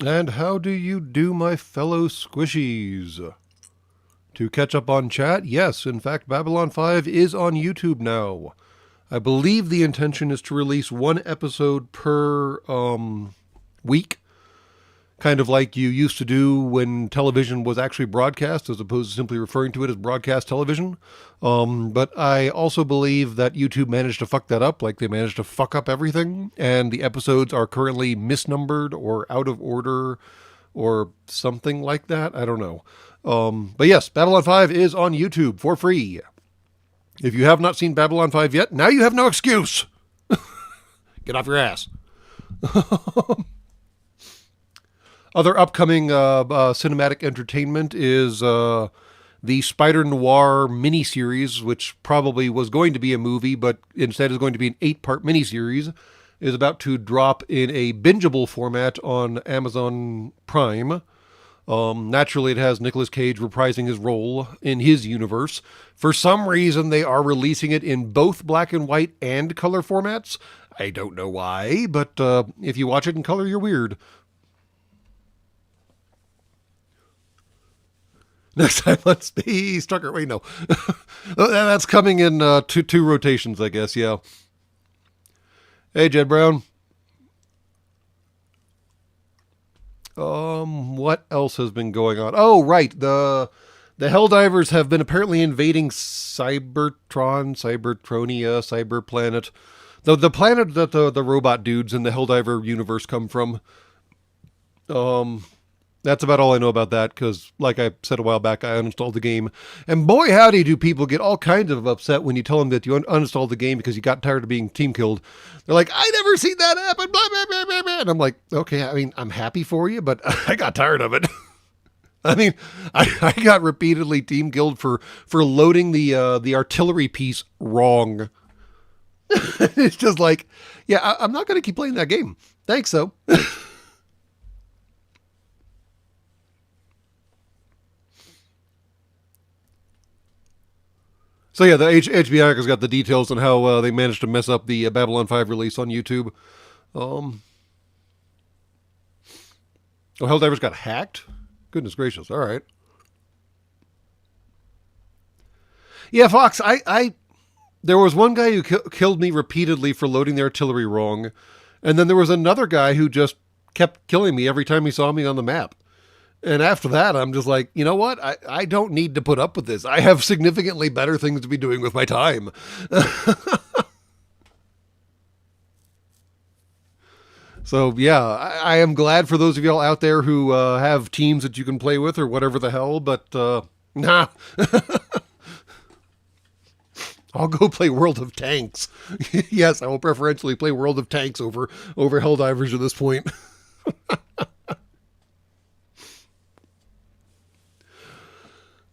And how do you do, my fellow squishies? To catch up on chat, yes, in fact, Babylon 5 is on YouTube now. I believe the intention is to release one episode per week, kind of like you used to do when television was actually broadcast, as opposed to simply referring to it as broadcast television. But I also believe that YouTube managed to fuck that up, like they managed to fuck up everything, and the episodes are currently misnumbered or out of order or something like that. I don't know. But yes, Babylon 5 is on YouTube for free. If you have not seen Babylon 5 yet, now you have no excuse. Get off your ass. Other upcoming cinematic entertainment is the Spider Noir miniseries, which probably was going to be a movie, but instead is going to be an 8-part miniseries, is about to drop in a bingeable format on Amazon Prime. Naturally, it has Nicolas Cage reprising his role in his universe. For some reason, they are releasing it in both black and white and color formats. I don't know why, but if you watch it in color, you're weird. Next time on Space Trucker. Wait, no. That's coming in two rotations, I guess, yeah. Hey, Jed Brown. What else has been going on? Oh, right. The Helldivers have been apparently invading Cybertronia, Cyberplanet. The planet that the robot dudes in the Helldiver universe come from. That's about all I know about that, because, like I said a while back, I uninstalled the game. And boy, howdy, do people get all kinds of upset when you tell them that you uninstalled the game because you got tired of being team killed. They're like, I never seen that happen, blah, blah, blah, blah, blah. And I'm like, okay, I mean, I'm happy for you, but I got tired of it. I mean, I got repeatedly team killed for loading the artillery piece wrong. It's just like, yeah, I'm not going to keep playing that game. Thanks, though. So yeah, the HBO has got the details on how they managed to mess up the Babylon 5 release on YouTube. Um, oh, Helldivers got hacked? Goodness gracious, all right. Yeah, Fox, there was one guy who killed me repeatedly for loading the artillery wrong, and then there was another guy who just kept killing me every time he saw me on the map. And after that, I'm just like, you know what? I don't need to put up with this. I have significantly better things to be doing with my time. So, yeah, I am glad for those of y'all out there who have teams that you can play with or whatever the hell, but nah. I'll go play World of Tanks. Yes, I will preferentially play World of Tanks over Helldivers at this point.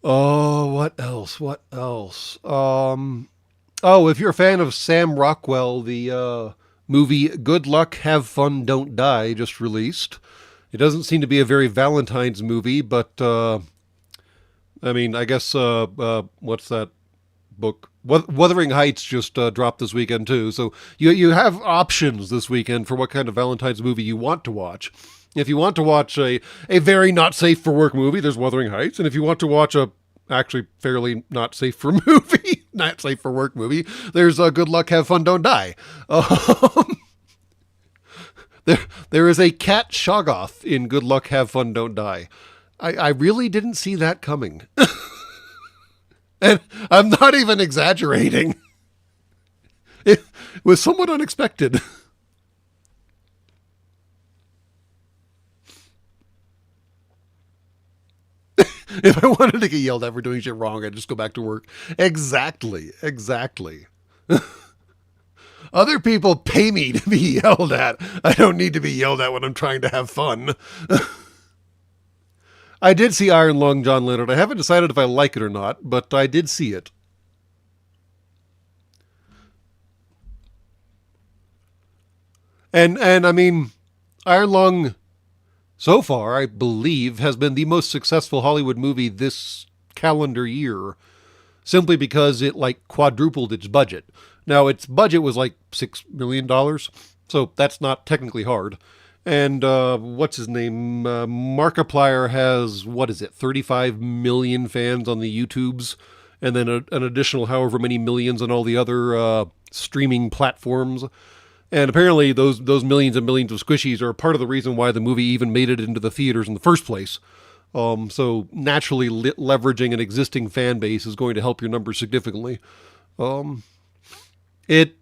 Oh, what else? What else? Oh, if you're a fan of Sam Rockwell, the movie Good Luck, Have Fun, Don't Die just released. It doesn't seem to be a very Valentine's movie, but I mean, I guess what's that book? Wuthering Heights just dropped this weekend too. So you have options this weekend for what kind of Valentine's movie you want to watch. If you want to watch a very not safe for work movie, there's Wuthering Heights. And if you want to watch a actually fairly not safe for movie, not safe for work movie, there's Good Luck, Have Fun, Don't Die. There is a cat Shoggoth in Good Luck, Have Fun, Don't Die. I really didn't see that coming. And I'm not even exaggerating. It was somewhat unexpected. If I wanted to get yelled at for doing shit wrong, I'd just go back to work. Exactly. Other people pay me to be yelled at. I don't need to be yelled at when I'm trying to have fun. I did see Iron Lung John Leonard. I haven't decided if I like it or not, but I did see it. And I mean, Iron Lung so far, I believe, has been the most successful Hollywood movie this calendar year, simply because it like quadrupled its budget. Now its budget was like $6 million, so that's not technically hard. And what's his name? Markiplier has, what is it, 35 million fans on the YouTubes, and then an additional however many millions on all the other streaming platforms. And apparently those millions and millions of squishies are part of the reason why the movie even made it into the theaters in the first place. So naturally, leveraging an existing fan base is going to help your numbers significantly. It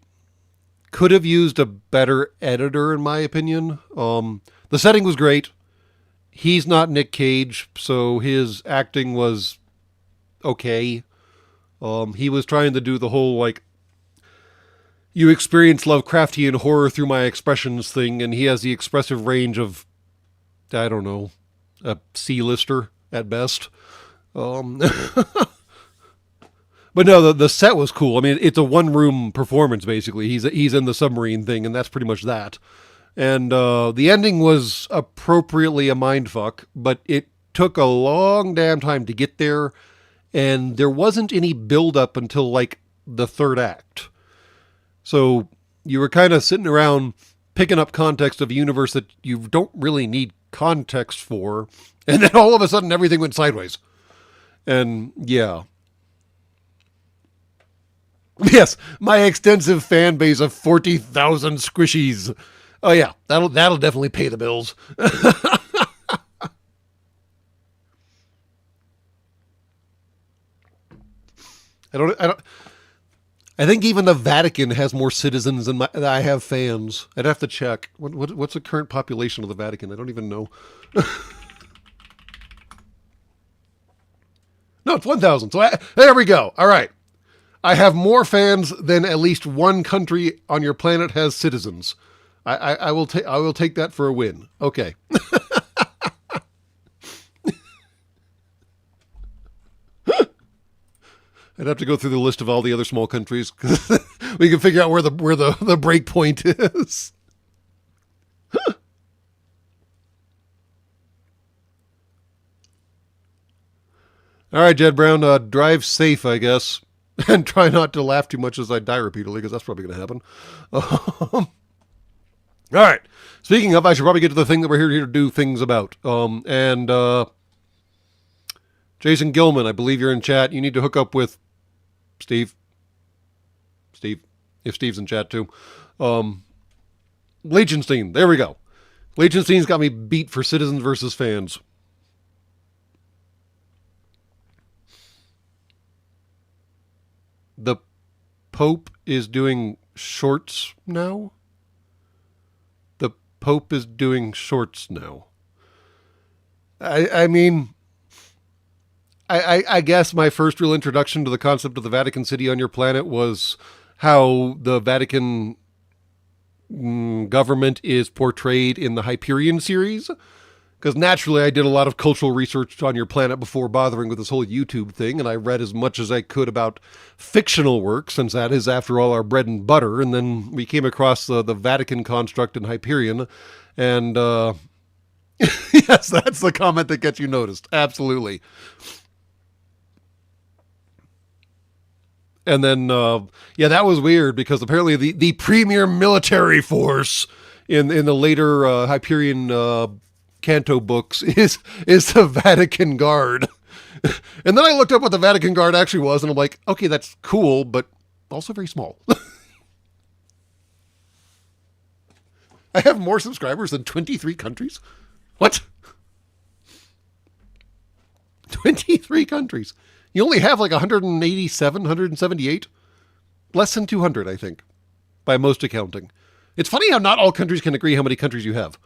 could have used a better editor, in my opinion. The setting was great. He's not Nick Cage, so his acting was okay. He was trying to do the whole, like, you experience Lovecraftian horror through my expressions thing, and he has the expressive range of, I don't know, a C-lister at best. But no, the set was cool. I mean, it's a one-room performance, basically. He's in the submarine thing, and that's pretty much that. And the ending was appropriately a mindfuck, but it took a long damn time to get there, and there wasn't any build-up until, like, the third act. So you were kind of sitting around picking up context of a universe that you don't really need context for, and then all of a sudden everything went sideways. And yeah. Yes, my extensive fan base of 40,000 squishies. Oh yeah, that'll definitely pay the bills. I think even the Vatican has more citizens than I have fans. I'd have to check. What's the current population of the Vatican? I don't even know. No, it's 1,000. So there we go. All right. I have more fans than at least one country on your planet has citizens. I will take that for a win. Okay. I'd have to go through the list of all the other small countries. We can figure out where the break point is. All right, Jed Brown, drive safe, I guess. And try not to laugh too much as I die repeatedly, because that's probably going to happen. All right. Speaking of, I should probably get to the thing that we're here to do things about. Jason Gilman, I believe you're in chat. You need to hook up with Steve. If Steve's in chat too. Lichtenstein, there we go. Lichtenstein's got me beat for citizens versus fans. The Pope is doing shorts now? The Pope is doing shorts now. I mean, I guess my first real introduction to the concept of the Vatican City on your planet was how the Vatican government is portrayed in the Hyperion series. Because naturally, I did a lot of cultural research on your planet before bothering with this whole YouTube thing, and I read as much as I could about fictional work, since that is, after all, our bread and butter. And then we came across the Vatican construct in Hyperion, and yes, that's the comment that gets you noticed. Absolutely. And then, yeah, that was weird, because apparently the premier military force in the later Hyperion Canto books is the Vatican Guard. And then I looked up what the Vatican Guard actually was, and I'm like, okay, that's cool, but also very small. I have more subscribers than 23 countries? What? 23 countries. You only have like 187, 178? Less than 200, I think, by most accounting. It's funny how not all countries can agree how many countries you have.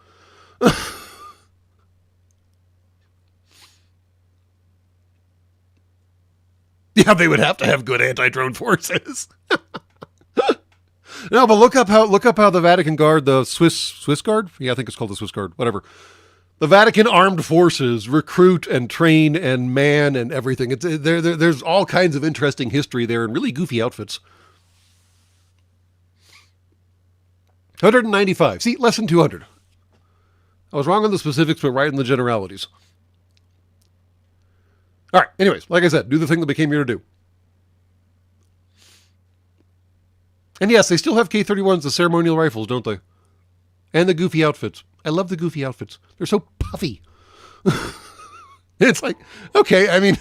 Yeah, they would have to have good anti-drone forces. No, but look up how the Vatican Guard, the Swiss Guard? Yeah, I think it's called the Swiss Guard, whatever. The Vatican Armed Forces recruit and train and man and everything. There's all kinds of interesting history there and really goofy outfits. 195. See, less than 200. I was wrong on the specifics, but right in the generalities. All right, anyways, like I said, do the thing that we came here to do. And yes, they still have K-31s, the ceremonial rifles, don't they? And the goofy outfits. I love the goofy outfits. They're so puffy. It's like, okay, I mean,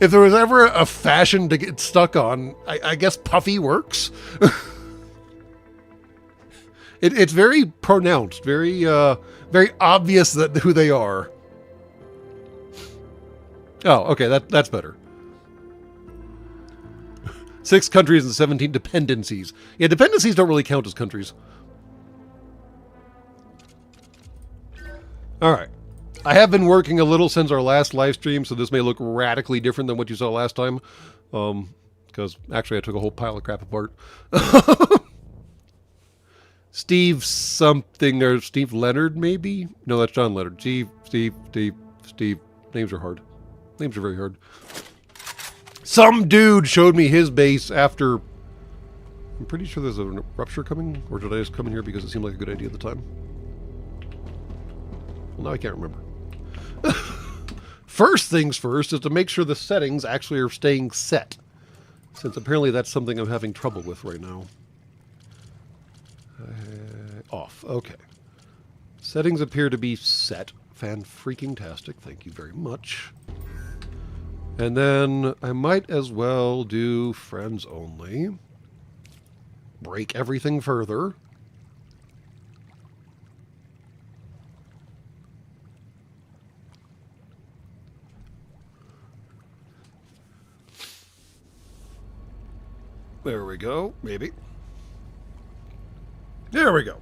if there was ever a fashion to get stuck on, I guess puffy works. It's very pronounced, very obvious that who they are. Oh, okay, that's better. 6 countries and 17 dependencies. Yeah, dependencies don't really count as countries. All right. I have been working a little since our last live stream, so this may look radically different than what you saw last time. Because actually I took a whole pile of crap apart. Steve something, or Steve Leonard maybe? No, that's John Leonard. Steve. Names are hard. Names are very hard. Some dude showed me his base after... I'm pretty sure there's a rupture coming, or did I just come in here because it seemed like a good idea at the time? Well, now I can't remember. First things first is to make sure the settings actually are staying set, since apparently that's something I'm having trouble with right now. Off. Okay. Settings appear to be set. Fan-freaking-tastic. Thank you very much. And then I might as well do friends only. Break everything further. There we go. Maybe. There we go.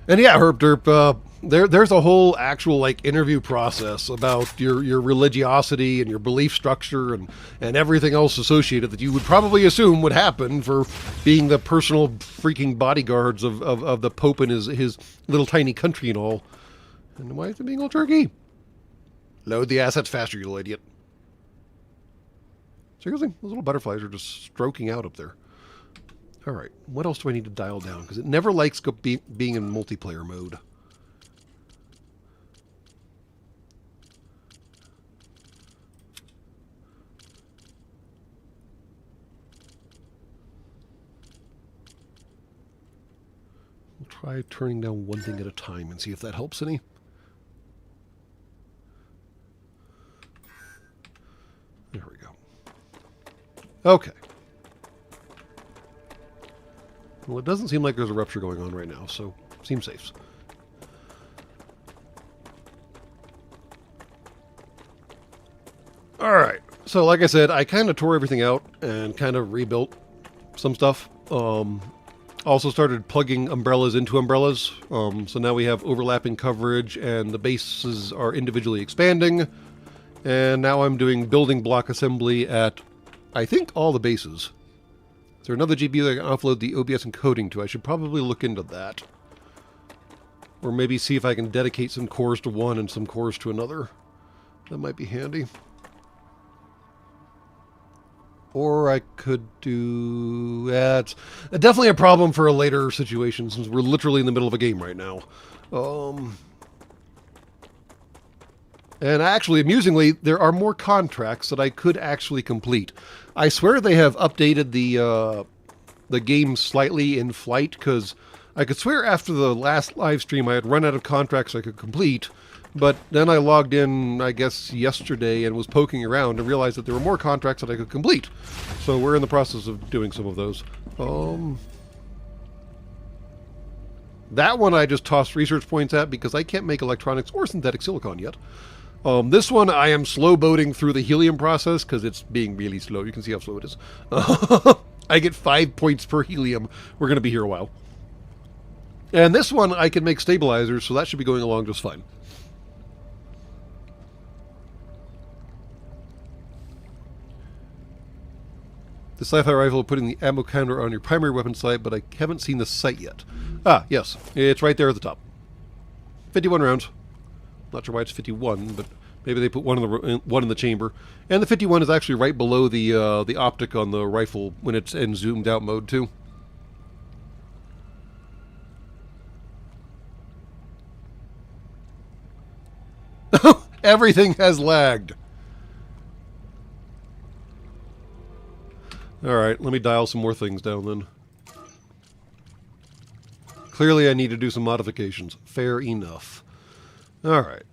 And yeah, Herb Derp, there's a whole actual like interview process about your religiosity and your belief structure and everything else associated that you would probably assume would happen for being the personal freaking bodyguards of the Pope and his little tiny country and all. And why is it being all jerky? Load the assets faster, you little idiot. Seriously, those little butterflies are just stroking out up there. All right, what else do I need to dial down? Because it never likes being in multiplayer mode. We'll try turning down one thing at a time and see if that helps any. There we go. Okay. Well, it doesn't seem like there's a rupture going on right now, so seems safe. Alright, so like I said, I kind of tore everything out and kind of rebuilt some stuff. Also started plugging umbrellas into umbrellas, so now we have overlapping coverage and the bases are individually expanding. And now I'm doing building block assembly at, I think, all the bases. Is there another GPU that I can offload the OBS encoding to? I should probably look into that. Or maybe see if I can dedicate some cores to one and some cores to another. That might be handy. Or I could do... it's definitely a problem for a later situation, since we're literally in the middle of a game right now. And actually, amusingly, there are more contracts that I could actually complete. I swear they have updated the game slightly in flight, because I could swear after the last live stream I had run out of contracts I could complete, but then I logged in, I guess, yesterday and was poking around and realized that there were more contracts that I could complete. So we're in the process of doing some of those. That one I just tossed research points at because I can't make electronics or synthetic silicon yet. This one I am slow boating through the helium process because it's being really slow. You can see how slow it is. I get 5 points per helium. We're going to be here a while. And this one I can make stabilizers, so that should be going along just fine. The sci-fi rifle putting the ammo counter on your primary weapon sight, but I haven't seen the sight yet. Ah, yes. It's right there at the top. 51 rounds. Not sure why it's 51, but maybe they put one in the chamber. And the 51 is actually right below the optic on the rifle when it's in zoomed out mode too. Everything has lagged. Alright, let me dial some more things down then. Clearly I need to do some modifications. Fair enough. Alright.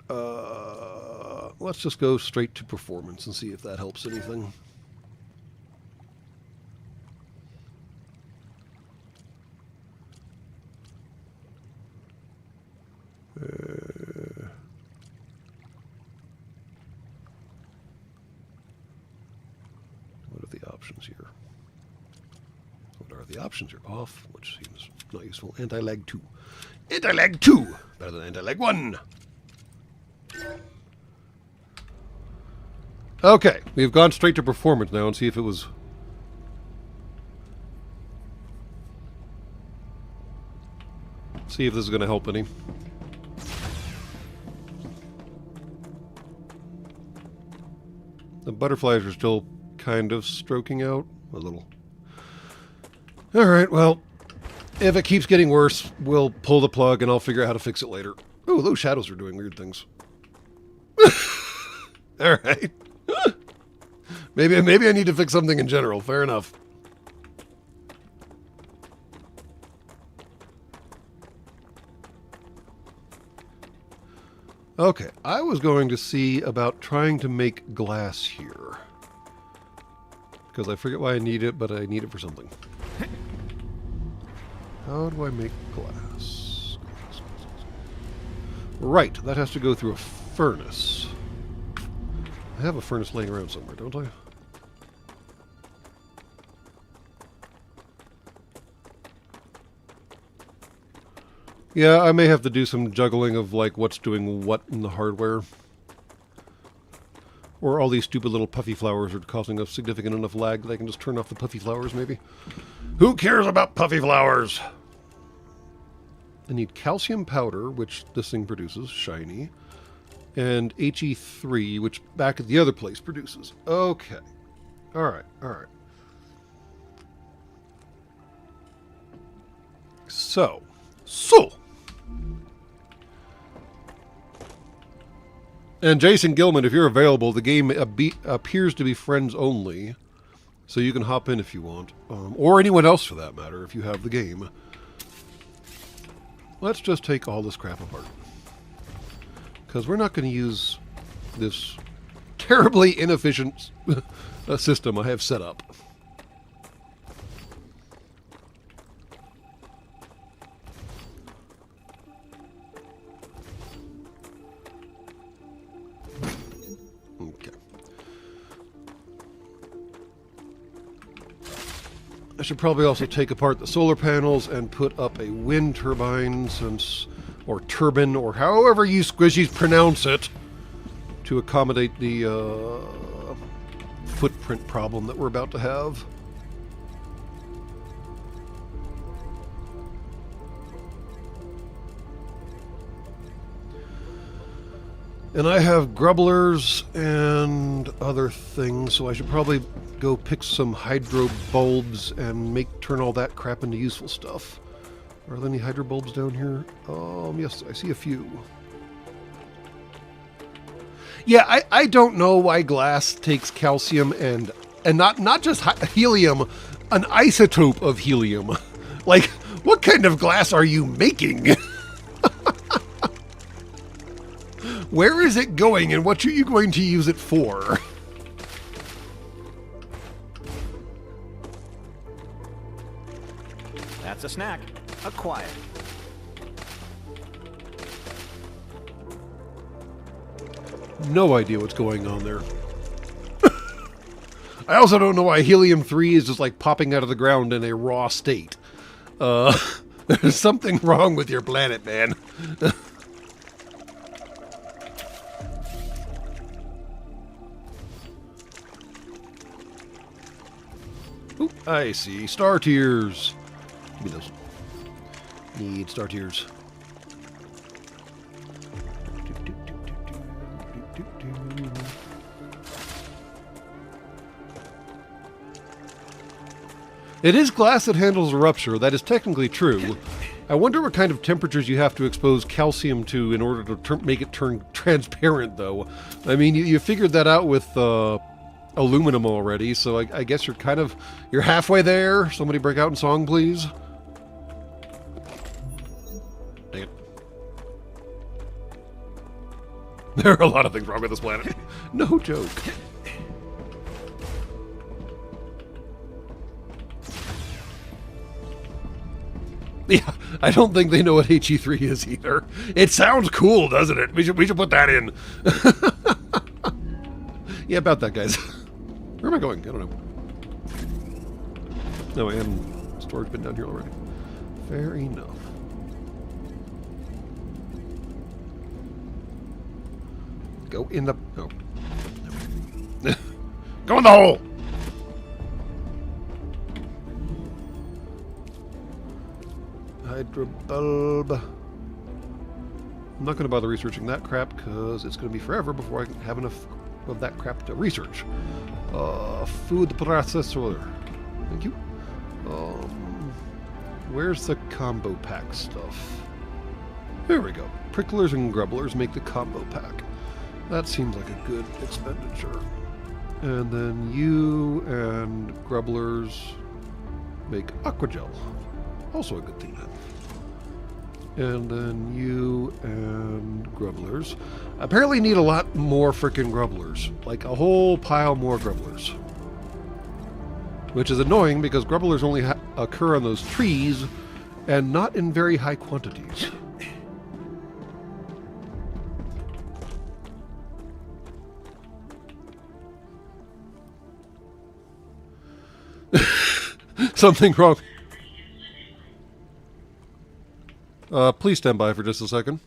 Let's just go straight to performance and see if that helps anything. What are the options here? What are the options here? Off, which seems not useful. Anti-lag 2. Anti-lag 2! Better than anti-lag 1! Okay, we've gone straight to performance now and see if it was... See if this is going to help any. The butterflies are still kind of stroking out a little. Alright, well, if it keeps getting worse, we'll pull the plug and I'll figure out how to fix it later. Oh, those shadows are doing weird things. Alright. Maybe I need to fix something in general. Fair enough. Okay, I was going to see about trying to make glass here. Because I forget why I need it, but I need it for something. How do I make glass? Right, that has to go through a furnace. I have a furnace laying around somewhere, don't I? Yeah, I may have to do some juggling of, like, what's doing what in the hardware. Or all these stupid little puffy flowers are causing a significant enough lag that I can just turn off the puffy flowers, maybe. Who cares about puffy flowers? I need calcium powder, which this thing produces, shiny. And He3, which back at the other place produces. Okay. Alright, alright. So. And Jason Gilman, if you're available, the game appears to be friends only. So you can hop in if you want. Or anyone else for that matter, if you have the game. Let's just take all this crap apart. Because we're not going to use this terribly inefficient system I have set up. Okay. I should probably also take apart the solar panels and put up a wind turbine or turbine, or however you squishies pronounce it, to accommodate the footprint problem that we're about to have. And I have grubblers and other things, so I should probably go pick some hydro bulbs and turn all that crap into useful stuff. Are there any hydro bulbs down here? Yes, I see a few. Yeah, I don't know why glass takes calcium and not just helium, an isotope of helium. Like, what kind of glass are you making? Where is it going and what are you going to use it for? That's a snack. Acquired. No idea what's going on there. I also don't know why helium-3 is just like popping out of the ground in a raw state. There's something wrong with your planet, man. Ooh, I see. Star tears. Give me those. Need star tears. It is glass that handles rupture. That is technically true. I wonder what kind of temperatures you have to expose calcium to in order to make it turn transparent, though. I mean, you figured that out with aluminum already, so I guess you're halfway there. Somebody break out in song, please. There are a lot of things wrong with this planet. No joke. Yeah, I don't think they know what HE3 is either. It sounds cool, doesn't it? We should put that in. Yeah, about that, guys. Where am I going? I don't know. No, and storage bin down here already. Fair enough. Go in the... Oh. Go in the hole! Hydrobulb. I'm not going to bother researching that crap because it's going to be forever before I can have enough of that crap to research. Food processor. Thank you. Where's the combo pack stuff? There we go. Pricklers and grubblers make the combo pack. That seems like a good expenditure. And then you and grubblers make aquagel. Also a good thing then. And then you and grubblers apparently need a lot more frickin' grubblers. Like a whole pile more grubblers. Which is annoying because grubblers only occur on those trees and not in very high quantities. Something wrong. Please stand by for just a second.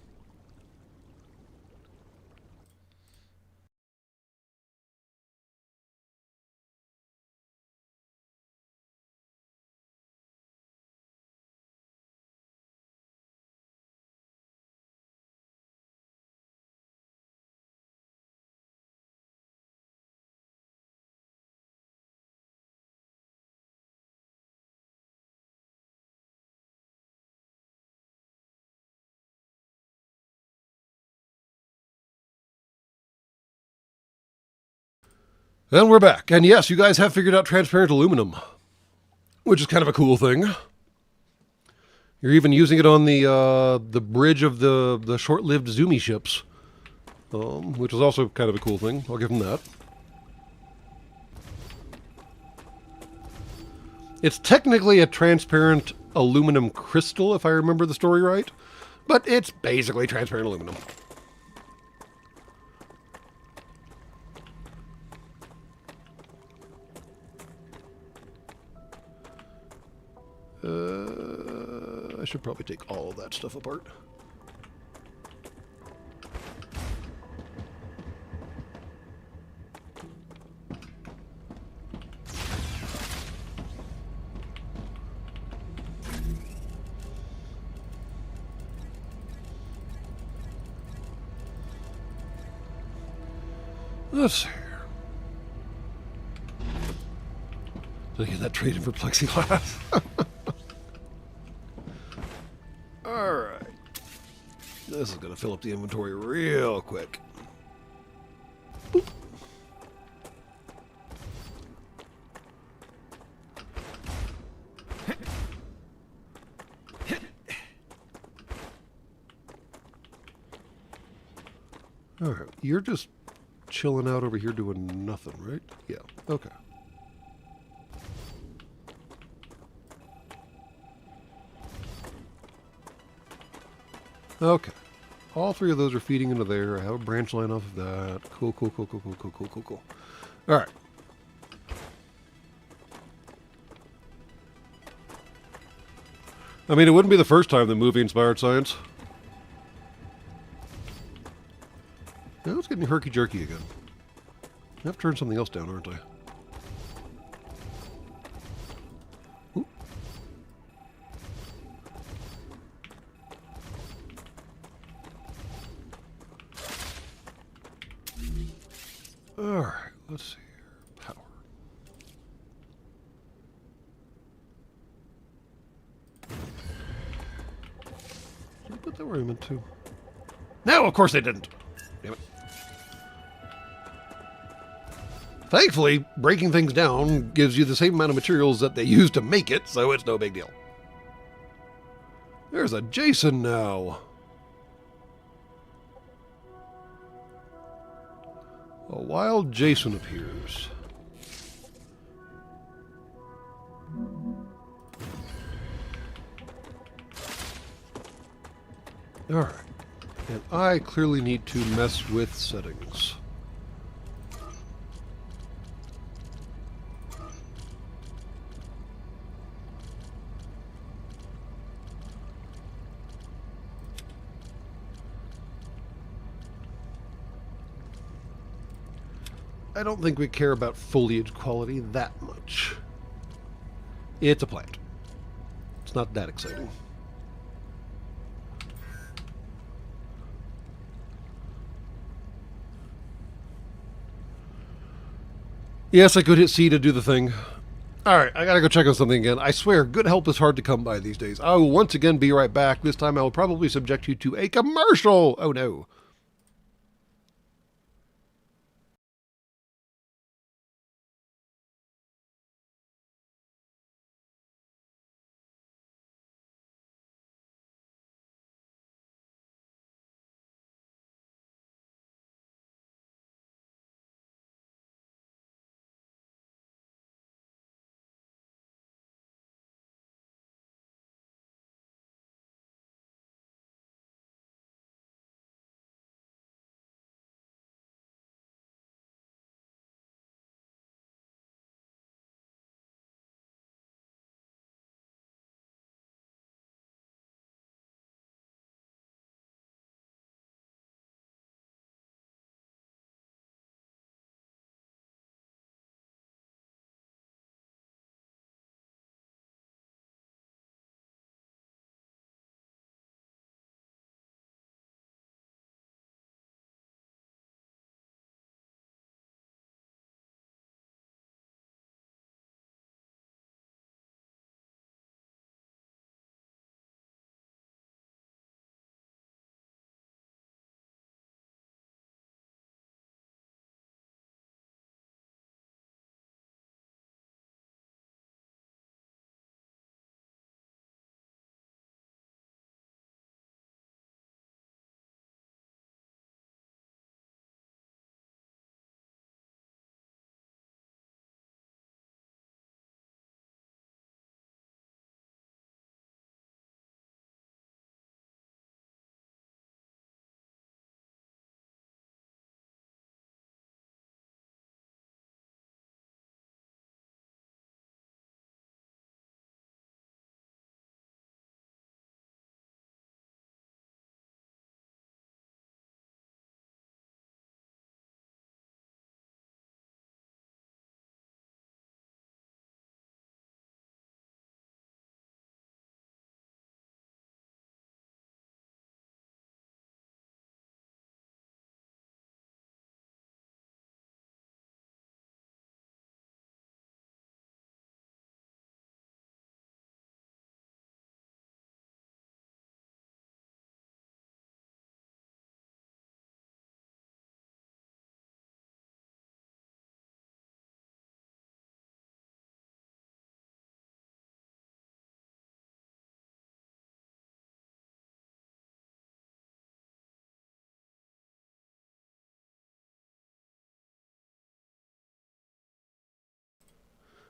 And we're back. And yes, you guys have figured out transparent aluminum, which is kind of a cool thing. You're even using it on the bridge of the short-lived Zoomy ships, which is also kind of a cool thing. I'll give them that. It's technically a transparent aluminum crystal, if I remember the story right, but it's basically transparent aluminum. I should probably take all of that stuff apart. Let's see here. Did I get that traded for plexiglass? Alright. This is going to fill up the inventory real quick. Boop. Alright, you're just chilling out over here doing nothing, right? Yeah, okay. Okay. All three of those are feeding into there. I have a branch line off of that. Cool, cool, cool, cool, cool, cool, cool, cool, cool. Alright. I mean, it wouldn't be the first time the movie inspired science. Now it's getting herky-jerky again. I have to turn something else down, aren't I? Ooh. Alright, let's see here. Power. Did I put that where I meant to? No, of course they didn't. Damn it. Thankfully, breaking things down gives you the same amount of materials that they use to make it, so it's no big deal. There's a Jason now. A wild Jason appears. Alright. And I clearly need to mess with settings. I don't think we care about foliage quality that much. It's a plant. It's not that exciting. Yes, I could hit C to do the thing. Alright, I gotta go check on something again. I swear, good help is hard to come by these days. I will once again be right back. This time I will probably subject you to a commercial! Oh no.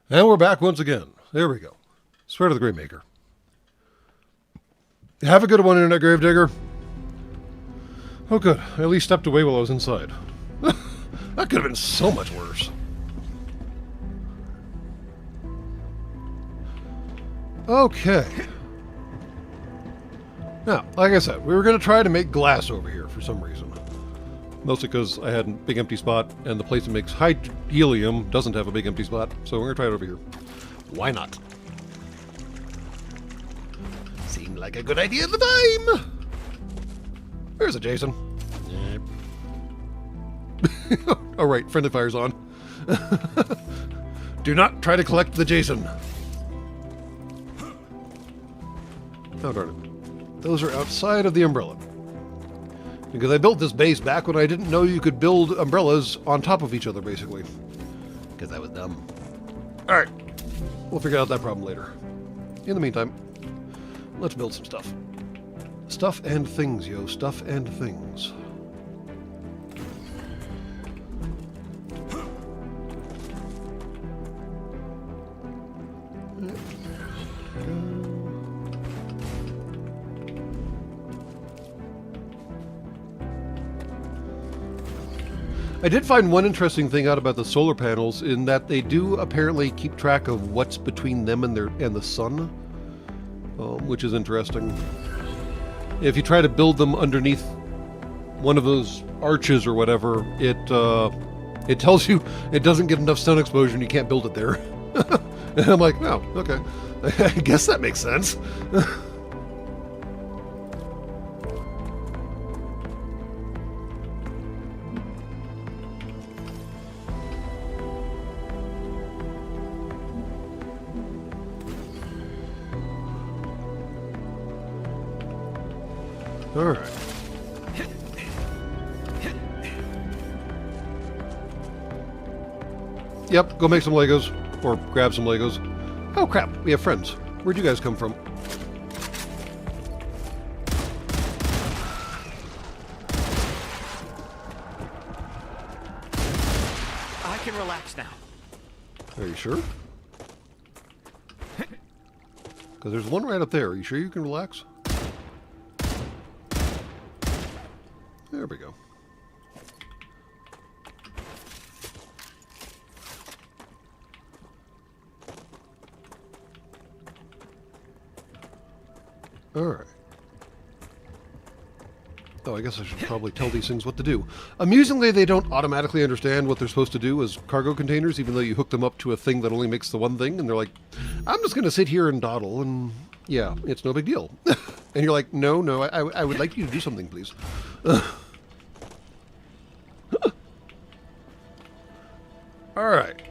And we're back once again. There we go. Swear to the Great Maker. Have a good one, Internet Gravedigger. Oh good, I at least stepped away while I was inside. That could have been so much worse. Okay. Now, like I said, we were going to try to make glass over here for some reason. Mostly because I had a big empty spot, and the place that makes helium doesn't have a big empty spot, so we're going to try it over here. Why not? Seemed like a good idea at the time! There's a Jason. Oh right, friendly fire's on. Do not try to collect the Jason. Oh darn it. Those are outside of the umbrella. Because I built this base back when I didn't know you could build umbrellas on top of each other, basically. Because I was dumb. Alright. We'll figure out that problem later. In the meantime, let's build some stuff. Stuff and things, yo. Stuff and things. I did find one interesting thing out about the solar panels in that they do apparently keep track of what's between them and the sun, which is interesting. If you try to build them underneath one of those arches or whatever, it tells you it doesn't get enough sun exposure and you can't build it there. And I'm like, no, okay. I guess that makes sense. All right. Yep, go make some Legos. Or grab some Legos. Oh crap, we have friends. Where'd you guys come from? I can relax now. Are you sure? Because there's one right up there. Are you sure you can relax? There we go. Alright. Oh, I guess I should probably tell these things what to do. Amusingly, they don't automatically understand what they're supposed to do as cargo containers, even though you hook them up to a thing that only makes the one thing, and they're like, I'm just going to sit here and dawdle, and yeah, it's no big deal. And you're like, no, I would like you to do something, please. Alright.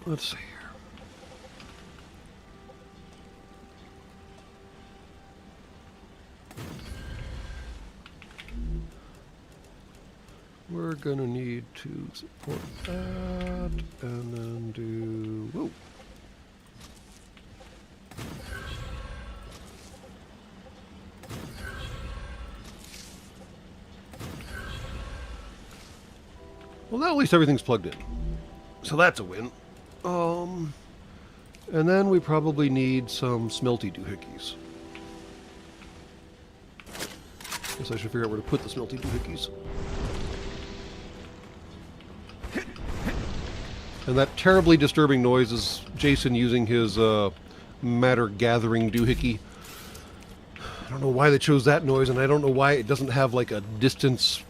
Let's see here. We're gonna need to support that, and then do... Whoa. Well, now at least everything's plugged in. So that's a win. And then we probably need some smelty doohickeys. Guess I should figure out where to put the smelty doohickeys. And that terribly disturbing noise is Jason using his matter-gathering doohickey. I don't know why they chose that noise, and I don't know why it doesn't have like a distance,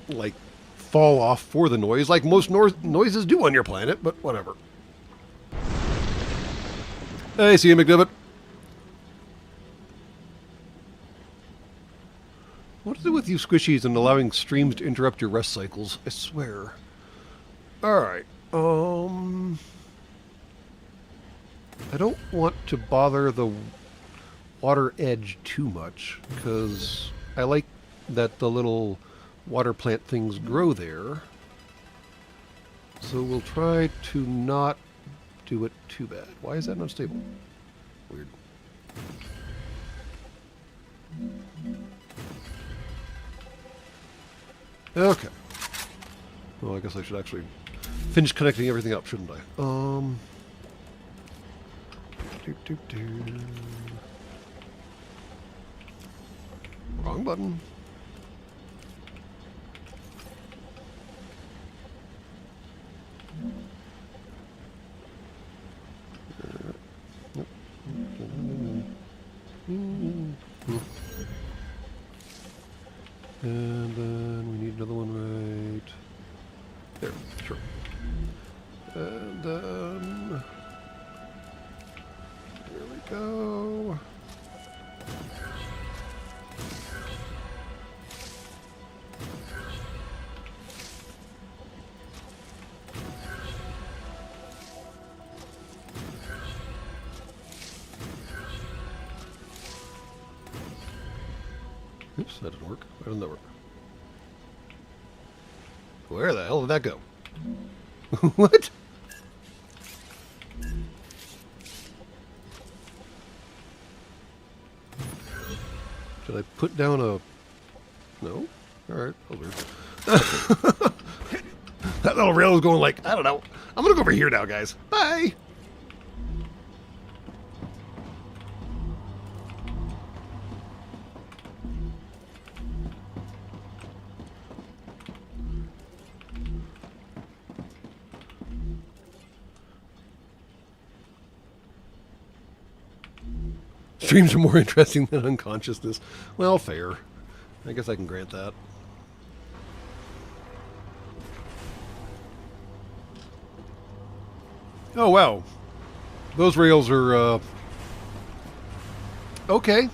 like, fall off for the noise, like most noises do on your planet, but whatever. Hey, see you, McDivitt. What is it with you squishies and allowing streams to interrupt your rest cycles? I swear. Alright, I don't want to bother the water edge too much, because I like that the little water plant things grow there. So we'll try to not do it too bad. Why is that not stable? Weird. Okay. Well, I guess I should actually finish connecting everything up, shouldn't I? Wrong button. And then we need another one right there. Sure. And then there we go. Oops, that didn't work. Why didn't that work? Where the hell did that go? What? Should I put down a... No? Alright, I'll do. That little rail is going like, I don't know. I'm gonna go over here now, guys. Bye! Streams are more interesting than unconsciousness. Well, fair. I guess I can grant that. Oh, wow. Those rails are, okay.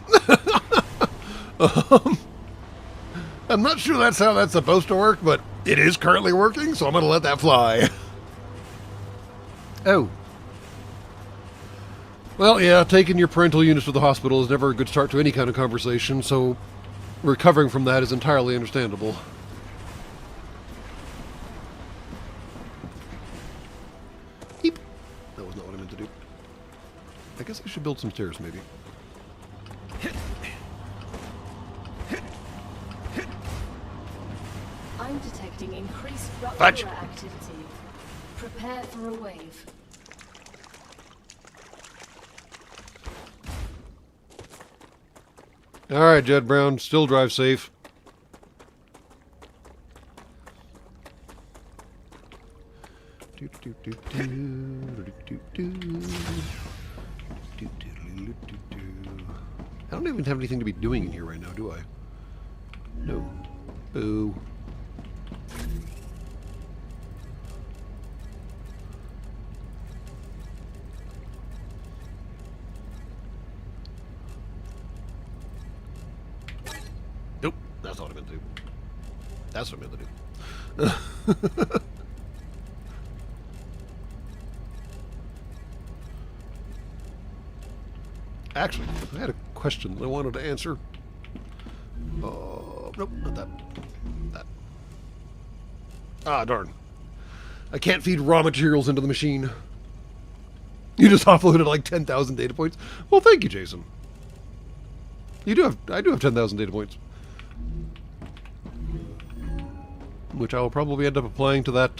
I'm not sure that's how that's supposed to work, but it is currently working, so I'm going to let that fly. Oh. Well, yeah, taking your parental units to the hospital is never a good start to any kind of conversation, so recovering from that is entirely understandable. Eep. That was not what I meant to do. I guess I should build some stairs, maybe. I'm detecting increased Fudge. rupture activity. Prepare for a wave. Alright, Jed Brown, still drive safe. I don't even have anything to be doing in here right now, do I? No. Boo. Nope, that's not what I meant to do. That's what I meant to do. Actually, I had a question that I wanted to answer. Nope, not that. That. Ah, darn. I can't feed raw materials into the machine. You just offloaded like 10,000 data points. Well, thank you, Jason. I do have 10,000 data points. Which I will probably end up applying to that,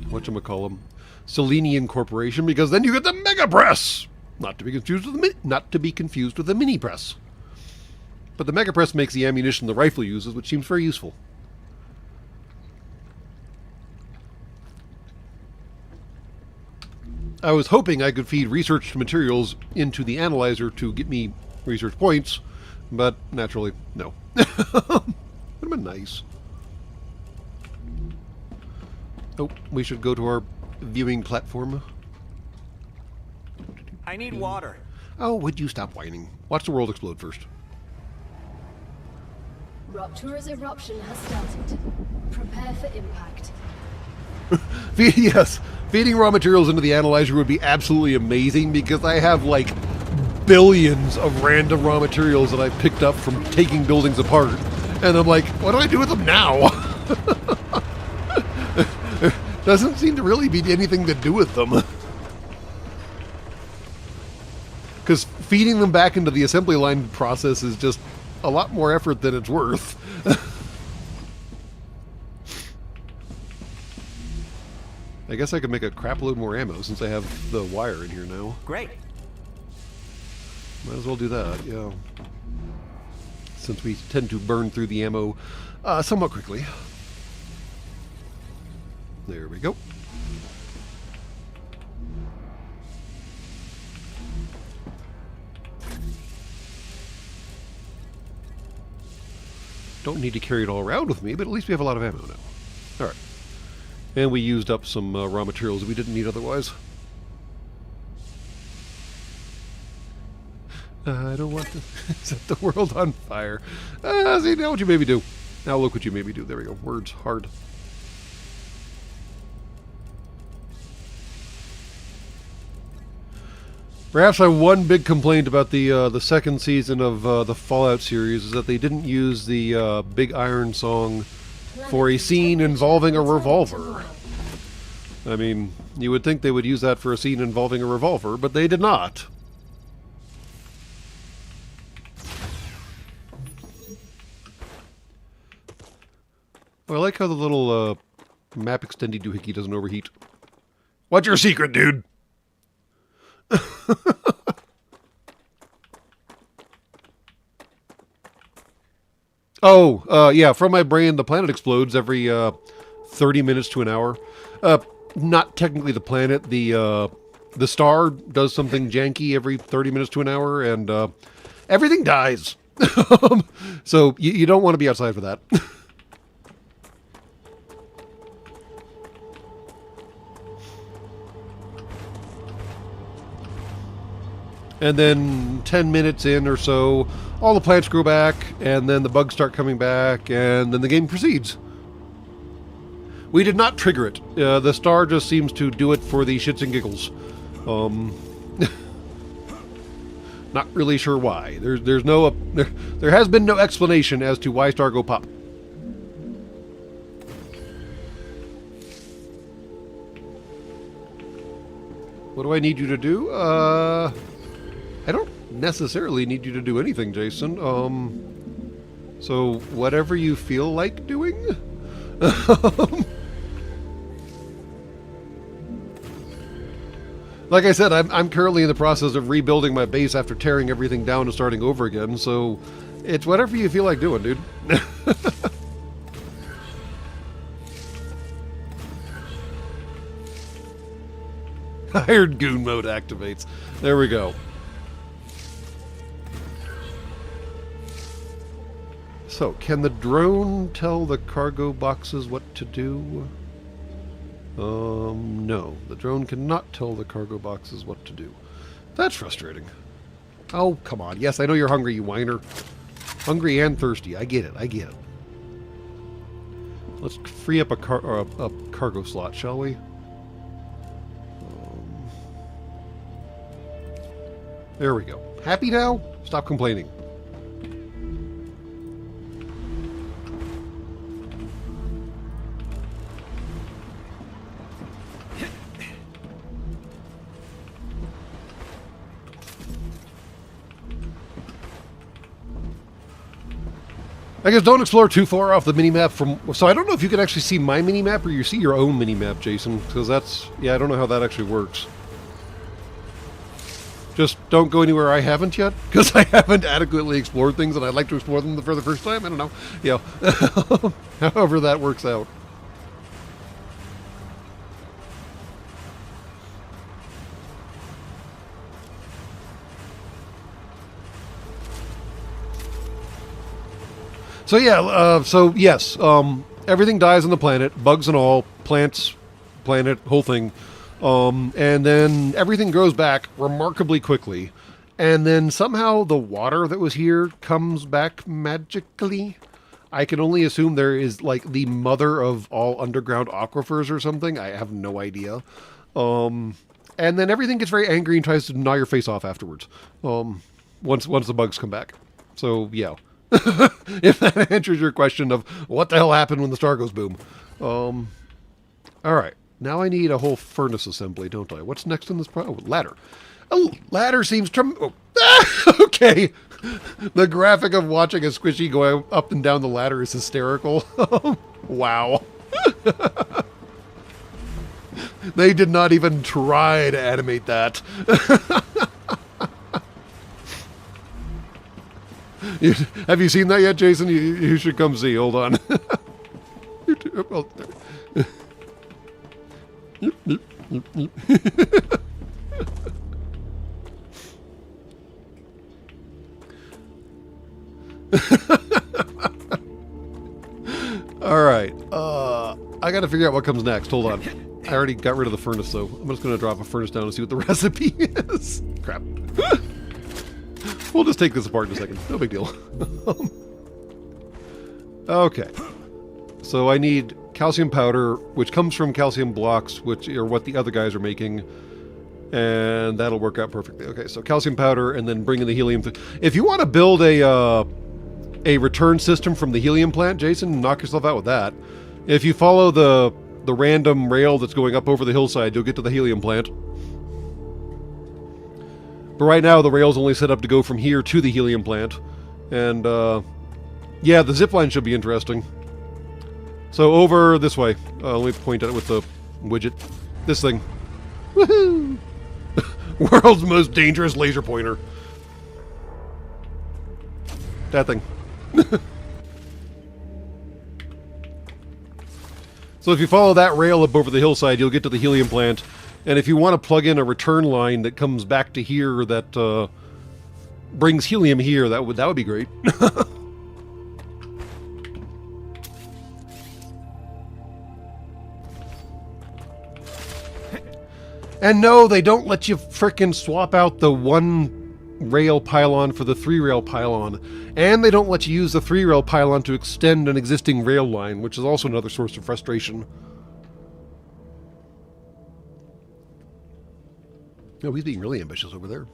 whatchamacallem, Selenian Corporation, because then you get the Mega Press! Not to be confused with the Mini Press. But the Mega Press makes the ammunition the rifle uses, which seems very useful. I was hoping I could feed researched materials into the analyzer to get me research points, but naturally, no. Would have been nice. Oh, we should go to our viewing platform. I need water. Oh, would you stop whining? Watch the world explode first. Rupture's eruption has started. Prepare for impact. Yes, feeding raw materials into the analyzer would be absolutely amazing because I have like billions of random raw materials that I picked up from taking buildings apart. And I'm like, what do I do with them now? Doesn't seem to really be anything to do with them. Because feeding them back into the assembly line process is just a lot more effort than it's worth. I guess I could make a crap load more ammo since I have the wire in here now. Great. Might as well do that, yeah. Since we tend to burn through the ammo somewhat quickly. There we go. Don't need to carry it all around with me, but at least we have a lot of ammo now. Alright. And we used up some raw materials that we didn't need otherwise. I don't want to set the world on fire. See, now what you made me do. Now look what you made me do. There we go. Words hard. Perhaps my one big complaint about the second season of the Fallout series is that they didn't use the Big Iron song for a scene involving a revolver. I mean, you would think they would use that for a scene involving a revolver, but they did not. Oh, I like how the little map extended doohickey doesn't overheat. What's your secret, dude? Oh, yeah, from my brain, the planet explodes every 30 minutes to an hour. Not technically the planet, the the star does something janky every 30 minutes to an hour, and everything dies. So you don't want to be outside for that. And then 10 minutes in or so, all the plants grow back, and then the bugs start coming back, and then the game proceeds. We did not trigger it. The star just seems to do it for the shits and giggles. Not really sure why. There has been no explanation as to why star go pop. What do I need you to do? I don't necessarily need you to do anything, Jason. So whatever you feel like doing. Like I said, I'm currently in the process of rebuilding my base after tearing everything down and starting over again, so it's whatever you feel like doing, dude. Hired goon mode activates. There we go. So, can the drone tell the cargo boxes what to do? No. The drone cannot tell the cargo boxes what to do. That's frustrating. Oh, come on. Yes, I know you're hungry, you whiner. Hungry and thirsty. I get it. I get it. Let's free up a cargo slot, shall we? There we go. Happy now? Stop complaining. I guess don't explore too far off the minimap from... So I don't know if you can actually see my minimap or you see your own minimap, Jason. Because that's... Yeah, I don't know how that actually works. Just don't go anywhere I haven't yet. Because I haven't adequately explored things and I'd like to explore them for the first time. I don't know. Yeah. However that works out. So yeah, so yes, everything dies on the planet, bugs and all, plants, planet, whole thing, and then everything grows back remarkably quickly, and then somehow the water that was here comes back magically. I can only assume there is like the mother of all underground aquifers or something. I have no idea. And then everything gets very angry and tries to gnaw your face off afterwards. Once the bugs come back. So yeah. If that answers your question of what the hell happened when the star goes boom. All right. Now I need a whole furnace assembly, don't I? What's next in this ladder. Oh, ladder seems okay. The graphic of watching a squishy go up and down the ladder is hysterical. Wow. They did not even try to animate that. Have you seen that yet, Jason? You should come see. Hold on. All right. I got to figure out what comes next. Hold on. I already got rid of the furnace, though. I'm just going to drop a furnace down and see what the recipe is. Crap. We'll just take this apart in a second. No big deal. Okay. So I need calcium powder, which comes from calcium blocks, which are what the other guys are making. And that'll work out perfectly. Okay, so calcium powder and then bring in the helium. If you want to build a return system from the helium plant, Jason, knock yourself out with that. If you follow the random rail that's going up over the hillside, you'll get to the helium plant. But right now, the rail's only set up to go from here to the helium plant. And, yeah, the zipline should be interesting. So, over this way. Let me point at it with the widget. This thing. Woohoo! World's most dangerous laser pointer. That thing. So if you follow that rail up over the hillside, you'll get to the helium plant. And if you want to plug in a return line that comes back to here that brings helium here, that would be great. And no, they don't let you frickin' swap out the 1-rail pylon for the 3-rail pylon. And they don't let you use the 3-rail pylon to extend an existing rail line, which is also another source of frustration. No, he's being really ambitious over there.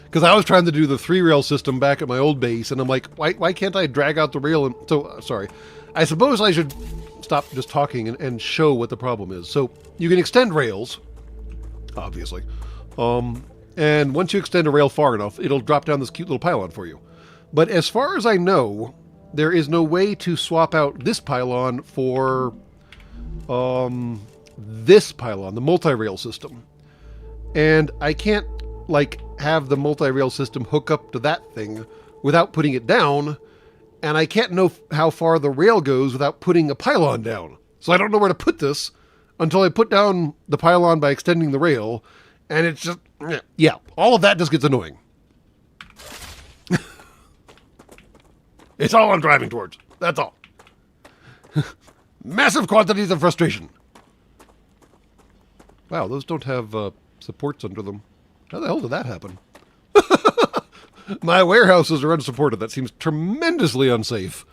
Because I was trying to do the 3-rail system back at my old base, and I'm like, why can't I drag out the rail? And so, sorry. I suppose I should stop just talking and show what the problem is. So, you can extend rails, obviously. And once you extend a rail far enough, it'll drop down this cute little pylon for you. But as far as I know, there is no way to swap out this pylon for this pylon, the multi-rail system. And I can't, like, have the multi-rail system hook up to that thing without putting it down, and I can't know how far the rail goes without putting a pylon down. So I don't know where to put this until I put down the pylon by extending the rail, and it's just, yeah, all of that just gets annoying. It's all I'm driving towards. That's all. Massive quantities of frustration. Wow, those don't have supports under them. How the hell did that happen? My warehouses are unsupported. That seems tremendously unsafe.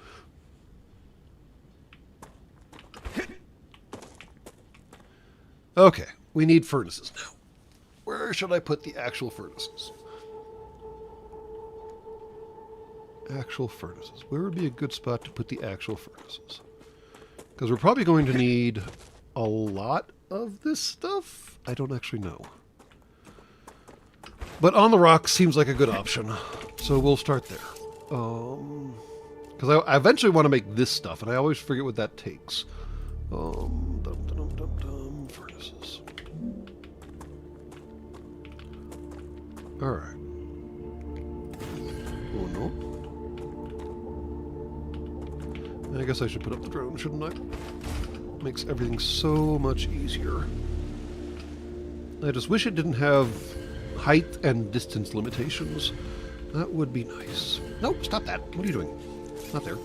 Okay, we need furnaces now. Where should I put the actual furnaces? Actual furnaces. Where would be a good spot to put the actual furnaces? Because we're probably going to need a lot of this stuff. I don't actually know. But on the rocks seems like a good option. So we'll start there. Because I eventually want to make this stuff, and I always forget what that takes. Furnaces. Alright. Oh no. I guess I should put up the drone, shouldn't I? Makes everything so much easier. I just wish it didn't have height and distance limitations. That would be nice. Nope, stop that. What are you doing? Not there.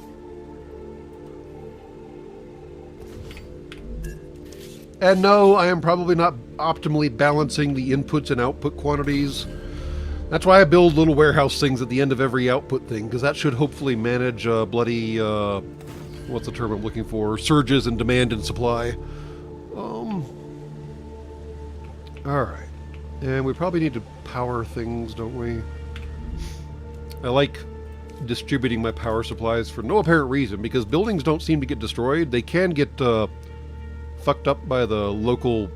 And no, I am probably not optimally balancing the inputs and output quantities. That's why I build little warehouse things at the end of every output thing, because that should hopefully manage bloody, what's the term I'm looking for? Surges in demand and supply. Alright. And we probably need to power things, don't we? I like distributing my power supplies for no apparent reason, because buildings don't seem to get destroyed. They can get fucked up by the local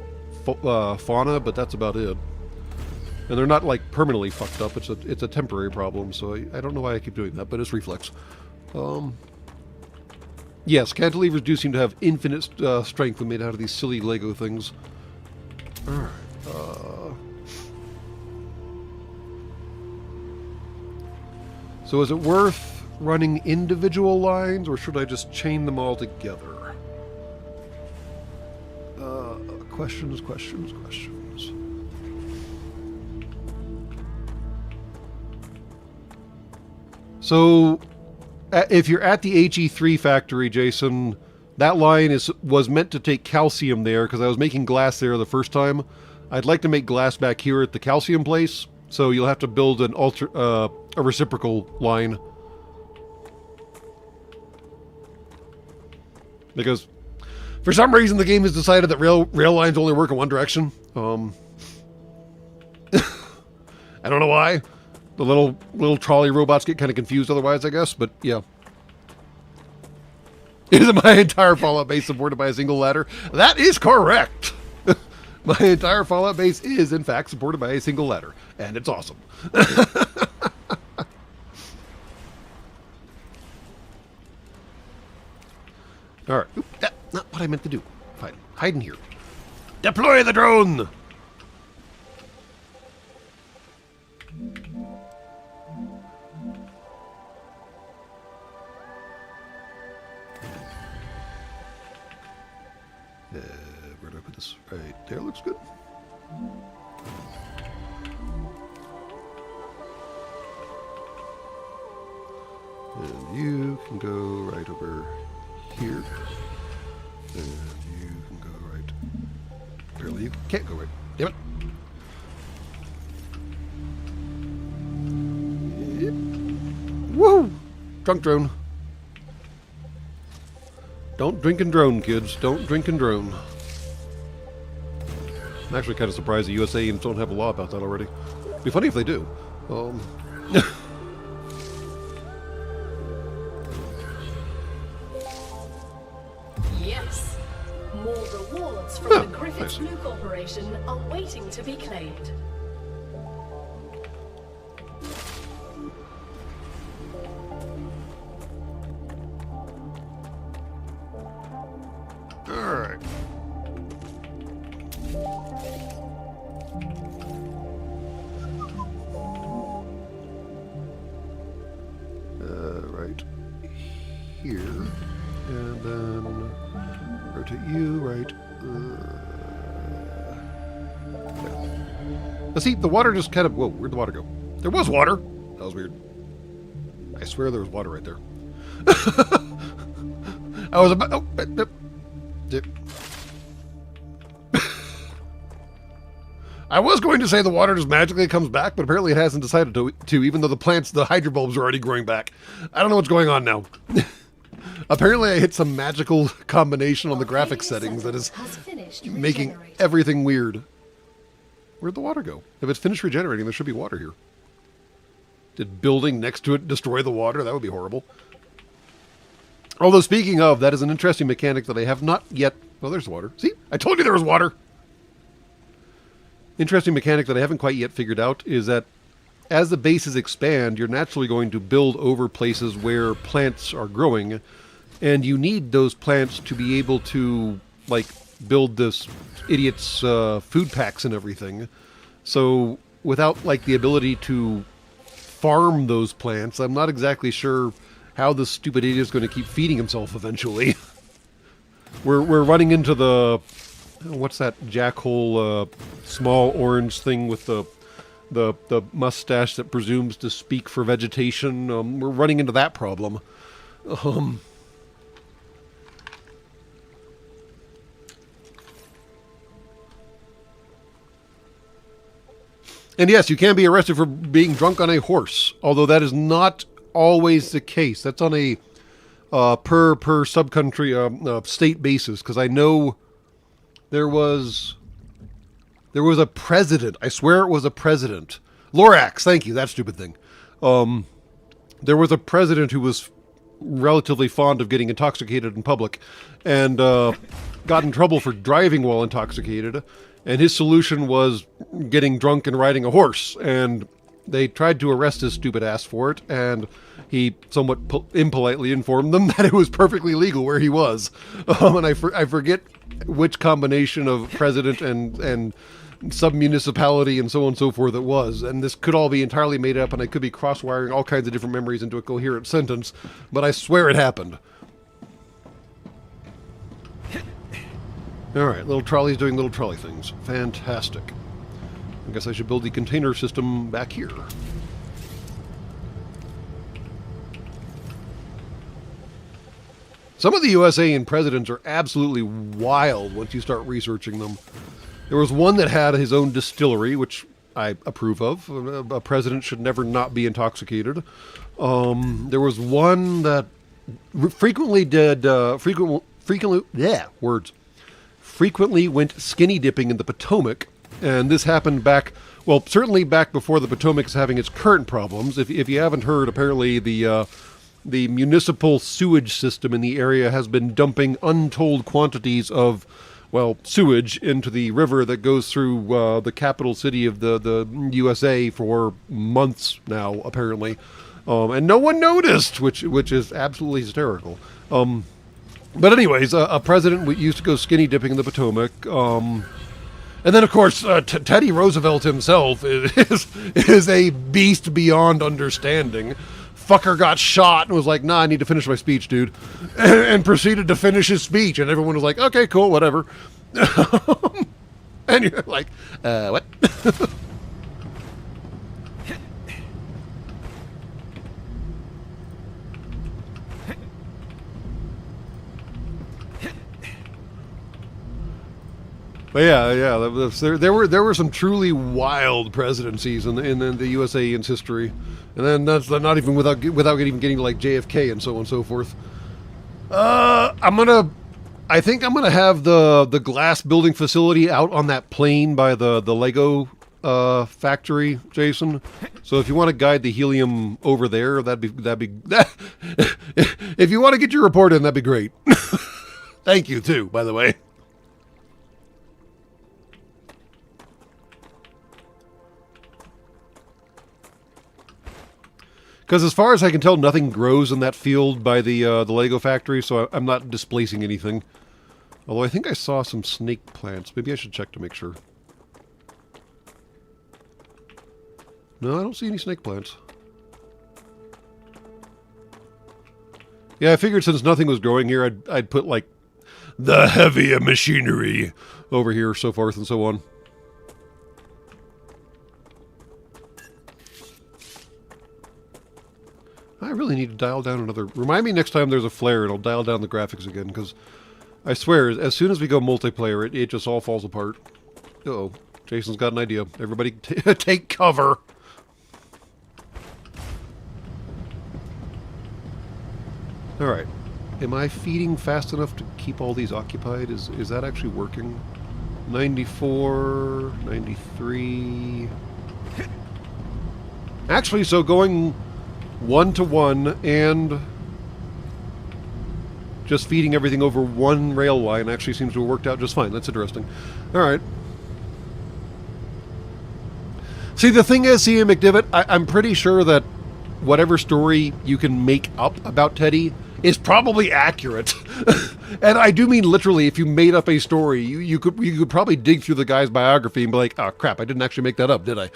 fauna, but that's about it. And they're not, like, permanently fucked up. It's a temporary problem, so I don't know why I keep doing that, but it's reflex. Yes, cantilevers do seem to have infinite strength when made out of these silly Lego things. Alright. So is it worth running individual lines, or should I just chain them all together? Questions. So, if you're at the HE3 factory, Jason, that line was meant to take calcium there, because I was making glass there the first time. I'd like to make glass back here at the calcium place, so you'll have to build an a reciprocal line. Because for some reason the game has decided that rail lines only work in one direction. I don't know why. The little trolley robots get kind of confused otherwise, I guess, but yeah. Isn't my entire Fallout base supported by a single ladder? That is correct! My entire Fallout base is, in fact, supported by a single ladder. And it's awesome. Alright. That's not what I meant to do. Fine. Hide in here. Deploy the drone! Where do I put this? Right there looks good. And you can go right over here. And you can go right. Apparently you can't go right. Damn it. Yep. Woo! Drunk drone. Don't drink and drone, kids. Don't drink and drone. I'm actually kind of surprised the USAians don't have a law about that already. It'd be funny if they do. Yes. More rewards from the nice. Griffiths Blue Corporation are waiting to be claimed. Alright. Right here. And then rotate you right. Yeah. Now see, the water just kind of... Whoa, where'd the water go? There was water! That was weird. I swear there was water right there. I was about... Oh, I was going to say the water just magically comes back, but apparently it hasn't decided to, even though the plants, the hydrobulbs are already growing back. I don't know what's going on now. Apparently I hit some magical combination on the graphics settings that is making everything weird. Where'd the water go? If it's finished regenerating, there should be water here. Did building next to it destroy the water? That would be horrible. Although, speaking of, that is an interesting mechanic that I have not yet... Well, there's water. See? I told you there was water! Interesting mechanic that I haven't quite yet figured out is that as the bases expand, you're naturally going to build over places where plants are growing, and you need those plants to be able to, like, build this idiot's food packs and everything. So, without, like, the ability to farm those plants, I'm not exactly sure how this stupid idiot is going to keep feeding himself eventually. We're running into the... What's that jackhole small orange thing with the mustache that presumes to speak for vegetation? We're running into that problem. And yes, you can be arrested for being drunk on a horse, although that is not always the case. That's on a per sub-country state basis, because I know there was a president. I swear it was a president. Lorax, thank you, that stupid thing. There was a president who was relatively fond of getting intoxicated in public and got in trouble for driving while intoxicated. And his solution was getting drunk and riding a horse. And they tried to arrest his stupid ass for it, and he somewhat impolitely informed them that it was perfectly legal where he was. And I forget which combination of president and sub-municipality and so on and so forth it was. And this could all be entirely made up, and I could be cross-wiring all kinds of different memories into a coherent sentence, but I swear it happened. Alright, little trolley's doing little trolley things. Fantastic. I guess I should build the container system back here. Some of the USAian presidents are absolutely wild once you start researching them. There was one that had his own distillery, which I approve of. A president should never not be intoxicated. There was one that frequently went skinny dipping in the Potomac. And this happened back, well, certainly back before the Potomac is having its current problems. If you haven't heard, apparently the municipal sewage system in the area has been dumping untold quantities of, well, sewage into the river that goes through the capital city of the USA for months now, apparently. And no one noticed, which is absolutely hysterical. But anyways, a president used to go skinny dipping in the Potomac. And then, of course, Teddy Roosevelt himself is a beast beyond understanding. Fucker got shot and was like, nah, I need to finish my speech, dude. And proceeded to finish his speech. And everyone was like, okay, cool, whatever. And you're like, what? But yeah. There were some truly wild presidencies in the USA's history, and then that's not even without even getting to like JFK and so on and so forth. I think I'm gonna have the glass building facility out on that plain by the Lego factory, Jason. So if you want to guide the helium over there, that'd be if you want to get your report in, that'd be great. Thank you too, by the way. Because as far as I can tell, nothing grows in that field by the Lego factory, so I'm not displacing anything. Although I think I saw some snake plants. Maybe I should check to make sure. No, I don't see any snake plants. Yeah, I figured since nothing was growing here, I'd put, like, the heavier machinery over here, so forth and so on. I really need to dial down another... Remind me next time there's a flare and I'll dial down the graphics again, because I swear, as soon as we go multiplayer, it just all falls apart. Uh-oh. Jason's got an idea. Everybody take cover! Alright. Am I feeding fast enough to keep all these occupied? Is that actually working? 94... 93... Actually, so going... 1-to-1 and just feeding everything over one rail line actually seems to have worked out just fine. That's interesting. Alright. See, the thing is, C.A. McDivitt, I'm pretty sure that whatever story you can make up about Teddy is probably accurate. And I do mean literally, if you made up a story, you could probably dig through the guy's biography and be like, oh crap, I didn't actually make that up, did I?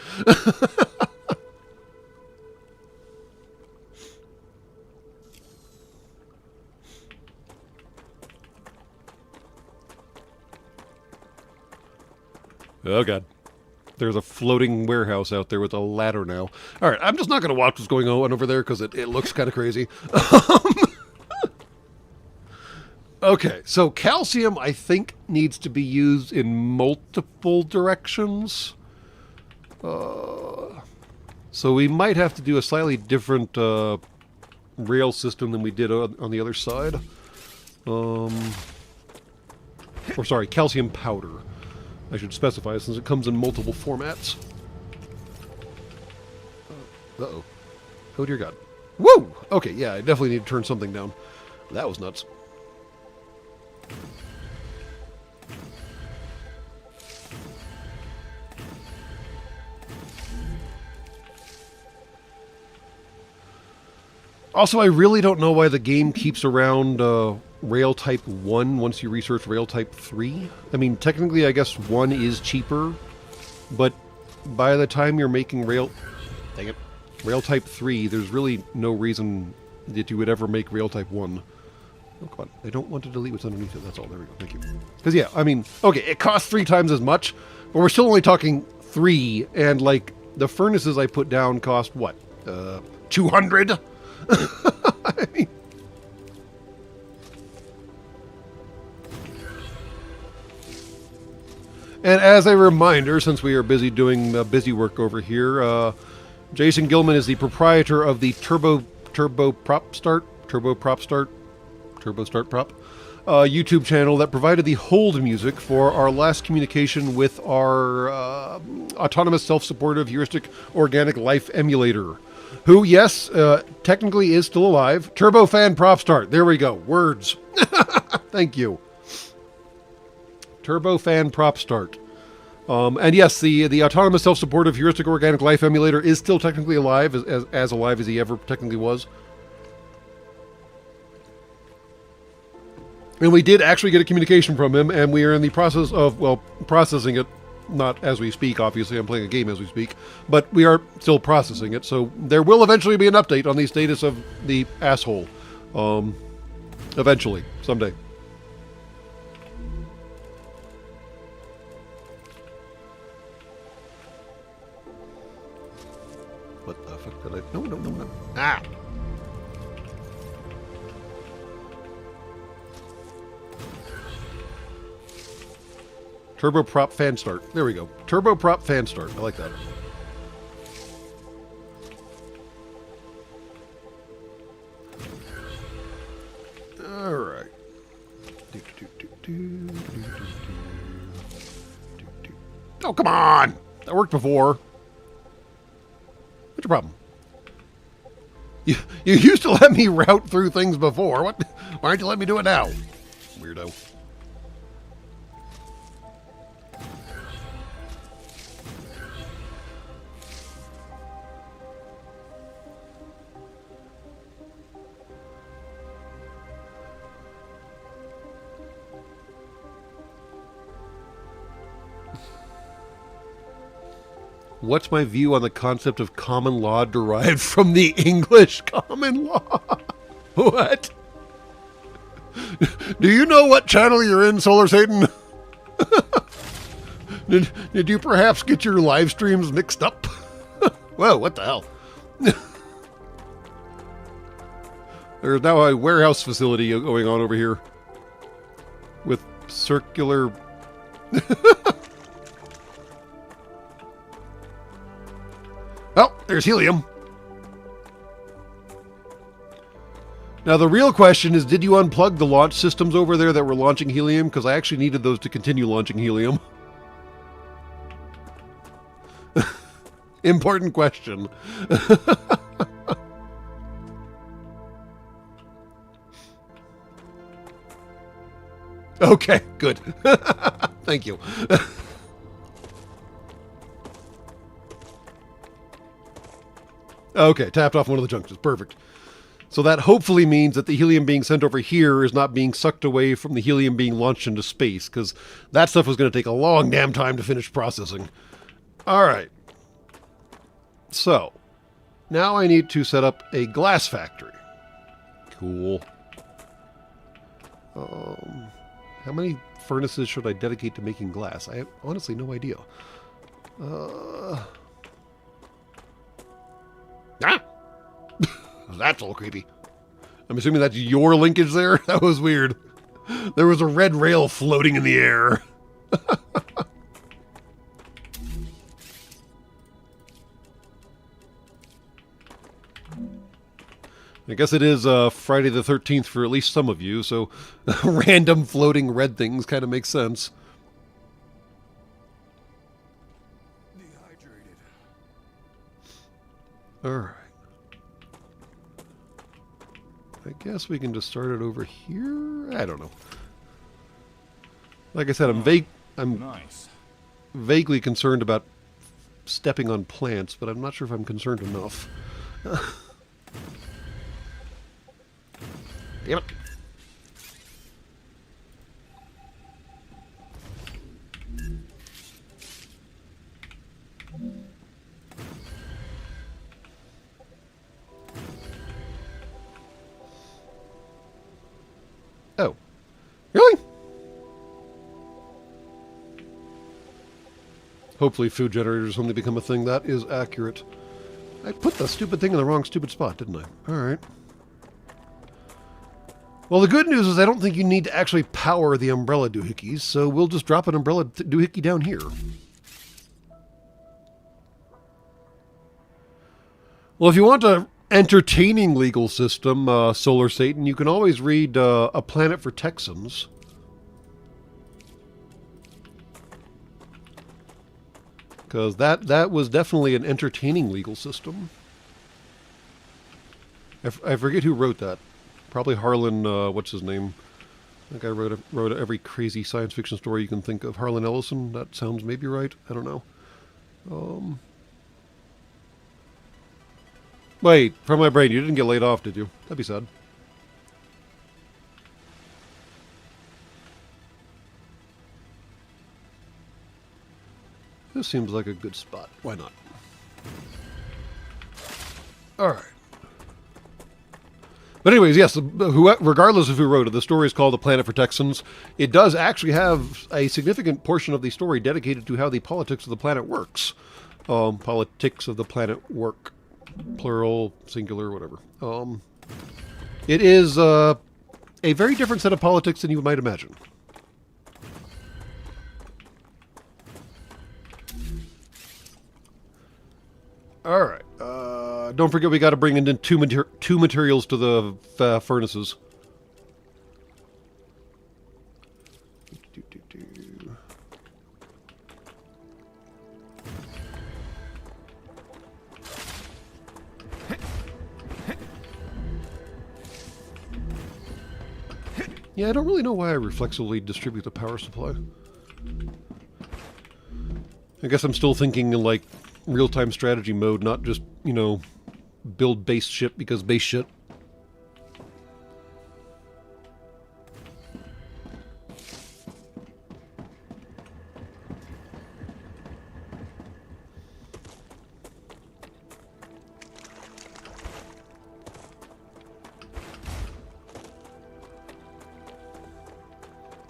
Oh, God. There's a floating warehouse out there with a ladder now. All right, I'm just not going to watch what's going on over there because it looks kind of crazy. Okay, so calcium, I think, needs to be used in multiple directions. So we might have to do a slightly different rail system than we did on the other side. Or, sorry, calcium powder. I should specify since it comes in multiple formats. Uh-oh. Oh, dear God. Woo! Okay, yeah, I definitely need to turn something down. That was nuts. Also, I really don't know why the game keeps around Rail Type 1 once you research Rail Type 3. I mean, technically, I guess 1 is cheaper, but by the time you're making Rail Type 3, there's really no reason that you would ever make Rail Type 1. Oh, come on. I don't want to delete what's underneath it. That's all. There we go. Thank you. Because, yeah, I mean, okay, it costs 3 times as much, but we're still only talking 3, and, like, the furnaces I put down cost, what, 200? I mean, and as a reminder, since we are busy doing busy work over here, Jason Gilman is the proprietor of the Turbo Start Prop YouTube channel that provided the hold music for our last communication with our autonomous, self-supportive, heuristic, organic life emulator. Who, yes, technically is still alive. Turbofan Prop Start. There we go. Words. Thank you. Turbofan Prop Start. And yes, the autonomous, self-supportive, heuristic, organic life emulator is still technically alive, as alive as he ever technically was. And we did actually get a communication from him, and we are in the process of, well, processing it. Not as we speak, obviously. I'm playing a game as we speak. But we are still processing it. So there will eventually be an update on the status of the asshole. Eventually. Someday. What the fuck did I... No, no, no, no. Ah! Turboprop fan start. There we go. Turboprop fan start. I like that. All right. Oh, come on! That worked before. What's your problem? You used to let me route through things before. What? Why aren't you letting me do it now? Weirdo. What's my view on the concept of common law derived from the English common law? What? Do you know what channel you're in, Solar Satan? Did you perhaps get your live streams mixed up? Whoa, what the hell? There's now a warehouse facility going on over here with circular... Oh, there's helium. Now, the real question is, did you unplug the launch systems over there that were launching helium? Because I actually needed those to continue launching helium. Important question. Okay, good. Thank you. Okay, tapped off one of the junctions. Perfect. So that hopefully means that the helium being sent over here is not being sucked away from the helium being launched into space, because that stuff was going to take a long damn time to finish processing. All right. So, now I need to set up a glass factory. Cool. How many furnaces should I dedicate to making glass? I have honestly no idea. Ah! That's a little creepy. I'm assuming that's your linkage there? That was weird. There was a red rail floating in the air. I guess it is Friday the 13th for at least some of you, so random floating red things kind of makes sense. Alright. I guess we can just start it over here? I don't know. Like I said, I'm vaguely concerned about stepping on plants, but I'm not sure if I'm concerned enough. Damn it. Oh. Really? Hopefully food generators only become a thing. That is accurate. I put the stupid thing in the wrong stupid spot, didn't I? Alright. Well, the good news is I don't think you need to actually power the umbrella doohickeys, so we'll just drop an umbrella doohickey down here. Well, if you want a entertaining legal system, Solar Satan, you can always read A Planet for Texans. Because that was definitely an entertaining legal system. I forget who wrote that. Probably Harlan, what's his name? That guy wrote every crazy science fiction story you can think of. Harlan Ellison, that sounds maybe right. I don't know. Wait, from my brain, you didn't get laid off, did you? That'd be sad. This seems like a good spot. Why not? Alright. But anyways, yes, regardless of who wrote it, the story is called A Planet for Texans. It does actually have a significant portion of the story dedicated to how the politics of the planet works. Politics of the planet work. Plural, singular, whatever. It is a very different set of politics than you might imagine. All right. Don't forget we got to bring in two materials to the furnaces. Yeah, I don't really know why I reflexively distribute the power supply. I guess I'm still thinking in, like, real-time strategy mode, not just, you know, build base shit because base shit.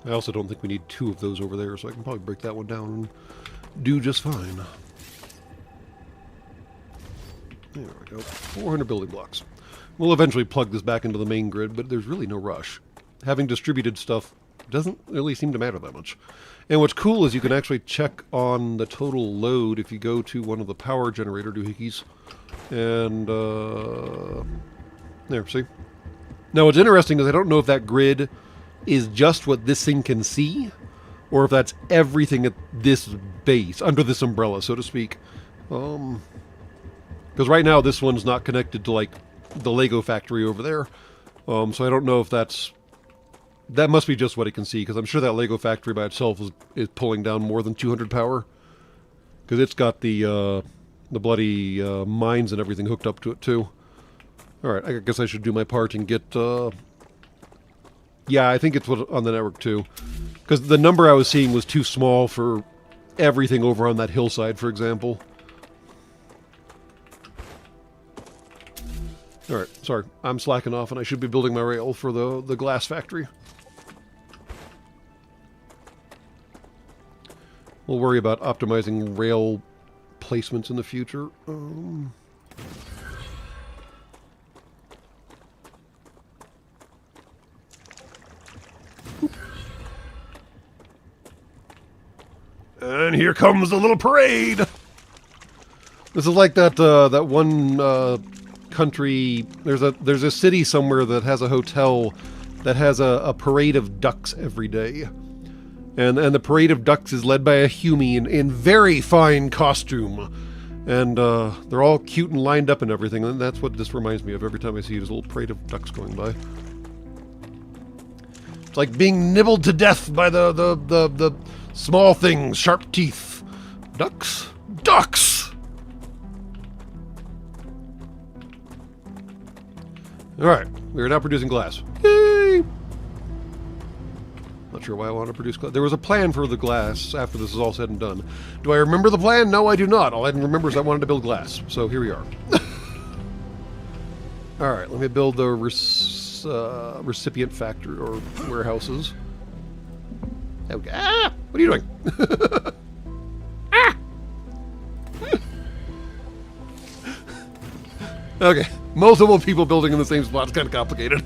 I also don't think we need two of those over there, so I can probably break that one down and do just fine. There we go. 400 building blocks. We'll eventually plug this back into the main grid, but there's really no rush. Having distributed stuff doesn't really seem to matter that much. And what's cool is you can actually check on the total load if you go to one of the power generator doohickeys. And, there, see? Now what's interesting is I don't know if that grid is just what this thing can see, or if that's everything at this base, under this umbrella, so to speak. Because right now this one's not connected to, like, the Lego factory over there. So I don't know if that's... That must be just what it can see, because I'm sure that Lego factory by itself is pulling down more than 200 power. Because it's got the bloody mines and everything hooked up to it, too. Alright, I guess I should do my part and get... Yeah, I think it's on the network, too. Because the number I was seeing was too small for everything over on that hillside, for example. Alright, sorry. I'm slacking off, and I should be building my rail for the glass factory. We'll worry about optimizing rail placements in the future. And here comes the little parade! This is like that that one country... There's a city somewhere that has a hotel that has a parade of ducks every day. And the parade of ducks is led by a Hume in very fine costume. And they're all cute and lined up and everything. And that's what this reminds me of every time I see this little parade of ducks going by. It's like being nibbled to death by the small things, sharp teeth. Ducks? Ducks! Alright, we are now producing glass. Yay! Not sure why I want to produce glass. There was a plan for the glass after this is all said and done. Do I remember the plan? No, I do not. All I remember is I wanted to build glass. So here we are. Alright, let me build the recipient factory or warehouses. Okay. Ah! What are you doing? Ah! Okay. Multiple people building in the same spot is kind of complicated.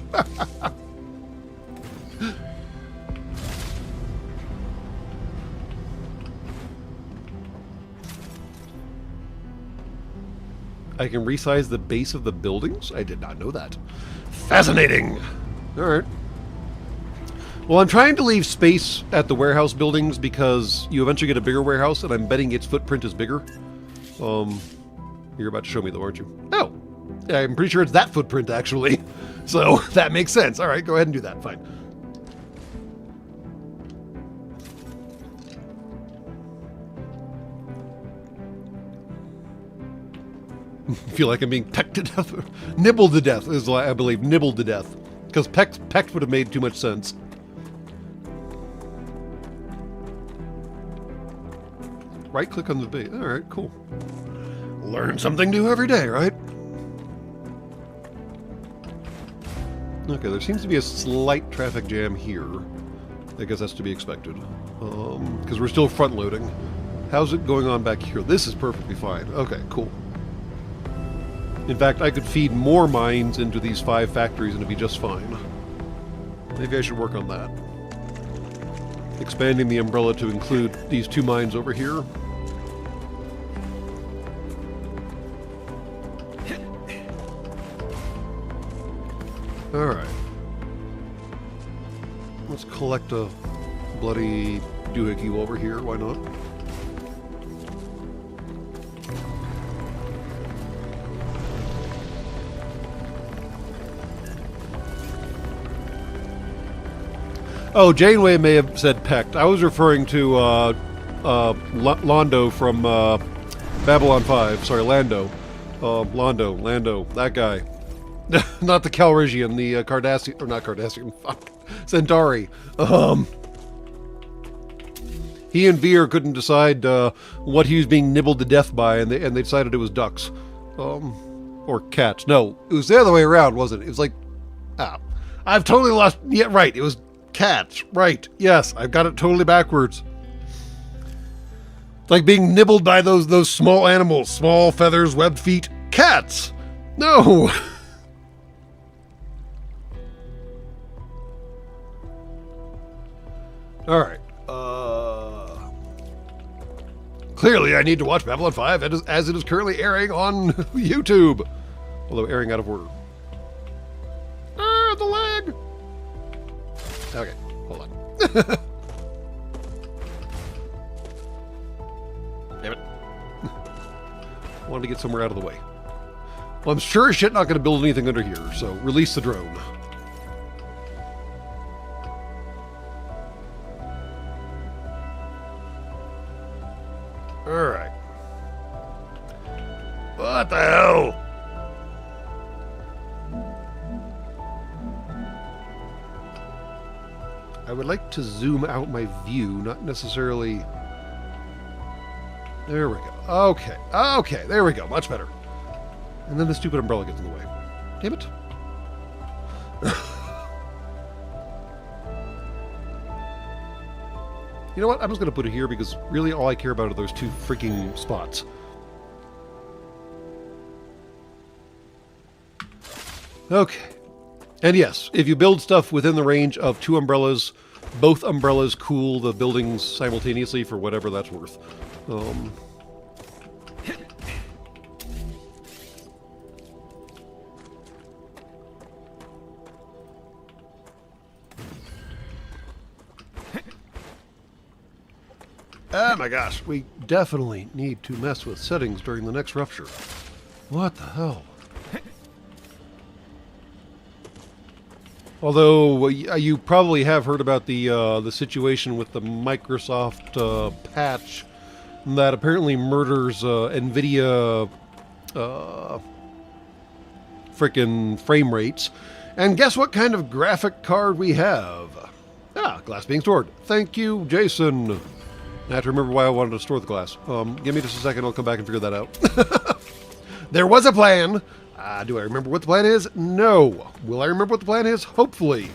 I can resize the base of the buildings? I did not know that. Fascinating! Alright. Well, I'm trying to leave space at the warehouse buildings because you eventually get a bigger warehouse, and I'm betting its footprint is bigger. You're about to show me though, aren't you? Oh! I'm pretty sure it's that footprint, actually. So, that makes sense. Alright, go ahead and do that. Fine. I feel like I'm being pecked to death. Nibbled to death is, I believe, nibbled to death. Because pecked would have made too much sense. Right-click on the base. Alright, cool. Learn something new every day, right? Okay, there seems to be a slight traffic jam here. I guess that's to be expected. Because we're still front-loading. How's it going on back here? This is perfectly fine. Okay, cool. In fact, I could feed more mines into these 5 factories and it'd be just fine. Maybe I should work on that. Expanding the umbrella to include these 2 mines over here. Alright. Let's collect a bloody doohickey over here, why not? Oh, Janeway may have said pecked. I was referring to Londo from Babylon 5. Sorry, Lando. Lando, that guy. Not the Calrissian, the Cardassian, or not Cardassian, fuck. Centauri. He and Veer couldn't decide what he was being nibbled to death by, and they decided it was ducks. Or cats. No, it was the other way around, wasn't it? It was like, I've totally lost, yeah, right, it was cats, right, yes, I've got it totally backwards. It's like being nibbled by those small animals, small feathers, webbed feet. Cats! No! Alright, clearly I need to watch Babylon 5 as it is currently airing on YouTube. Although airing out of order. The lag! Okay, hold on. Damn it. Wanted to get somewhere out of the way. Well, I'm sure as shit not going to build anything under here, so release the drone. Alright. What the hell? I would like to zoom out my view, not necessarily... There we go. Okay. Okay, there we go. Much better. And then the stupid umbrella gets in the way. Damn it. You know what? I'm just going to put it here because really all I care about are those 2 freaking spots. Okay. And yes, if you build stuff within the range of 2 umbrellas, both umbrellas cool the buildings simultaneously for whatever that's worth. Oh my gosh, we definitely need to mess with settings during the next rupture. What the hell? Although you probably have heard about the situation with the Microsoft patch that apparently murders NVIDIA frickin' frame rates. And guess what kind of graphic card we have? Glass being stored. Thank you, Jason. I have to remember why I wanted to store the glass. Give me just a second, I'll come back and figure that out. There was a plan. Do I remember what the plan is? No. Will I remember what the plan is? Hopefully.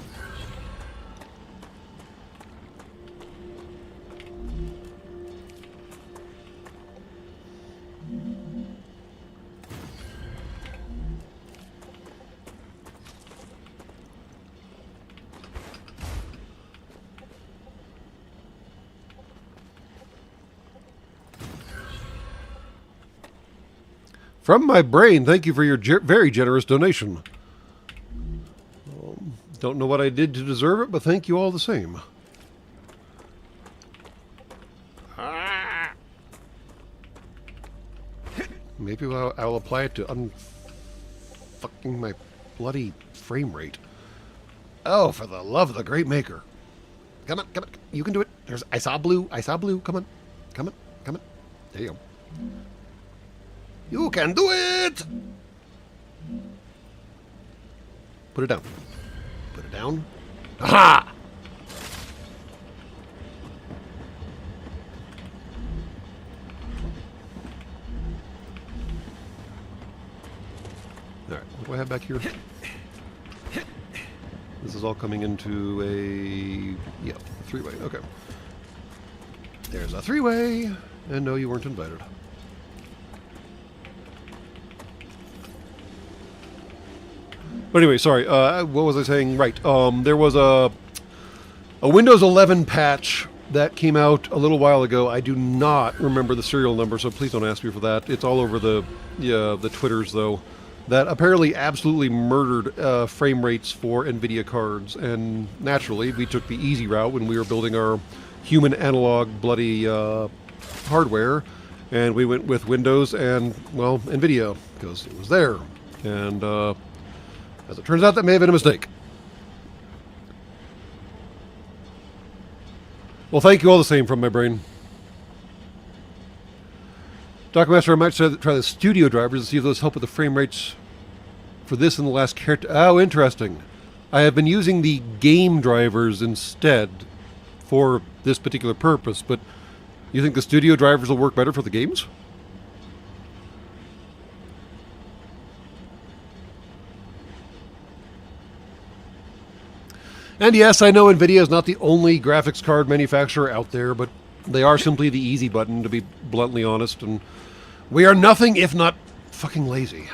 From my brain, thank you for your very generous donation. Don't know what I did to deserve it, but thank you all the same. Maybe I'll apply it to unfucking my bloody frame rate. Oh, for the love of the great maker. Come on, come on. You can do it. I saw blue. I saw blue. Come on. Come on. Come on. There you go. You can do it! Put it down. Put it down. Aha! Alright, what do I have back here? This is all coming into a... yeah, three-way. Okay. There's a three-way. And no, you weren't invited. But anyway, sorry. What was I saying? Right. There was a Windows 11 patch that came out a little while ago. I do not remember the serial number, so please don't ask me for that. It's all over the Twitters, though. That apparently absolutely murdered frame rates for NVIDIA cards. And naturally, we took the easy route when we were building our human analog bloody hardware. And we went with Windows and, well, NVIDIA, because it was there. And as it turns out, that may have been a mistake. Well, thank you all the same from my brain. Doc Master, I might try the studio drivers to see if those help with the frame rates for this and the last character. Oh, interesting. I have been using the game drivers instead for this particular purpose, but you think the studio drivers will work better for the games? And yes, I know NVIDIA is not the only graphics card manufacturer out there, but they are simply the easy button, to be bluntly honest, and we are nothing if not fucking lazy.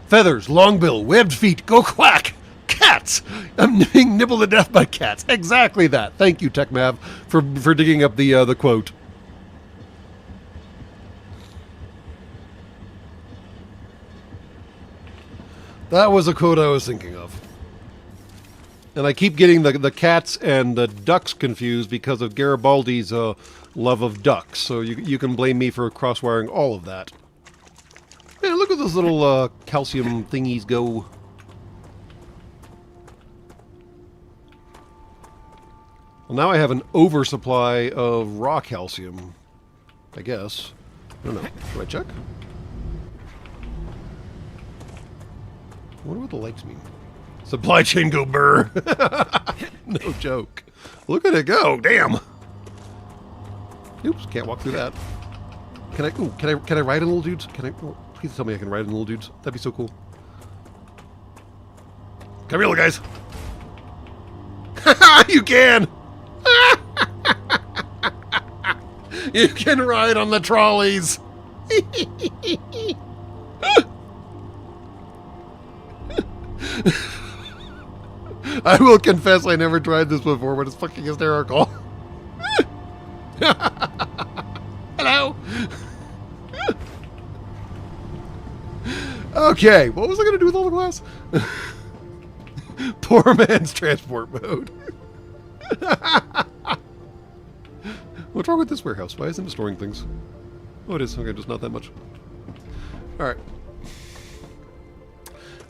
Feathers, long bill, webbed feet, go quack! Cats! I'm being nibbled to death by cats. Exactly that. Thank you, TechMav, for digging up the quote. That was a quote I was thinking of. And I keep getting the cats and the ducks confused because of Garibaldi's love of ducks. So you can blame me for cross-wiring all of that. Man, look at those little calcium thingies go. Well, now I have an oversupply of raw calcium, I guess. I don't know. Should I check? I wonder what the lights mean. Supply chain go burr. No joke. Look at it go. Damn. Oops, can't walk through that. Can I? Ooh, can I ride in little dudes? Can I? Oh, please tell me I can ride in little dudes. That'd be so cool. Come here, little guys. You can. You can ride on the trolleys. I will confess I never tried this before, but it's fucking hysterical. Hello. Okay, what was I going to do with all the glass? Poor man's transport mode. What's wrong with this warehouse? Why isn't it storing things? Oh, it is. Okay, just not that much. Alright.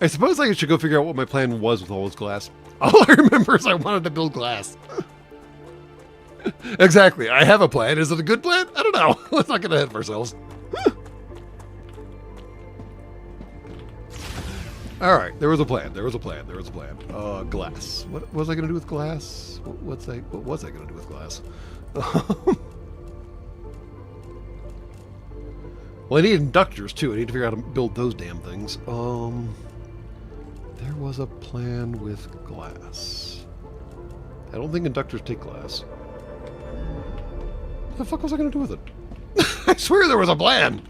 I suppose I should go figure out what my plan was with all this glass. All I remember is I wanted to build glass. Exactly. I have a plan. Is it a good plan? I don't know. Let's not get ahead of ourselves. Alright, there was a plan. There was a plan. There was a plan. Glass. What was I going to do with glass? What was I going to do with glass? Well, I need inductors, too. I need to figure out how to build those damn things. There was a plan with glass. I don't think inductors take glass. What the fuck was I going to do with it? I swear there was a plan!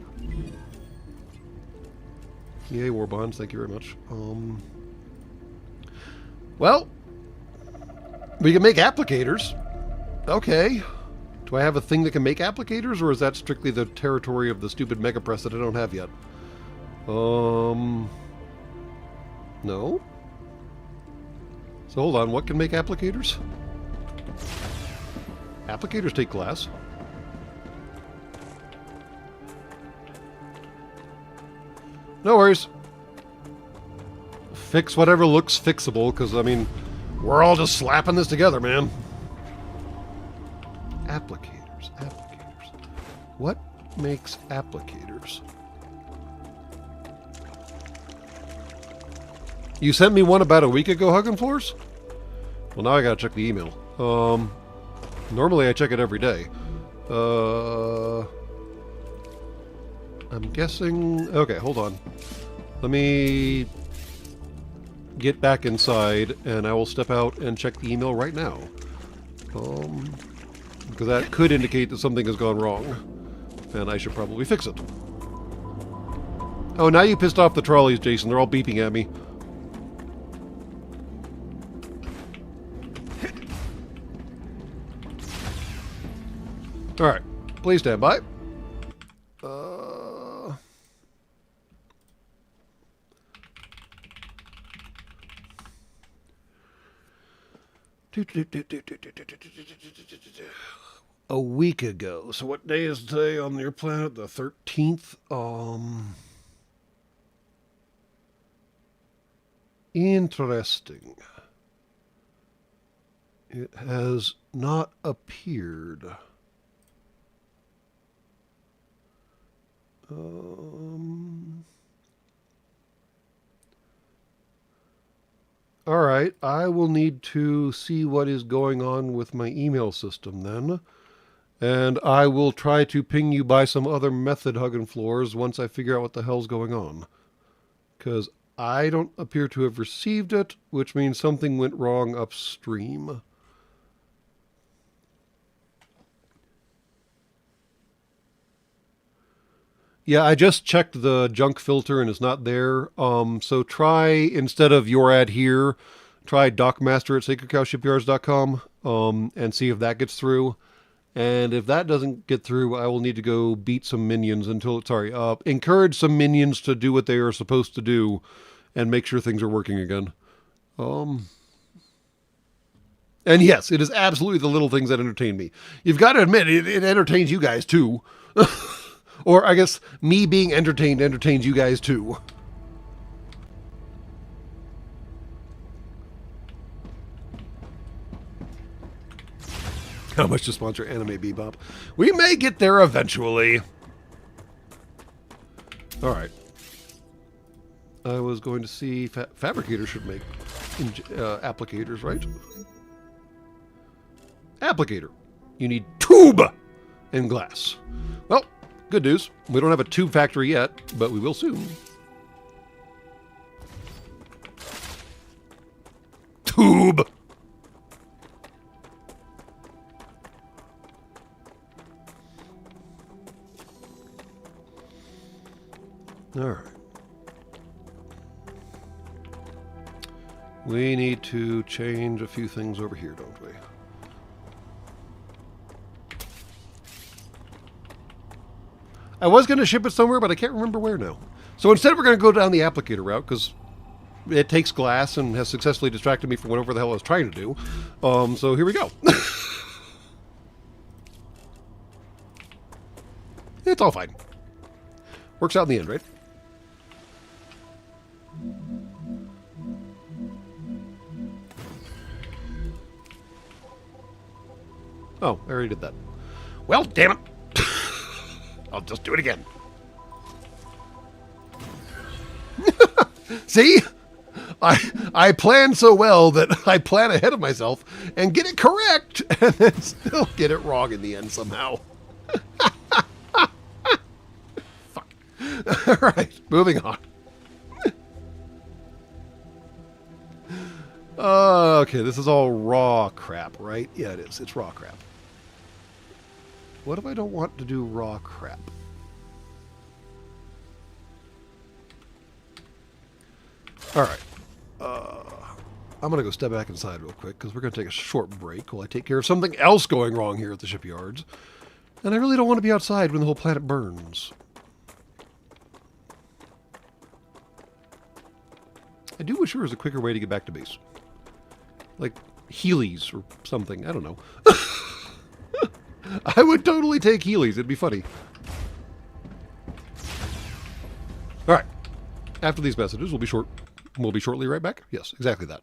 Yay, war bonds. Thank you very much. Well, we can make applicators. Okay. Do I have a thing that can make applicators, or is that strictly the territory of the stupid mega press that I don't have yet? No. So hold on, what can make applicators? Applicators take glass. No worries. Fix whatever looks fixable, because, I mean, we're all just slapping this together, man. Applicators, applicators. What makes applicators? You sent me one about a week ago, Huggin' Floors? Well, now I gotta check the email. Normally I check it every day. I'm guessing... Okay, hold on. Let me get back inside, and I will step out and check the email right now. Because that could indicate that something has gone wrong, and I should probably fix it. Oh, now you pissed off the trolleys, Jason. They're all beeping at me. Alright, please stand by. A week ago. So what day is today on your planet? The 13th? Interesting. It has not appeared. Alright, I will need to see what is going on with my email system then. And I will try to ping you by some other method, Huggin' Floors, once I figure out what the hell's going on. Because I don't appear to have received it, which means something went wrong upstream. Yeah, I just checked the junk filter and it's not there. So try, instead of your ad here, try docmaster at sacredcowshipyards.com and see if that gets through. And if that doesn't get through, I will need to go beat some minions encourage some minions to do what they are supposed to do and make sure things are working again. And yes, it is absolutely the little things that entertain me. You've got to admit, it entertains you guys too. Or I guess me being entertained entertains you guys too. How much to sponsor Anime Bebop? We may get there eventually. Alright. I was going to see... Fabricators should make applicators, right? Applicator. You need tube and glass. Well, good news. We don't have a tube factory yet, but we will soon. Tube! Alright. We need to change a few things over here, don't we? I was going to ship it somewhere, but I can't remember where now. So instead we're going to go down the applicator route, because it takes glass and has successfully distracted me from whatever the hell I was trying to do. So here we go. It's all fine. Works out in the end, right? Oh, I already did that. Well, damn it. I'll just do it again. See? I plan so well that I plan ahead of myself and get it correct and then still get it wrong in the end somehow. Fuck. Alright, moving on. Okay, this is all raw crap, right? Yeah, it is. It's raw crap. What if I don't want to do raw crap? Alright. I'm going to go step back inside real quick because we're going to take a short break while I take care of something else going wrong here at the shipyards. And I really don't want to be outside when the whole planet burns. I do wish there was a quicker way to get back to base. Like Heelys or something. I don't know. I would totally take Heelys. It'd be funny. Alright. After these messages, we'll be shortly right back. Yes, exactly that.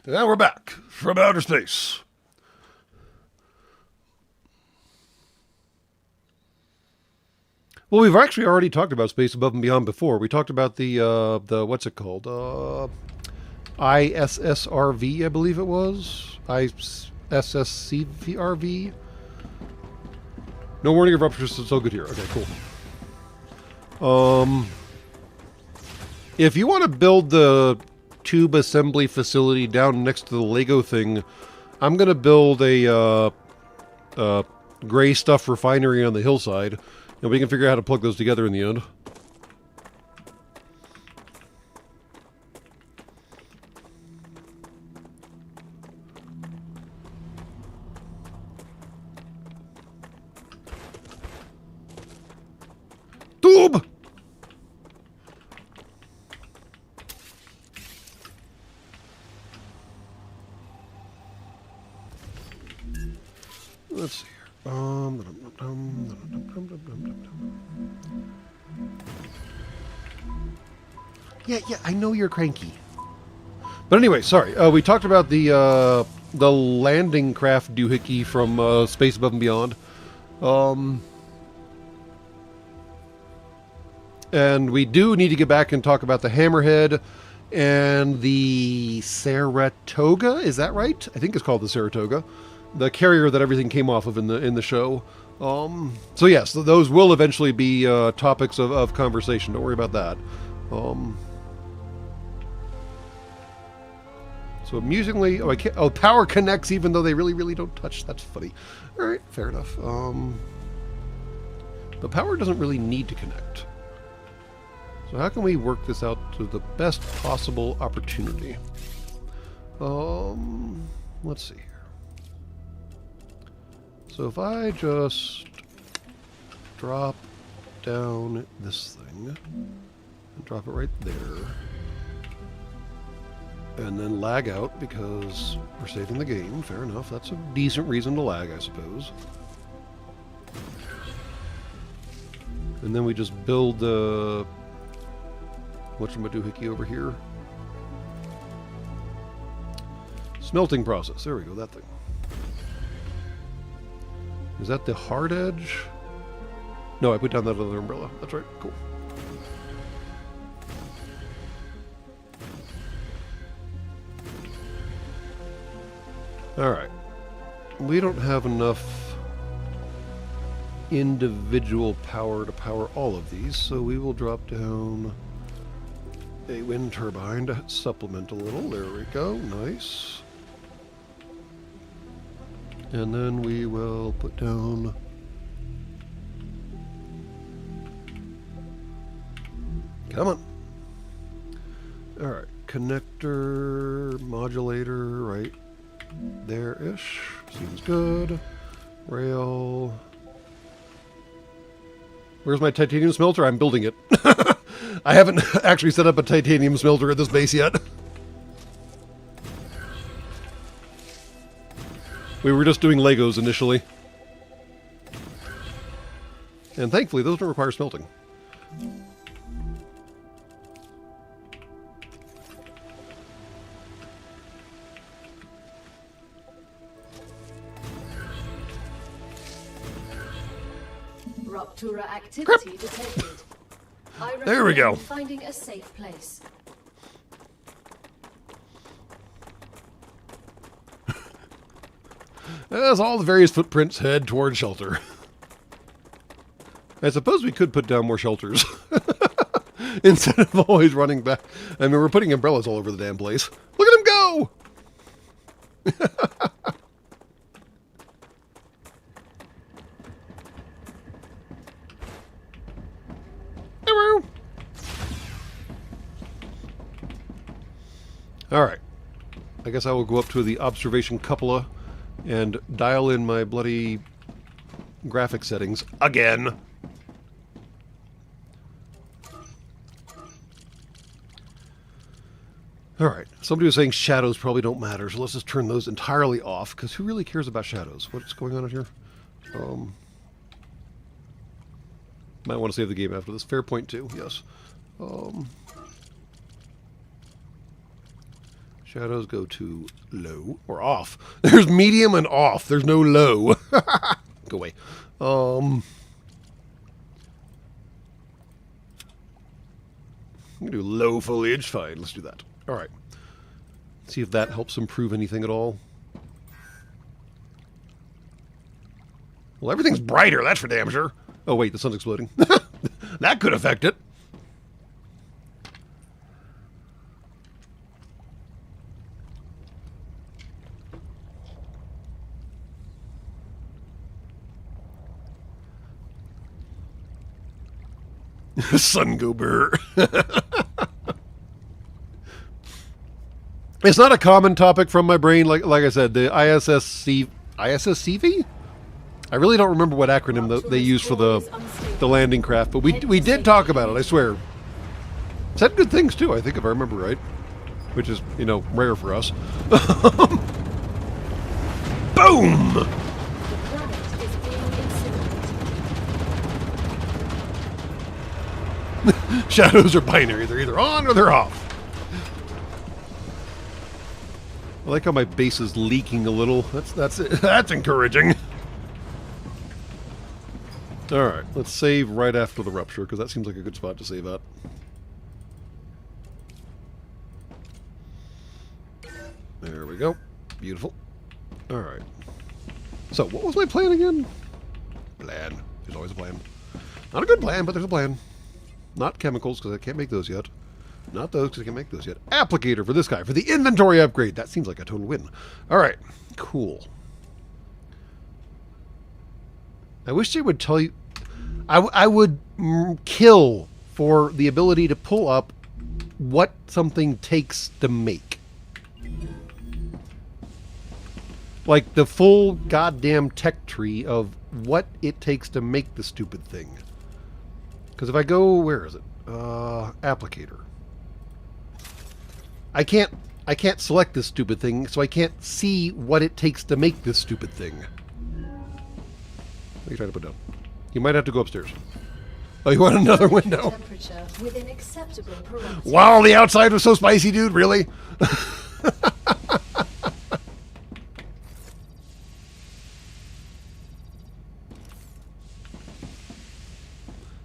And we're back from outer space. Well, we've actually already talked about Space Above and Beyond before. We talked about the what's it called? ISSRV, I believe it was. ISSCRV. No warning of rupture, so good here. Okay, cool. If you want to build the tube assembly facility down next to the Lego thing, I'm going to build a gray stuff refinery on the hillside, and we can figure out how to plug those together in the end. Tube! Let's see here. Yeah, I know you're cranky. But anyway, sorry. We talked about the landing craft doohickey from Space Above and Beyond. And we do need to get back and talk about the Hammerhead and the Saratoga. Is that right? I think it's called the Saratoga. The carrier that everything came off of in the show. So yes, those will eventually be topics of conversation. Don't worry about that. So amusingly, power connects even though they really don't touch. That's funny. All right, fair enough. The power doesn't really need to connect. So how can we work this out to the best possible opportunity? Let's see here. So if I just drop down this thing and drop it right there, and then lag out because we're saving the game, fair enough. That's a decent reason to lag, I suppose. And then we just build the whatchamadoohickey over here. Smelting process. There we go, that thing. Is that the hard edge? No, I put down that other umbrella. That's right. Cool. Alright. We don't have enough individual power to power all of these, so we will drop down a wind turbine to supplement a little. There we go. Nice. And then we will put down come on. Alright. Connector, modulator, right there-ish. Seems good. Rail. Where's my titanium smelter? I'm building it. I haven't actually set up a titanium smelter at this base yet. We were just doing Legos initially. And thankfully, those don't require smelting. Rupture activity detected. There we go. Finding a safe place. As all the various footprints head toward shelter. I suppose we could put down more shelters. Instead of always running back. I mean, we're putting umbrellas all over the damn place. Look at him go! Alright. I guess I will go up to the observation cupola and dial in my bloody graphic settings again. Alright, somebody was saying shadows probably don't matter, so let's just turn those entirely off, because who really cares about shadows? What's going on out here? Might want to save the game after this. Fair point too, yes. Shadows go to low or off. There's medium and off. There's no low. Go away. I'm gonna do low foliage. Fine, let's do that. All right. See if that helps improve anything at all. Well, everything's brighter. That's for damn sure. Oh wait, the sun's exploding. That could affect it. Sun go burr. It's not a common topic from my brain. Like I said, the ISSCV? I really don't remember what acronym they use for the landing craft, but we did talk about it, I swear. Said good things too, I think, if I remember right. Which is, you know, rare for us. Boom! The planet is being incinerated. Shadows are binary. They're either on or they're off. I like how my base is leaking a little. That's it. That's encouraging. All right, let's save right after the rupture because that seems like a good spot to save at. There we go. Beautiful. All right. So, what was my plan again? Plan. There's always a plan. Not a good plan, but there's a plan. Not chemicals, because I can't make those yet. Not those, because I can't make those yet. Applicator for this guy, for the inventory upgrade. That seems like a total win. All right. Cool. I wish they would tell you... I would kill for the ability to pull up what something takes to make. Like the full goddamn tech tree of what it takes to make the stupid thing. Because if I go, where is it? Applicator. I can't select this stupid thing, so I can't see what it takes to make this stupid thing. What are you trying to put down? You might have to go upstairs. Oh, you want another window? Temperature within acceptable parameters. Wow, the outside was so spicy, dude. Really?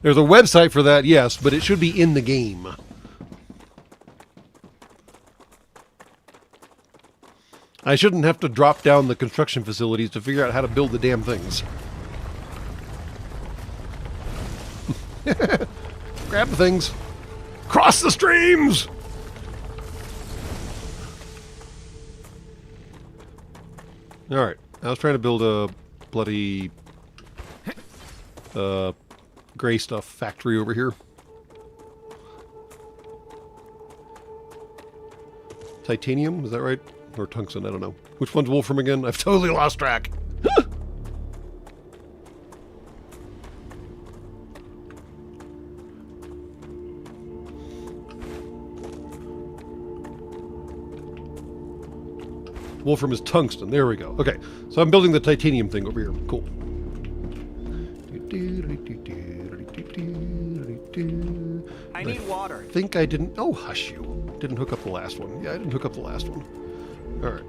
There's a website for that, yes, but it should be in the game. I shouldn't have to drop down the construction facilities to figure out how to build the damn things. Grab the things. Cross the streams! Alright, I was trying to build a bloody... gray stuff factory over here. Titanium, is that right? Or tungsten, I don't know. Which one's Wolfram again? I've totally lost track. Wolfram is tungsten. There we go. Okay, so I'm building the titanium thing over here. Cool. I need water. I think I didn't... Oh, hush you. Didn't hook up the last one. Yeah, I didn't hook up the last one. Alright.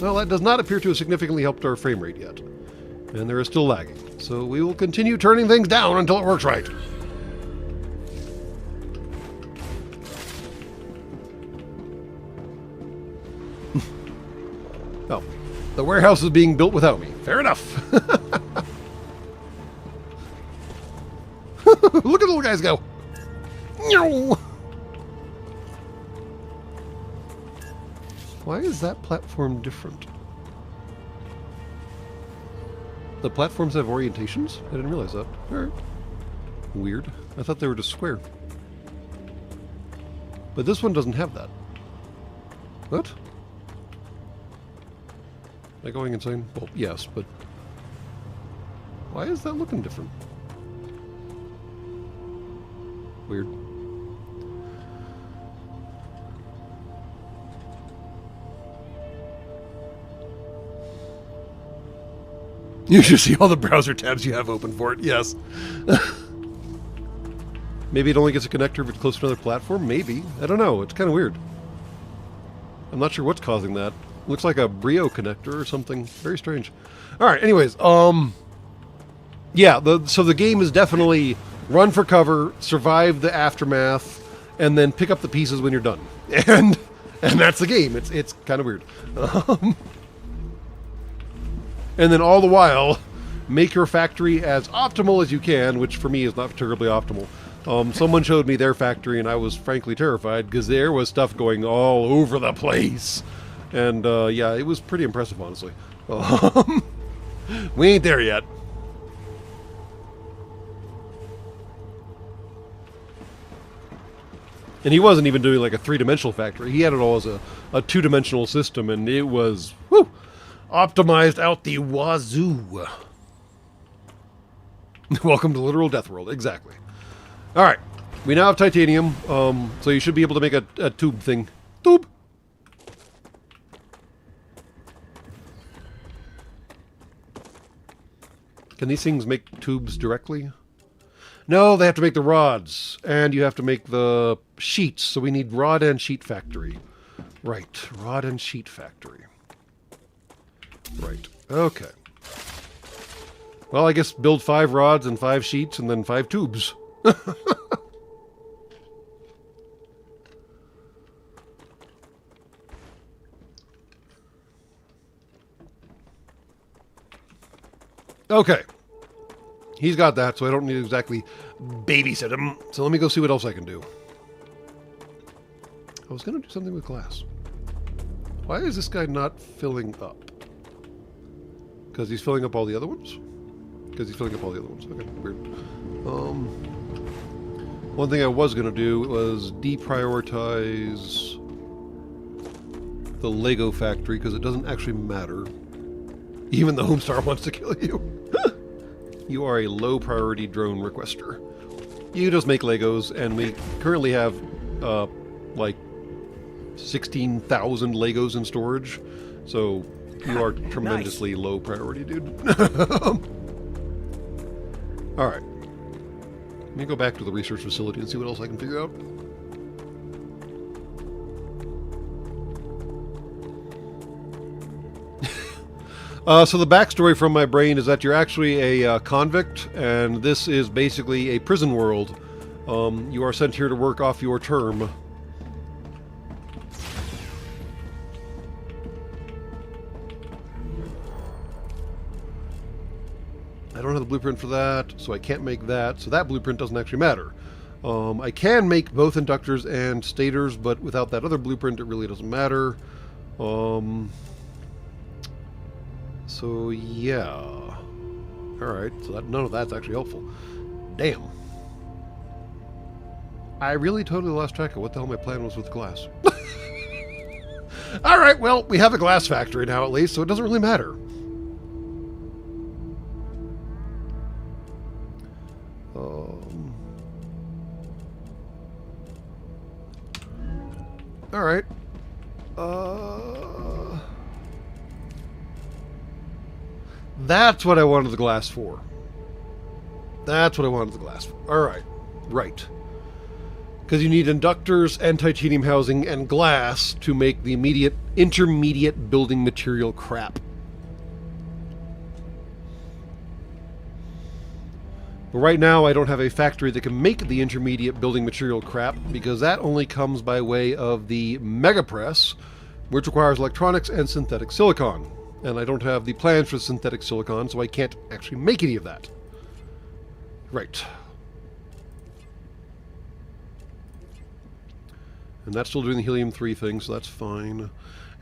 Well, that does not appear to have significantly helped our frame rate yet. And there is still lagging. So we will continue turning things down until it works right. Oh. The warehouse is being built without me. Fair enough. Look at the little guys go. No. Why is that platform different? The platforms have orientations? I didn't realize that. Alright. Weird. I thought they were just square. But this one doesn't have that. What? Am I going insane? Well, yes, but... Why is that looking different? Weird. You should see all the browser tabs you have open for it, yes. Maybe it only gets a connector if it's close to another platform? Maybe. I don't know. It's kind of weird. I'm not sure what's causing that. Looks like a Brio connector or something. Very strange. All right. Anyways, yeah. So the game is definitely run for cover, survive the aftermath, and then pick up the pieces when you're done. And that's the game. It's kind of weird. And then all the while, make your factory as optimal as you can, which for me is not terribly optimal. Someone showed me their factory, and I was frankly terrified because there was stuff going all over the place. And yeah, it was pretty impressive, honestly. We ain't there yet. And he wasn't even doing like a three-dimensional factory. He had it all as a two-dimensional system, and it was, whew, optimized out the wazoo. Welcome to literal death world, exactly. All right, we now have titanium, so you should be able to make a tube thing. Tube. Can these things make tubes directly? No, they have to make the rods, and you have to make the sheets, so we need rod and sheet factory. Right, rod and sheet factory. Right, okay. Well, I guess build 5 rods and 5 sheets and then 5 tubes. Okay. He's got that, so I don't need to exactly babysit him. So let me go see what else I can do. I was going to do something with glass. Why is this guy not filling up? Because he's filling up all the other ones? Because he's filling up all the other ones. Okay, weird. One thing I was going to do was deprioritize the Lego factory, because it doesn't actually matter. Even though Homestar wants to kill you. You are a low priority drone requester. You just make Legos, and we currently have like 16,000 Legos in storage. So you are tremendously nice. Low priority, dude. Alright. Let me go back to the research facility and see what else I can figure out. So the backstory from my brain is that you're actually a convict, and this is basically a prison world. You are sent here to work off your term. I don't have the blueprint for that, so I can't make that, so that blueprint doesn't actually matter. I can make both inductors and stators, but without that other blueprint it really doesn't matter. So yeah. Alright, so none of that's actually helpful. Damn. I really totally lost track of what the hell my plan was with glass. Alright, well, we have a glass factory now at least, so it doesn't really matter. Alright. That's what I wanted the glass for. That's what I wanted the glass for. Alright. Right. Because you need inductors and titanium housing and glass to make the intermediate building material crap. But right now I don't have a factory that can make the intermediate building material crap, because that only comes by way of the Mega Press, which requires electronics and synthetic silicon. And I don't have the plans for synthetic silicon, so I can't actually make any of that. Right. And that's still doing the helium-3 thing, so that's fine.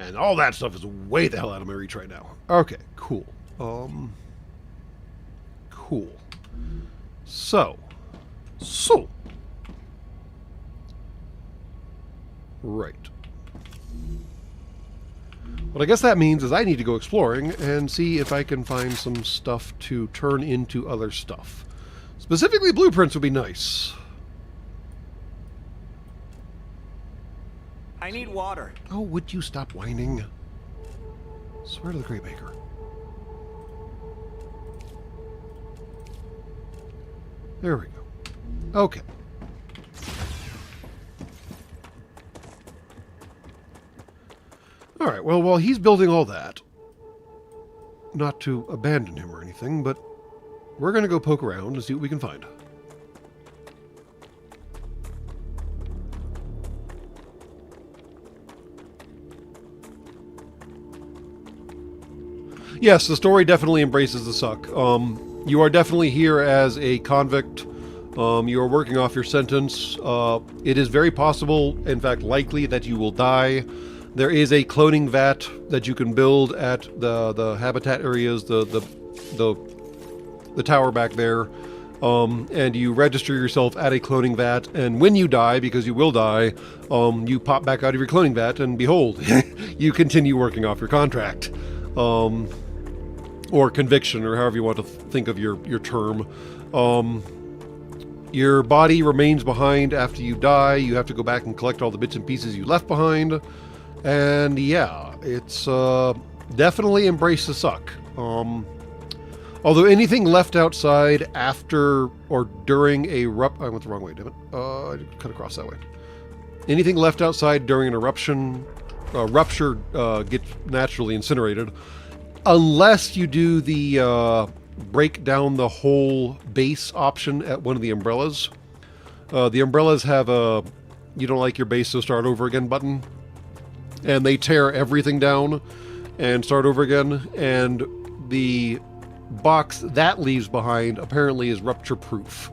And all that stuff is way the hell out of my reach right now. Okay, cool. Cool. So. Right. What I guess that means is I need to go exploring and see if I can find some stuff to turn into other stuff. Specifically, blueprints would be nice. I need water. Oh, would you stop whining? Swear to the Great Baker. There we go. Okay. Alright, well, while he's building all that, not to abandon him or anything, but we're going to go poke around and see what we can find. Yes, the story definitely embraces the suck. You are definitely here as a convict. You are working off your sentence. It is very possible, in fact likely, that you will die. There is a cloning vat that you can build at the habitat areas, the tower back there. And you register yourself at a cloning vat, and when you die, because you will die, you pop back out of your cloning vat, and behold, you continue working off your contract. Or conviction, or however you want to think of your term. Your body remains behind after you die. You have to go back and collect all the bits and pieces you left behind. And yeah, it's definitely embrace the suck. Although anything left outside after or during a I went the wrong way, damn it. I cut across that way. Anything left outside during an eruption, rupture gets naturally incinerated. Unless you do the break down the whole base option at one of the umbrellas. The umbrellas have a you don't like your base, so start over again button. And they tear everything down and start over again. And the box that leaves behind apparently is rupture proof.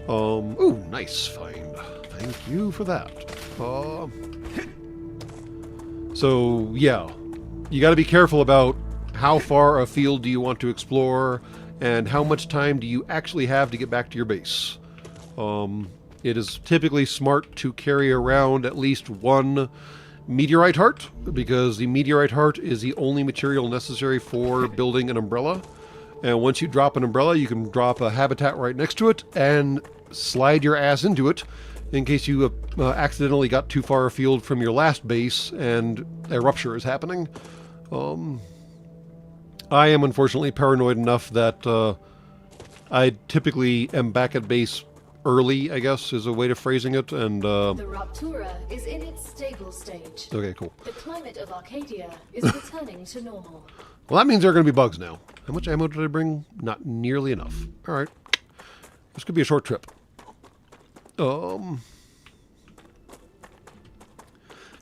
Ooh, nice find. Thank you for that. So yeah, you got to be careful about how far afield do you want to explore, and how much time do you actually have to get back to your base. It is typically smart to carry around at least one meteorite heart, because the meteorite heart is the only material necessary for building an umbrella. And once you drop an umbrella, you can drop a habitat right next to it and slide your ass into it in case you accidentally got too far afield from your last base and a rupture is happening. I am unfortunately paranoid enough that I typically am back at base early, I guess, is a way of phrasing it, and The Raptura is in its stable stage. okay, cool. The climate of Arcadia is returning to normal. Well, that means there are going to be bugs now. How much ammo did I bring? Not nearly enough. Alright. This could be a short trip.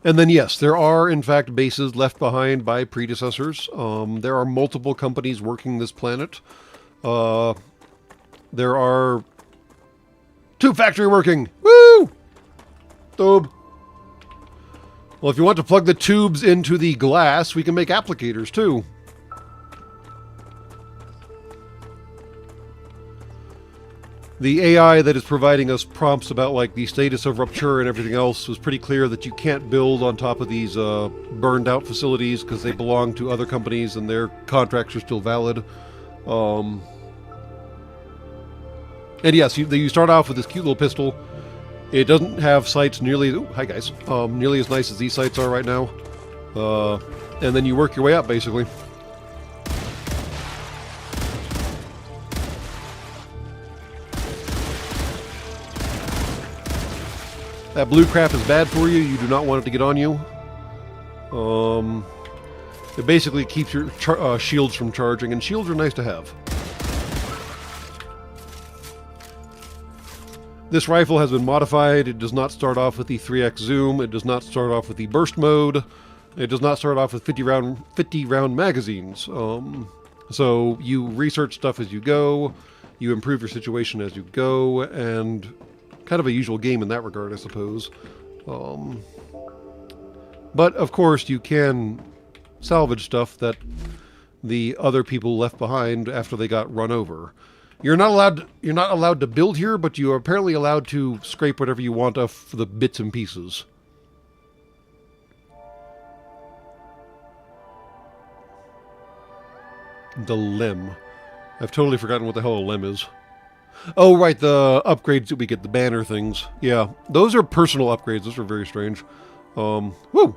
And then, yes, there are, in fact, bases left behind by predecessors. There are multiple companies working this planet. There are tube factory working. Woo! Tube. Well, if you want to plug the tubes into the glass, we can make applicators, too. The AI that is providing us prompts about like the status of Rupture and everything else was pretty clear that you can't build on top of these burned out facilities because they belong to other companies and their contracts are still valid. And yes, you start off with this cute little pistol. It doesn't have sights nearly... Ooh, hi guys. Nearly as nice as these sights are right now. And then you work your way up, basically. That blue crap is bad for you. You do not want it to get on you. It basically keeps your shields from charging, and shields are nice to have. This rifle has been modified. It does not start off with the 3x zoom. It does not start off with the burst mode. It does not start off with 50 round magazines. So you research stuff as you go. You improve your situation as you go, and kind of a usual game in that regard, I suppose. But of course, you can salvage stuff that the other people left behind after they got run over. You're not allowed to build here, but you are apparently allowed to scrape whatever you want off the bits and pieces. The limb. I've totally forgotten what the hell a limb is. Oh, right, the upgrades that we get, the banner things. Yeah, those are personal upgrades. Those are very strange. Woo!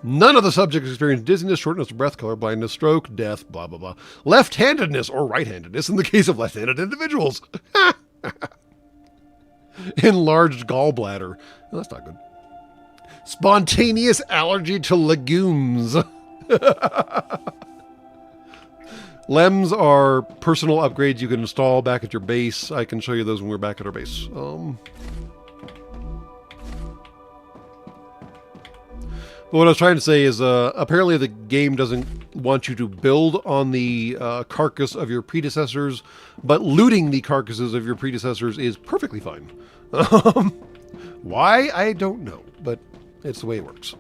None of the subjects experience dizziness, shortness of breath, color blindness, stroke, death, blah, blah, blah. Left-handedness or right-handedness in the case of left-handed individuals. Enlarged gallbladder. Well, that's not good. Spontaneous allergy to legumes. Lems are personal upgrades you can install back at your base. I can show you those when we're back at our base. But what I was trying to say is apparently the game doesn't want you to build on the carcass of your predecessors, but looting the carcasses of your predecessors is perfectly fine. Why? I don't know, but it's the way it works.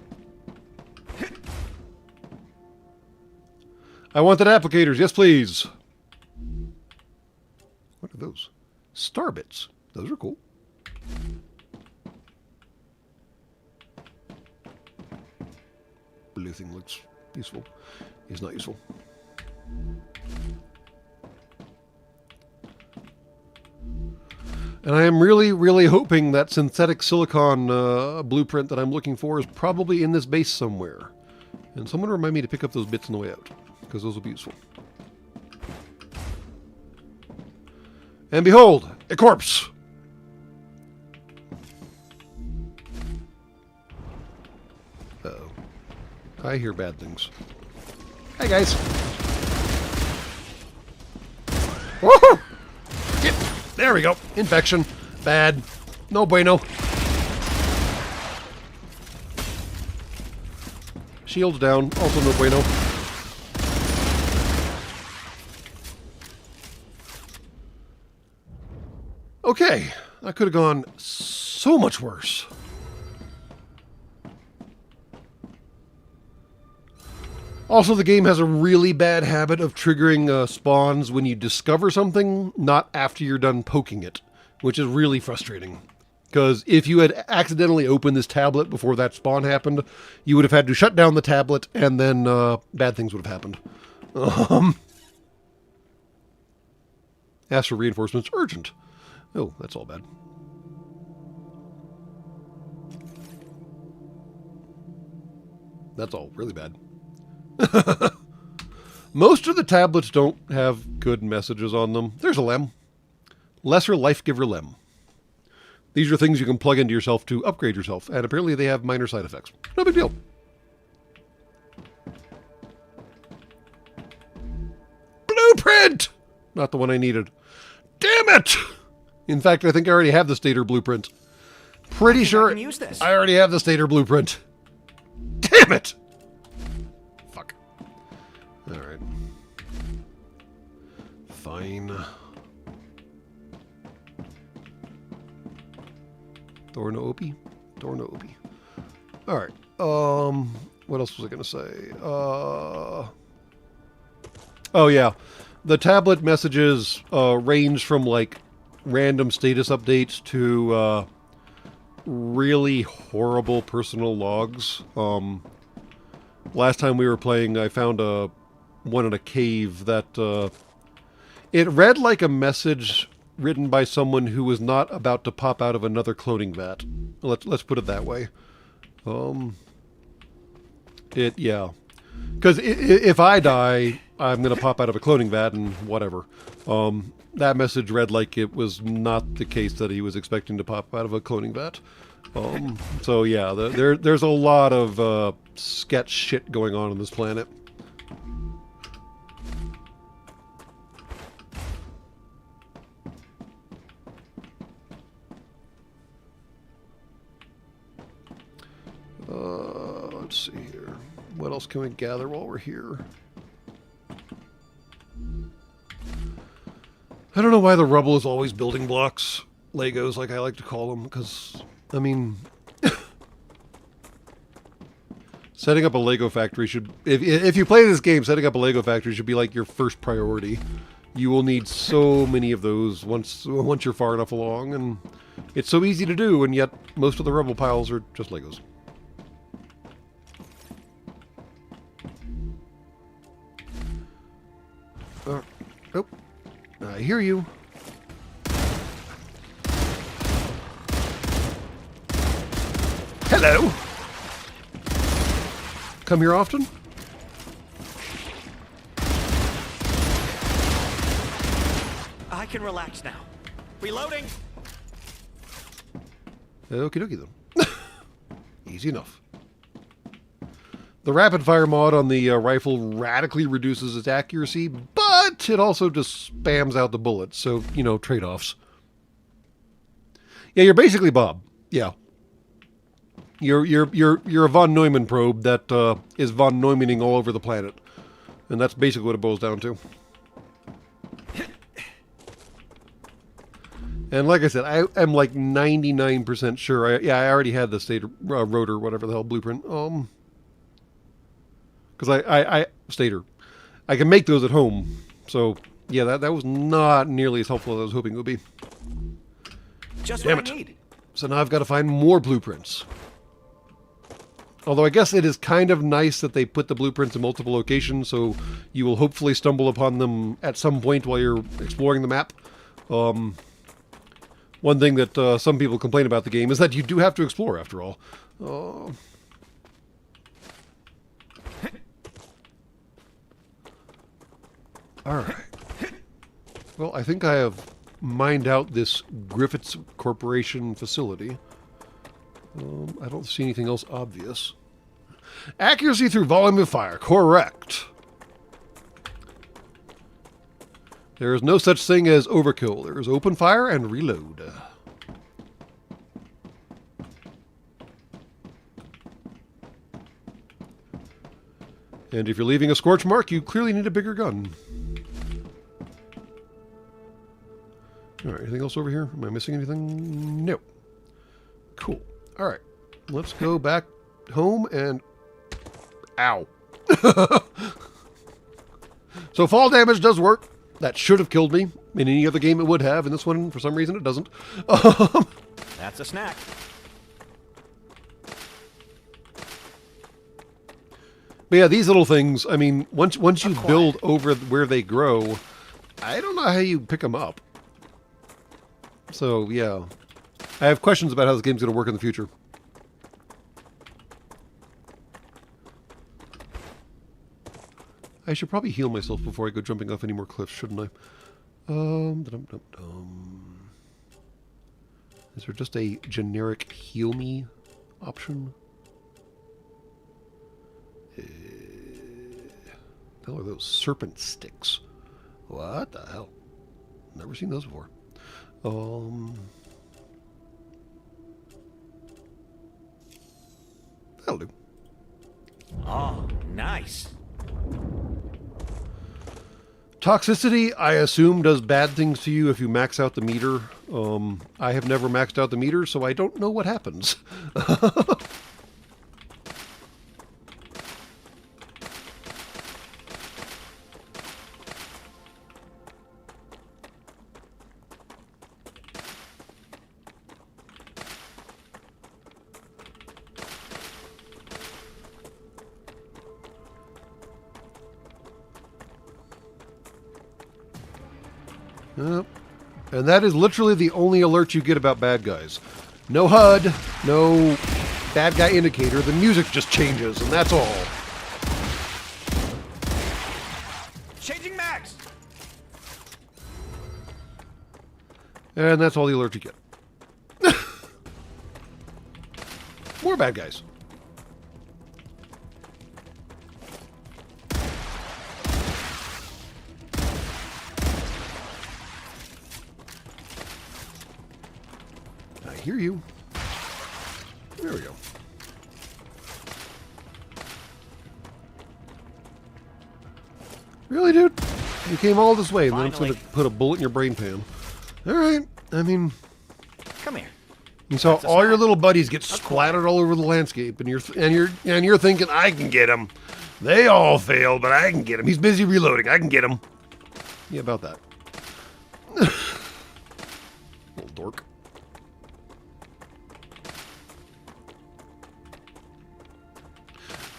I wanted applicators. Yes, please. What are those? Star bits. Those are cool. Blue thing looks useful. It's not useful. And I am really, really hoping that synthetic silicon blueprint that I'm looking for is probably in this base somewhere. And someone remind me to pick up those bits on the way out, because those will be useful. And behold, a corpse! Uh-oh. I hear bad things. Hi, guys. Woohoo! There we go. Infection. Bad. No bueno. Shields down. Also no bueno. Okay. That could have gone so much worse. Also, the game has a really bad habit of triggering spawns when you discover something, not after you're done poking it, which is really frustrating. Because if you had accidentally opened this tablet before that spawn happened, you would have had to shut down the tablet, and then bad things would have happened. Ask for reinforcements urgent. Oh, that's all bad. That's all really bad. Most of the tablets don't have good messages on them. There's a lem. Lesser Life Giver lem. These are things you can plug into yourself to upgrade yourself, and apparently they have minor side effects. No big deal. Blueprint! Not the one I needed. Damn it! In fact, I think I already have the Stater blueprint. Pretty sure I can use this. I already have the Stater blueprint. Damn it! Fuck. Alright. Fine. Thorno Opie? Thorno Opie. Alright. What else was I going to say? Oh, yeah. The tablet messages range from, like, random status updates to really horrible personal logs. Last time we were playing, I found one in a cave that it read like a message written by someone who was not about to pop out of another cloning vat. Let's put it that way. Yeah. Because if I die, I'm going to pop out of a cloning vat and whatever. That message read like it was not the case that he was expecting to pop out of a cloning vat. So yeah, there's a lot of sketch shit going on this planet. Let's see here. What else can we gather while we're here? I don't know why the rubble is always building blocks. Legos, like I like to call them, because, I mean... setting up a Lego factory should... If you play this game, setting up a Lego factory should be like your first priority. You will need so many of those once you're far enough along, and it's so easy to do, and yet most of the rubble piles are just Legos. Oh, I hear you. Hello. Come here often? I can relax now. Reloading. Okie dokie then. Easy enough. The rapid fire mod on the rifle radically reduces its accuracy, but it also just spams out the bullets, so, you know, trade-offs. Yeah, you're basically Bob. Yeah. You're a von Neumann probe that is von Neumanning all over the planet. And that's basically what it boils down to. And like I said, I am like 99% sure. I already had the stator, rotor, whatever the hell, blueprint. Because I stator. I can make those at home. So, yeah, that was not nearly as helpful as I was hoping it would be. Just Damn what I it. need. So now I've got to find more blueprints. Although I guess it is kind of nice that they put the blueprints in multiple locations, so you will hopefully stumble upon them at some point while you're exploring the map. One thing that some people complain about the game is that you do have to explore, after all. Alright. Well, I think I have mined out this Griffiths Corporation facility. I don't see anything else obvious. Accuracy through volume of fire. Correct. There is no such thing as overkill. There is open fire and reload. And if you're leaving a scorch mark, you clearly need a bigger gun. Alright, anything else over here? Am I missing anything? No. Cool. Alright, let's go back home and... Ow. So fall damage does work. That should have killed me. In any other game it would have. In this one, for some reason, it doesn't. That's a snack. But yeah, these little things, I mean, once you build over where they grow, I don't know how you pick them up. So, yeah. I have questions about how this game's going to work in the future. I should probably heal myself before I go jumping off any more cliffs, shouldn't I? Is there just a generic heal me option? The hell are those serpent sticks? What the hell? Never seen those before. That'll do. Oh, nice. Toxicity, I assume, does bad things to you if you max out the meter. I have never maxed out the meter, so I don't know what happens. And that is literally the only alert you get about bad guys. No HUD, no bad guy indicator. The music just changes, and that's all. Changing max. And that's all the alert you get. More bad guys. Hear you. There we go. Really, dude? You came all this way, and then it's going to put a bullet in your brain pan. All right. I mean, Come here. you saw all your little buddies get splattered all over the landscape, and you're thinking, I can get him. They all failed, but I can get him. He's busy reloading. I can get him. Yeah, about that. Little dork.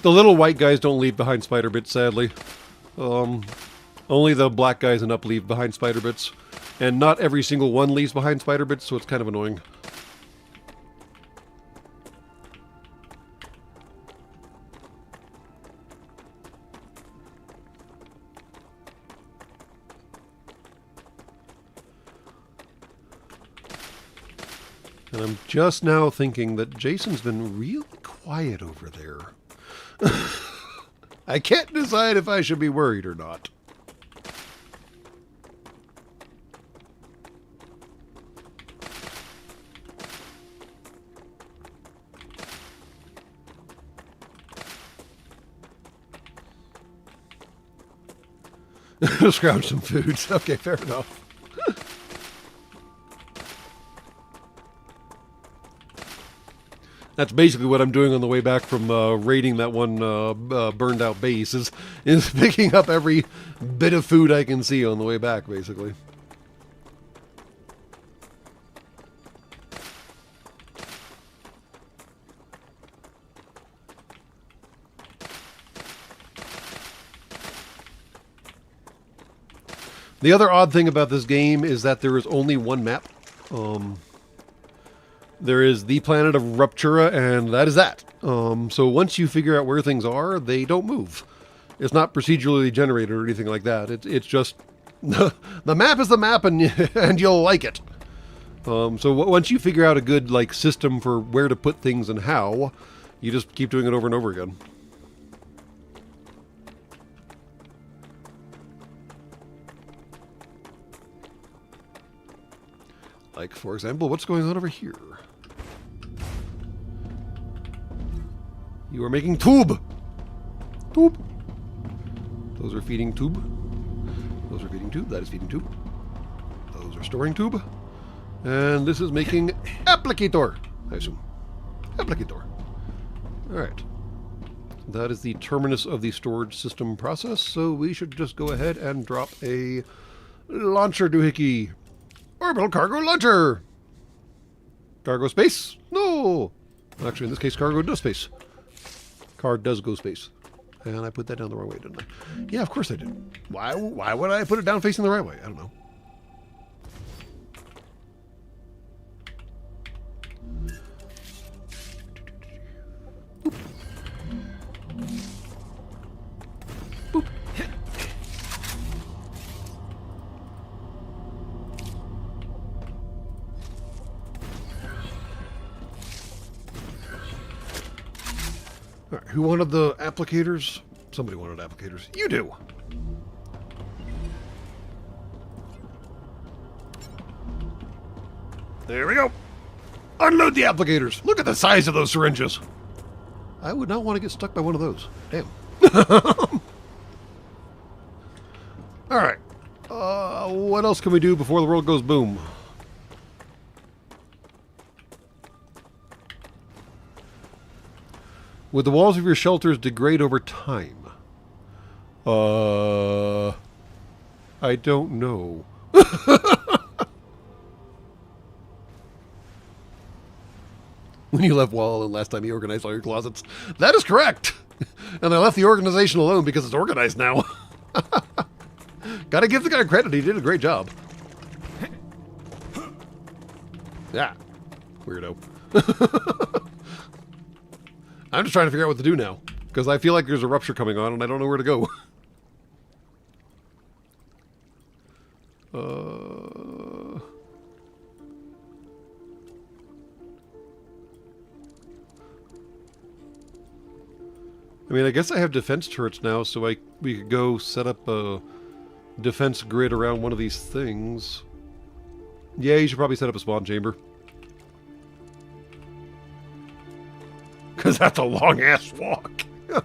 The little white guys don't leave behind spider bits, sadly. Only the black guys and up leave behind spider bits. And not every single one leaves behind spider bits, so it's kind of annoying. And I'm just now thinking that Jason's been really quiet over there. I can't decide if I should be worried or not. Scrounge some foods. Okay, fair enough. That's basically what I'm doing on the way back from raiding that one burned out base, is picking up every bit of food I can see on the way back, basically. The other odd thing about this game is that there is only one map. There is the planet of Ruptura, and that is that. So once you figure out where things are, they don't move. It's not procedurally generated or anything like that. It's just the map is the map, and and you'll like it. So once you figure out a good system for where to put things and how, you just keep doing it over and over again. Like, for example, what's going on over here? You are making tube! Tube! Those are feeding tube. Those are feeding tube. That is feeding tube. Those are storing tube. And this is making applicator, I assume. Applicator. Alright. That is the terminus of the storage system process, so we should just go ahead and drop a launcher doohickey. Orbital cargo launcher! Cargo space? No! Actually, in this case, cargo does space. Car does go space. And I put that down the wrong way, didn't I? Yeah, of course I did. Why would I put it down facing the right way? I don't know. Boop. Boop. All right, who wanted the applicators? Somebody wanted applicators. You do! There we go! Unload the applicators! Look at the size of those syringes! I would not want to get stuck by one of those. Damn. Alright. What else can we do before the world goes boom? Would the walls of your shelters degrade over time? I don't know. When you left Wall last time you organized all your closets. That is correct! And I left the organization alone because it's organized now. Gotta give the guy credit, he did a great job. Yeah. Weirdo. I'm just trying to figure out what to do now, because I feel like there's a rupture coming on and I don't know where to go. I mean, I guess I have defense turrets now, so we could go set up a defense grid around one of these things. Yeah, you should probably set up a spawn chamber. Because that's a long-ass walk. Did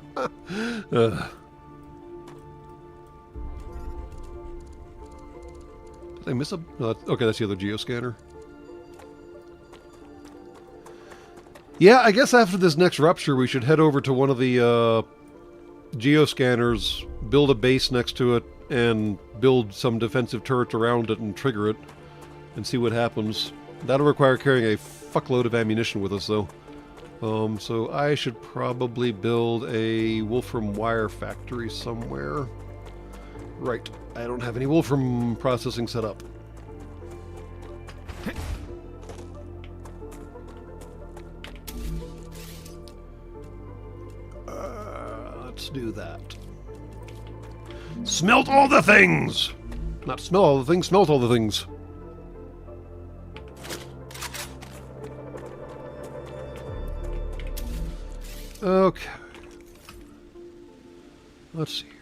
I miss a... okay, that's the other geoscanner. Yeah, I guess after this next rupture, we should head over to one of the geoscanners, build a base next to it, and build some defensive turrets around it and trigger it, and see what happens. That'll require carrying a fuckload of ammunition with us, though. So I should probably build a Wolfram wire factory somewhere. Right, I don't have any Wolfram processing set up. Let's do that. Smelt all the things! Not smell all the things, smelt all the things. Okay. Let's see here.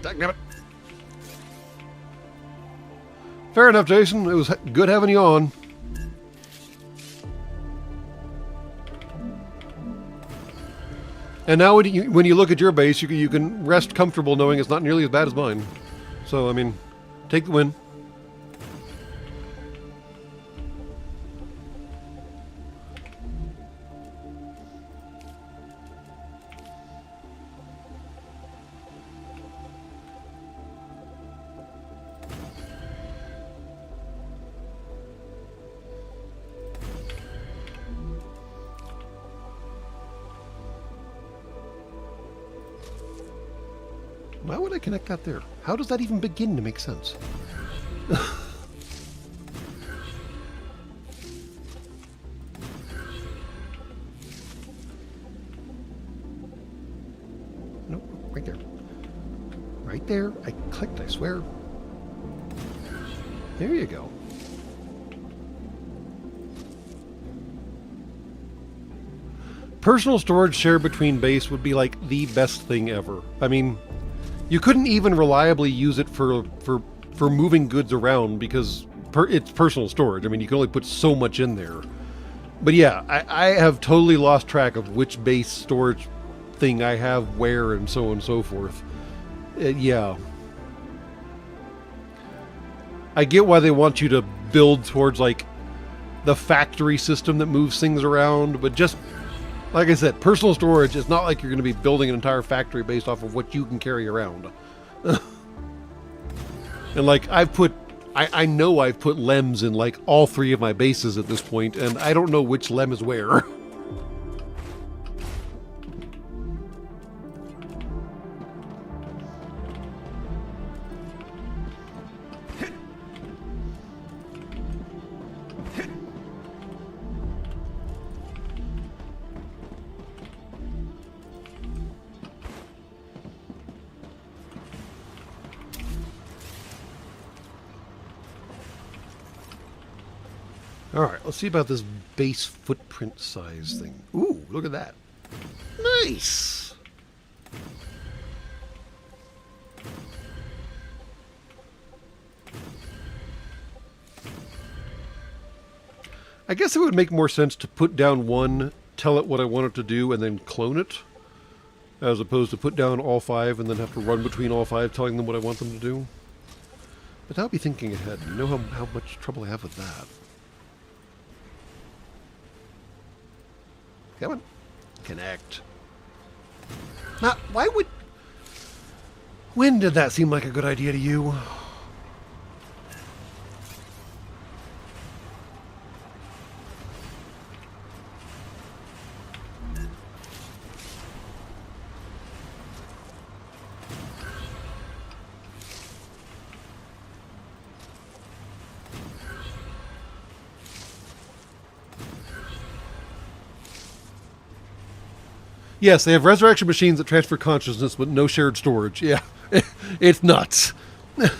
Dagnabbit. Fair enough, Jason. It was good having you on. And now when you look at your base, you can rest comfortable knowing it's not nearly as bad as mine. So, I mean, take the win. Why would I connect that there? How does that even begin to make sense? Nope, right there. Right there. I clicked, I swear. There you go. Personal storage shared between base would be like the best thing ever. I mean, you couldn't even reliably use it for moving goods around because it's personal storage. I mean, you can only put so much in there. But yeah, I have totally lost track of which base storage thing I have where and so on and so forth. Yeah. I get why they want you to build towards like the factory system that moves things around, but just like I said, personal storage is not like you're going to be building an entire factory based off of what you can carry around. And like I know I've put lems in like all 3 of my bases at this point, and I don't know which lem is where. Alright, let's see about this base footprint size thing. Ooh, look at that. Nice! I guess it would make more sense to put down one, tell it what I want it to do, and then clone it, as opposed to put down all 5 and then have to run between all 5 telling them what I want them to do. But I'll be thinking ahead. You know how much trouble I have with that. Come on. Connect. Now, why would... When did that seem like a good idea to you? Yes, they have resurrection machines that transfer consciousness, but no shared storage. Yeah, it's nuts. And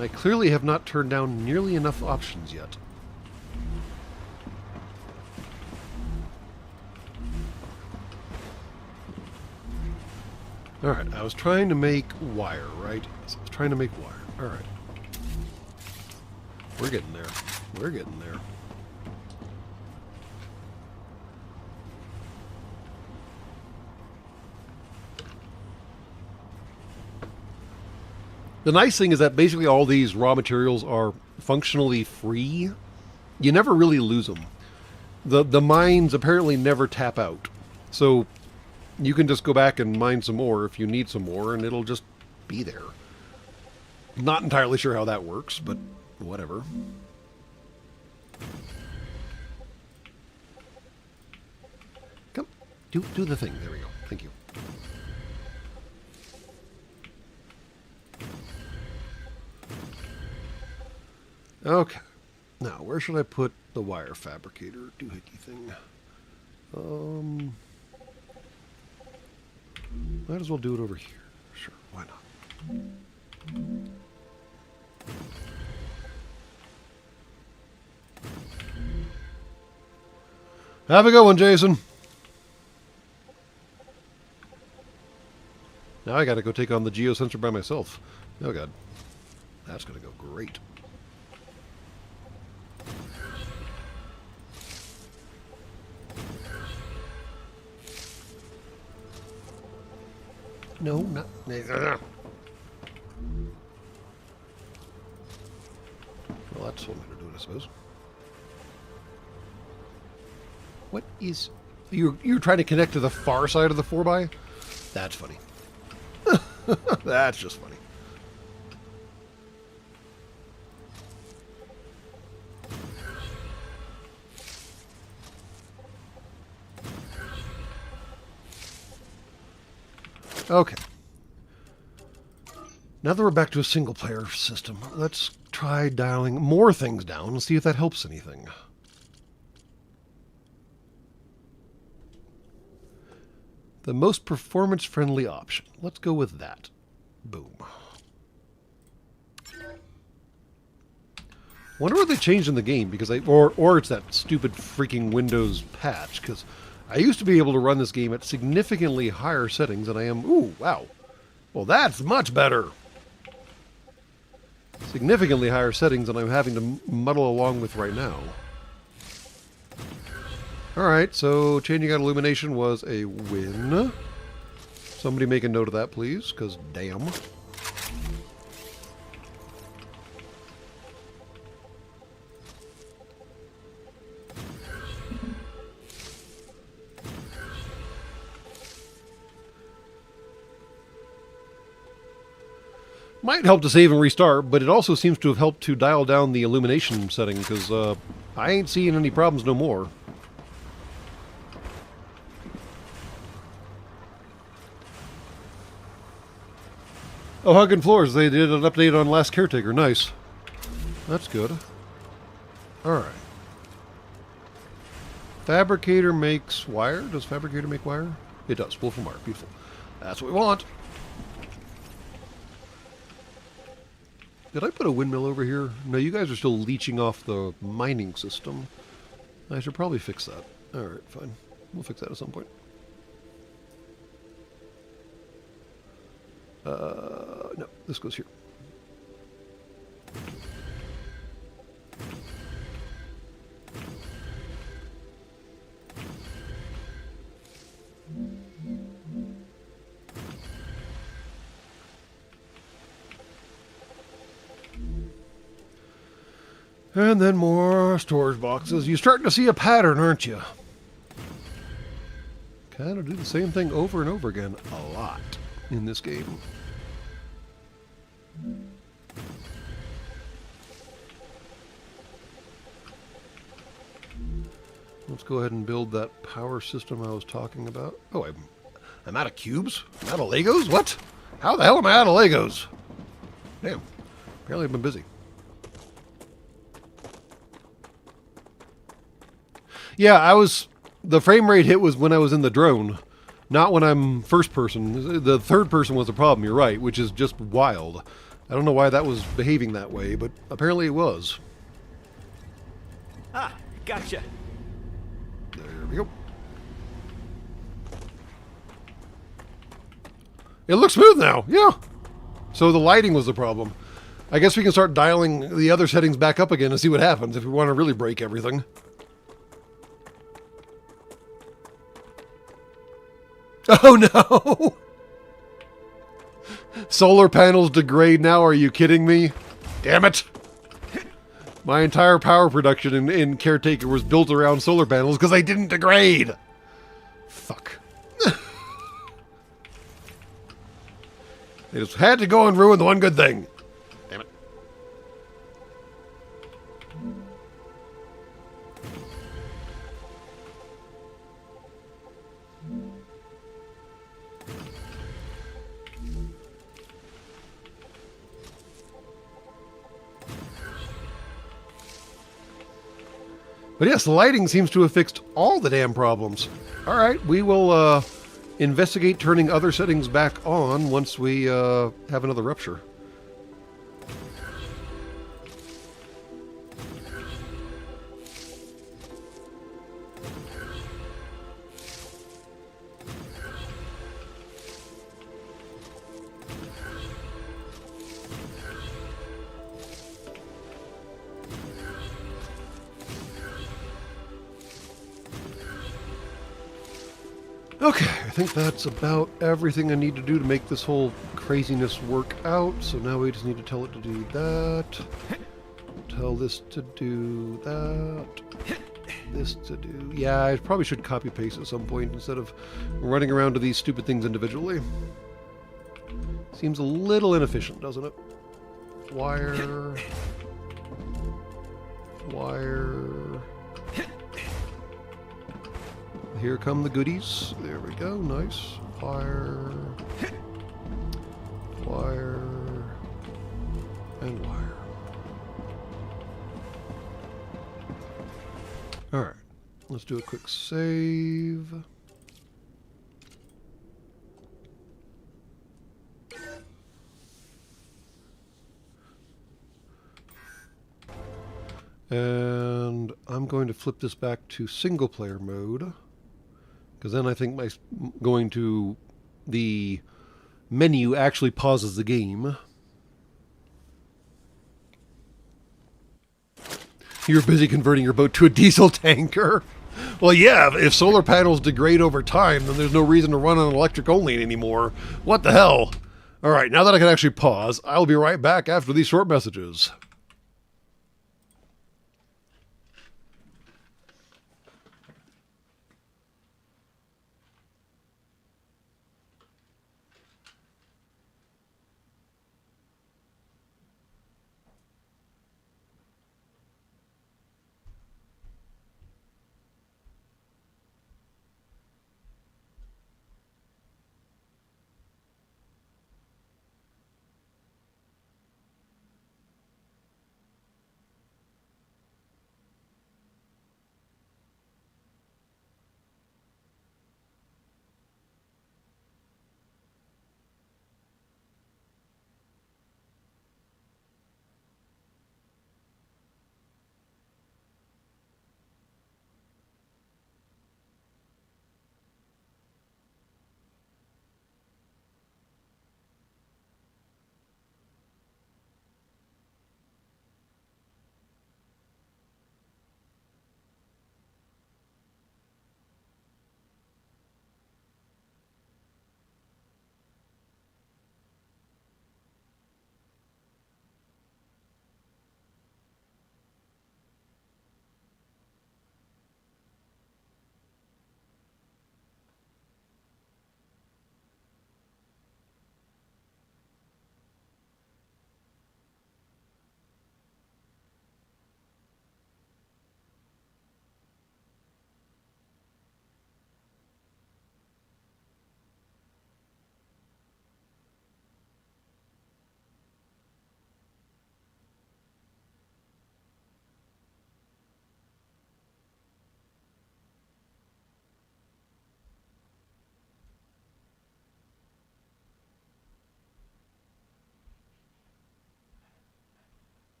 I clearly have not turned down nearly enough options yet. Alright, I was trying to make wire, right? So I was trying to make wire. Alright. We're getting there. We're getting there. The nice thing is that basically all these raw materials are functionally free. You never really lose them. The mines apparently never tap out. So you can just go back and mine some more if you need some more, and it'll just be there. Not entirely sure how that works, but whatever. Come, do the thing. There we go. Thank you. Okay. Now, where should I put the wire fabricator doohickey thing? Might as well do it over here. Sure, why not? Have a good one, Jason. Now I gotta go take on the geosensor by myself. Oh god. That's gonna go great. No, not... Well, that's one way to do it, I suppose. What is... You're trying to connect to the far side of the 4x? That's funny. That's just funny. Okay. Now that we're back to a single-player system, let's try dialing more things down and see if that helps anything. The most performance-friendly option. Let's go with that. Boom. Wonder what they changed in the game, because or it's that stupid freaking Windows patch, because I used to be able to run this game at significantly higher settings than I am. Ooh, wow. Well, that's much better. Significantly higher settings than I'm having to muddle along with right now. Alright, so changing out illumination was a win. Somebody make a note of that, please, because damn. Might help to save and restart, but it also seems to have helped to dial down the illumination setting, because I ain't seeing any problems no more. Oh, Hugging Floors, they did an update on Last Caretaker. Nice. That's good. Alright. Fabricator makes wire? Does Fabricator make wire? It does. Wolfram wire. Beautiful. That's what we want. Did I put a windmill over here? No, you guys are still leeching off the mining system. I should probably fix that. Alright, fine. We'll fix that at some point. No, this goes here. And then more storage boxes. You're starting to see a pattern, aren't you? Kind of do the same thing over and over again a lot in this game. Let's go ahead and build that power system I was talking about. Oh, I'm out of cubes? I'm out of Legos? What? How the hell am I out of Legos? Damn. Apparently I've been busy. Yeah, the frame rate hit was when I was in the drone, not when I'm first person. The third person was the problem, you're right, which is just wild. I don't know why that was behaving that way, but apparently it was. Ah, gotcha. There we go. It looks smooth now, yeah. So the lighting was the problem. I guess we can start dialing the other settings back up again and see what happens if we want to really break everything. Oh no! Solar panels degrade now, are you kidding me? Damn it! My entire power production in Caretaker was built around solar panels because they didn't degrade! Fuck. They just had to go and ruin the one good thing. Damn it. But yes, the lighting seems to have fixed all the damn problems. All right, we will investigate turning other settings back on once we have another rupture. Okay, I think that's about everything I need to do to make this whole craziness work out. So now we just need to tell it to do that. Tell this to do that. This to do... Yeah, I probably should copy paste at some point instead of running around to these stupid things individually. Seems a little inefficient, doesn't it? Wire... Wire... Here come the goodies. There we go. Nice. Wire. Wire. And wire. Alright. Let's do a quick save. And I'm going to flip this back to single player mode. Because then I think going to the menu actually pauses the game. You're busy converting your boat to a diesel tanker. Well, yeah, if solar panels degrade over time, then there's no reason to run on electric only anymore. What the hell? All right, now that I can actually pause, I'll be right back after these short messages.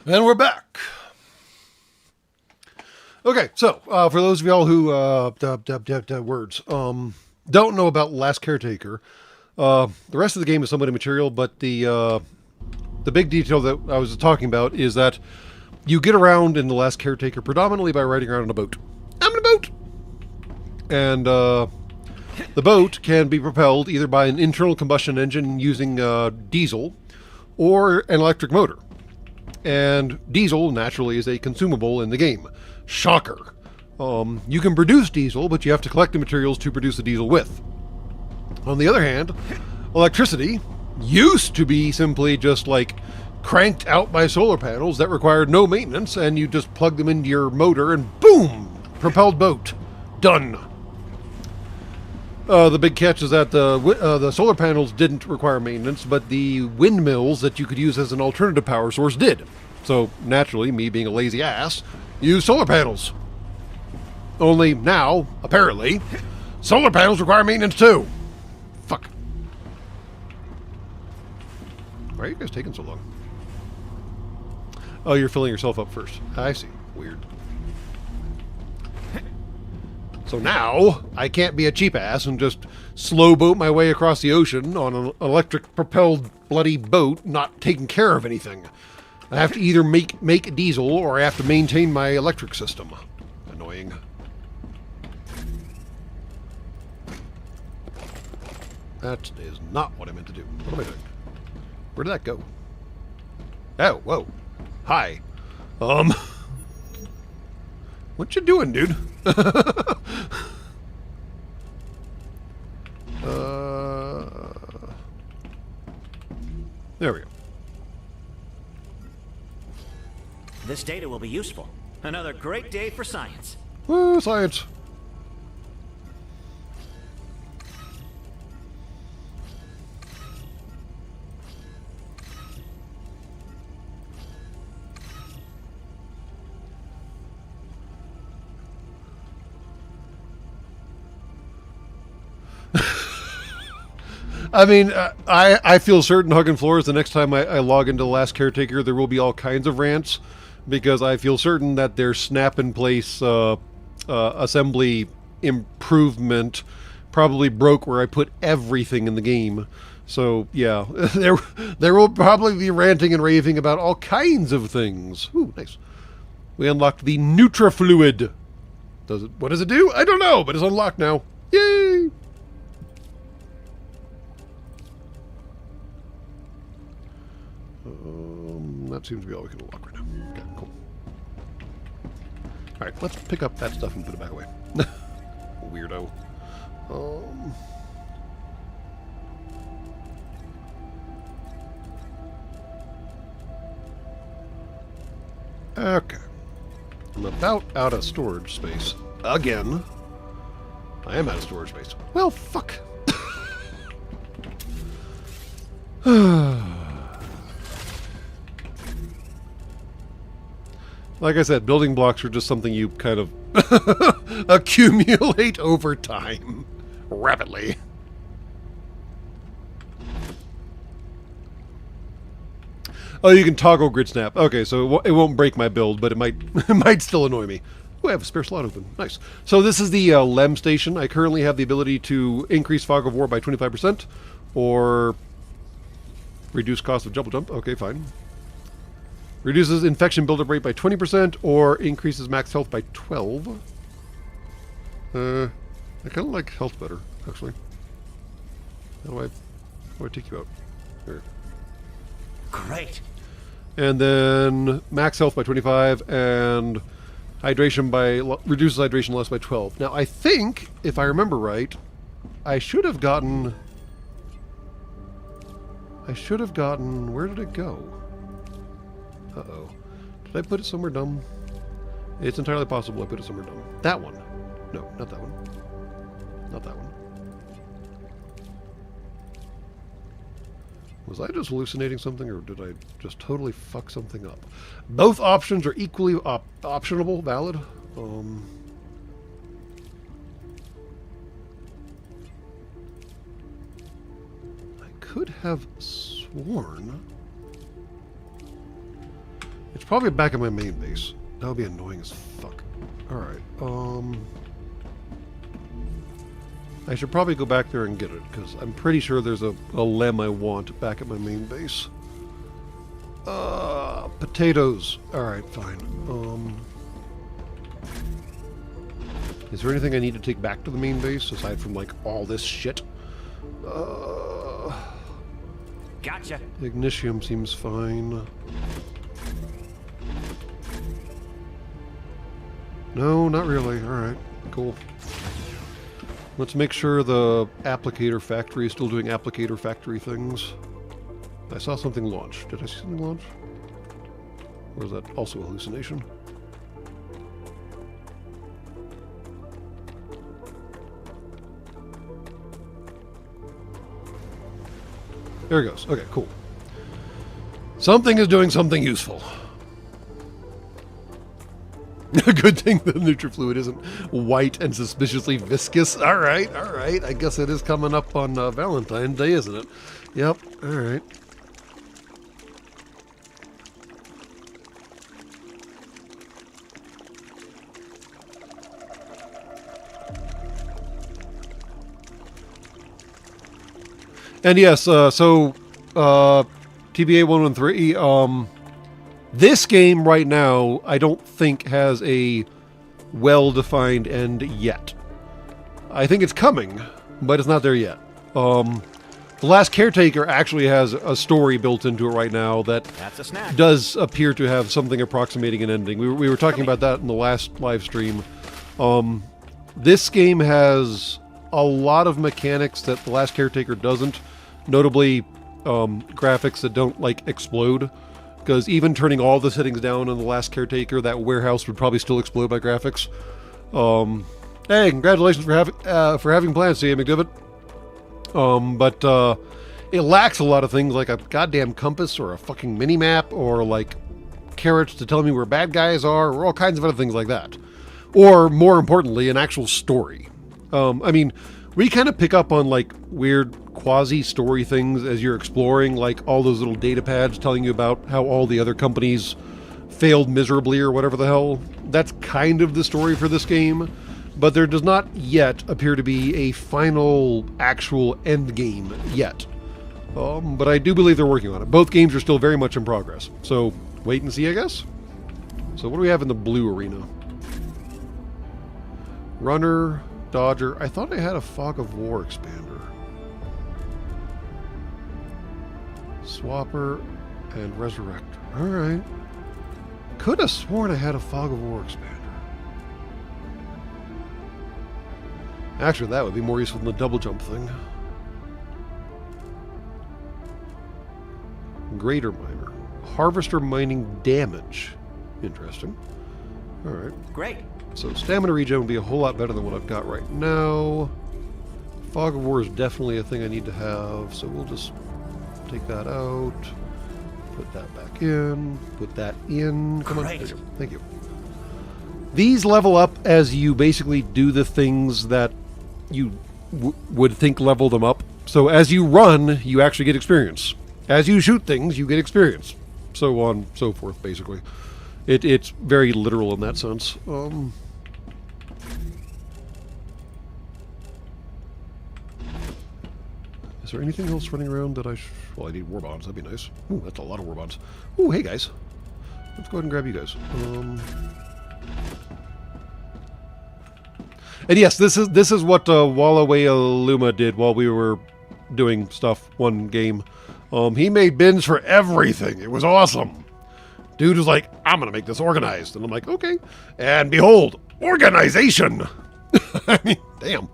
And we're back. Okay, so for those of y'all who don't know about Last Caretaker, the rest of the game is somewhat immaterial, but the big detail that I was talking about is that you get around in the Last Caretaker predominantly by riding around on a boat. I'm in a boat! And the boat can be propelled either by an internal combustion engine using diesel or an electric motor. And diesel, naturally, is a consumable in the game. Shocker. You can produce diesel, but you have to collect the materials to produce the diesel with. On the other hand, electricity used to be simply just like cranked out by solar panels that required no maintenance, and you just plug them into your motor and boom! Propelled boat. Done. The big catch is that the solar panels didn't require maintenance, but the windmills that you could use as an alternative power source did. So, naturally, me being a lazy ass, use solar panels. Only now, apparently, solar panels require maintenance too. Fuck. Why are you guys taking so long? Oh, you're filling yourself up first. I see. Weird. So now, I can't be a cheap ass and just slow boat my way across the ocean on an electric-propelled bloody boat not taking care of anything. I have to either make diesel or I have to maintain my electric system. Annoying. That is not what I meant to do. What am I doing? Where did that go? Oh, whoa. Hi. What you doing, dude? There we go. This data will be useful. Another great day for science. Woo, science. I mean, I feel certain hugging floors the next time I log into the Last Caretaker, there will be all kinds of rants, because I feel certain that their snap-in-place assembly improvement probably broke where I put everything in the game. So, yeah, there will probably be ranting and raving about all kinds of things. Ooh, nice. We unlocked the Nutrafluid. What does it do? I don't know, but it's unlocked now. Yay! That seems to be all we can unlock right now. Okay, cool. Alright, let's pick up that stuff and put it back away. Weirdo. Okay. I'm about out of storage space. Again. I am out of storage space. Well, fuck. Like I said, building blocks are just something you kind of accumulate over time. Rapidly. Oh, you can toggle grid snap. Okay, so it won't break my build, but it might it might still annoy me. Oh, I have a spare slot open. Nice. So this is the LEM station. I currently have the ability to increase fog of war by 25% or reduce cost of double jump. Okay, fine. Reduces infection buildup rate by 20% or increases max health by 12. I kind of like health better, actually. How do I take you out? Here. Great. And then max health by 25 and hydration reduces hydration loss by 12. Now I think, if I remember right, I should have gotten, where did it go? Uh-oh. Did I put it somewhere dumb? It's entirely possible I put it somewhere dumb. That one. No, not that one. Not that one. Was I just hallucinating something, or did I just totally fuck something up? Both options are equally optionable, valid. I could have sworn... It's probably back at my main base. That would be annoying as fuck. Alright, I should probably go back there and get it, because I'm pretty sure there's a lem I want back at my main base. Potatoes. Alright, fine. Is there anything I need to take back to the main base, aside from, like, all this shit? Gotcha. Ignitium seems fine. No, not really. Alright, cool. Let's make sure the applicator factory is still doing applicator factory things. I saw something launch. Did I see something launch? Or is that also a hallucination? There it goes. Okay, cool. Something is doing something useful. A good thing the NutriFluid isn't white and suspiciously viscous. Alright, alright. I guess it is coming up on Valentine's Day, isn't it? Yep, alright. And yes, so TBA 113, this game right now, I don't think has a well-defined end yet. I think it's coming, but it's not there yet. The Last Caretaker actually has a story built into it right now that That's a snack. does appear to have something approximating an ending. We were talking about that in the last live stream. This game has a lot of mechanics that The Last Caretaker doesn't, notably graphics that don't, like, explode. Because even turning all the settings down on The Last Caretaker, that warehouse would probably still explode by graphics. Hey, congratulations for having plans, C.A. McDivitt. But it lacks a lot of things like a goddamn compass or a fucking mini-map or, like, carrots to tell me where bad guys are or all kinds of other things like that. Or, more importantly, an actual story. I mean, we kind of pick up on, like, weird quasi-story things as you're exploring, like all those little data pads telling you about how all the other companies failed miserably or whatever the hell. That's kind of the story for this game, but there does not yet appear to be a final, actual end game yet. But I do believe they're working on it. Both games are still very much in progress, so wait and see, I guess. So what do we have in the blue arena? Runner, Dodger. I thought I had a Fog of War expander. Swapper and Resurrect. Alright. Could have sworn I had a Fog of War expander. Actually, that would be more useful than the double jump thing. Greater Miner. Harvester mining damage. Interesting. Alright. Great. So stamina regen would be a whole lot better than what I've got right now. Fog of War is definitely a thing I need to have, so we'll just take that out, put that back in, put that in. Come on, there you go. Thank you. These level up as you basically do the things that you would think level them up. So as you run, you actually get experience. As you shoot things, you get experience. So on, so forth, basically. It's very literal in that sense. Is there anything else running around that well, I need war bonds. That'd be nice. Ooh, that's a lot of war bonds. Ooh, hey guys. Let's go ahead and grab you guys. And yes, this is what Wallaway did while we were doing stuff one game. He made bins for everything. It was awesome. Dude was like, I'm gonna make this organized. And I'm like, okay. And behold, organization! I mean, damn.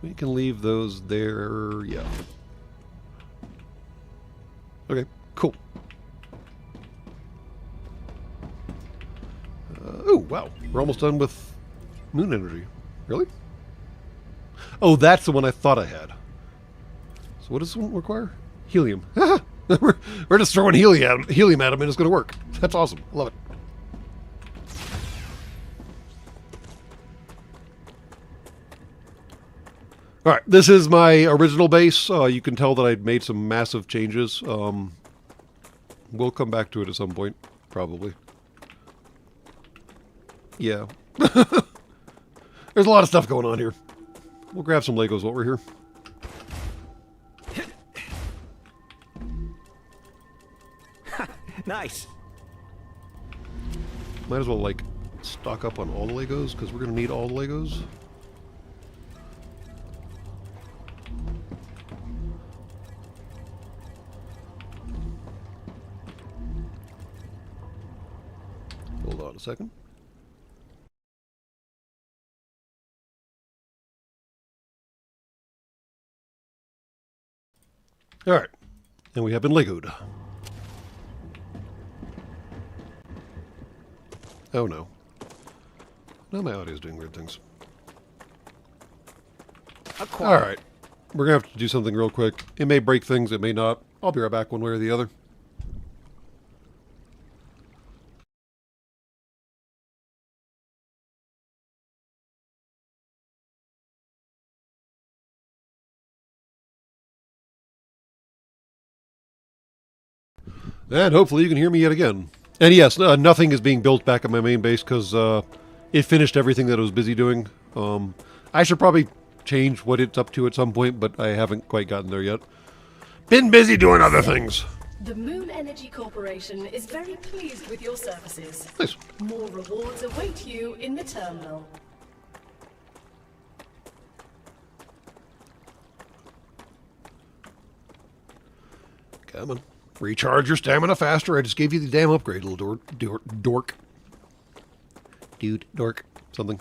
We can leave those there, yeah. Okay, cool. Oh, wow. We're almost done with moon energy. Really? Oh, that's the one I thought I had. So what does this one require? Helium. We're just throwing helium at him and it's going to work. That's awesome. I love it. All right, this is my original base. You can tell that I'd made some massive changes. We'll come back to it at some point, probably. Yeah. There's a lot of stuff going on here. We'll grab some Legos while we're here. Nice. Might as well, like, stock up on all the Legos, because we're going to need all the Legos. Hold on a second. Alright. And we have been Legoed. Oh no. Now my audio's doing weird things. Alright. We're going to have to do something real quick. It may break things, it may not. I'll be right back one way or the other. And hopefully you can hear me yet again. And yes, nothing is being built back at my main base because it finished everything that it was busy doing. I should probably change what it's up to at some point, but I haven't quite gotten there yet. Been busy doing other things. The Moon Energy Corporation is very pleased with your services. Nice. More rewards await you in the terminal. Come on. Recharge your stamina faster. I just gave you the damn upgrade, little dork. Dude, dork. Something.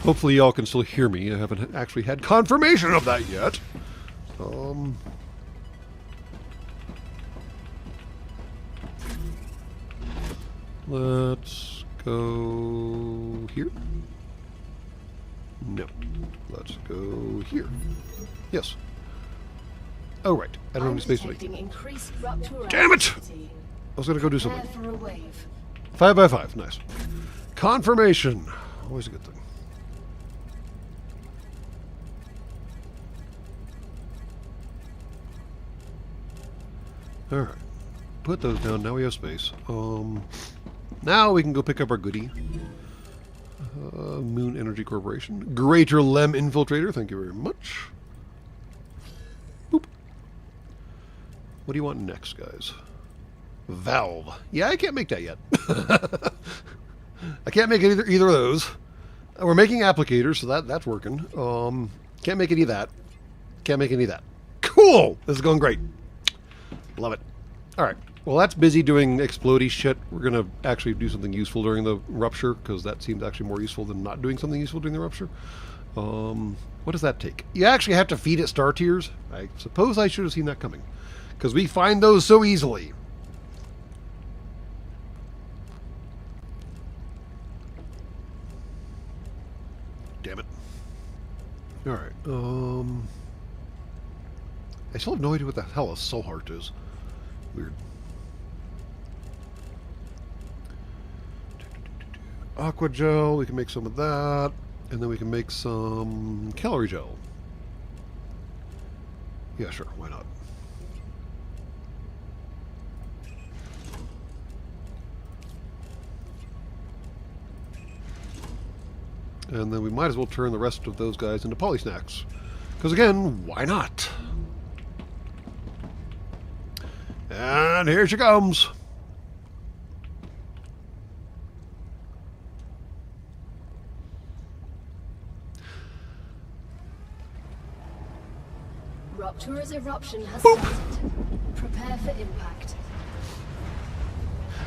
Hopefully y'all can still hear me. I haven't actually had confirmation of that yet. Let's go here. No. Let's go here. Yes. Oh, right. I don't have any space to make. Damn it! I was going to go do something. 5 by 5. Nice. Confirmation. Always a good thing. Alright. Put those down. Now we have space. Now we can go pick up our goodie. Moon Energy Corporation. Greater Lem Infiltrator. Thank you very much. Boop. What do you want next, guys? Valve. Yeah, I can't make that yet. I can't make either of those. We're making applicators, so that's working. Can't make any of that. Can't make any of that. Cool! This is going great. Love it. Alright. Well, that's busy doing explodey shit. We're going to actually do something useful during the rupture, because that seems actually more useful than not doing something useful during the rupture. What does that take? You actually have to feed it star tiers? I suppose I should have seen that coming. Because we find those so easily. Damn it. Alright, I still have no idea what the hell a soul heart is. Weird. Aqua gel, we can make some of that. And then we can make some calorie gel. Yeah, sure, why not? And then we might as well turn the rest of those guys into poly snacks. Because again, why not? And here she comes. Rupture's eruption has started. Prepare for impact.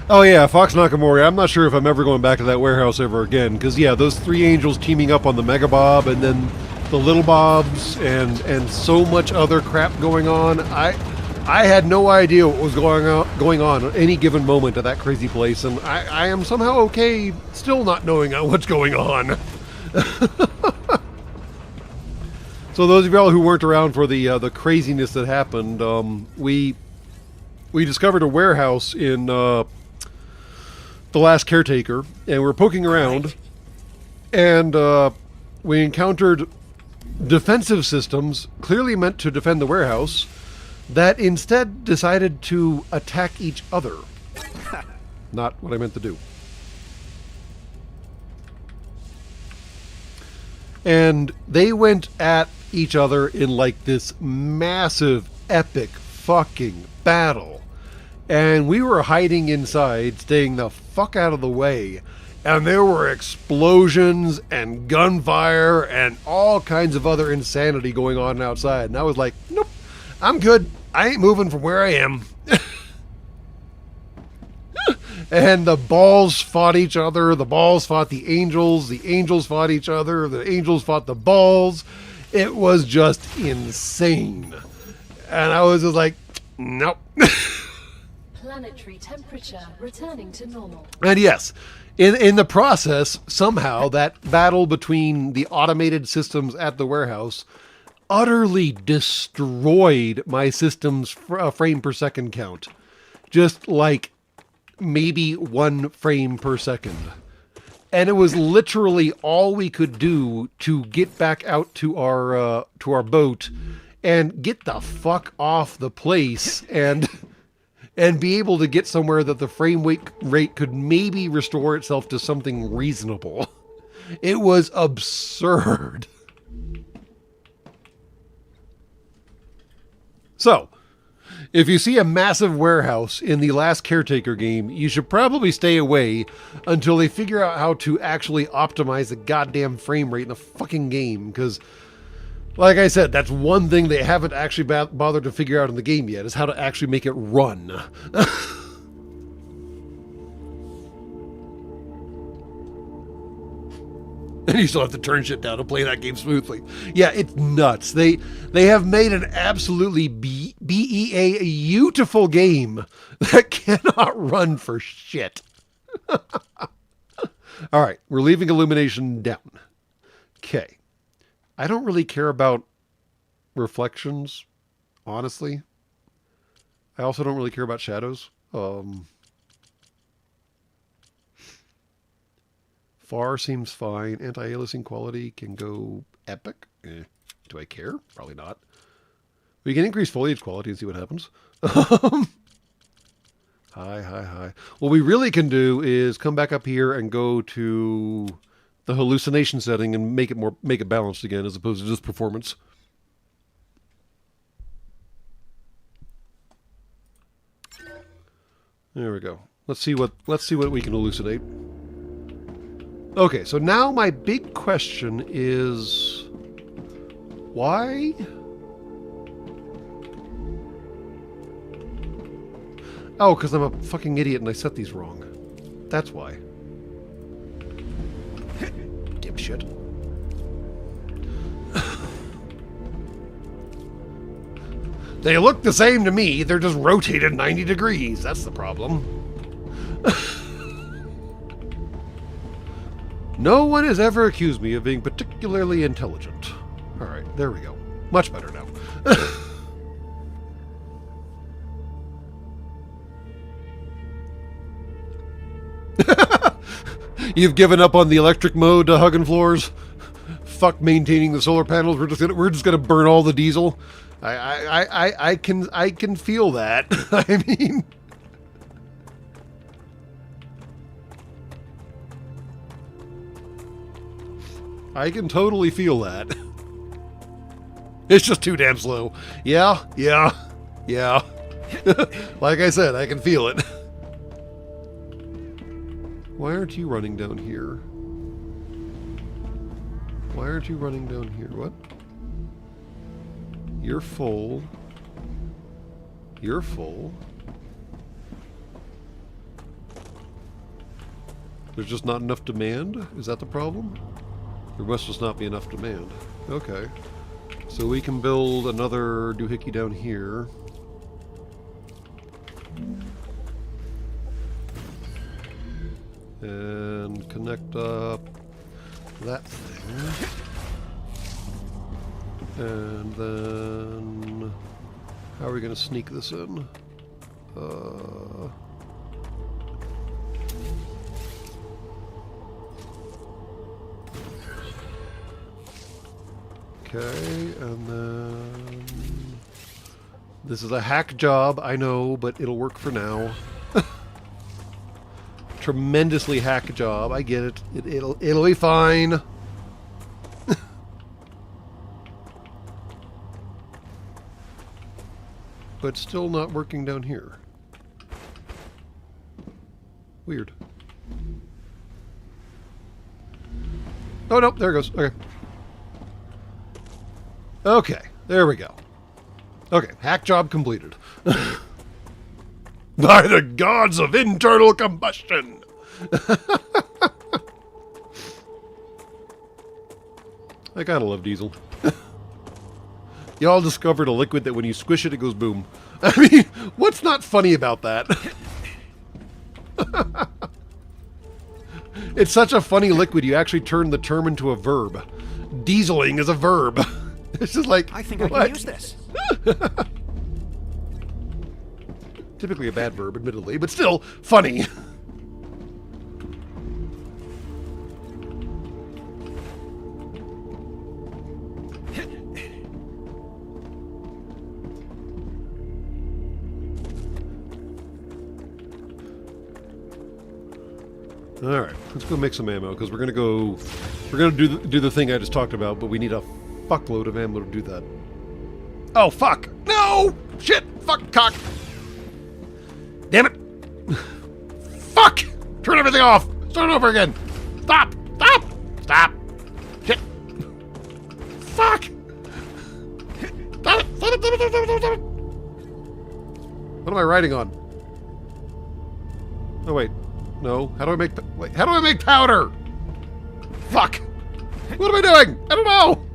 Oh yeah, Fox Nakamori. I'm not sure if I'm ever going back to that warehouse ever again. Because yeah, those three angels teaming up on the Mega Bob and then the Little Bobs and so much other crap going on. I had no idea what was going on at any given moment at that crazy place, and I am somehow okay still not knowing what's going on. So those of y'all who weren't around for the craziness that happened, we discovered a warehouse in The Last Caretaker, and we're poking around, and we encountered defensive systems clearly meant to defend the warehouse that instead decided to attack each other. Not what I meant to do. And they went at each other in like this massive, epic fucking battle. And we were hiding inside, staying the fuck out of the way. And there were explosions and gunfire and all kinds of other insanity going on outside. And I was like, nope, I'm good. I ain't moving from where I am. And the balls fought each other. The balls fought the angels. The angels fought each other. The angels fought the balls. It was just insane. And I was just like, nope. Planetary temperature returning to normal. And yes, in the process, somehow that battle between the automated systems at the warehouse utterly destroyed my system's frame per second count. Just like maybe 1 frame per second. And it was literally all we could do to get back out to our boat and get the fuck off the place and be able to get somewhere that the frame rate could maybe restore itself to something reasonable. It was absurd. So, if you see a massive warehouse in the last Caretaker game, you should probably stay away until they figure out how to actually optimize the goddamn frame rate in the fucking game. Because, like I said, that's one thing they haven't actually bothered to figure out in the game yet, is how to actually make it run. And you still have to turn shit down to play that game smoothly. Yeah, it's nuts. They have made an absolutely beautiful game that cannot run for shit. All right, we're leaving illumination down. Okay. I don't really care about reflections, honestly. I also don't really care about shadows. Far seems fine. Anti-aliasing quality can go epic. Do I care? Probably not. We can increase foliage quality and see what happens. Hi. What we really can do is come back up here and go to the hallucination setting and make it balanced again, as opposed to just performance. There we go. Let's see what we can hallucinate. Okay, so now my big question is, why? Oh, because I'm a fucking idiot and I set these wrong. That's why. Dipshit. They look the same to me, they're just rotated 90 degrees. That's the problem. No one has ever accused me of being particularly intelligent. Alright, there we go. Much better now. You've given up on the electric mode to Huggin' Floors? Fuck maintaining the solar panels. We're just gonna burn all the diesel. I can feel that. I mean, I can totally feel that. It's just too damn slow. Yeah. Like I said, I can feel it. Why aren't you running down here? Why aren't you running down here? What? You're full. You're full. There's just not enough demand? Is that the problem? There must just not be enough demand. Okay. So we can build another doohickey down here. And connect up that thing. And then how are we going to sneak this in? Okay, and then... This is a hack job, I know, but it'll work for now. Tremendously hack job, I get it. It'll be fine. But still not working down here. Weird. Oh, no, there it goes. Okay. Okay, there we go. Okay, hack job completed. By the gods of internal combustion! I gotta love diesel. Y'all discovered a liquid that when you squish it, it goes boom. I mean, what's not funny about that? It's such a funny liquid, you actually turn the term into a verb. Dieseling is a verb. It's just like, I think I can use this. Typically a bad verb, admittedly, but still funny. All right, let's go make some ammo because we're gonna do the thing I just talked about, but we need a fuckload of ammo to do that. Oh fuck! No! Shit! Fuck! Cock! Damn it! Fuck! Turn everything off! Start over again! Stop! Stop! Stop! Shit! Fuck! Stop it! Stop it! Stop it! Stop it! Stop it! Stop it! What am I writing on? Oh wait. No. How do I make... Wait. How do I make powder? Fuck! What am I doing? I don't know!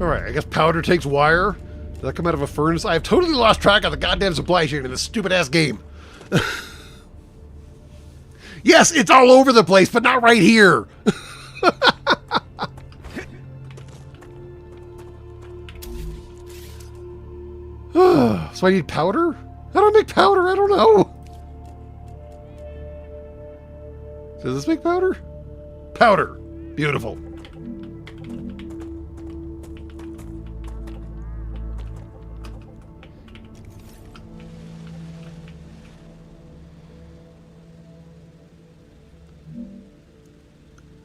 Alright, I guess powder takes wire. Does that come out of a furnace? I have totally lost track of the goddamn supply chain in this stupid-ass game. Yes, it's all over the place, but not right here. So I need powder? How do I make powder? I don't know. Does this make powder? Powder. Beautiful.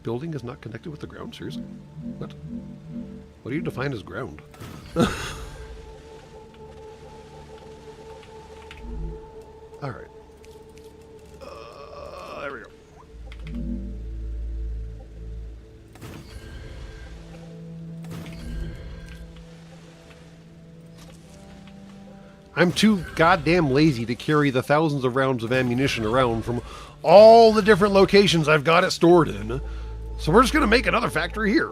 Building is not connected with the ground? Seriously? What? What do you define as ground? Alright. There we go. I'm too goddamn lazy to carry the thousands of rounds of ammunition around from all the different locations I've got it stored in. So we're just going to make another factory here.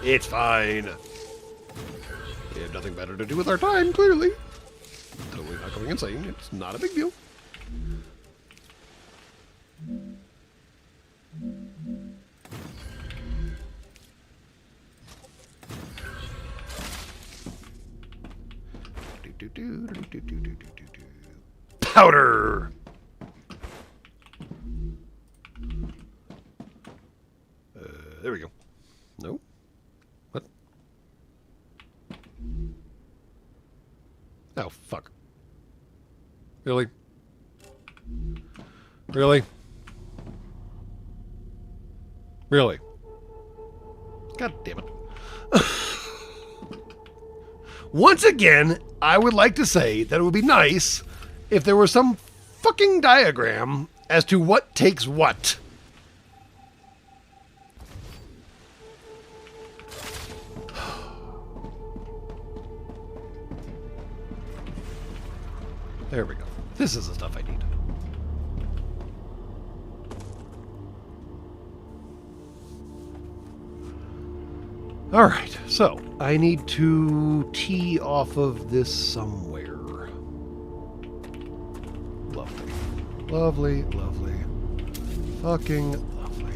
It's fine. We have nothing better to do with our time, clearly. Totally not going insane. It's not a big deal. Powder! There we go. No? What? Oh, fuck. Really? Really? Really? God damn it. Once again, I would like to say that it would be nice if there was some fucking diagram as to what takes what. There we go. This is the stuff I need. Alright, so I need to tee off of this somewhere. Lovely. Lovely, lovely. Fucking lovely.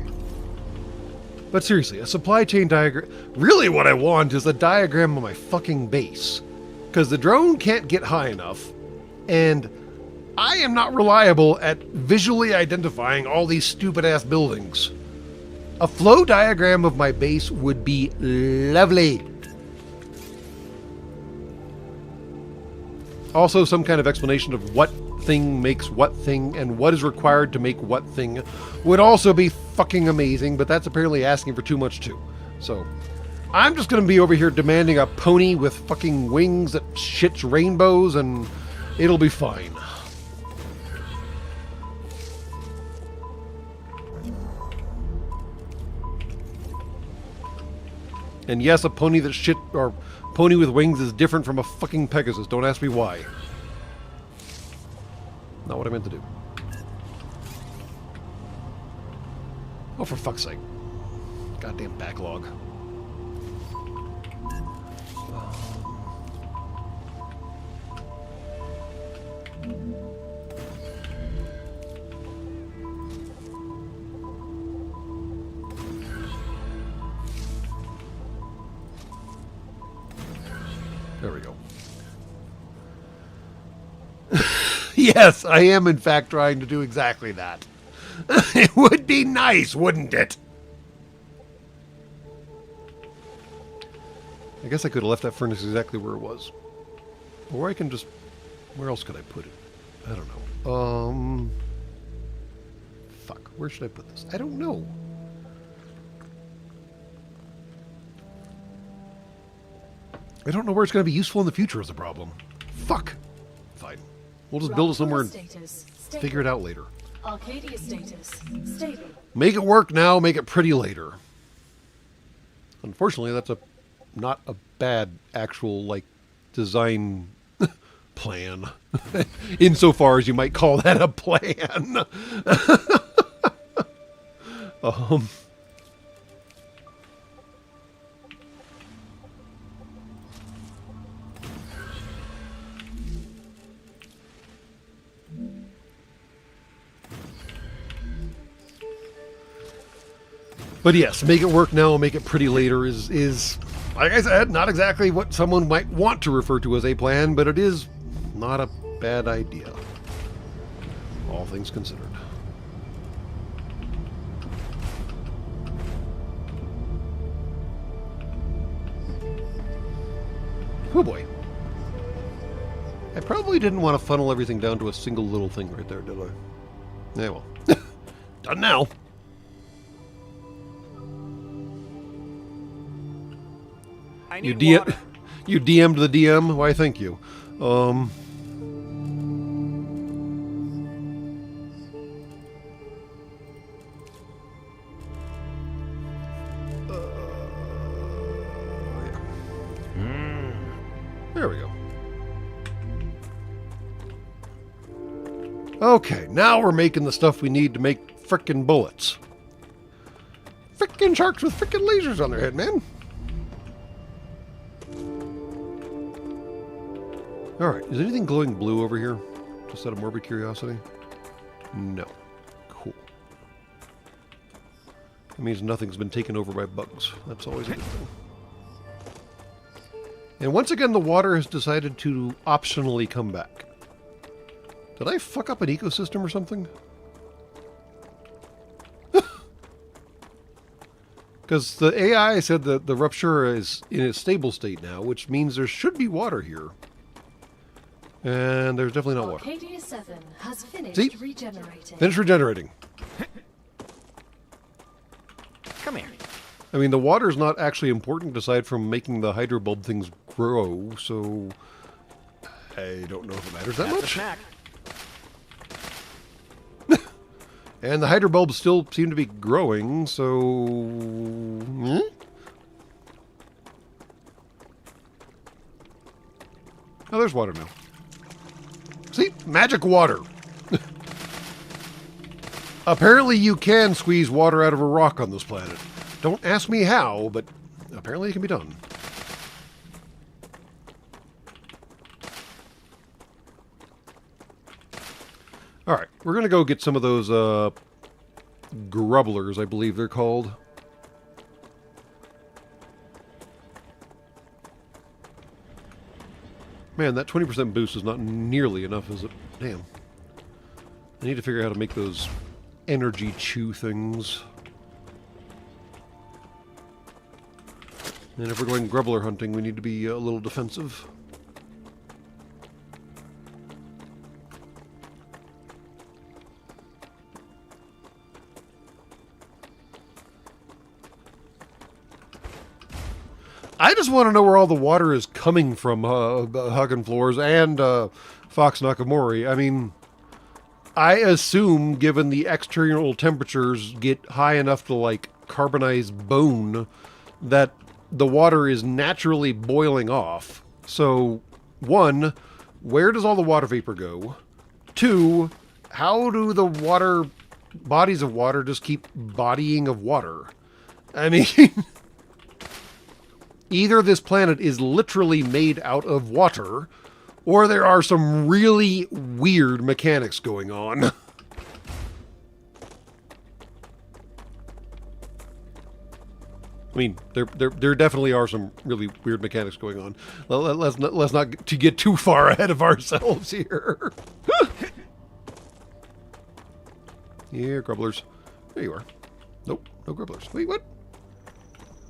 But seriously, a supply chain diagram... Really what I want is a diagram of my fucking base. Because the drone can't get high enough, and I am not reliable at visually identifying all these stupid-ass buildings. A flow diagram of my base would be lovely. Also, some kind of explanation of what thing makes what thing and what is required to make what thing would also be fucking amazing, but that's apparently asking for too much too. So, I'm just going to be over here demanding a pony with fucking wings that shits rainbows, and it'll be fine. And yes, a pony that shit, or pony with wings is different from a fucking Pegasus. Don't ask me why. Not what I meant to do. Oh, for fuck's sake. Goddamn backlog. There we go. Yes, I am in fact trying to do exactly that. It would be nice, wouldn't it? I guess I could have left that furnace exactly where it was. Or I can just... Where else could I put it? I don't know. Fuck, where should I put this? I don't know. I don't know where it's going to be useful in the future is a problem. Fuck. Fine. We'll just build it somewhere and figure it out later. Arcadia status stable. Make it work now, make it pretty later. Unfortunately, that's not a bad actual, like, design plan. Insofar as you might call that a plan. But yes, make it work now, make it pretty later is, like I said, not exactly what someone might want to refer to as a plan, but it is not a bad idea. All things considered. Oh boy. I probably didn't want to funnel everything down to a single little thing right there, did I? Yeah, well. Done now. I You need water. you DM'd the DM? Why, thank you. Yeah. There we go. Okay, now we're making the stuff we need to make frickin' bullets. Frickin' sharks with frickin' lasers on their head, man. Alright, is anything glowing blue over here? Just out of morbid curiosity? No. Cool. That means nothing's been taken over by bugs. That's always a good thing. And once again, the water has decided to optionally come back. Did I fuck up an ecosystem or something? Because the AI said that the rupture is in a stable state now, which means there should be water here. And there's definitely not water. Arcadia 7 has finished See? regenerating. Finish regenerating. Come here. I mean, the water is not actually important aside from making the hydrobulb things grow, so I don't know if it matters that That's a much. snack. And the hydrobulbs still seem to be growing, so... Oh, there's water now. See? Magic water. Apparently you can squeeze water out of a rock on this planet. Don't ask me how, but apparently it can be done. Alright, we're going to go get some of those grubblers, I believe they're called. Man, that 20% boost is not nearly enough, is it? Damn. I need to figure out how to make those energy chew things. And if we're going grubbler hunting, we need to be a little defensive. I just want to know where all the water is coming from, Huggin' Floors and Fox Nakamori. I mean, I assume, given the external temperatures get high enough to, like, carbonize bone, that the water is naturally boiling off. So, 1, where does all the water vapor go? 2, how do the bodies of water just keep bodying of water? I mean... Either this planet is literally made out of water, or there are some really weird mechanics going on. I mean, there definitely are some really weird mechanics going on. Let's not to get too far ahead of ourselves here. Here, grubblers. There you are. Nope, no grubblers. Wait, what?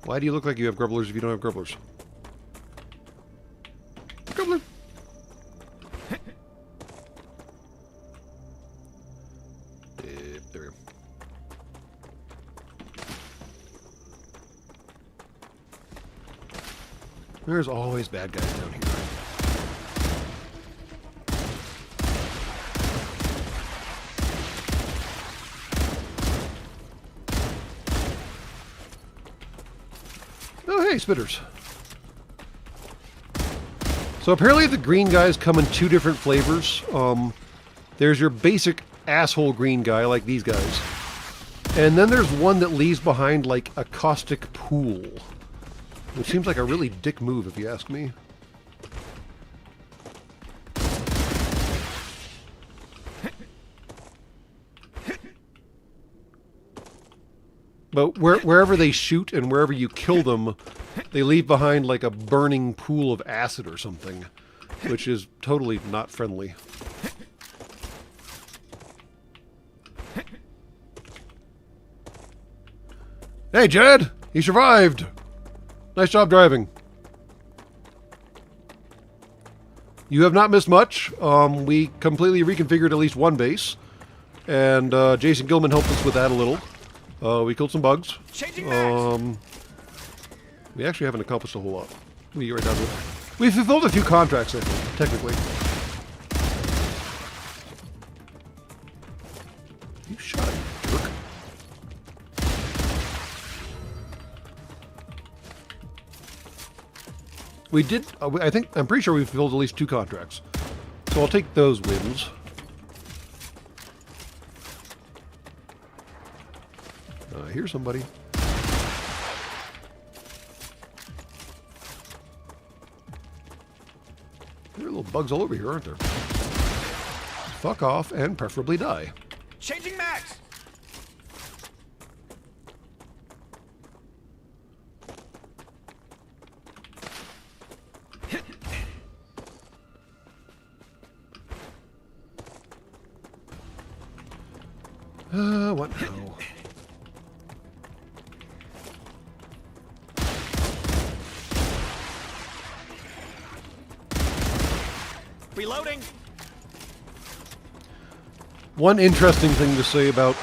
Why do you look like you have grubblers if you don't have grubblers? Grubbler! There we go. There's always bad guys down here. Oh, hey, spitters. So apparently the green guys come in 2 different flavors. There's your basic asshole green guy, like these guys. And then there's one that leaves behind, like, a caustic pool. Which seems like a really dick move, if you ask me. But wherever they shoot and wherever you kill them, they leave behind like a burning pool of acid or something, which is totally not friendly. Hey, Jed! He survived! Nice job driving. You have not missed much. We completely reconfigured at least one base, and Jason Gilman helped us with that a little. We killed some bugs. We actually haven't accomplished a whole lot. We get right down to it. We fulfilled a few contracts, I think, technically. You shot it, jerk. We did, I'm pretty sure we fulfilled at least 2 contracts. So I'll take those wins. Here's somebody. There are little bugs all over here, aren't there? Fuck off and preferably die. Changing max. What now? Reloading. One interesting thing to say about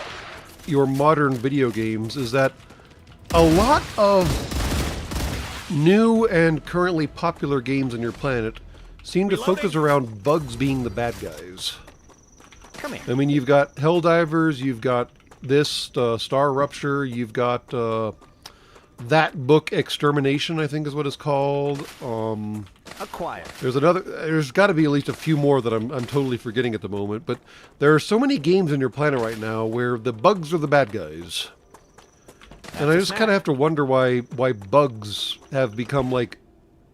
your modern video games is that a lot of new and currently popular games on your planet seem to focus around bugs being the bad guys. Come here. I mean, you've got Helldivers, you've got this, StarRupture, you've got That Book Extermination, I think is what it's called. Acquire. There's got to be at least a few more that I'm totally forgetting at the moment, but there are so many games on your planet right now where the bugs are the bad guys. And I just kind of have to wonder why bugs have become like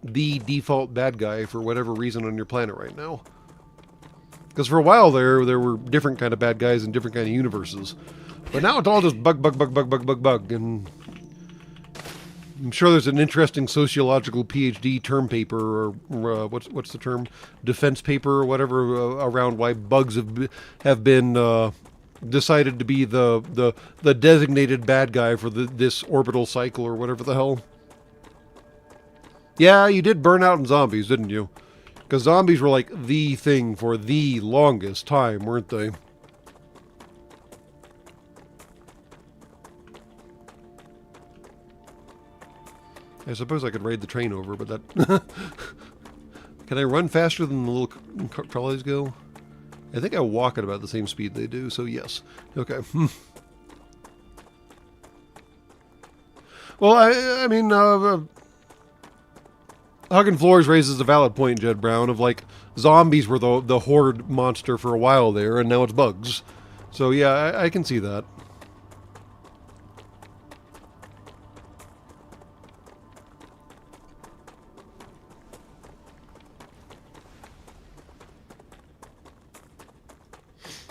the default bad guy for whatever reason on your planet right now. Because for a while there were different kind of bad guys in different kind of universes. But now it's all just bug, and I'm sure there's an interesting sociological PhD term paper, or what's the term, defense paper or whatever, around why bugs have been decided to be the designated bad guy for this orbital cycle or whatever the hell. Yeah, you did burn out in zombies, didn't you? Because zombies were like the thing for the longest time, weren't they? I suppose I could raid the train over, but that... Can I run faster than the little trolleys go? I think I walk at about the same speed they do, so yes. Okay. Well, I mean, Hugging Floors raises a valid point, Jed Brown, of like, zombies were the horde monster for a while there, and now it's bugs. So yeah, I can see that.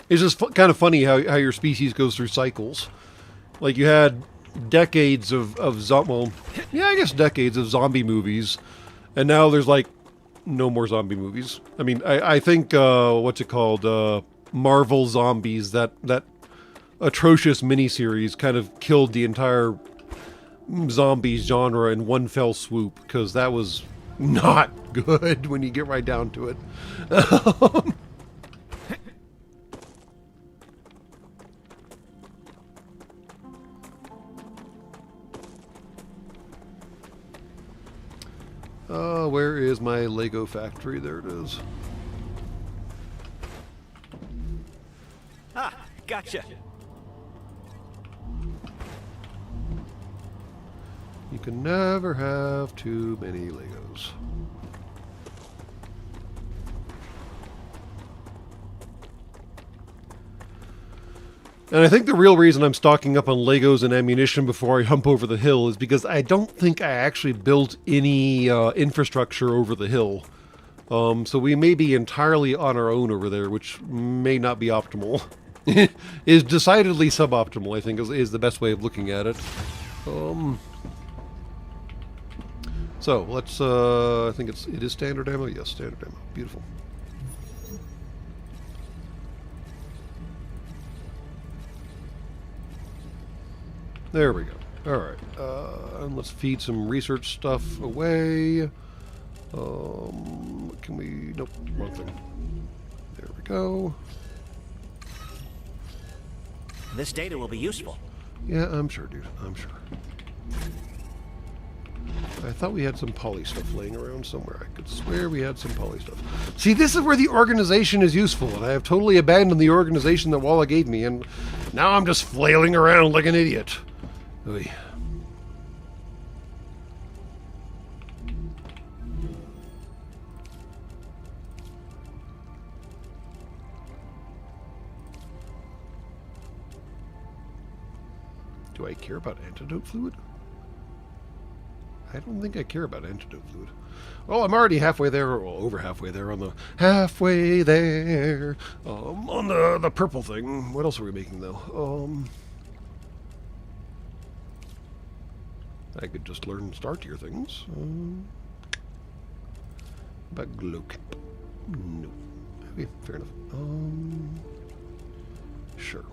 It's just kind of funny how your species goes through cycles. Like, you had decades of decades of zombie movies, and now there's, like, no more zombie movies. I mean, I think, what's it called? Marvel Zombies, that atrocious miniseries kind of killed the entire zombies genre in one fell swoop, because that was not good when you get right down to it. Where is my Lego factory? There it is. Ah, gotcha. You can never have too many Legos. And I think the real reason I'm stocking up on Legos and ammunition before I hump over the hill is because I don't think I actually built any infrastructure over the hill. So we may be entirely on our own over there, which may not be optimal. Is decidedly suboptimal, I think, is the best way of looking at it. So let's, I think it is standard ammo? Yes, standard ammo. Beautiful. There we go. Alright. And let's feed some research stuff away. Can we... Nope, wrong thing. There we go. This data will be useful. Yeah, I'm sure, dude. I'm sure. I thought we had some poly stuff laying around somewhere. I could swear we had some poly stuff. See, this is where the organization is useful, and I have totally abandoned the organization that Walla gave me, and now I'm just flailing around like an idiot. Oy. Do I care about antidote fluid? I don't think I care about antidote fluid. Well, I'm already halfway there, or over halfway there on the halfway there on the purple thing. What else are we making though? I could just learn star tier things. About glow cap. No. Okay, fair enough. Sure.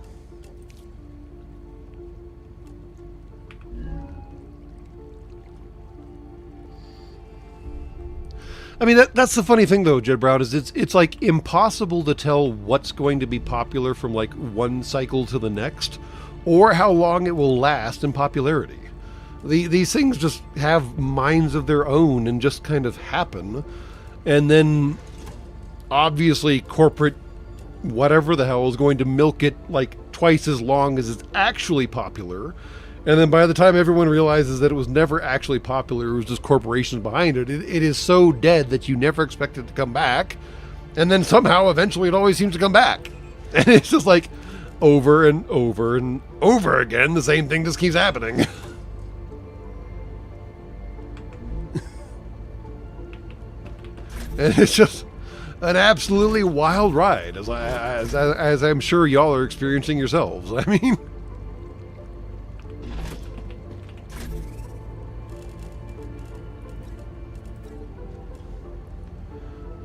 I mean, that's the funny thing, though, Jed Brown, is it's like impossible to tell what's going to be popular from like one cycle to the next, or how long it will last in popularity. These things just have minds of their own and just kind of happen, and then obviously corporate whatever the hell is going to milk it like twice as long as it's actually popular. And then by the time everyone realizes that it was never actually popular, it was just corporations behind it, it is so dead that you never expect it to come back. And then somehow, eventually, it always seems to come back. And it's just like, over and over and over again, the same thing just keeps happening. And it's just an absolutely wild ride, as I'm sure y'all are experiencing yourselves. I mean...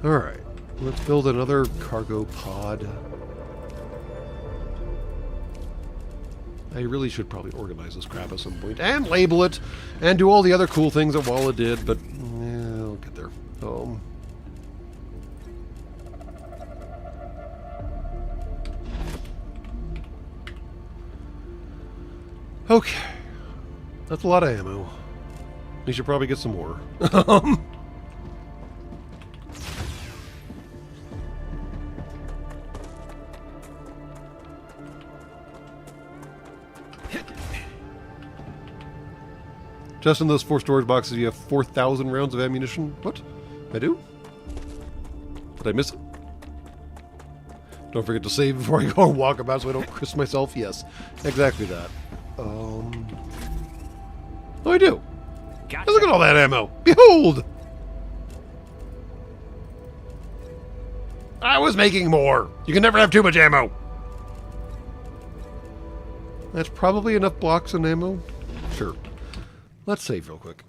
Alright. Let's build another cargo pod. I really should probably organize this crap at some point and label it and do all the other cool things that Walla did, but I'll get there. Okay. That's a lot of ammo. We should probably get some more. Just in those 4 storage boxes, you have 4,000 rounds of ammunition. What? I do? Did I miss it? Don't forget to save before I go and walk about so I don't crisp myself. Yes, exactly that. Oh, I do. Gotcha. Hey, look at all that ammo. Behold! I was making more. You can never have too much ammo. That's probably enough blocks and ammo. Sure. Let's save real quick.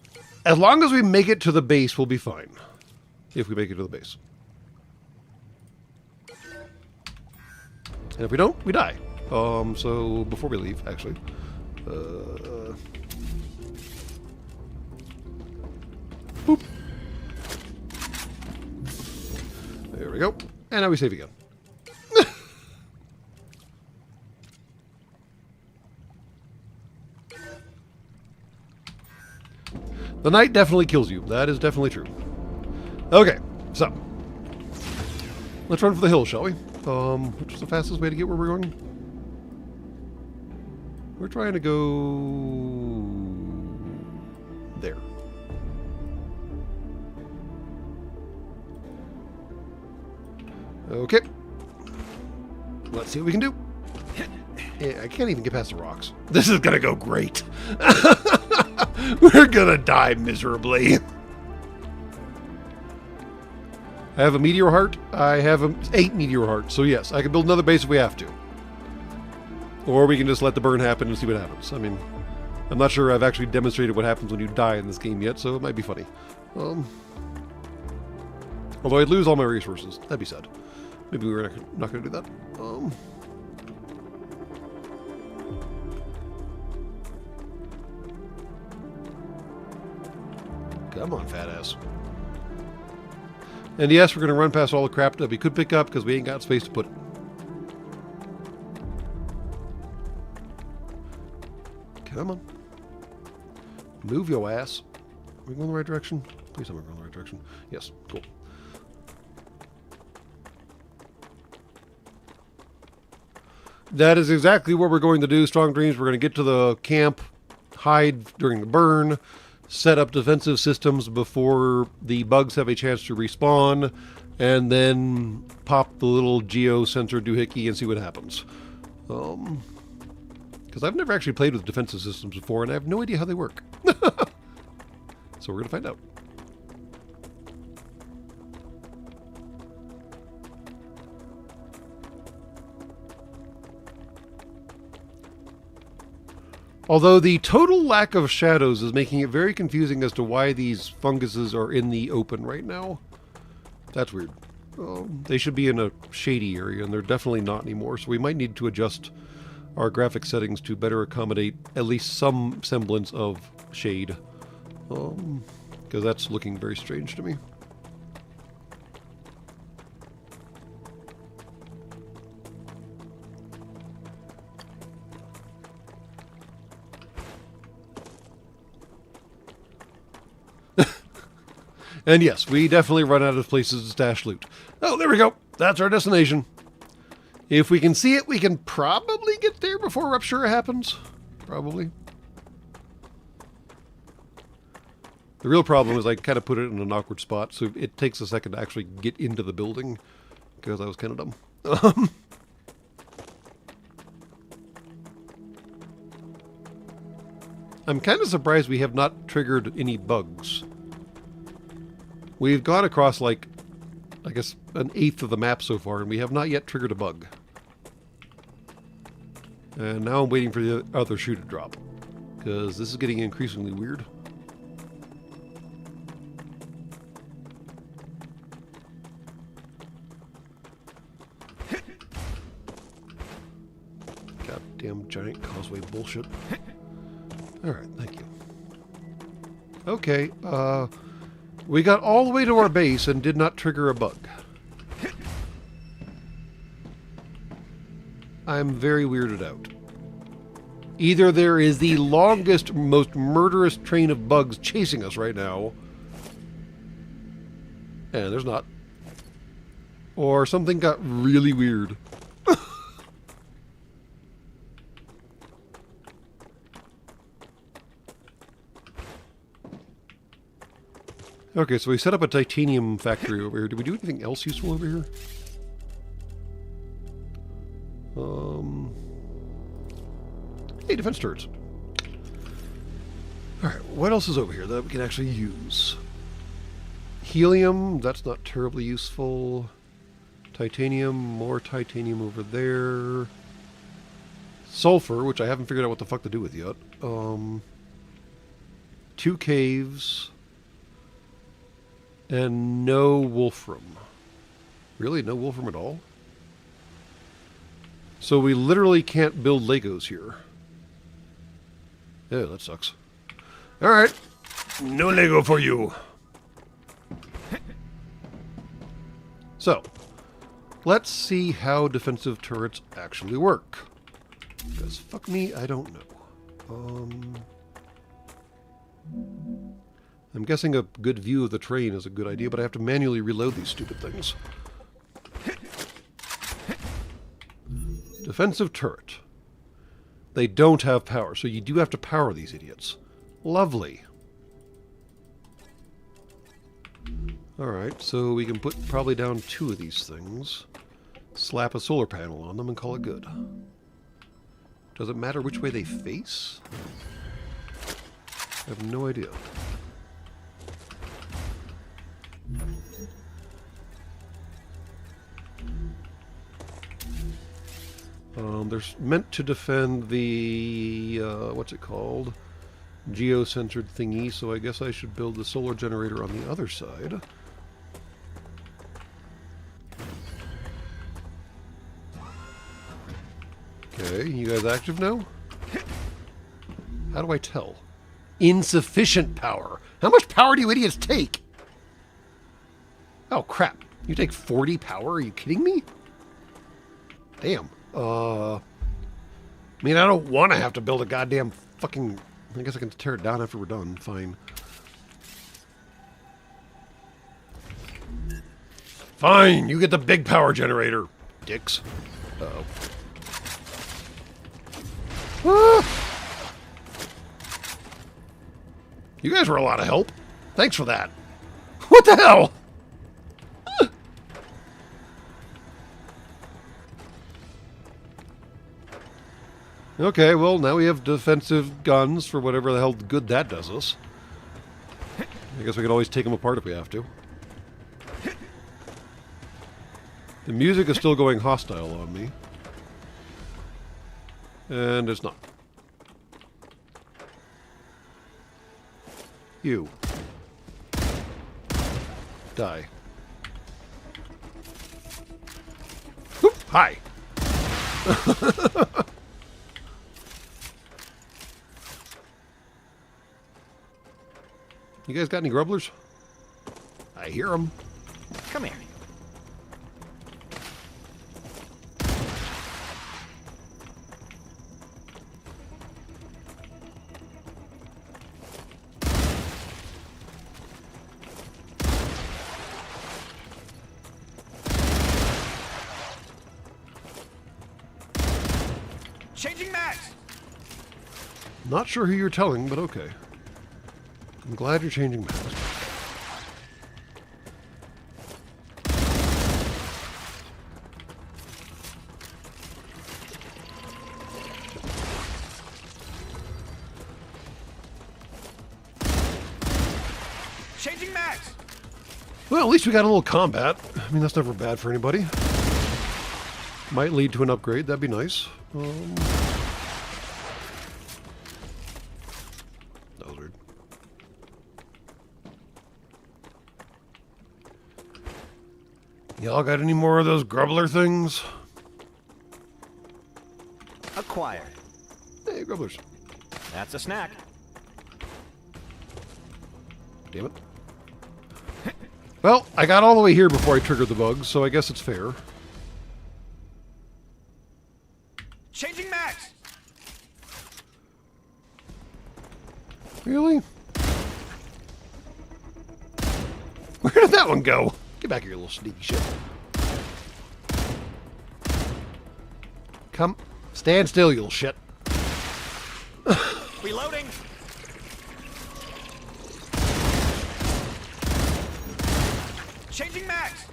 As long as we make it to the base, we'll be fine. If we make it to the base. And if we don't, we die. So before we leave, actually. Boop. There we go. And now we save again. The night definitely kills you. That is definitely true. Okay, so. Let's run for the hill, shall we? Which is the fastest way to get where we're going? We're trying to go there. Okay. Let's see what we can do. Yeah, I can't even get past the rocks. This is gonna go great. We're gonna die miserably. I have a meteor heart. I have 8 meteor hearts. So yes, I can build another base if we have to. Or we can just let the burn happen and see what happens. I mean, I'm not sure I've actually demonstrated what happens when you die in this game yet, so it might be funny. Although I'd lose all my resources. That'd be sad. Maybe we're not going to do that. Come on, fat ass. And yes, we're going to run past all the crap that we could pick up because we ain't got space to put it. Come on. Move your ass. Are we going the right direction? Please tell me we're going the right direction. Yes, cool. That is exactly what we're going to do, Strong Dreams. We're going to get to the camp, hide during the burn, set up defensive systems before the bugs have a chance to respawn, and then pop the little geo-sensor doohickey and see what happens. Because I've never actually played with defensive systems before, and I have no idea how they work. So we're going to find out. Although the total lack of shadows is making it very confusing as to why these funguses are in the open right now. That's weird. They should be in a shady area, and they're definitely not anymore, so we might need to adjust our graphic settings to better accommodate at least some semblance of shade. Because that's looking very strange to me. And yes, we definitely run out of places to stash loot. Oh, there we go. That's our destination. If we can see it, we can probably get there before Rupture happens. Probably. The real problem is I kind of put it in an awkward spot, so it takes a second to actually get into the building, because I was kind of dumb. I'm kind of surprised we have not triggered any bugs. We've gone across, like, I guess, an eighth of the map so far, and we have not yet triggered a bug. And now I'm waiting for the other shoe to drop, because this is getting increasingly weird. Goddamn giant causeway bullshit. Alright, thank you. Okay, we got all the way to our base and did not trigger a bug. I'm very weirded out. Either there is the longest, most murderous train of bugs chasing us right now, and there's not, or something got really weird. Okay, so we set up a titanium factory over here. Did we do anything else useful over here? Hey, defense turrets. Alright, what else is over here that we can actually use? Helium, that's not terribly useful. Titanium, more titanium over there. Sulfur, which I haven't figured out what the fuck to do with yet. 2 caves. And no wolfram. Really? No wolfram at all? So we literally can't build Legos here. Yeah, that sucks. Alright. No Lego for you. So, let's see how defensive turrets actually work. Because fuck me, I don't know. I'm guessing a good view of the train is a good idea, but I have to manually reload these stupid things. Defensive turret. They don't have power, so you do have to power these idiots. Lovely. Alright, so we can put probably down 2 of these things. Slap a solar panel on them and call it good. Does it matter which way they face? I have no idea. They're meant to defend the, what's it called? Geocentered thingy, so I guess I should build the solar generator on the other side. Okay, you guys active now? How do I tell? Insufficient power. How much power do you idiots take? Oh, crap. You take 40 power? Are you kidding me? Damn. I mean, I don't want to have to build a goddamn fucking... I guess I can tear it down after we're done. Fine. Fine, you get the big power generator, dicks. Uh-oh. Ah! You guys were a lot of help. Thanks for that. What the hell? Okay, well, now we have defensive guns for whatever the hell good that does us. I guess we can always take them apart if we have to. The music is still going hostile on me. And it's not. You. Die. Oop, hi. You guys got any grubblers? I hear them. Come here. Changing mags. Not sure who you're telling, but okay. I'm glad you're changing maps. Changing mags. Well, at least we got a little combat. I mean, that's never bad for anybody. Might lead to an upgrade. That'd be nice. That was weird. Y'all got any more of those grubbler things? Acquired. grubblers. That's a snack. Damn it. Well, I got all the way here before I triggered the bugs, so I guess it's fair. Changing max. Really? Where did that one go? Get back here, you little sneaky shit. Come. Stand still, you little shit. Reloading. Changing max.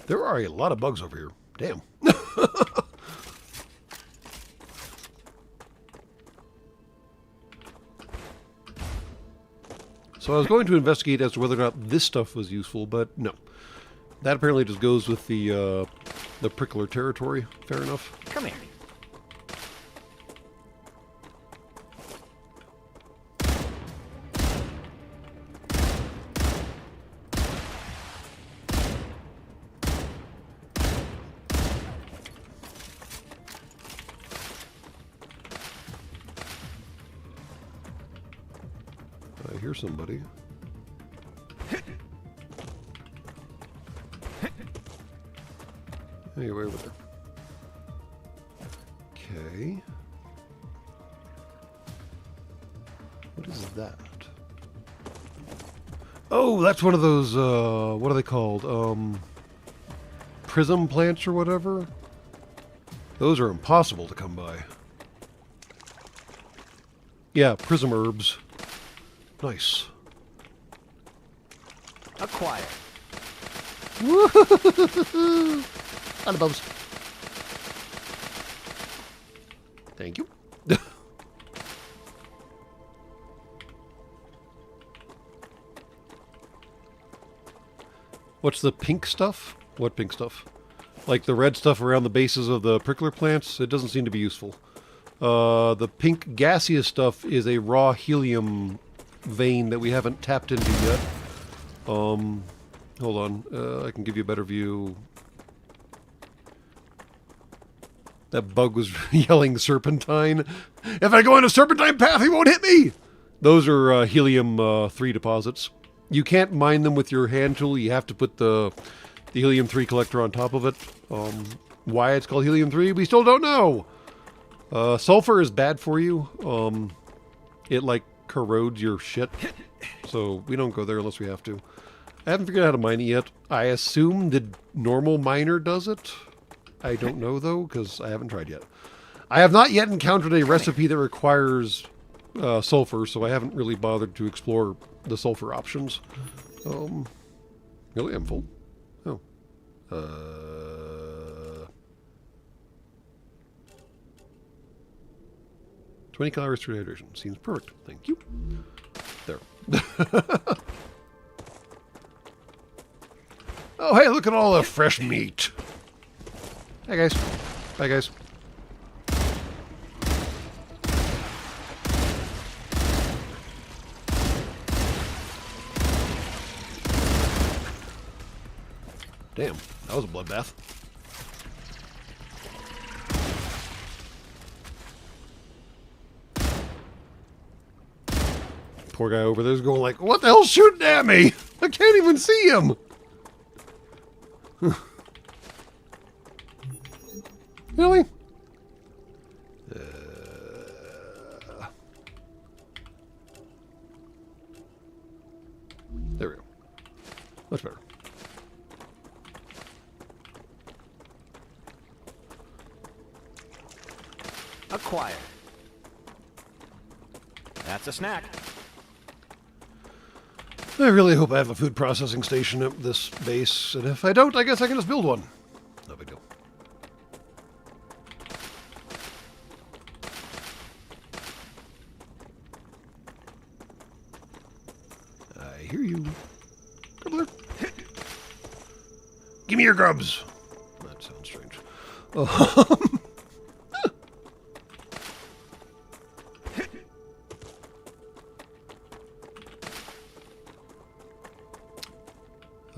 There are a lot of bugs over here. Damn. So I was going to investigate as to whether or not this stuff was useful, but no. That apparently just goes with the prickler territory. Fair enough. Come here. I hear somebody. Anyway, over there. Okay. What is that? Oh, that's one of those, what are they called? Prism plants or whatever? Those are impossible to come by. Yeah, prism herbs. Nice. Acquire. Woo-hoo-hoo-hoo-hoo. On the bubs. Thank you. What's the pink stuff? What pink stuff? Like the red stuff around the bases of the prickler plants? It doesn't seem to be useful. The pink gaseous stuff is a raw helium vein that we haven't tapped into yet. Hold on. I can give you a better view. That bug was yelling serpentine. If I go on a serpentine path, he won't hit me! Those are helium-3 deposits. You can't mine them with your hand tool. You have to put the helium-3 collector on top of it. Why it's called helium-3, we still don't know. Sulfur is bad for you. It, like, corrodes your shit. So we don't go there unless we have to. I haven't figured out how to mine it yet. I assume the normal miner does it. I don't know, though, because I haven't tried yet. I have not yet encountered a recipe that requires sulfur, so I haven't really bothered to explore the sulfur options. Really? I'm full? Oh. 20 calories for hydration. Seems perfect. Thank you. There. Oh, hey, look at all the fresh meat. Hi, guys. Bye, guys. Damn, that was a bloodbath. Poor guy over there's going like, what the hell's shooting at me? I can't even see him. Really? There we go. Much better. Acquire. That's a snack. I really hope I have a food processing station at this base, and if I don't, I guess I can just build one. No big deal. I hear you. Grubbler. Give me your grubs. That sounds strange.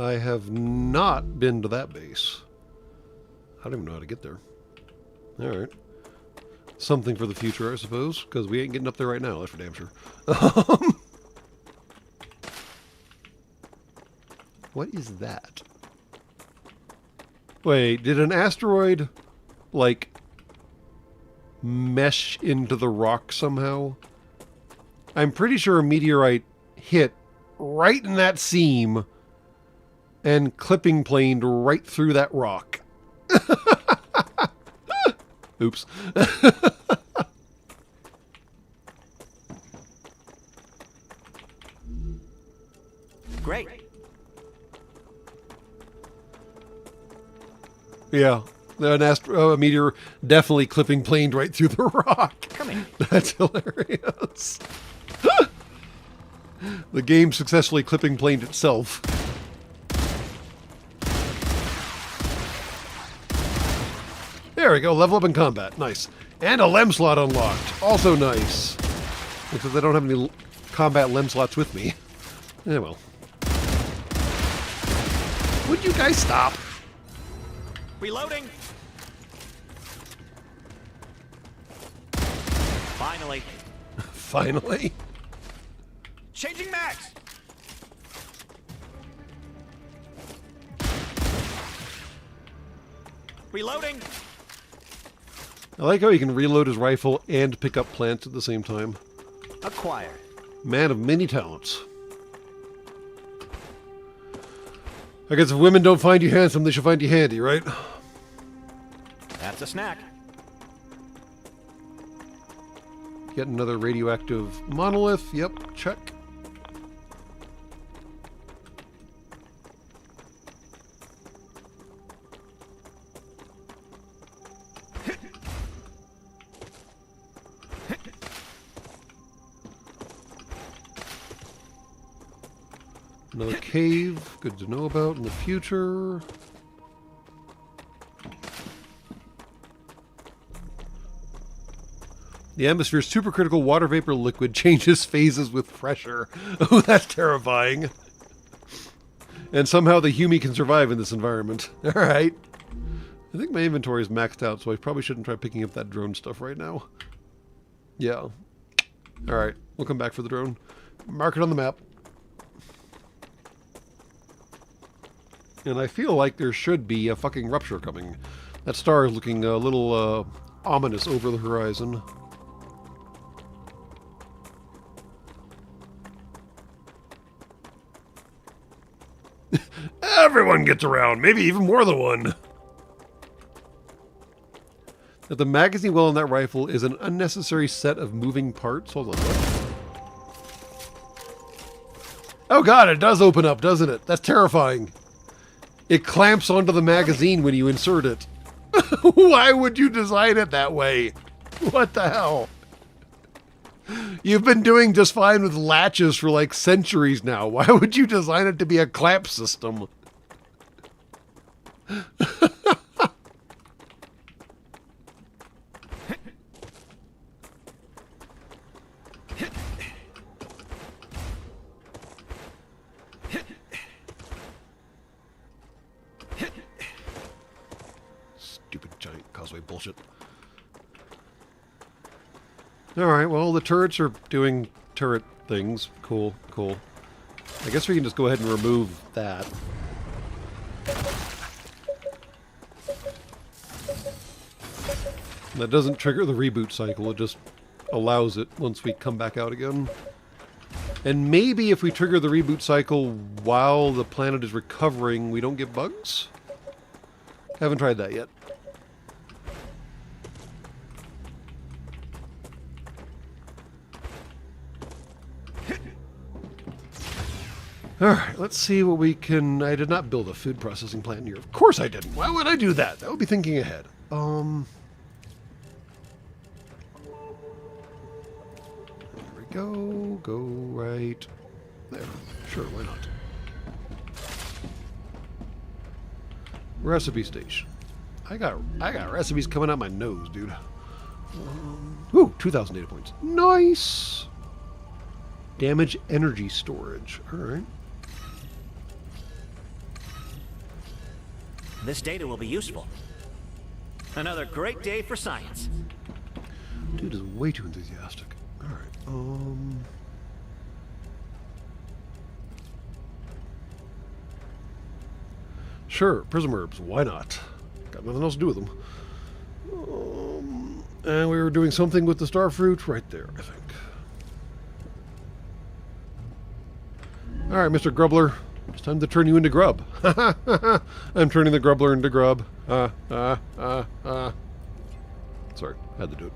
I have not been to that base. I don't even know how to get there. Alright. Something for the future, I suppose, because we ain't getting up there right now, that's for damn sure. What is that? Wait, did an asteroid, like, mesh into the rock somehow? I'm pretty sure a meteorite hit right in that seam and clipping planed right through that rock. Oops. Great. Yeah, a meteor definitely clipping planed right through the rock. Come here. That's hilarious. The game successfully clipping planed itself. There we go, level up in combat. Nice. And a lem slot unlocked. Also nice. Because I don't have any combat lem slots with me. Yeah, well. Would you guys stop? Reloading. Finally. Finally. Changing max. Reloading. I like how he can reload his rifle and pick up plants at the same time. Acquired. Man of many talents. I guess if women don't find you handsome, they should find you handy, right? That's a snack. Yet another radioactive monolith. Yep, check. Another cave, good to know about in the future. The atmosphere's supercritical water vapor liquid changes phases with pressure. Oh, that's terrifying. And somehow the Humi can survive in this environment. Alright. I think my inventory is maxed out, so I probably shouldn't try picking up that drone stuff right now. Yeah. Alright, we'll come back for the drone. Mark it on the map. And I feel like there should be a fucking rupture coming. That star is looking a little ominous over the horizon. Everyone gets around, maybe even more than one. That the magazine well on that rifle is an unnecessary set of moving parts. Hold on. Oh god, it does open up, doesn't it? That's terrifying. It clamps onto the magazine when you insert it. Why would you design it that way? What the hell? You've been doing just fine with latches for like centuries now. Why would you design it to be a clamp system? Stupid giant causeway bullshit. Alright, well, the turrets are doing turret things. Cool, cool. I guess we can just go ahead and remove that. That doesn't trigger the reboot cycle, it just allows it once we come back out again. And maybe if we trigger the reboot cycle while the planet is recovering, we don't get bugs? Haven't tried that yet. Alright, let's see what we can... I did not build a food processing plant here. Of course I didn't. Why would I do that? That would be thinking ahead. There we go. Go right there. Sure, why not? Recipe station. I got recipes coming out my nose, dude. Ooh, 2,000 data points. Nice! Damage energy storage. Alright. this data will be useful. Another great day for science. Dude is way too enthusiastic. Alright, Sure, prism herbs, why not? Got nothing else to do with them. And we were doing something with the star fruit right there, I think. Alright, Mr. Grubbler. It's time to turn you into grub. I'm turning the Grubbler into grub. Sorry, had to do it.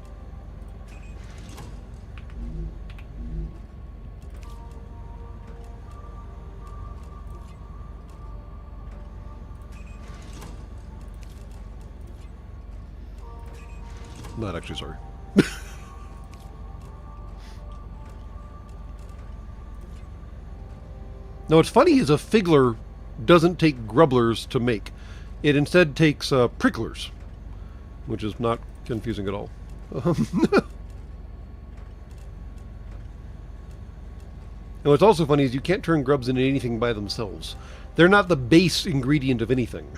Not actually, sorry. Now, what's funny is a Figgler doesn't take grubblers to make. It instead takes pricklers, which is not confusing at all. And what's also funny is you can't turn grubs into anything by themselves. They're not the base ingredient of anything.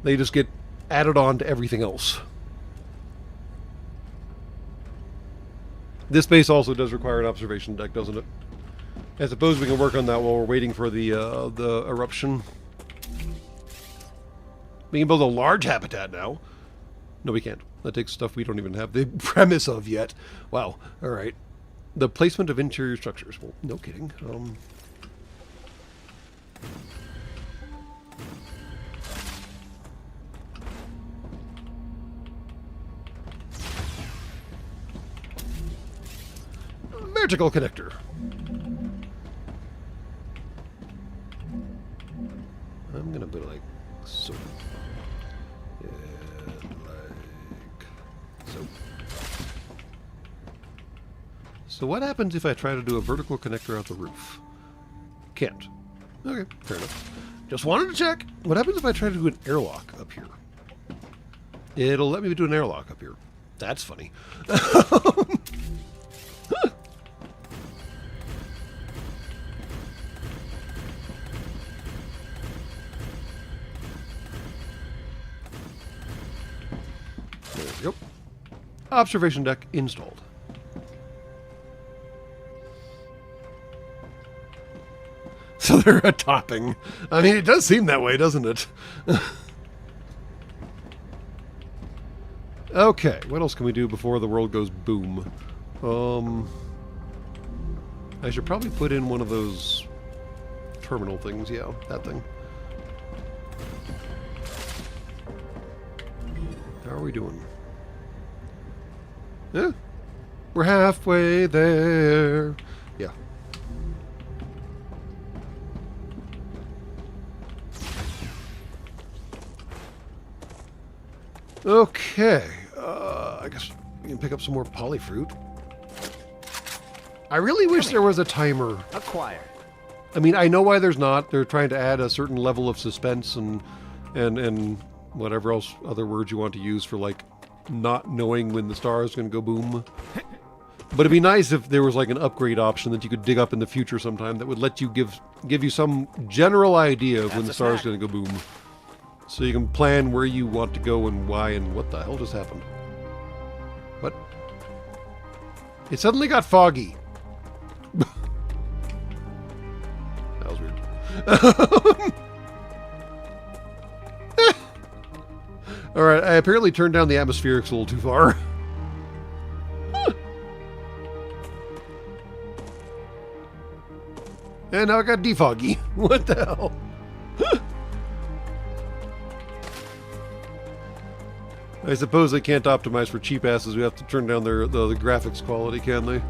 They just get added on to everything else. This base also does require an observation deck, doesn't it? I suppose we can work on that while we're waiting for the eruption. We can build a large habitat now. No, we can't. That takes stuff we don't even have the premise of yet. Wow. All right. The placement of interior structures. Well, no kidding. Vertical connector. I'm gonna put it like so. And like so. So what happens if I try to do a vertical connector out the roof? Can't. Okay, fair enough. Just wanted to check. What happens if I try to do an airlock up here? It'll let me do an airlock up here. That's funny. There we go. Observation deck installed. So they're a topping. I mean, it does seem that way, doesn't it? Okay, what else can we do before the world goes boom? I should probably put in one of those terminal things. Yeah, that thing. How are we doing? Yeah, we're halfway there. Yeah. Okay, I guess we can pick up some more polyfruit. I really wish there was a timer. Acquire. I mean, I know why there's not. They're trying to add a certain level of suspense and whatever else other words you want to use for like not knowing when the star is going to go boom. But it'd be nice if there was like an upgrade option that you could dig up in the future sometime that would let you give you some general idea of when the star is going to go boom. So you can plan where you want to go and why and what the hell just happened. What? It suddenly got foggy. That was weird. Alright, I apparently turned down the atmospherics a little too far. And now it got defoggy. What the hell? I suppose they can't optimize for cheap asses who have to turn down the graphics quality, can they?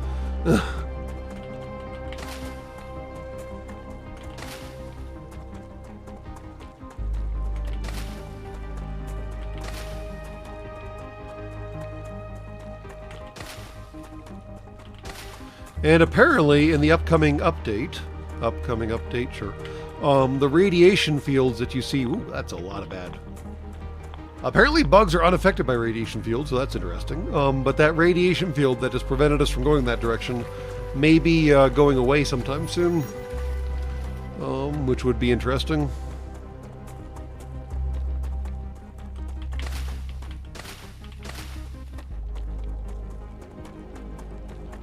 And apparently in the upcoming update, sure, the radiation fields that you see, ooh, that's a lot of bad. Apparently bugs are unaffected by radiation fields, so that's interesting. But that radiation field that has prevented us from going that direction may be going away sometime soon, which would be interesting.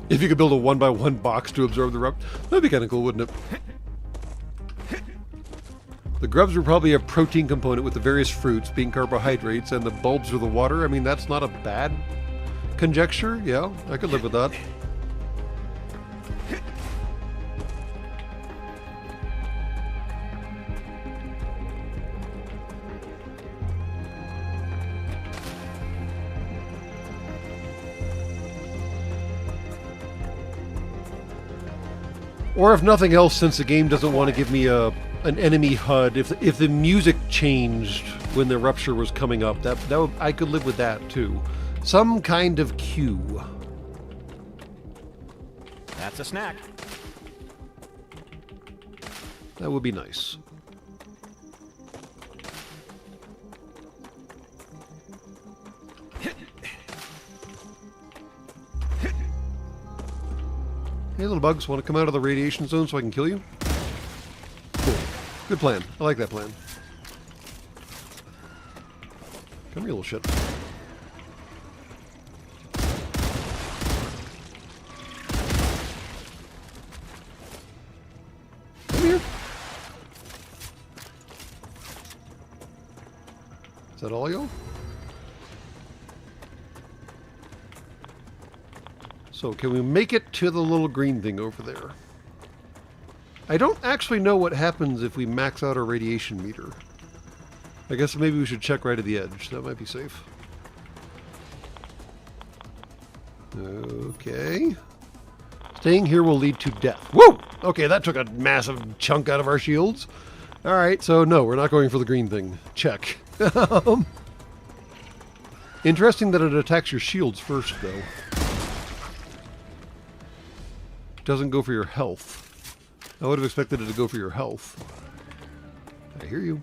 If you could build a 1x1 box to absorb the rupture, that'd be kind of cool, wouldn't it? The grubs were probably a protein component with the various fruits being carbohydrates, and the bulbs are the water. I mean, that's not a bad conjecture. Yeah, I could live with that. Or if nothing else, since the game doesn't want to give me an enemy HUD, if the music changed when the rupture was coming up, that would, I could live with that too. Some kind of cue. That's a snack. That would be nice. Hey, little bugs, want to come out of the radiation zone so I can kill you? Cool. Good plan. I like that plan. Come here, little shit. Come here. Is that all y'all? So can we make it to the little green thing over there? I don't actually know what happens if we max out our radiation meter. I guess maybe we should check right at the edge. That might be safe. Okay. Staying here will lead to death. Whoa! Okay, that took a massive chunk out of our shields. Alright, so no, we're not going for the green thing. Check. Interesting that it attacks your shields first, though. Doesn't go for your health. I would have expected it to go for your health. I hear you.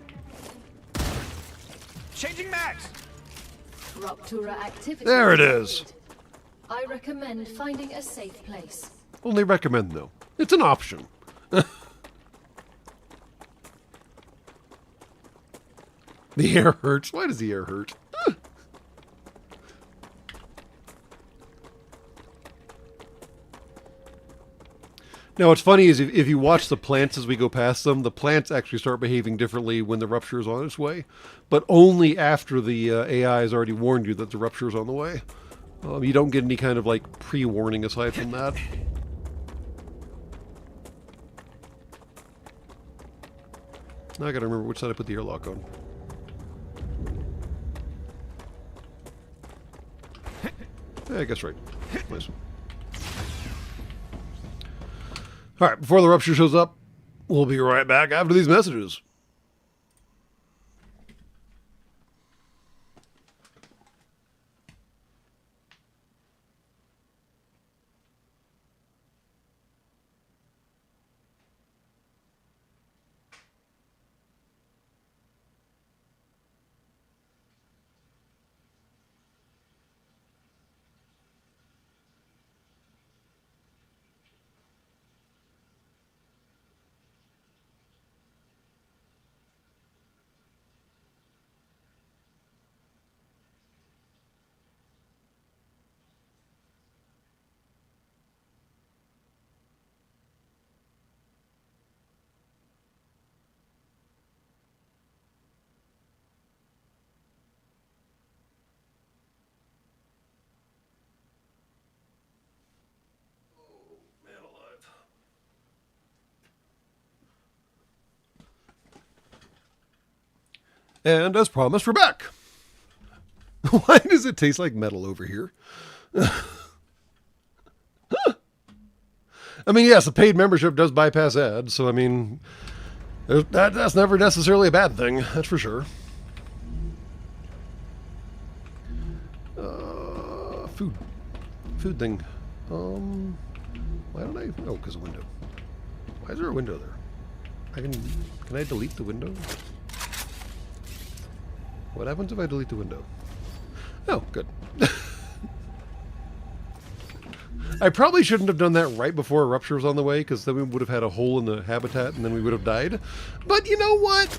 Changing max. Rupture activity. There it is. I recommend finding a safe place. Only recommend, though. It's an option. The air hurts. Why does the air hurt? Now, what's funny is if you watch the plants as we go past them, the plants actually start behaving differently when the rupture is on its way, but only after the AI has already warned you that the rupture is on the way. You don't get any kind of, like, pre-warning aside from that. Now I gotta remember which side I put the airlock on. Yeah, I guess right. Nice. Alright, before the rupture shows up, we'll be right back after these messages. And as promised, we're back. Why does it taste like metal over here? I mean, yes, a paid membership does bypass ads, so I mean, that's never necessarily a bad thing, that's for sure. Food thing. Why don't I? Oh, because of window. Why is there a window there? Can I delete the window? What happens if I delete the window? Oh, good. I probably shouldn't have done that right before a rupture was on the way, because then we would have had a hole in the habitat and then we would have died. But you know what?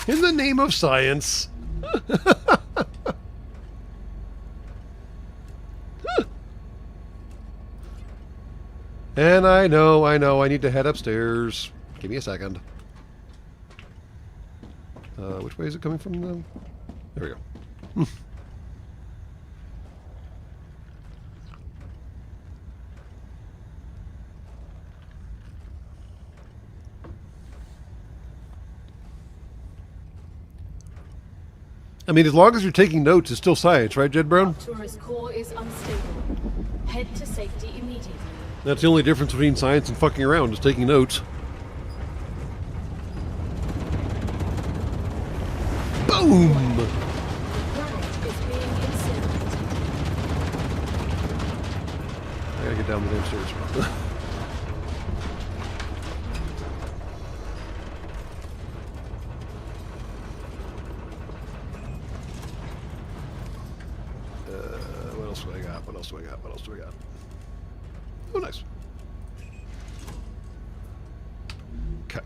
In the name of science. And I know, I need to head upstairs. Give me a second. Which way is it coming from, though? There we go. I mean, as long as you're taking notes, it's still science, right, Jed Brown? Rapture's core is unstable. Head to safety immediately. That's the only difference between science and fucking around, is taking notes. Boom! The planet is being incinerated. I gotta get down the damn stairs. What else do I got? What else do I got? What else do I got? Oh, nice. Okay.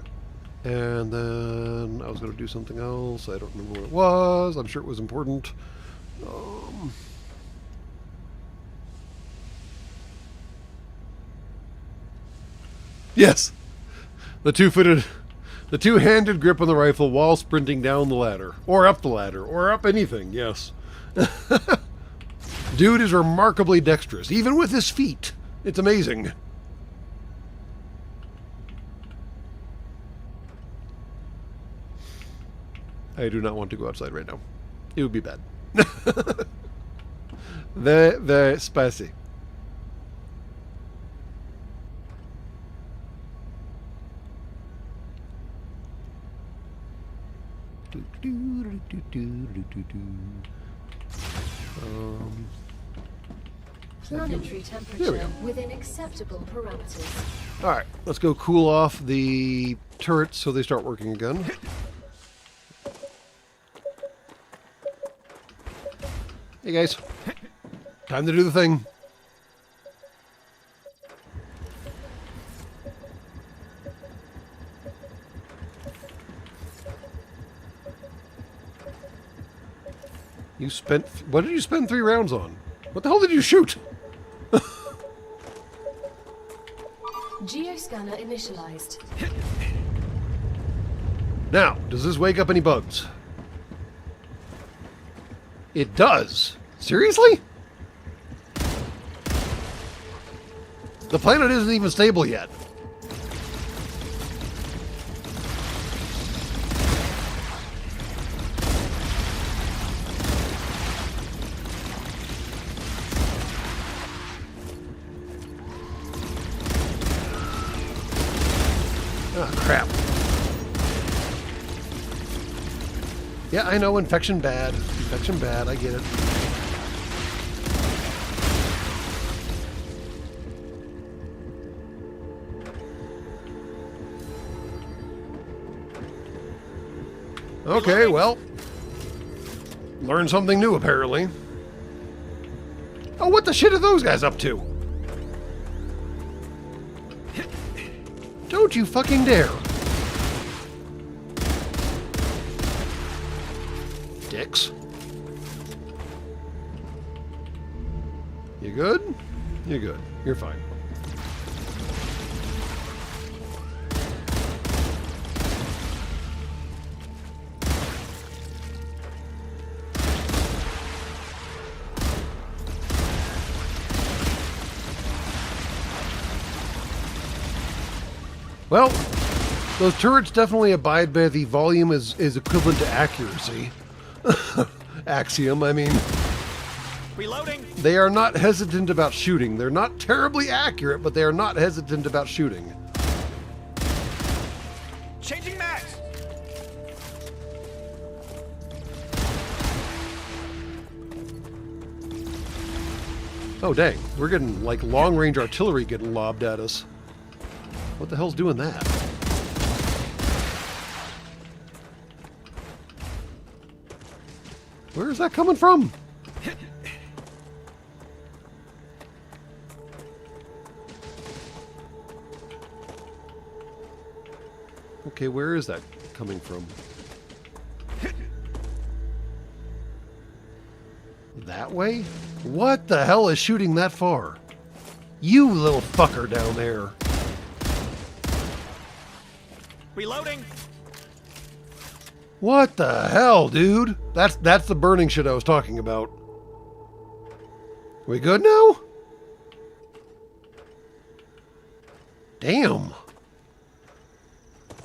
And then I was going to do something else. I don't remember what it was. I'm sure it was important. Yes. The two-handed grip on the rifle while sprinting down the ladder. Or up the ladder. Or up anything. Yes. Dude is remarkably dexterous, even with his feet. It's amazing. I do not want to go outside right now. It would be bad. Very, very spicy. Planetary temperature within acceptable parameters. Alright, let's go cool off the turrets so they start working again. Hey guys, time to do the thing. You spent, what did you spend 3 rounds on? What the hell did you shoot? Geoscanner initialized. Now, does this wake up any bugs? It does. Seriously? The planet isn't even stable yet. Oh, crap. Yeah, I know, infection bad. Infection bad, I get it. Okay, well. Learned something new, apparently. Oh, what the shit are those guys up to? Don't you fucking dare. Dicks. You good? You're good. You're fine. Well, those turrets definitely abide by the volume is equivalent to accuracy. Axiom, I mean. Reloading. They are not hesitant about shooting. They're not terribly accurate, but they are not hesitant about shooting. Changing mags. Oh, dang. We're getting, like, long-range artillery getting lobbed at us. What the hell's doing that? Where is that coming from? Okay, where is that coming from? That way? What the hell is shooting that far? You little fucker down there. Reloading. What the hell, dude? That's the burning shit I was talking about. We good now? Damn.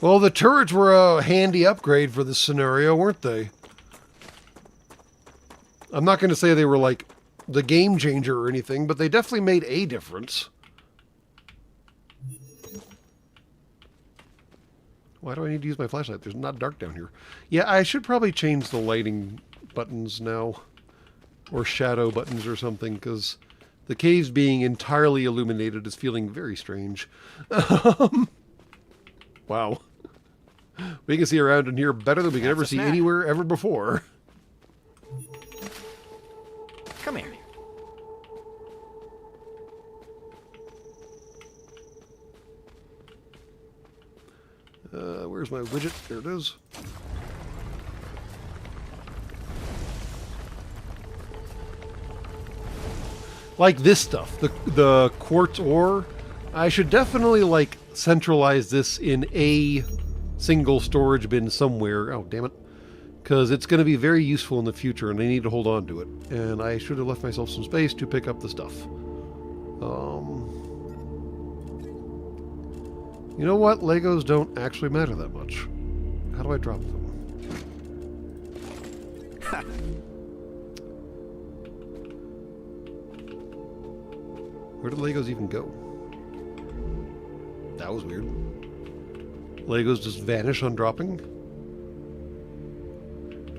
Well, the turrets were a handy upgrade for this scenario, weren't they? I'm not going to say they were like the game changer or anything, but they definitely made a difference. Why do I need to use my flashlight? There's not dark down here. Yeah, I should probably change the lighting buttons now. Or shadow buttons or something, because the caves being entirely illuminated is feeling very strange. Wow. We can see around in here better than we can ever see anywhere ever before. Come here. Where's my widget? There it is. Like this stuff, the quartz ore, I should definitely like centralize this in a single storage bin somewhere. Oh, damn it. Because it's going to be very useful in the future and I need to hold on to it. And I should have left myself some space to pick up the stuff. You know what? Legos don't actually matter that much. How do I drop them? Where did Legos even go? That was weird. Legos just vanish on dropping?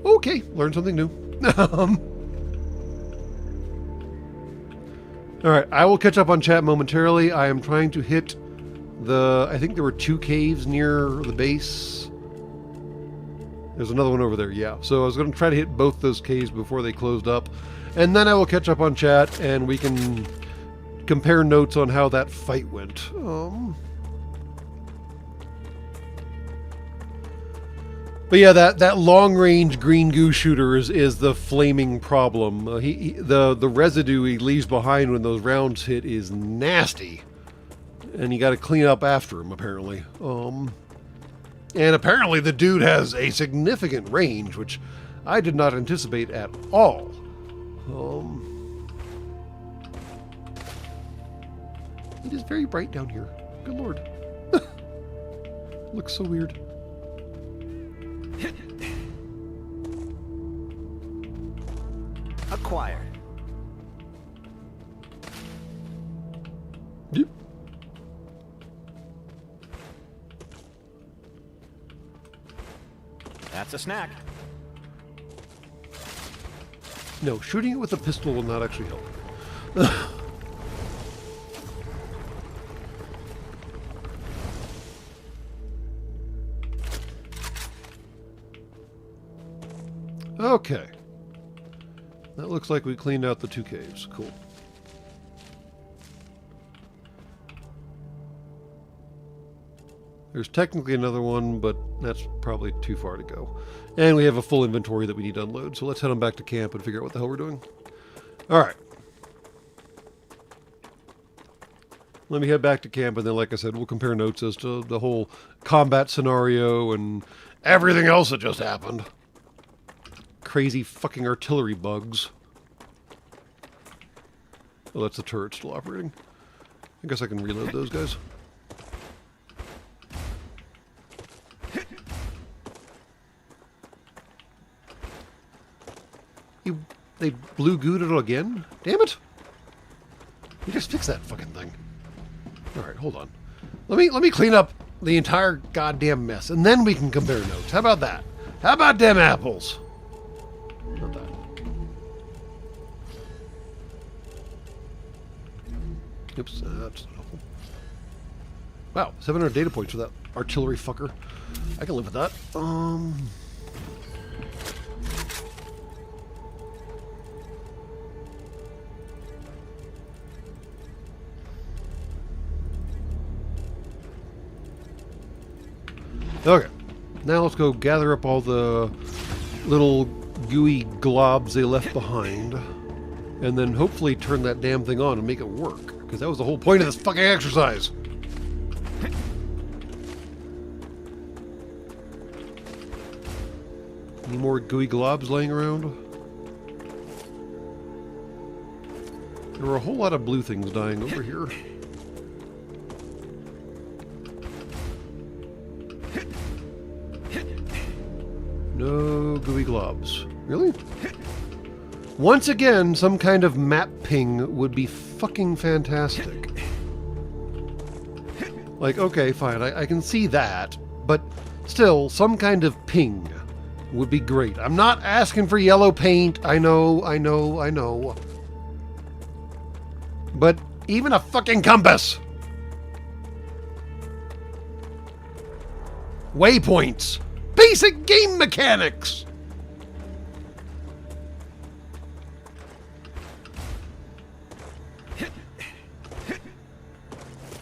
Okay, learned something new. Alright, I will catch up on chat momentarily. I am trying to hit I think there were 2 caves near the base. There's another one over there, yeah. So I was going to try to hit both those caves before they closed up. And then I will catch up on chat and we can compare notes on how that fight went. But yeah, that long-range green goo shooter is the flaming problem. The residue he leaves behind when those rounds hit is nasty. And you got to clean up after him, apparently. And apparently the dude has a significant range, which I did not anticipate at all. It is very bright down here. Good lord. Looks so weird. Acquired. Yep. That's a snack. No, shooting it with a pistol will not actually help. Okay. That looks like we cleaned out the 2 caves. Cool. There's technically another one, but that's probably too far to go. And we have a full inventory that we need to unload, so let's head on back to camp and figure out what the hell we're doing. Alright. Let me head back to camp, and then, like I said, we'll compare notes as to the whole combat scenario and everything else that just happened. Crazy fucking artillery bugs. Oh, that's the turret still operating. I guess I can reload those guys. They blue gooed it again? Damn it! You just fix that fucking thing. Alright, hold on. Let me clean up the entire goddamn mess, and then we can compare notes. How about that? How about them apples? Not that. Oops, that's not helpful. Wow, 700 data points for that artillery fucker. I can live with that. Okay, now let's go gather up all the little gooey globs they left behind, and then hopefully turn that damn thing on and make it work. Because that was the whole point of this fucking exercise. Any more gooey globs laying around? There were a whole lot of blue things dying over here. No gooey globs. Really? Once again, some kind of map ping would be fucking fantastic. Like, okay, fine, I can see that, but still, some kind of ping would be great. I'm not asking for yellow paint. I know. But even a fucking compass! Waypoints! Basic game mechanics!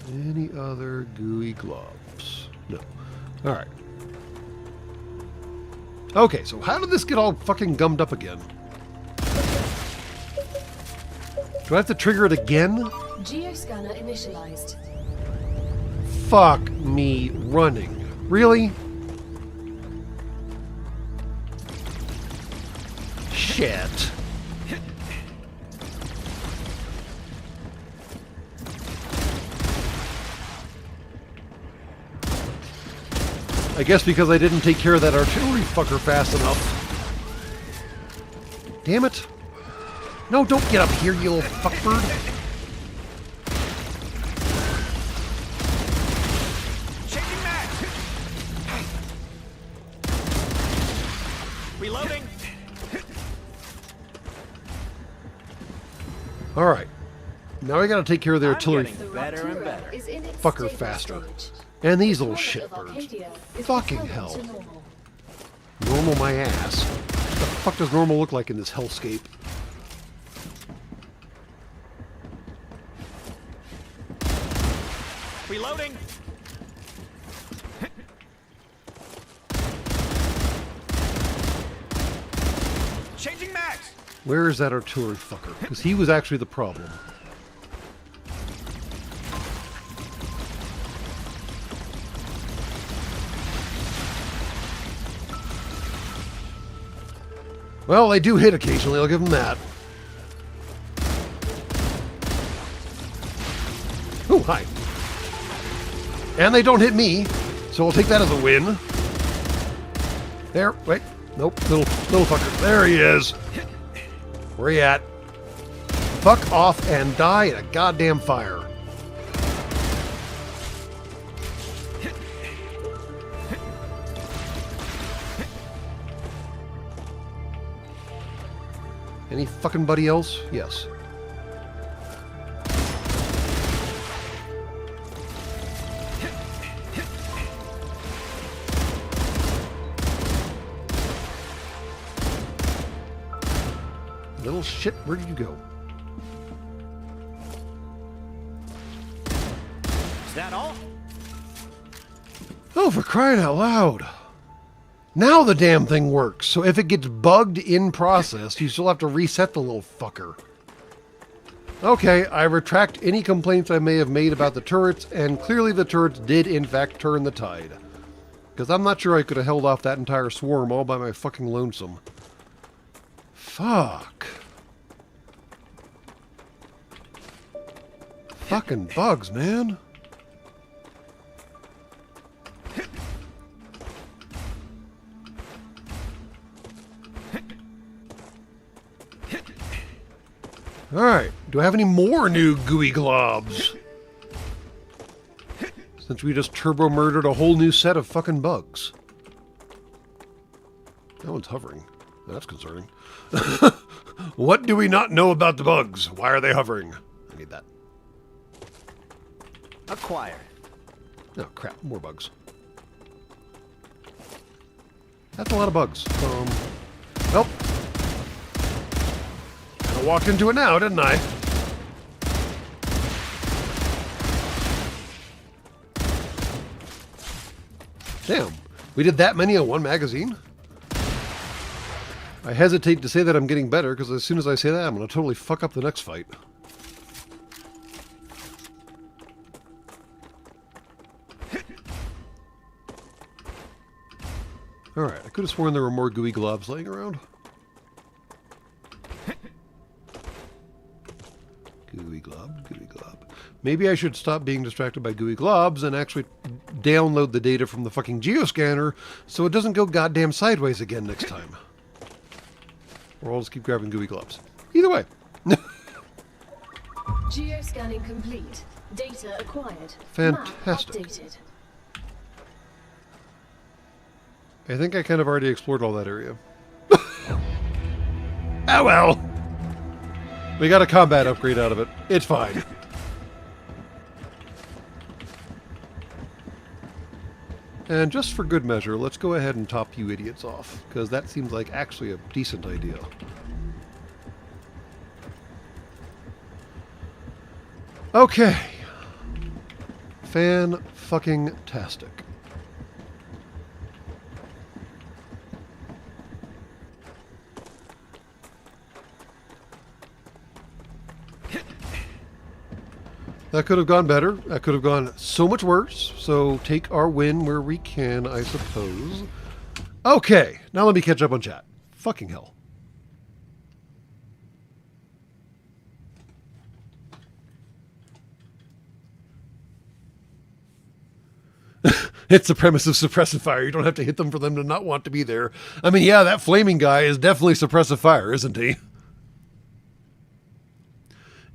Any other gooey globs? No. Alright. Okay, so how did this get all fucking gummed up again? Do I have to trigger it again? Geoscanner initialized. Fuck me running. Really? Shit. I guess because I didn't take care of that artillery fucker fast enough. Damn it. No, don't get up here, you little fuckbird. Changing mag. Reloading. Alright. Now I gotta take care of the artillery getting better and better. Is in its fucker stable faster. stage. And these little Product of shitbirds. Arcadia is Fucking returning hell. to normal. Normal my ass. What the fuck does normal look like in this hellscape? Reloading. Changing mags. Where is that artillery fucker? Because he was actually the problem. Well, they do hit occasionally, I'll give them that. Oh, hi. And they don't hit me, so I'll take that as a win. There, wait. Nope, little fucker. There he is. Where you at? Fuck off and die in a goddamn fire. Any fucking buddy else? Yes. Little shit, where did you go? Is that all? Oh, for crying out loud. Now the damn thing works, so if it gets bugged in process, you still have to reset the little fucker. Okay, I retract any complaints I may have made about the turrets, and clearly the turrets did in fact turn the tide. Because I'm not sure I could have held off that entire swarm all by my fucking lonesome. Fuck. Fucking bugs, man. Alright, do I have any more new gooey globs? Since we just turbo murdered a whole new set of fucking bugs. That one's hovering. That's concerning. What do we not know about the bugs? Why are they hovering? I need that. Acquired. Oh crap, more bugs. That's a lot of bugs. Well. I walked into it now, didn't I? Damn, we did that many on one magazine? I hesitate to say that I'm getting better, because as soon as I say that, I'm going to totally fuck up the next fight. Alright, I could have sworn there were more gooey globs laying around. Gooey glob, gooey glob. Maybe I should stop being distracted by gooey globs and actually download the data from the fucking geoscanner so it doesn't go goddamn sideways again next time. Or I'll just keep grabbing gooey globs. Either way. Geoscanning complete. Data acquired. Fantastic. Map updated. I think I kind of already explored all that area. Oh well! We got a combat upgrade out of it. It's fine. And just for good measure, let's go ahead and top you idiots off, because that seems like actually a decent idea. Okay. Fan-fucking-tastic. That could have gone better. That could have gone so much worse. So take our win where we can, I suppose. Okay, now let me catch up on chat. Fucking hell. It's the premise of suppressive fire. You don't have to hit them for them to not want to be there. I mean, yeah, that flaming guy is definitely suppressive fire, isn't he?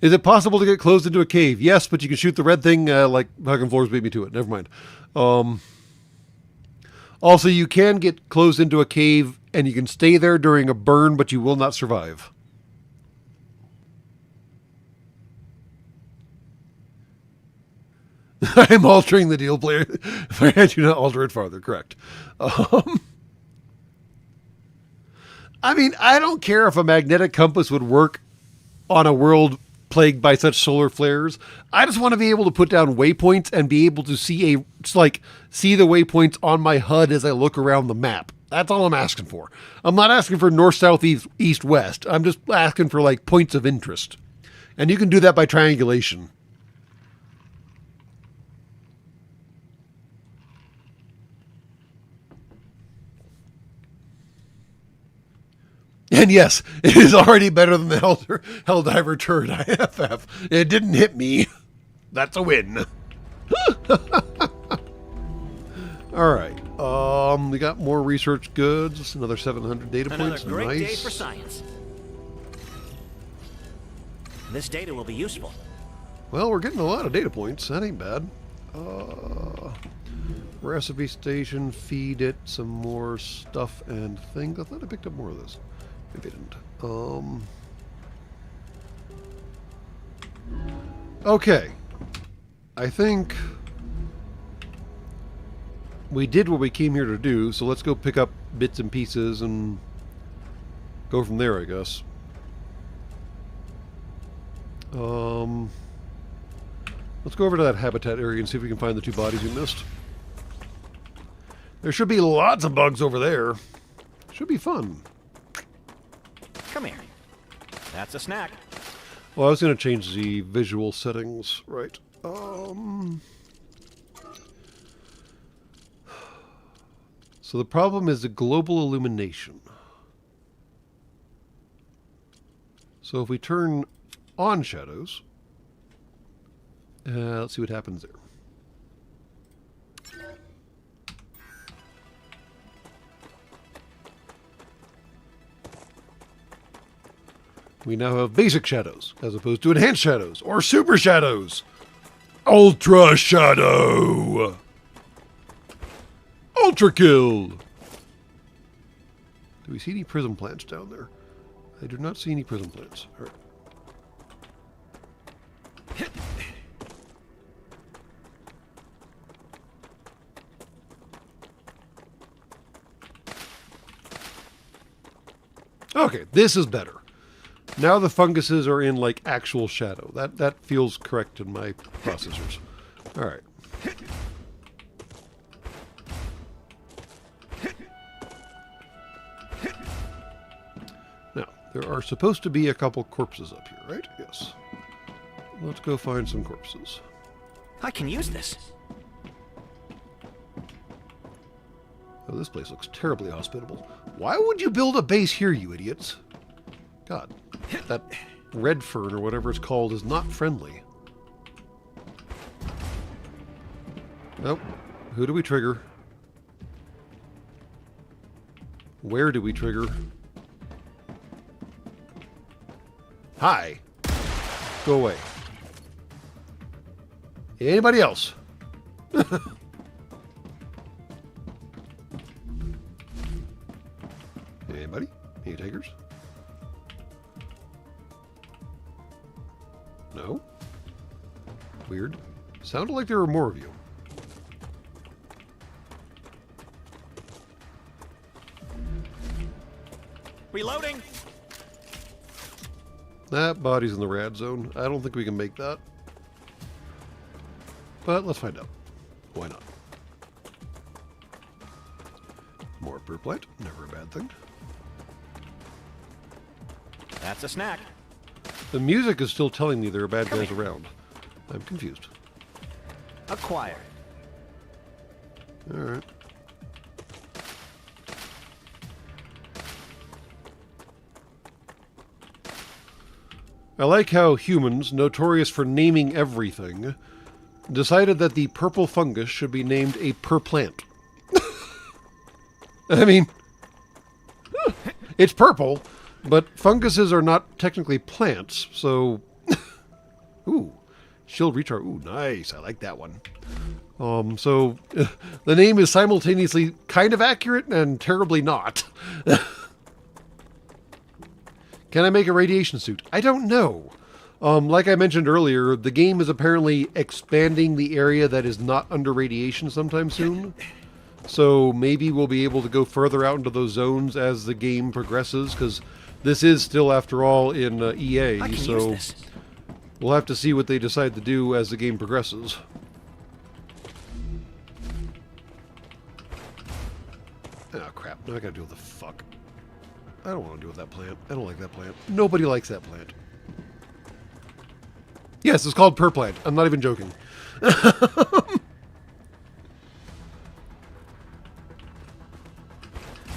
Is it possible to get closed into a cave? Yes, but you can shoot the red thing like fucking floors beat me to it. Never mind. Also, you can get closed into a cave and you can stay there during a burn, but you will not survive. I'm altering the deal, player. If I had you not alter it farther, correct. I mean, I don't care if a magnetic compass would work on a world plagued by such solar flares. I just want to be able to put down waypoints and be able to see see the waypoints on my HUD as I look around the map. That's all I'm asking for. I'm not asking for north, south, east, west. I'm just asking for like points of interest. And you can do that by triangulation. And yes, it is already better than the Helldiver turret IFF. It didn't hit me. That's a win. Alright. We got more research goods. Another 700 data points. Another great day Nice. for science. This data will be useful. Well, we're getting a lot of data points. That ain't bad. Recipe station, feed it some more stuff and things. I thought I picked up more of this. Maybe I didn't. Okay. I think we did what we came here to do, so let's go pick up bits and pieces and go from there, I guess. Let's go over to that habitat area and see if we can find the two bodies we missed. There should be lots of bugs over there. Should be fun. Come here. That's a snack. Well, I was going to change the visual settings, right? So the problem is the global illumination. So if we turn on shadows, let's see what happens there. We now have basic shadows, as opposed to enhanced shadows, or super shadows. Ultra shadow! Ultra kill! Do we see any prism plants down there? I do not see any prism plants. All right. Okay, this is better. Now the funguses are in like actual shadow. That feels correct in my processors. All right. Now, there are supposed to be a couple corpses up here, right? Yes. Let's go find some corpses. I can use this. Oh, this place looks terribly hospitable. Why would you build a base here, you idiots? God, that red fern or whatever it's called is not friendly. Nope. Who do we trigger? Where do we trigger? Hi. Go away. Anybody else? Anybody? Any takers? No? Weird. Sounded like there were more of you. Reloading. That body's in the rad zone. I don't think we can make that. But let's find out. Why not? More purplite. Never a bad thing. That's a snack. The music is still telling me there are bad guys around. I'm confused. Acquired. Alright. I like how humans, notorious for naming everything, decided that the purple fungus should be named a purplant. I mean, it's purple, but funguses are not technically plants, so... Ooh, shield recharge. Ooh, nice. I like that one. So the name is simultaneously kind of accurate and terribly not. Can I make a radiation suit? I don't know. Like I mentioned earlier, the game is apparently expanding the area that is not under radiation sometime soon. So maybe we'll be able to go further out into those zones as the game progresses, because this is still, after all, in EA, so we'll have to see what they decide to do as the game progresses. Oh crap, now I gotta deal with the fuck. I don't want to deal with that plant. I don't like that plant. Nobody likes that plant. Yes, it's called Purplant. I'm not even joking.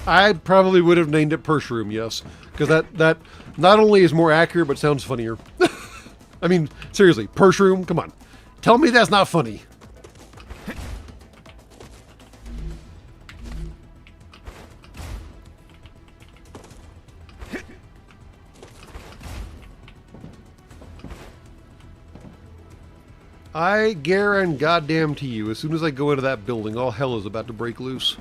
I probably would have named it Pershroom, yes. Because that not only is more accurate, but sounds funnier. I mean, seriously, Pershroom, come on. Tell me that's not funny. I guarantee goddamn to you, as soon as I go into that building, all hell is about to break loose.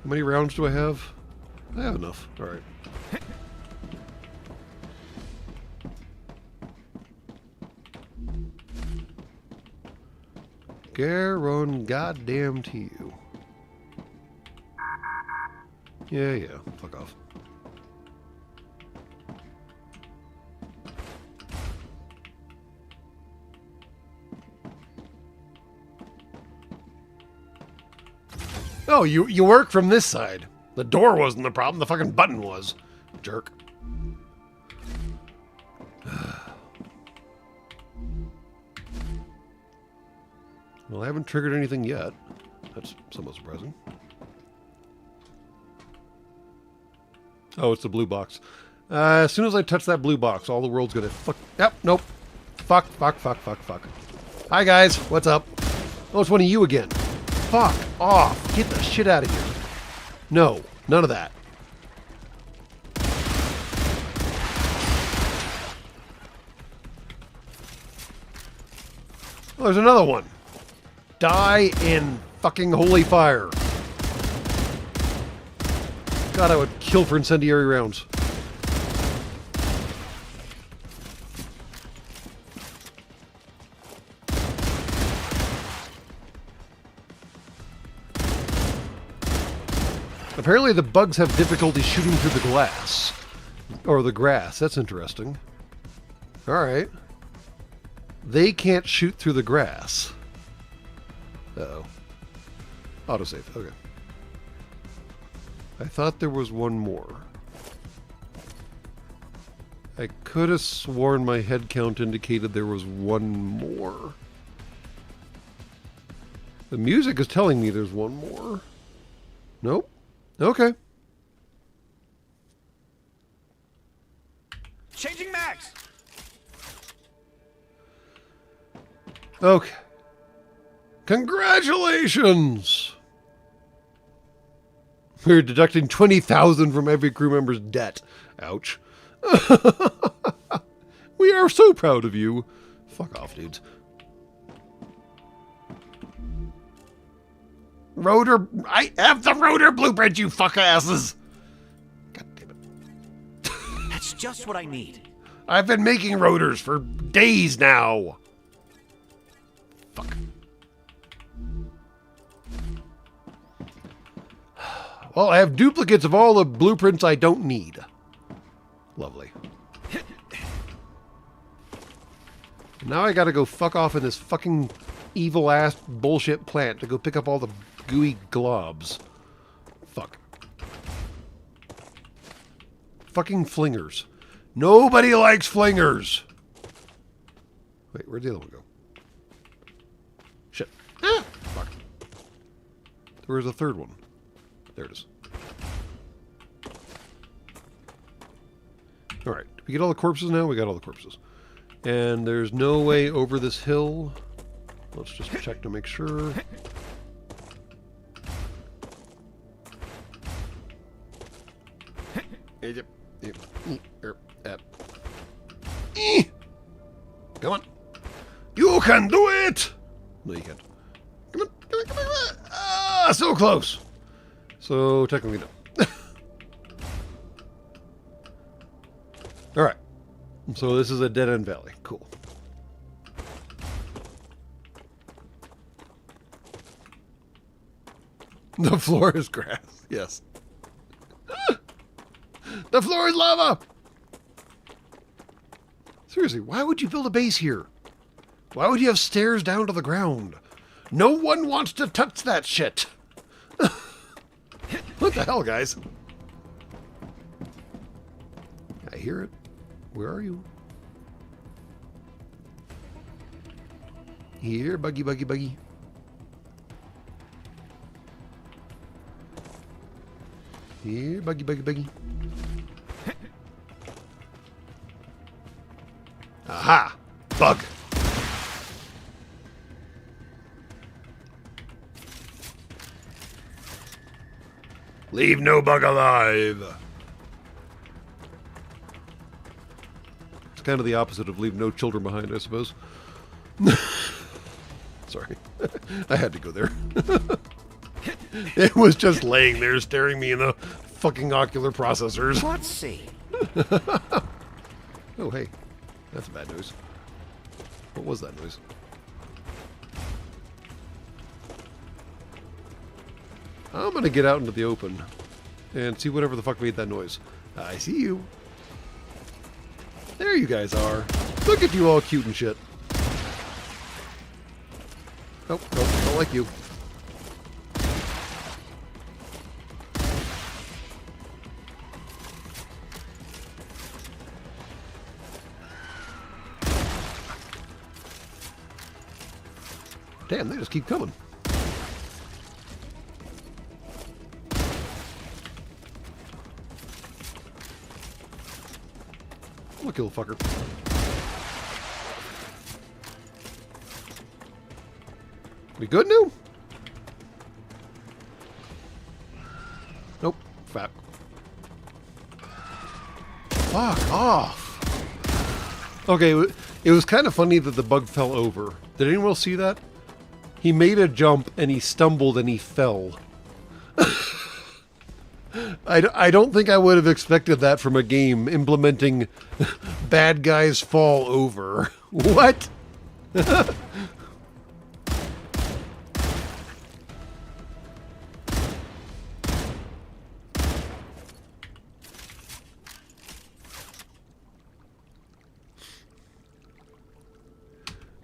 How many rounds do I have? I have enough. Alright. Goddamn to you. Yeah, fuck off. Oh, you work from this side. The door wasn't the problem, the fucking button was. Jerk. Well, I haven't triggered anything yet. That's somewhat surprising. Oh, it's the blue box. As soon as I touch that blue box, all the world's gonna fuck. Yep, nope. Fuck. Hi, guys. What's up? Oh, it's one of you again. Fuck off. Get the shit out of here. No, none of that. Oh, there's another one. Die in fucking holy fire. God, I would kill for incendiary rounds. Apparently the bugs have difficulty shooting through the glass. Or the grass. That's interesting. Alright. They can't shoot through the grass. Uh-oh. Autosave. Okay. I thought there was one more. I could have sworn my head count indicated there was one more. The music is telling me there's one more. Nope. Okay. Changing mags! Okay. Congratulations! We're deducting 20,000 from every crew member's debt. Ouch. We are so proud of you. Fuck off, dudes. Rotor... I have the rotor blueprint, you fuck asses! God damn it. That's just what I need. I've been making rotors for days now. Fuck. Well, I have duplicates of all the blueprints I don't need. Lovely. Now I gotta go fuck off in this fucking evil-ass bullshit plant to go pick up all the gooey globs. Fuck. Fucking flingers. Nobody likes flingers! Wait, where'd the other one go? Shit. Ah! Fuck. There was a third one. There it is. Alright. Did we get all the corpses now? We got all the corpses. And there's no way over this hill. Let's just check to make sure. Come on. You can do it! No, you can't. Come on, come on, come on. Ah, so close. So, technically, no. Alright. So, this is a dead-end valley. Cool. The floor is grass. Yes. The floor is lava! Seriously, why would you build a base here? Why would you have stairs down to the ground? No one wants to touch that shit! What the hell, guys? I hear it. Where are you? Here, buggy, buggy, buggy. Here, buggy, buggy, buggy. Aha! Bug! Leave no bug alive! It's kind of the opposite of leave no children behind, I suppose. Sorry. I had to go there. It was just laying there staring me in the fucking ocular processors. Let's see. Oh, hey. That's a bad noise. What was that noise? I'm gonna get out into the open and see whatever the fuck made that noise. I see you. There you guys are. Look at you all cute and shit. Oh, no, don't like you. Damn, they just keep coming. Look, little fucker. We good now? Nope. Fat. Fuck off. Okay, it was kind of funny that the bug fell over. Did anyone else see that? He made a jump and he stumbled and he fell. I don't think I would have expected that from a game implementing bad guys fall over. What?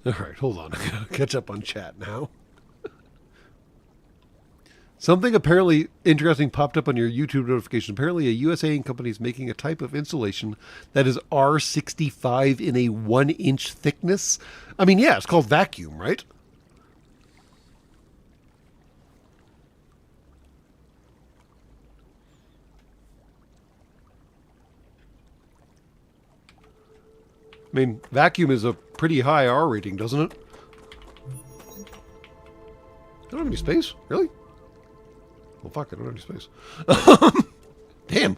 Alright, hold on. I gotta catch up on chat now. Something apparently interesting popped up on your YouTube notification. Apparently a USAing company is making a type of insulation that is R65 in a 1-inch thickness. I mean, yeah, it's called vacuum, right? I mean, vacuum is a pretty high R rating, doesn't it? I don't have any space. Really? Well, fuck, I don't have any space. Damn.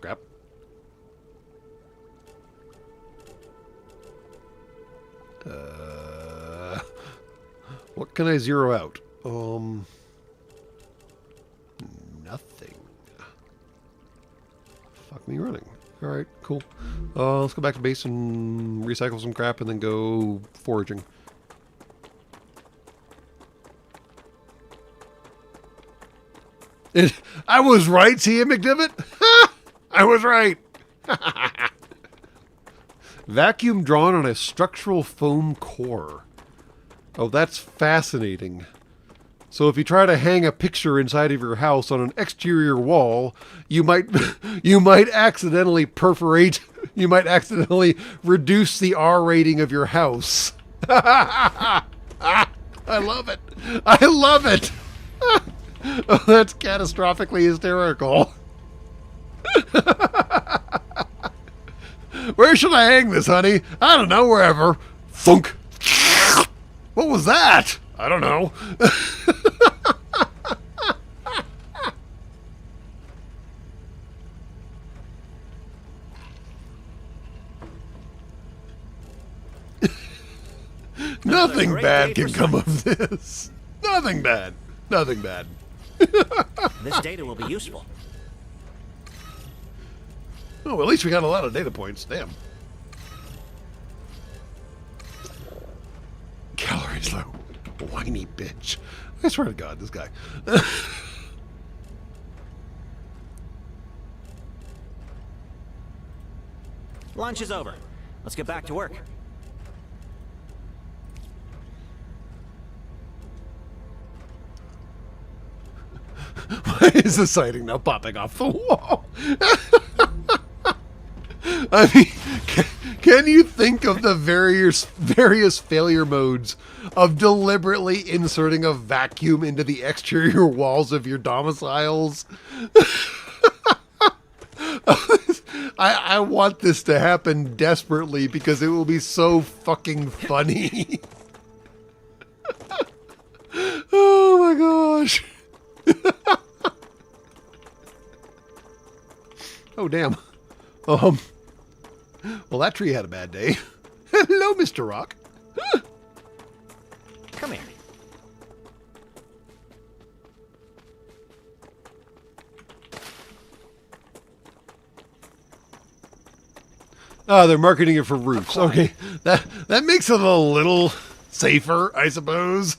Crap. What can I zero out? Nothing. Fuck me running. Alright, cool. Let's go back to base and recycle some crap and then go foraging. I was right, T.M. McDivitt. I was right. Vacuum drawn on a structural foam core. Oh, that's fascinating. So if you try to hang a picture inside of your house on an exterior wall, you might accidentally perforate, you might accidentally reduce the R rating of your house. I love it. I love it. Oh, that's catastrophically hysterical. Where should I hang this, honey? I don't know, wherever. Thunk. What was that? I don't know. Nothing bad can come of this. Nothing bad. Nothing bad. This data will be useful. Oh, well, at least we got a lot of data points. Damn. Calories low. Whiny bitch. I swear to God, this guy. Lunch is over. Let's get back to work. Why is the sighting now popping off the wall? I mean, can you think of the various failure modes of deliberately inserting a vacuum into the exterior walls of your domiciles? I want this to happen desperately because it will be so fucking funny. Oh my gosh. Oh, damn. Well, that tree had a bad day. Hello, Mr. Rock. Come here. Oh, they're marketing it for roofs. Okay, that makes it a little safer, I suppose.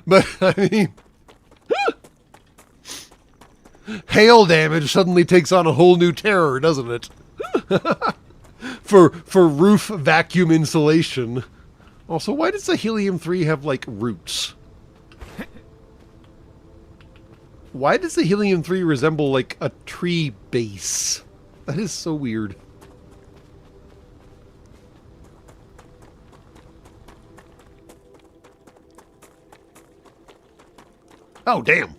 But, I mean... hail damage suddenly takes on a whole new terror, doesn't it? for roof vacuum insulation. Also, why does the helium-3 have, like, roots? Why does the helium-3 resemble, like, a tree base? That is so weird. Oh, damn.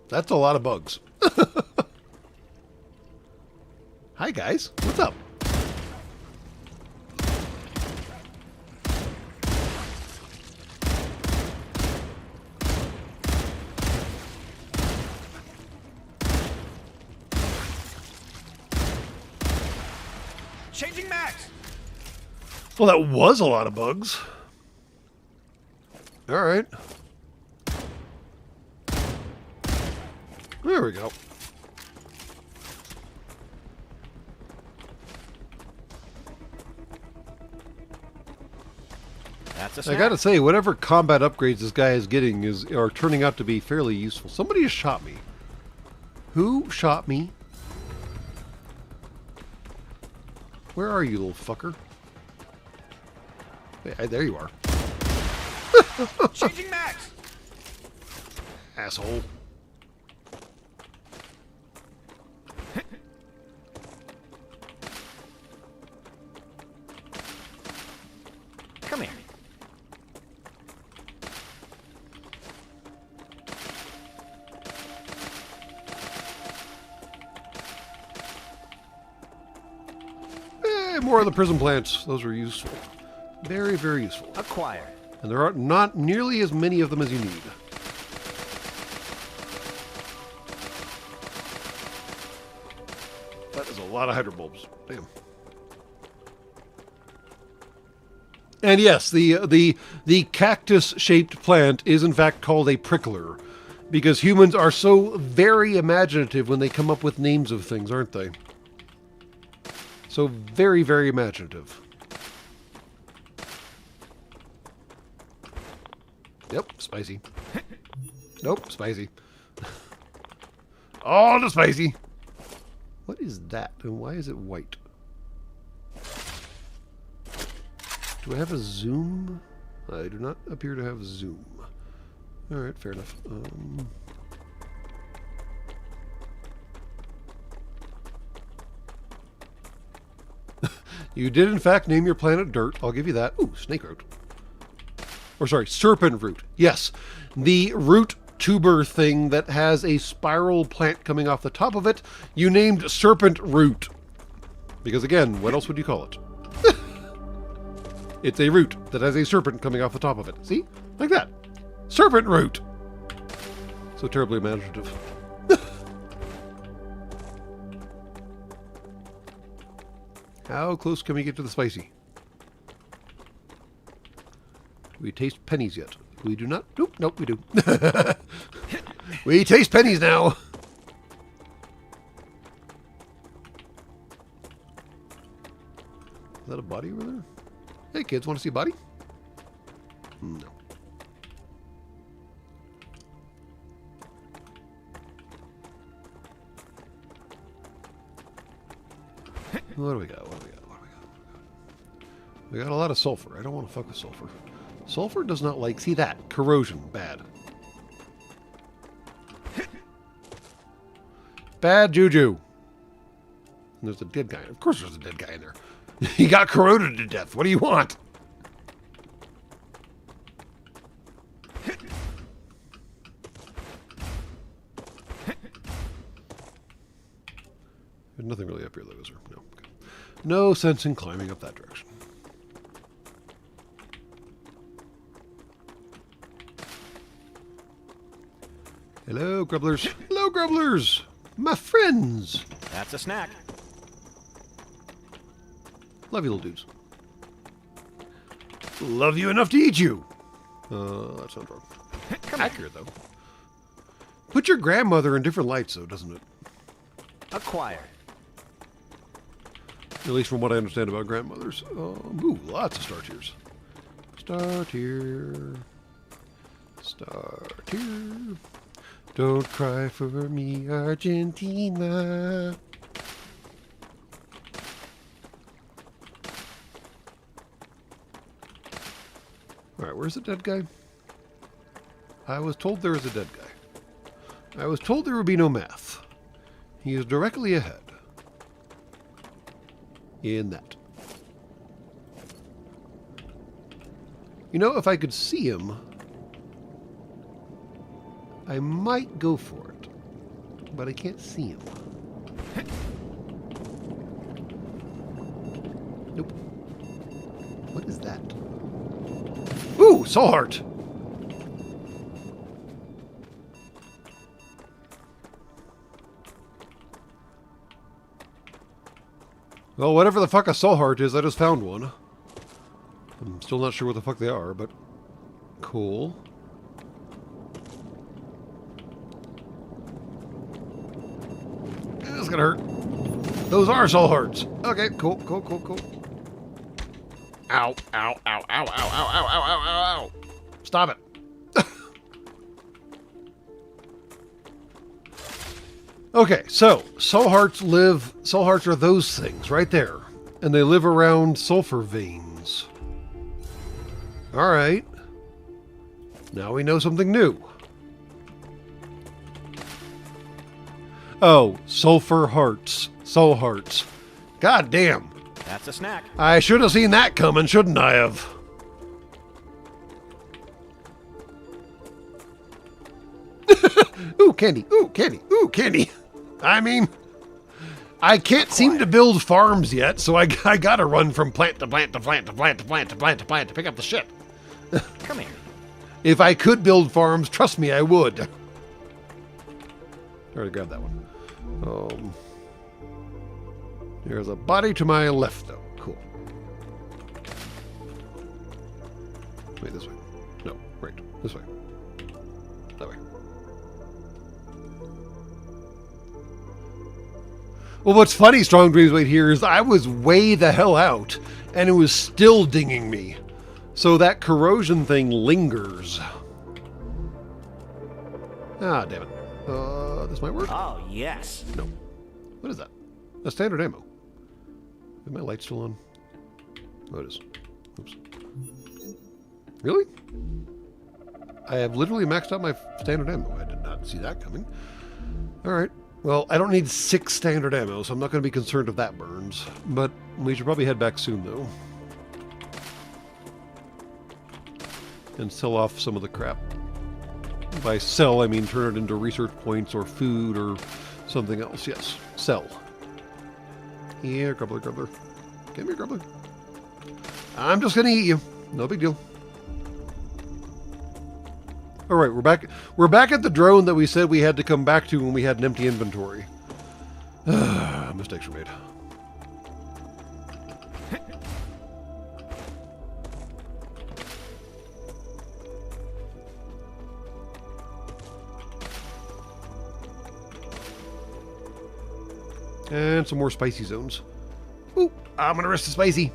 That's a lot of bugs. Hi, guys. What's up? Changing max. Well, that was a lot of bugs. All right. There we go. That's a I snack. gotta say, whatever combat upgrades this guy is getting are turning out to be fairly useful. Somebody just shot me. Who shot me? Where are you, little fucker? Hey, there you are. Changing max. Asshole. Come here. Yeah, more of the prism plants. Those are useful. Very, very useful. Acquired. And there are not nearly as many of them as you need. That is a lot of hydrobulbs. Damn. And yes, the cactus-shaped plant is in fact called a prickler, because humans are so very imaginative when they come up with names of things, aren't they? So very, very imaginative. Yep, spicy. Nope, spicy. All the spicy. What is that? And why is it white? Do I have a zoom? I do not appear to have zoom. Alright, fair enough. You did in fact name your planet Dirt. I'll give you that. Ooh, snake root. Or sorry, serpent root. Yes. The root tuber thing that has a spiral plant coming off the top of it, you named serpent root. Because again, what else would you call it? It's a root that has a serpent coming off the top of it. See? Like that. Serpent root. So terribly imaginative. How close can we get to the spicy? Do we taste pennies yet? We do not. Nope, nope, we do. We taste pennies now. Is that a body over there? Hey kids, want to see a body? No. What do we got? What do we got? What do we got? We got a lot of sulfur. I don't want to fuck with sulfur. Sulfur does not like... See that? Corrosion. Bad. Bad juju. And there's a dead guy. Of course there's a dead guy in there. He got corroded to death. What do you want? There's nothing really up here, though, is there? No. Okay. No sense in climbing up that direction. Hello, grubblers. Hello, grubblers. My friends. That's a snack. Love you, little dudes. Love you enough to eat you. That sounds wrong. Accurate, though. Put your grandmother in different lights, though, doesn't it? Acquired. At least from what I understand about grandmothers. Ooh, lots of star tears. Star tear. Star tear. Don't cry for me, Argentina. Alright, where's the dead guy? I was told there was a dead guy. I was told there would be no math. He is directly ahead. In that. You know, if I could see him, I might go for it. But I can't see him. Nope. What is that? Ooh, soul heart! Well, whatever the fuck a soul heart is, I just found one. I'm still not sure what the fuck they are, but cool. That's gonna hurt. Those are soul hearts. Okay, cool, cool, cool, cool. Ow, ow, ow, ow, ow, ow, ow, ow, ow, ow, ow. Stop it. Okay, so soul hearts are those things right there. And they live around sulfur veins. All right. Now we know something new. Oh, sulfur hearts. Soul hearts. God damn. That's a snack. I should have seen that coming, shouldn't I have? Ooh, candy. Ooh, candy. Ooh, candy. I mean, I can't seem to build farms yet, so I gotta run from plant to plant to plant to plant to plant to plant to plant to pick up the shit. Come here. If I could build farms, trust me, I would. Already grabbed that one. There's a body to my left, though. Cool. Wait, this way. No, right. This way. That way. Well, what's funny, Strong Dreams right here, is I was way the hell out, and it was still dinging me. So that corrosion thing lingers. Ah, damn it. This might work? Oh, yes. No. What is that? A standard ammo. Is my light still on? Oh, it is. Oops. Really? I have literally maxed out my standard ammo. I did not see that coming. Alright. Well, I don't need 6 standard ammo, so I'm not going to be concerned if that burns. But we should probably head back soon, though. And sell off some of the crap. By sell, I mean turn it into research points or food or something else. Yes, sell. Yeah, grubbler, grubbler. Give me a grubbler. I'm just gonna eat you. No big deal. All right, we're back. We're back at the drone that we said we had to come back to when we had an empty inventory. Mistakes were made. And some more spicy zones. Ooh, I'm gonna risk the spicy.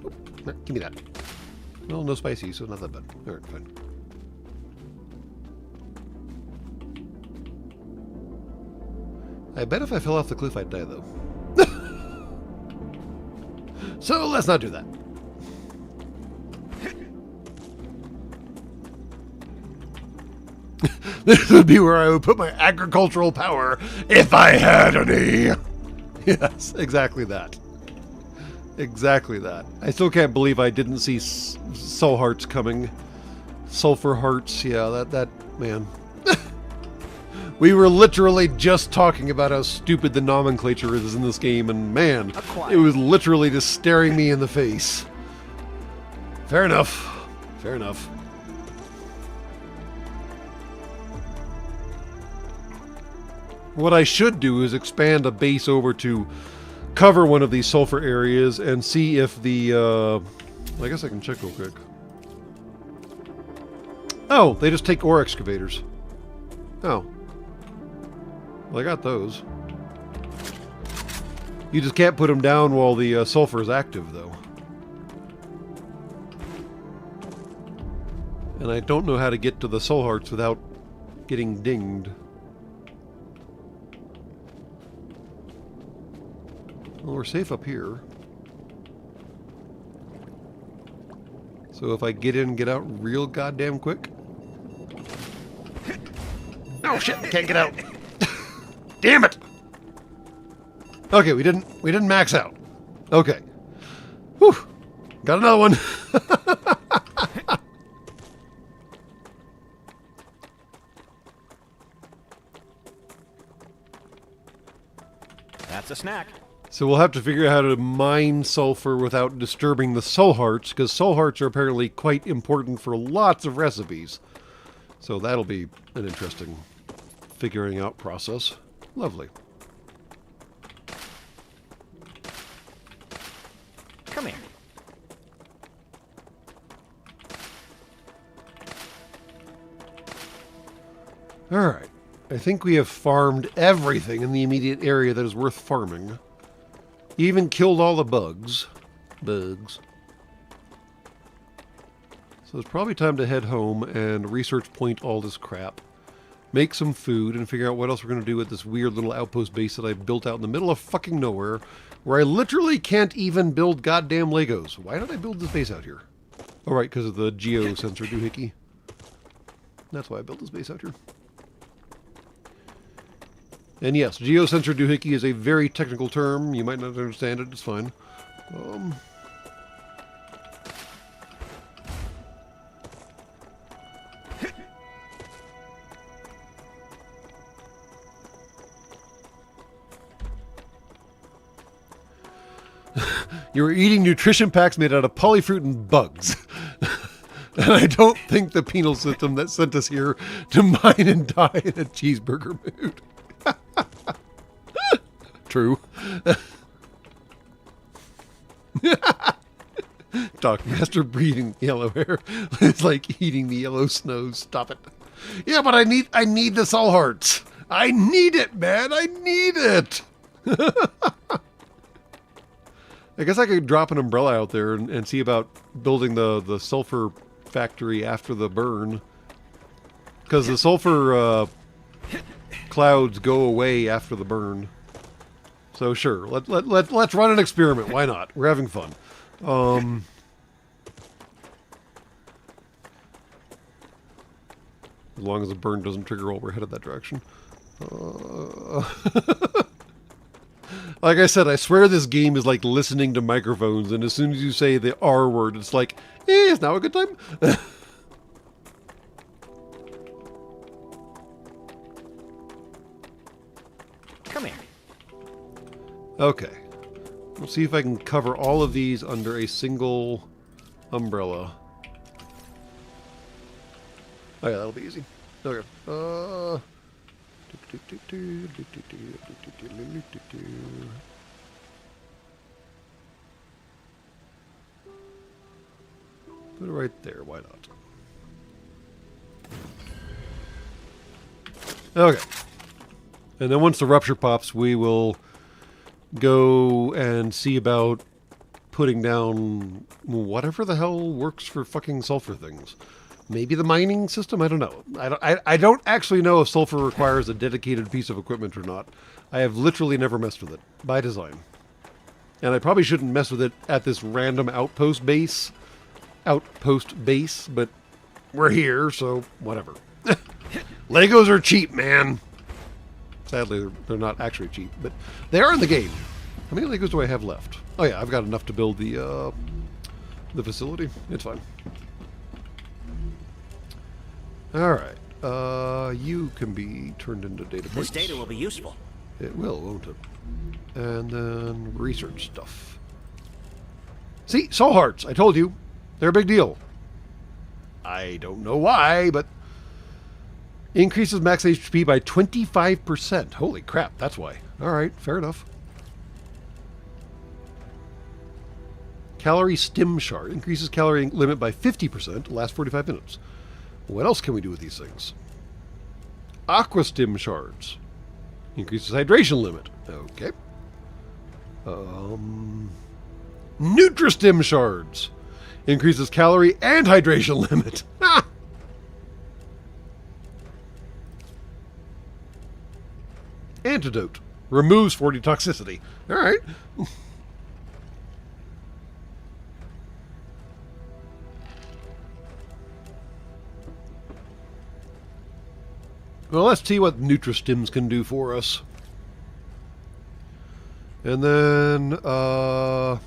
Ooh, no, give me that. Well, no spicy, so not that bad. Alright, fine. I bet if I fell off the cliff I'd die, though. So let's not do that. This would be where I would put my agricultural power if I had any. Yes, exactly that. Exactly that. I still can't believe I didn't see soul hearts coming. Sulfur hearts, yeah, that man. We were literally just talking about how stupid the nomenclature is in this game, and man, it was literally just staring me in the face. Fair enough. Fair enough. What I should do is expand a base over to cover one of these sulfur areas and see if the, I guess I can check real quick. Oh, they just take ore excavators. Oh. Well, I got those. You just can't put them down while the sulfur is active, though. And I don't know how to get to the soul hearts without getting dinged. Well, we're safe up here. So if I get in and get out real goddamn quick. Oh shit, I can't get out. Damn it! Okay, we didn't max out. Okay. Whew. Got another one. That's a snack. So we'll have to figure out how to mine sulfur without disturbing the soul hearts, because soul hearts are apparently quite important for lots of recipes. So that'll be an interesting figuring out process. Lovely. Come here. Alright. I think we have farmed everything in the immediate area that is worth farming. Even killed all the bugs. So it's probably time to head home and research point all this crap. Make some food and figure out what else we're going to do with this weird little outpost base that I built out in the middle of fucking nowhere, where I literally can't even build goddamn Legos. Why did I build this base out here? Oh, right, because of the geosensor doohickey. That's why I built this base out here. And yes, geosensor doohickey is a very technical term. You might not understand it. It's fine. You were eating nutrition packs made out of polyfruit and bugs. And I don't think the penal system that sent us here to mine and die in a cheeseburger mood. True. Doc Master breathing yellow hair. It's like eating the yellow snow. Stop it. Yeah, but I need the soul hearts. I need it, man. I need it. I guess I could drop an umbrella out there and see about building the sulfur factory after the burn. Because the sulfur clouds go away after the burn. So sure, let's run an experiment. Why not? We're having fun. As long as the burn doesn't trigger while we're headed that direction. Like I said, I swear this game is like listening to microphones, and as soon as you say the R word, it's like, is now a good time? Come here. Okay. We'll see if I can cover all of these under a single umbrella. Oh yeah, that'll be easy. Okay. Put it right there, why not? Okay. And then once the rupture pops, we will go and see about putting down whatever the hell works for fucking sulfur things. Maybe the mining system? I don't know. I don't actually know if sulfur requires a dedicated piece of equipment or not. I have literally never messed with it, by design. And I probably shouldn't mess with it at this random outpost base, but we're here, so whatever. Legos are cheap, man. Sadly, they're not actually cheap, but they are in the game. How many Legos do I have left? Oh yeah, I've got enough to build the facility. It's fine. Alright, you can be turned into data points. This data will be useful. It will, won't it? And then research stuff. See, soul hearts, I told you. They're a big deal. I don't know why, but increases max HP by 25%. Holy crap, that's why. Alright, fair enough. Calorie stim shard. Increases calorie limit by 50%. Lasts 45 minutes. What else can we do with these things? Aqua stim shards. Increases hydration limit. Okay. Nutristim shards. Increases calorie and hydration limit. Ha! Antidote. Removes 40 toxicity. Alright. Well, let's see what Nutristims can do for us. And then, I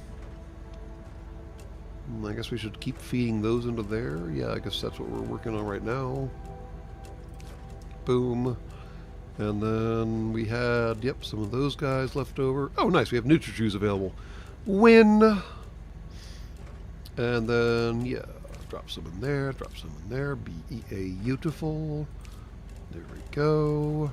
guess we should keep feeding those into there. Yeah, I guess that's what we're working on right now. Boom. And then we had, yep, some of those guys left over. Oh, nice, we have Nutri-Chews available. Win. And then, yeah, drop some in there, drop some in there. Beautiful. There we go.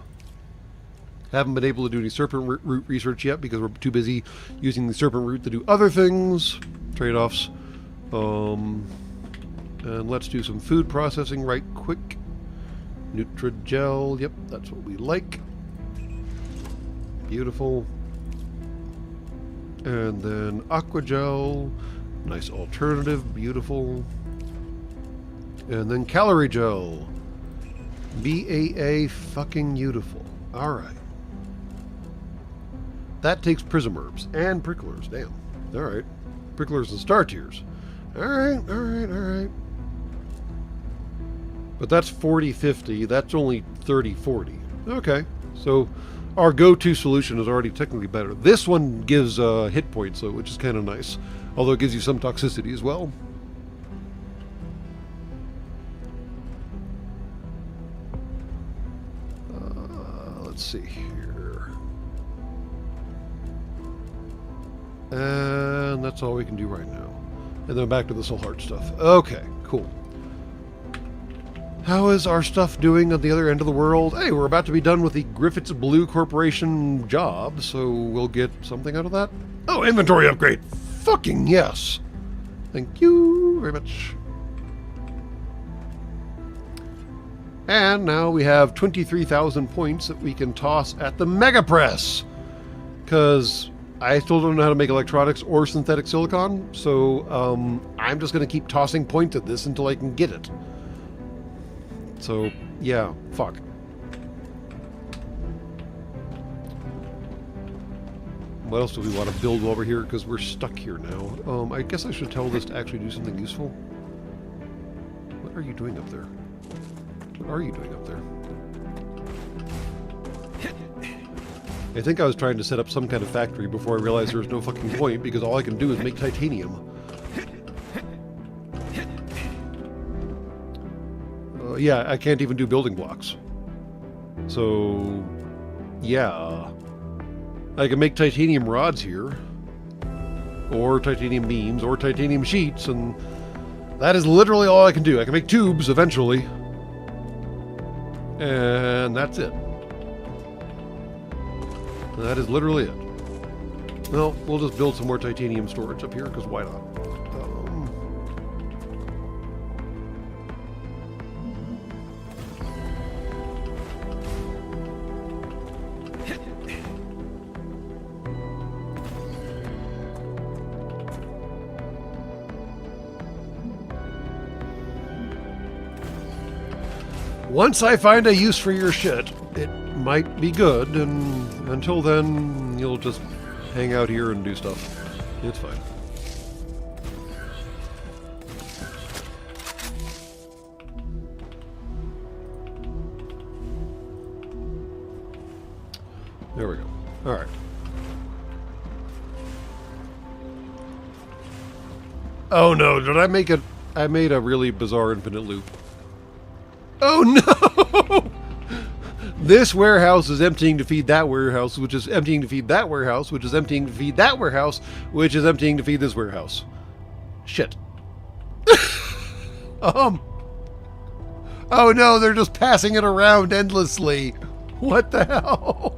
Haven't been able to do any serpent root research yet because we're too busy using the serpent root to do other things. Trade-offs. And let's do some food processing right quick. Nutrigel. Yep, that's what we like. Beautiful. And then Aquagel. Nice alternative. Beautiful. And then Calorie Gel. BAA fucking beautiful. Alright. That takes prism herbs and pricklers. Damn. Alright. Pricklers and star tears. Alright, alright, alright. But that's 40-50. That's only 30-40. Okay. So our go-to solution is already technically better. This one gives hit points, though, which is kind of nice. Although it gives you some toxicity as well. Let's see here. And And that's all we can do right now. And then back to the Soul Heart stuff. Okay, cool. How is our stuff doing at the other end of the world? Hey, we're about to be done with the Griffiths Blue Corporation job, so we'll get something out of that. Oh, inventory upgrade! Fucking yes! Thank you very much. And now we have 23,000 points that we can toss at the Mega Press. Because I still don't know how to make electronics or synthetic silicon, so I'm just going to keep tossing points at this until I can get it. So, yeah, fuck. What else do we want to build while we're here? Because we're stuck here now. I guess I should tell this to actually do something useful. What are you doing up there? What are you doing up there? I think I was trying to set up some kind of factory before I realized there was no fucking point, because all I can do is make titanium. Yeah, I can't even do building blocks. So, yeah. I can make titanium rods here, or titanium beams, or titanium sheets, and that is literally all I can do. I can make tubes eventually, and that's it. That is literally it. Well, we'll just build some more titanium storage up here, because why not? Once I find a use for your shit, it might be good, and until then, you'll just hang out here and do stuff. It's fine. There we go. Alright. Oh no, did I make it? I made a really bizarre infinite loop. Oh no! This warehouse is emptying to feed that warehouse, which is emptying to feed that warehouse, which is emptying to feed that warehouse, which is emptying to feed this warehouse. Shit. Oh no, they're just passing it around endlessly. What the hell?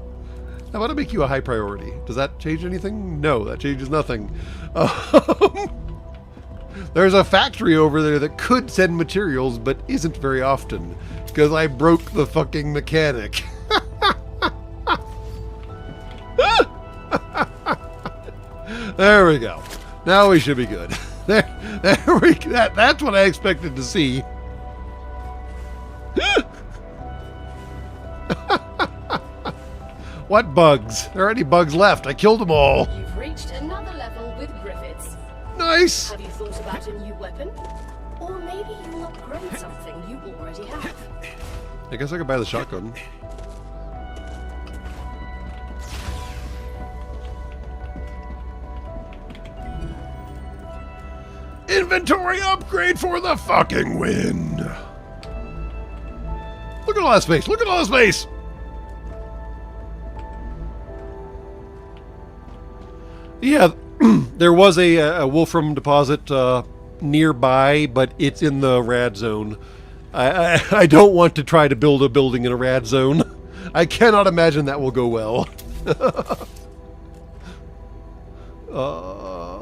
I want to make you a high priority. Does that change anything? No, that changes nothing. There's a factory over there that could send materials, but isn't very often, because I broke the fucking mechanic. There we go. Now we should be good. That's what I expected to see. What bugs? There aren't any bugs left. I killed them all. You've reached another level with Griffiths. Nice. Have you thought about a new weapon? Or maybe you'll upgrade something you already have. I guess I could buy the shotgun. Inventory upgrade for the fucking win. Look at all that space. Look at all that space. Yeah, there was a Wolfram deposit nearby, but it's in the rad zone. I don't want to try to build a building in a rad zone. I cannot imagine that will go well.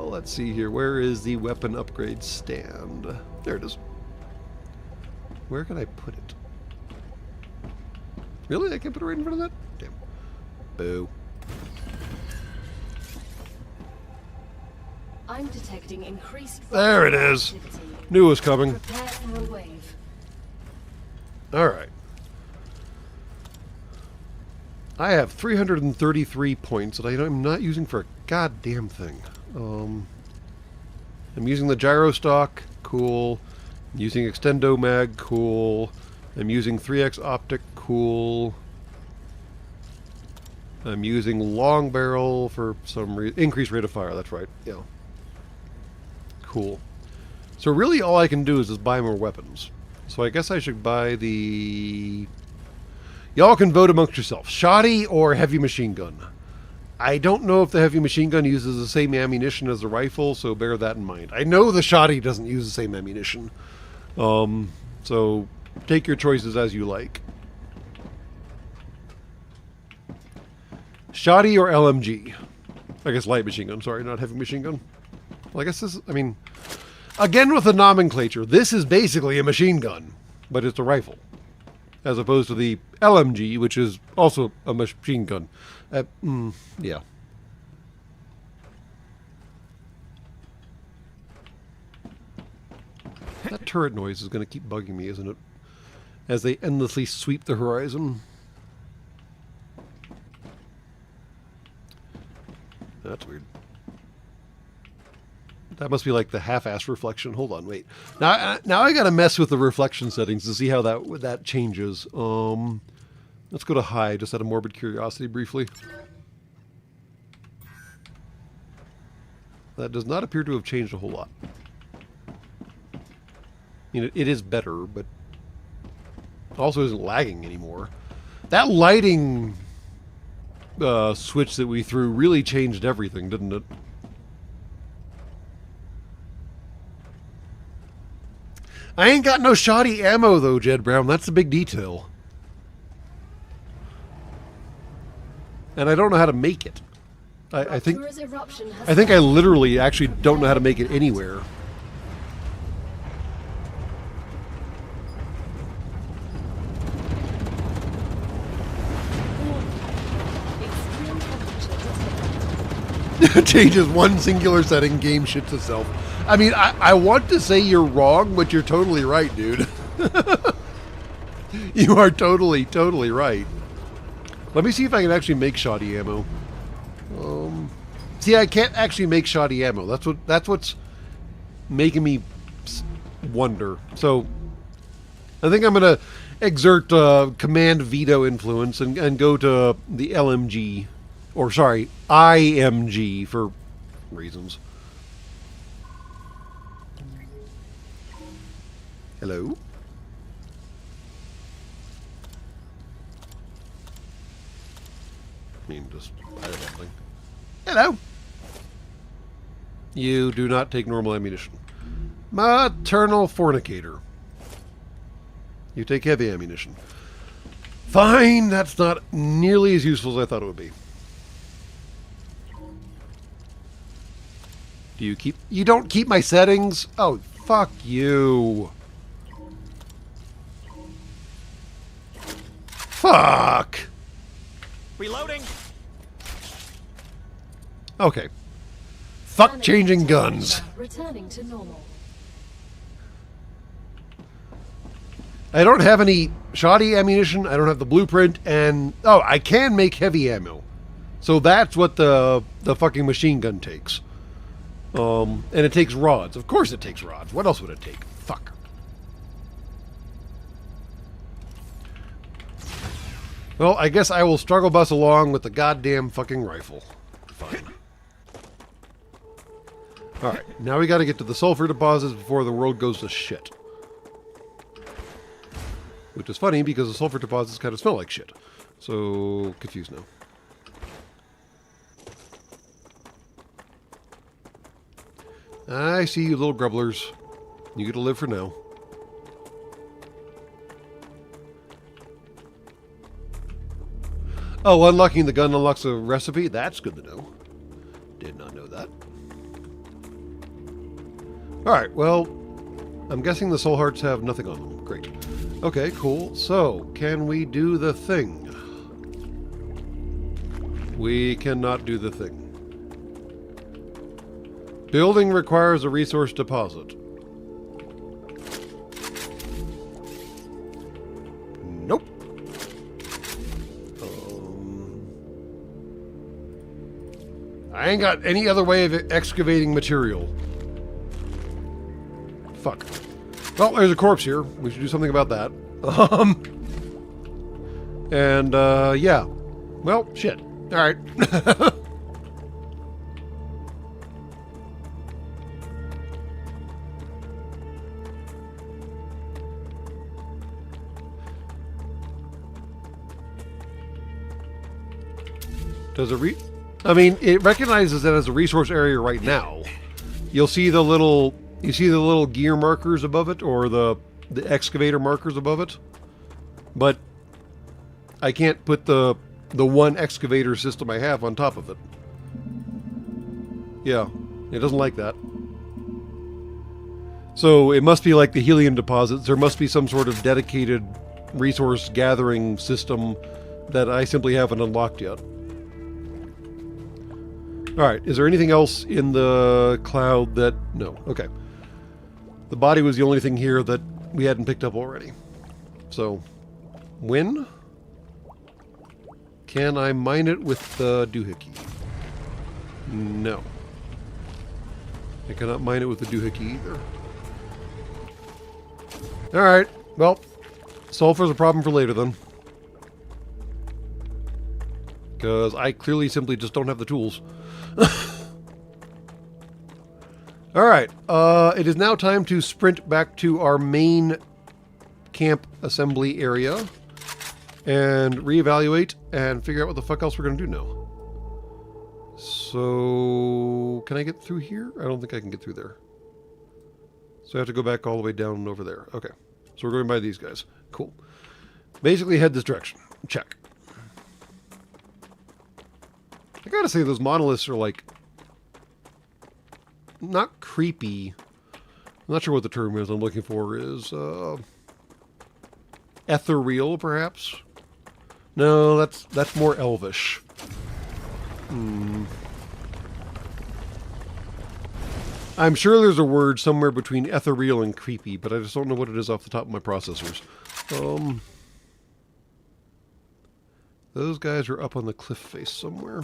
Let's see here. Where is the weapon upgrade stand? There it is. Where can I put it? Really? I can't put it right in front of that? Damn. Boo. I'm detecting increased. There it is. Knew it was coming. Prepare for a wave. Alright. I have 333 points that I'm not using for a goddamn thing. I'm using the gyro stock. Cool. I'm using extendo mag. Cool. I'm using 3x optic. Cool. I'm using long barrel for some increased rate of fire. That's right. Yeah. Cool. So really all I can do is just buy more weapons. So I guess I should buy the... Y'all can vote amongst yourselves. Shoddy or heavy machine gun? I don't know if the heavy machine gun uses the same ammunition as the rifle, so bear that in mind. I know the shotty doesn't use the same ammunition. So take your choices as you like. Shotty or LMG? I guess light machine gun, sorry, not heavy machine gun. Well, I guess this, I mean, again with the nomenclature, this is basically a machine gun, but it's a rifle. As opposed to the LMG, which is also a machine gun. Yeah. That turret noise is going to keep bugging me, isn't it? As they endlessly sweep the horizon. That's weird. That must be like the half-ass reflection. Hold on, wait. Now I gotta mess with the reflection settings to see how that changes. Let's go to high, just out of morbid curiosity briefly. That does not appear to have changed a whole lot. I mean, it is better, but also isn't lagging anymore. That lighting switch that we threw really changed everything, didn't it? I ain't got no shoddy ammo, though, Jed Brown. That's a big detail. And I don't know how to make it. I think I literally actually don't know how to make it anywhere. Changes one singular setting, game shits itself. I mean, I want to say you're wrong, but you're totally right, dude. You are totally right. Let me see if I can actually make shoddy ammo. See, I can't actually make shoddy ammo. That's what's making me wonder. So, I think I'm gonna exert command veto influence and go to the LMG, or sorry, IMG for reasons. Hello? I mean, just fire that thing. Hello! You do not take normal ammunition. Maternal fornicator. You take heavy ammunition. Fine, that's not nearly as useful as I thought it would be. Do you keep... You don't keep my settings? Oh, fuck you. Fuck! Reloading. Okay. Fuck changing guns. Returning to normal. I don't have any shoddy ammunition. I don't have the blueprint, and oh, I can make heavy ammo. So that's what the fucking machine gun takes. And it takes rods. Of course it takes rods. What else would it take? Fuck. Well, I guess I will struggle bus along with the goddamn fucking rifle. Fine. Alright, now we gotta get to the sulfur deposits before the world goes to shit. Which is funny because the sulfur deposits kind of smell like shit. So, confused now. I see you little grubblers. You get to live for now. Oh, unlocking the gun unlocks a recipe? That's good to know. Did not know that. Alright, well, I'm guessing the soul hearts have nothing on them. Great. Okay, cool. So, can we do the thing? We cannot do the thing. Building requires a resource deposit. Nope. I ain't got any other way of excavating material. Fuck. Well, there's a corpse here. We should do something about that. Yeah. Well, shit. Alright. Does it I mean, it recognizes that as a resource area right now. You'll see the little, gear markers above it, or the excavator markers above it. But I can't put the one excavator system I have on top of it. Yeah, it doesn't like that. So it must be like the helium deposits. There must be some sort of dedicated resource gathering system that I simply haven't unlocked yet. Alright, is there anything else in the cloud that... No, okay. The body was the only thing here that we hadn't picked up already. So, when? Can I mine it with the doohickey? No. I cannot mine it with the doohickey either. Alright, well, sulfur's a problem for later then. Because I clearly simply just don't have the tools. Alright, it is now time to sprint back to our main camp assembly area and reevaluate and figure out what the fuck else we're going to do now. So, can I get through here? I don't think I can get through there. So I have to go back all the way down and over there. Okay, so we're going by these guys. Cool. Basically head this direction. Check. I gotta say, those monoliths are like... not creepy. I'm not sure what the term is I'm looking for is. Ethereal, perhaps? No, that's more elvish. I'm sure there's a word somewhere between ethereal and creepy, but I just don't know what it is off the top of my processors. Those guys are up on the cliff face somewhere.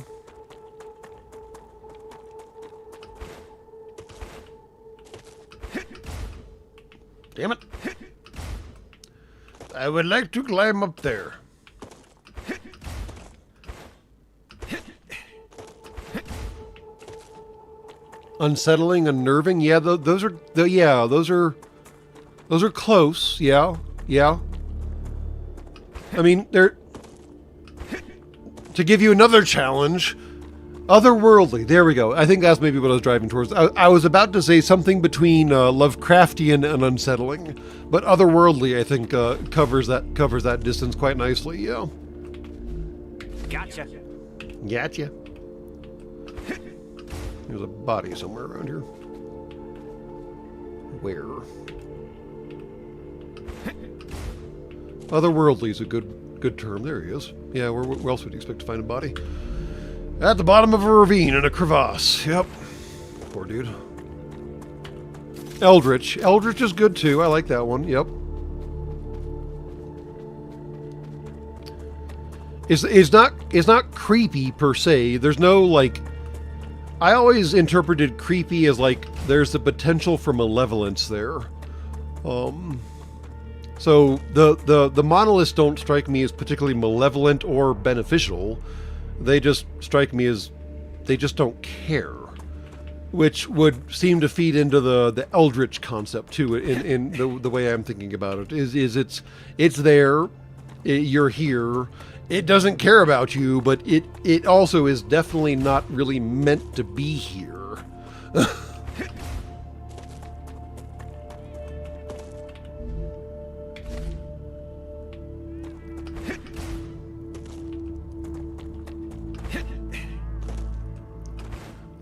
Damn it. I would like to climb up there. Unsettling, unnerving. Yeah, those are close. Yeah. Yeah. I mean, they're to give you another challenge. Otherworldly. There we go. I think that's maybe what I was driving towards. I was about to say something between Lovecraftian and unsettling, but otherworldly, I think, covers that distance quite nicely. Yeah. Gotcha. Gotcha. There's a body somewhere around here. Where? Otherworldly is a good term. There he is. Yeah. Where else would you expect to find a body? At the bottom of a ravine in a crevasse. Yep. Poor dude. Eldritch. Eldritch is good too. I like that one. Yep. It's not creepy per se. There's no like... I always interpreted creepy as like there's the potential for malevolence there. So the monoliths don't strike me as particularly malevolent or beneficial. They just strike me as they just don't care, which would seem to feed into the Eldritch concept too. In the way I'm thinking about it is it's there, you're here. It doesn't care about you, but it also is definitely not really meant to be here.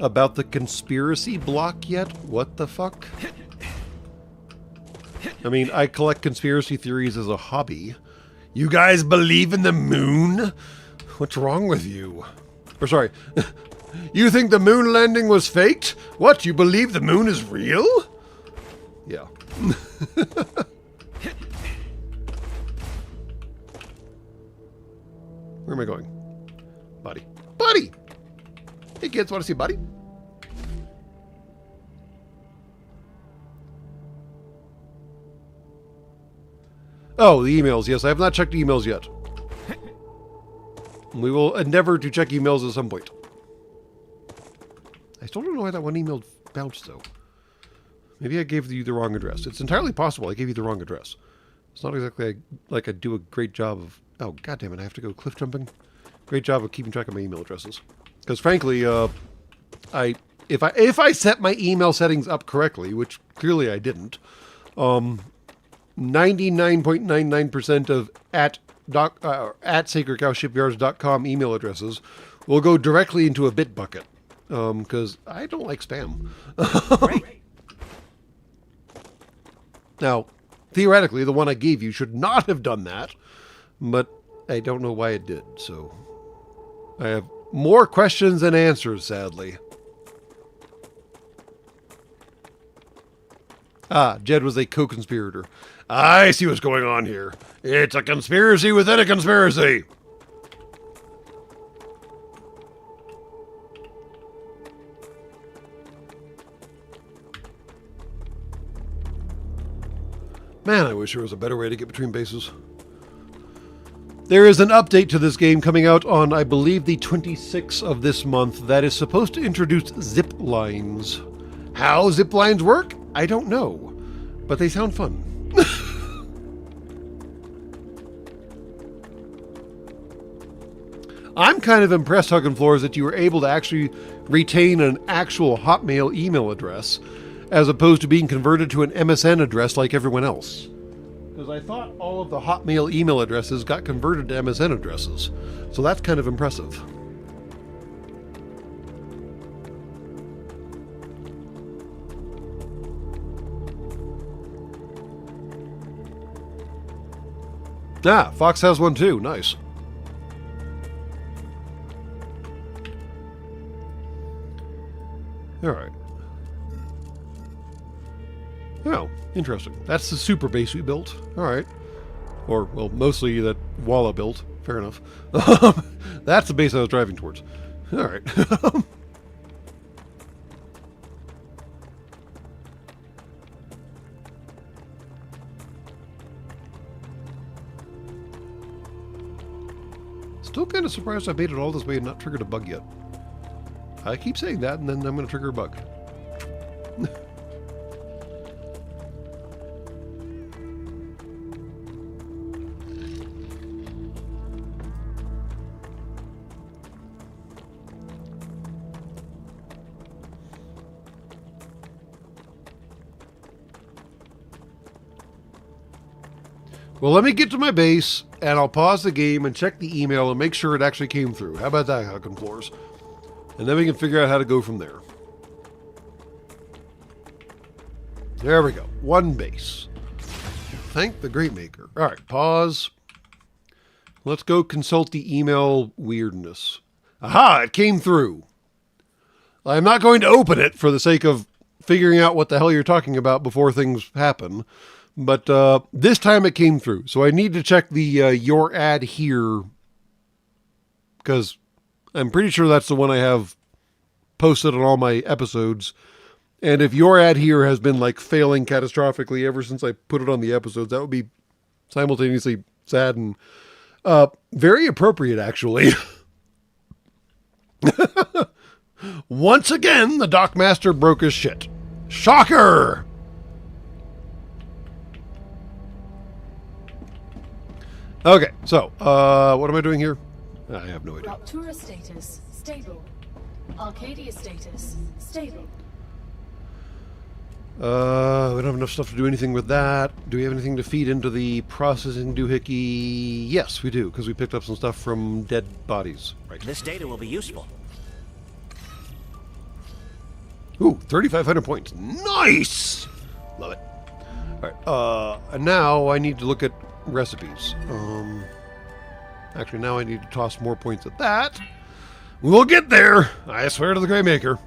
About the conspiracy block yet? What the fuck? I mean, I collect conspiracy theories as a hobby. You guys believe in the moon? What's wrong with you? Or sorry, you think the moon landing was faked? What, you believe the moon is real? Yeah. Where am I going? Body. Body! Hey kids, want to see a body? Oh, the emails. Yes, I have not checked emails yet. We will endeavor to check emails at some point. I still don't know why that one email bounced, though. Maybe I gave you the wrong address. It's entirely possible I gave you the wrong address. It's not exactly like I do a great job of... Oh, goddammit, I have to go cliff jumping. Great job of keeping track of my email addresses. Because frankly, if I set my email settings up correctly, which clearly I didn't, 99.99% of at sacredcowshipyards.com email addresses will go directly into a bit bucket. Because I don't like spam. Great. Now, theoretically, the one I gave you should not have done that, but I don't know why it did, so I have more questions than answers, sadly. Ah, Jed was a co-conspirator. I see what's going on here. It's a conspiracy within a conspiracy. Man, I wish there was a better way to get between bases. There is an update to this game coming out on, I believe, the 26th of this month that is supposed to introduce zip lines. How zip lines work? I don't know, but they sound fun. I'm kind of impressed, Huggin' Floors, that you were able to actually retain an actual Hotmail email address as opposed to being converted to an MSN address like everyone else. Because I thought all of the Hotmail email addresses got converted to MSN addresses. So that's kind of impressive. Ah, Fox has one too. Nice. All right. Oh, interesting. That's the super base we built. All right. Or, well, mostly that Walla built. Fair enough. That's the base I was driving towards. All right. Still kind of surprised I made it all this way and not triggered a bug yet. I keep saying that, and then I'm going to trigger a bug. Well, let me get to my base, and I'll pause the game and check the email and make sure it actually came through. How about that, Huggin' Floors? And then we can figure out how to go from there. There we go. One base. Thank the Great Maker. All right, pause. Let's go consult the email weirdness. Aha, it came through. I'm not going to open it for the sake of figuring out what the hell you're talking about before things happen. But this time it came through. So I need to check the your ad here. Because I'm pretty sure that's the one I have posted on all my episodes. And if your ad here has been like failing catastrophically ever since I put it on the episodes, that would be simultaneously sad and very appropriate, actually. Once again, the Dockmaster broke his shit. Shocker! Okay, so, what am I doing here? I have no idea. Raptura status, stable. Arcadia status, stable. We don't have enough stuff to do anything with that. Do we have anything to feed into the processing doohickey? Yes, we do, because we picked up some stuff from dead bodies. Right. This data will be useful. Ooh, 3,500 points. Nice! Love it. All right, and now I need to look at recipes. Actually, now I need to toss more points at that. We'll get there, I swear to the Grey Maker.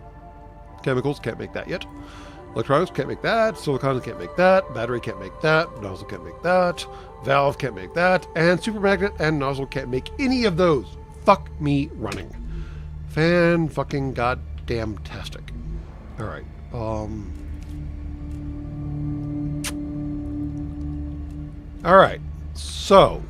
Chemicals, can't make that yet. Electronics, can't make that. Silicon, can't make that. Battery, can't make that. Nozzle, can't make that. Valve, can't make that. And supermagnet and nozzle can't make any of those. Fuck me running. Fan-fucking-goddamn-tastic. Alright, Alright, so...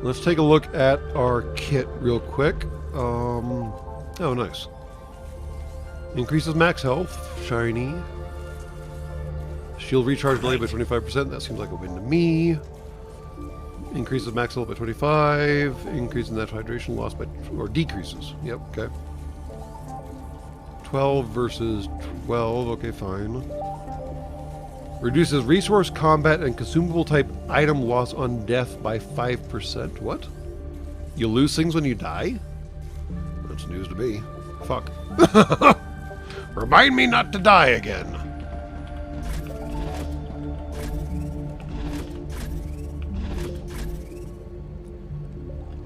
Let's take a look at our kit real quick. Oh, nice. Increases max health. Shiny. Shield recharge delay by 25%. That seems like a win to me. Increases max health by 25. Increases natural hydration loss by... or decreases. Yep, okay. 12 versus 12. Okay, fine. Reduces resource, combat, and consumable type item loss on death by 5%. What? You lose things when you die? That's news to me. Fuck. Remind me not to die again.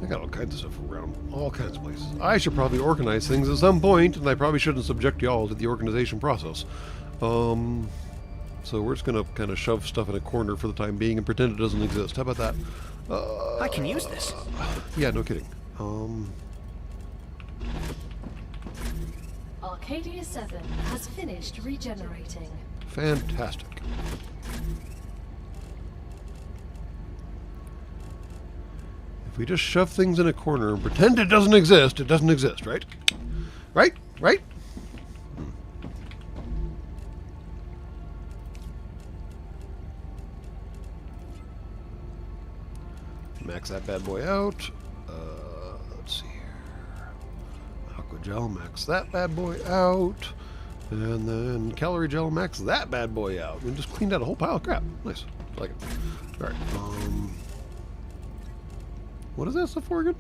I got all kinds of stuff around all kinds of places. I should probably organize things at some point, and I probably shouldn't subject y'all to the organization process. So we're just gonna kind of shove stuff in a corner for the time being and pretend it doesn't exist. How about that? I can use this. Yeah, no kidding. Arcadia 7 has finished regenerating. Fantastic. If we just shove things in a corner and pretend it doesn't exist, right? Right? Right? Max that bad boy out. Let's see here. Aqua gel, max that bad boy out. And then calorie gel, max that bad boy out. We just cleaned out a whole pile of crap. Nice. I like it. Alright. What is that stuff for again?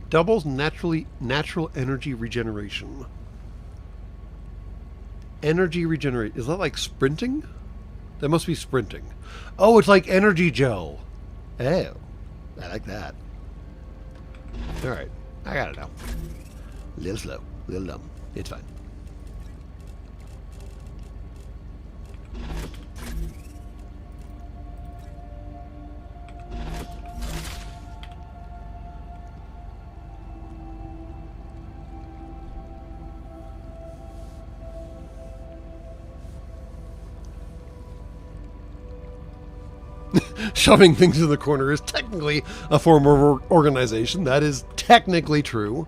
Doubles natural energy regeneration. Energy regenerate. Is that like sprinting? That must be sprinting. Oh, it's like energy gel. Oh, I like that. Alright, I got it now. A little slow, a little dumb. It's fine. Shoving things in the corner is technically a form of organization. That is technically true.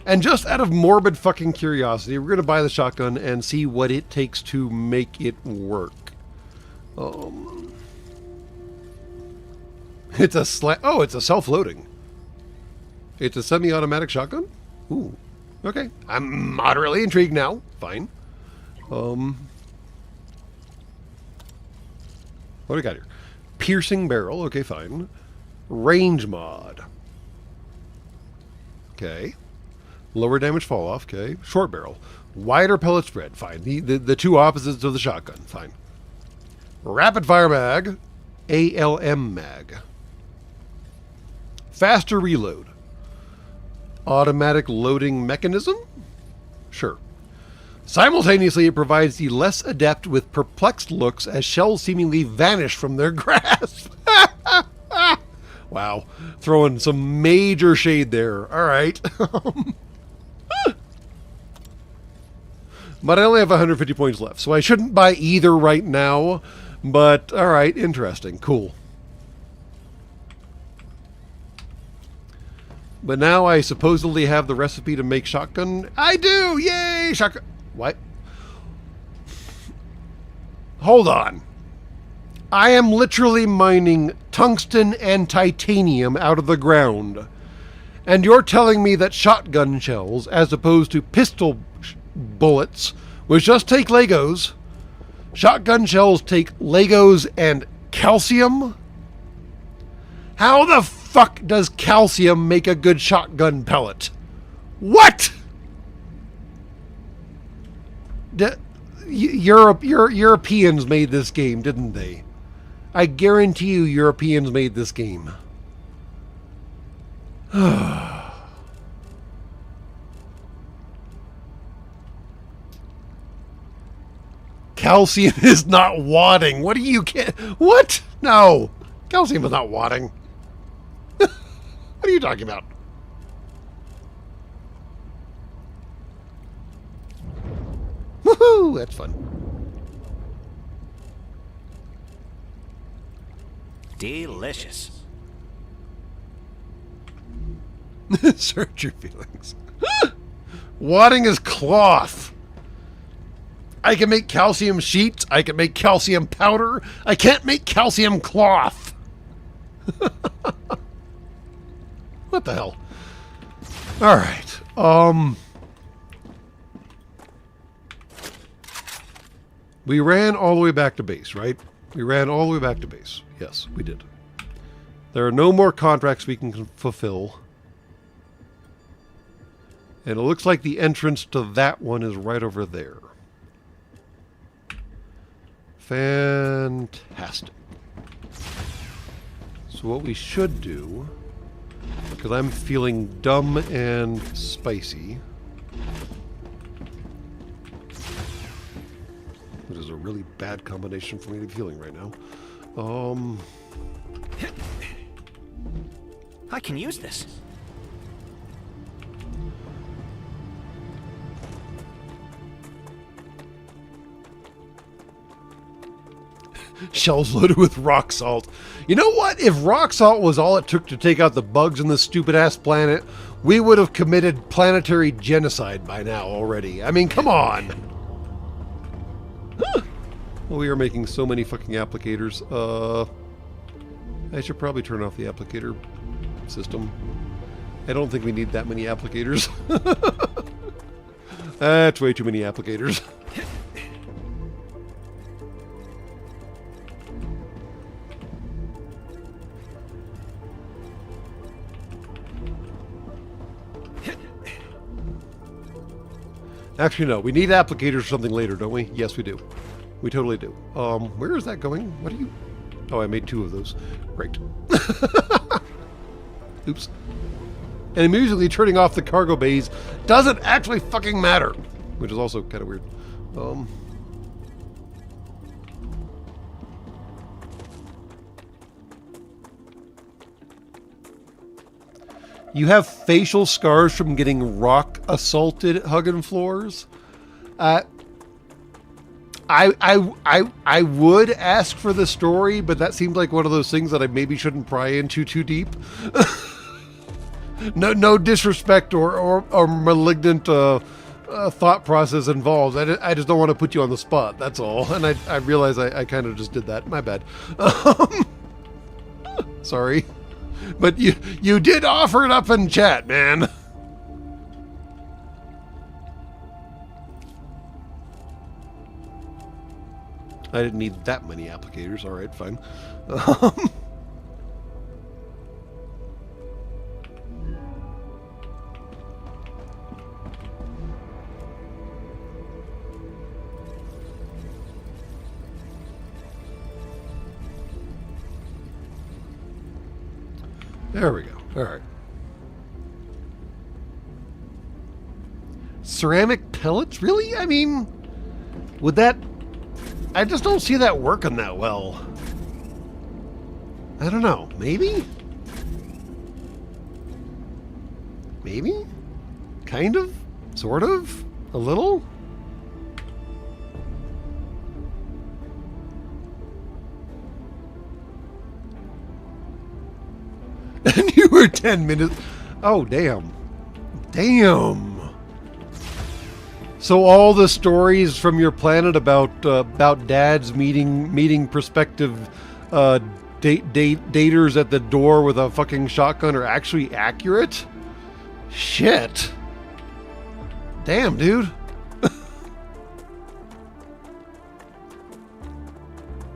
And just out of morbid fucking curiosity, we're going to buy the shotgun and see what it takes to make it work. It's a oh, it's a self-loading. It's a semi-automatic shotgun? Ooh. Okay. I'm moderately intrigued now. Fine. What do we got here? Piercing barrel. Okay, fine. Range mod. Okay. Lower damage fall off. Okay. Short barrel. Wider pellet spread. Fine. The two opposites of the shotgun. Fine. Rapid fire mag. ALM mag. Faster reload. Automatic loading mechanism? Sure. Simultaneously, it provides the less adept with perplexed looks as shells seemingly vanish from their grasp. Wow. Throwing some major shade there. All right. But I only have 150 points left, so I shouldn't buy either right now. But, all right, interesting. Cool. But now I supposedly have the recipe to make shotgun. I do! Yay! Shotgun. What? Hold on. I am literally mining tungsten and titanium out of the ground. And you're telling me that shotgun shells, as opposed to pistol bullets, which just take Legos, shotgun shells take Legos and calcium? How the fuck does calcium make a good shotgun pellet? What? Europeans made this game, didn't they? I guarantee you Europeans made this game. Calcium is not wadding. What do you get? What? No. Calcium is not wadding. What are you talking about? Woohoo! That's fun. Delicious. Search your feelings. Wadding is cloth. I can make calcium sheets. I can make calcium powder. I can't make calcium cloth. What the hell? All right. We ran all the way back to base, right? We ran all the way back to base. Yes, we did. There are no more contracts we can fulfill. And it looks like the entrance to that one is right over there. Fantastic. So what we should do, because I'm feeling dumb and spicy, which is a really bad combination for me to be feeling right now. I can use this. Shells loaded with rock salt. You know what? If rock salt was all it took to take out the bugs on this stupid-ass planet, we would have committed planetary genocide by now already. I mean, come on! Well, we are making so many fucking applicators. I should probably turn off the applicator system. I don't think we need that many applicators. That's way too many applicators. Actually, no. We need applicators for something later, don't we? Yes, we do. We totally do. Where is that going? What are you... Oh, I made 2 of those. Great. Oops. And immediately turning off the cargo bays doesn't actually fucking matter. Which is also kind of weird. You have facial scars from getting rock assaulted at Huggin' Floors? I would ask for the story, but that seems like one of those things that I maybe shouldn't pry into too deep. No disrespect or malignant thought process involved. I just don't want to put you on the spot, that's all. And I realize I kind of just did that. My bad. Sorry. But you did offer it up in chat, man. I didn't need that many applicators. All right, fine. There we go. All right. Ceramic pellets? Really? I mean, would that... I just don't see that working that well. I don't know. Maybe? Maybe? Kind of? Sort of? A little? And you were 10 minutes... Oh, damn. Damn. So all the stories from your planet about dads meeting prospective daters at the door with a fucking shotgun are actually accurate? Shit. Damn, dude.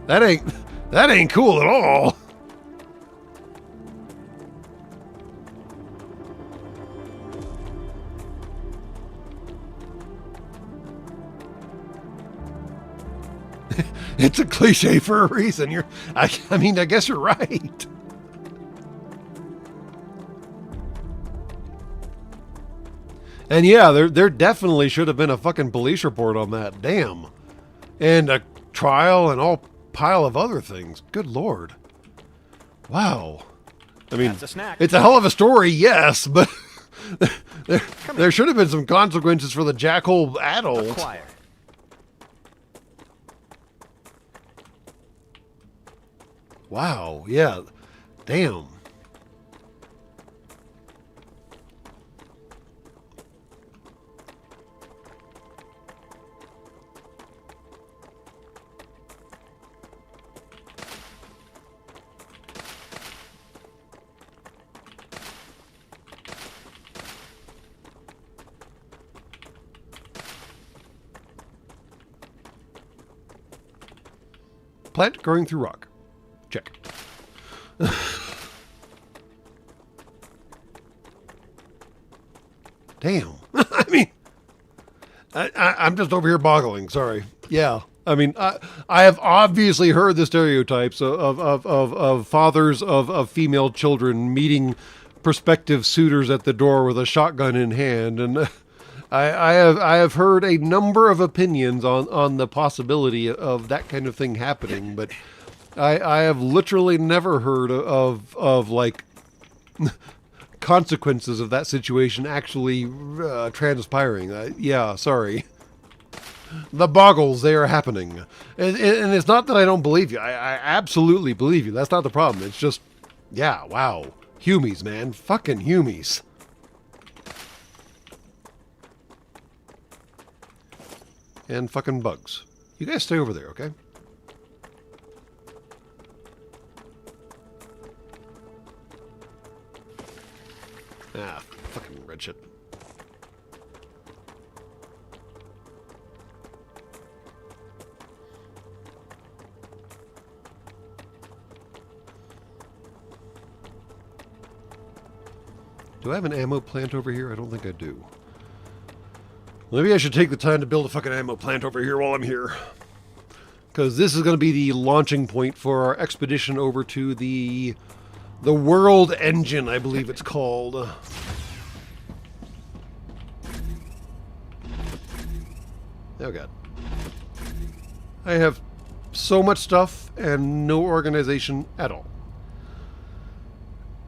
That ain't cool at all. It's a cliche for a reason. I mean, I guess you're right. And yeah, there definitely should have been a fucking police report on that. Damn. And a trial and all pile of other things. Good Lord. Wow. I mean, it's a hell of a story, yes, but there should have been some consequences for the jackhole adult. Acquire. Wow, yeah. Damn. Plant growing through rock. Check. Damn. I mean, I'm just over here boggling. Sorry. Yeah. I mean, I have obviously heard the stereotypes of fathers of female children meeting prospective suitors at the door with a shotgun in hand, and I have heard a number of opinions on the possibility of that kind of thing happening, but I have literally never heard of like consequences of that situation actually transpiring. Yeah, sorry. The boggles, they are happening. And it's not that I don't believe you. I absolutely believe you. That's not the problem. It's just, yeah, wow. Humies, man. Fucking humies. And fucking bugs. You guys stay over there, okay? Ah, fucking red shit. Do I have an ammo plant over here? I don't think I do. Maybe I should take the time to build a fucking ammo plant over here while I'm here. Because this is going to be the launching point for our expedition over to the World Engine, I believe it's called. Oh god. I have so much stuff and no organization at all.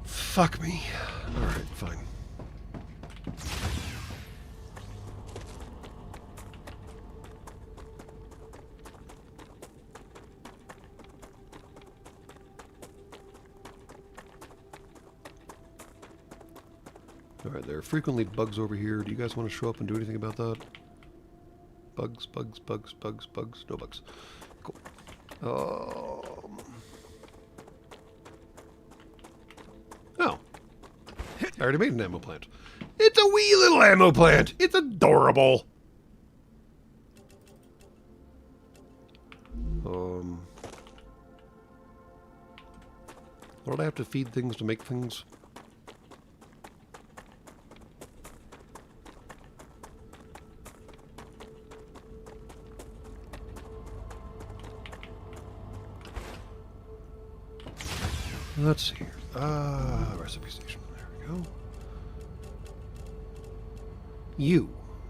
Fuck me. Alright, fine. Alright, there are frequently bugs over here. Do you guys want to show up and do anything about that? Bugs, bugs, bugs, bugs, bugs. No bugs. Cool. Oh. I already made an ammo plant. It's a wee little ammo plant. It's adorable. What do I have to feed things to make things? Let's see here. Recipe station. Go.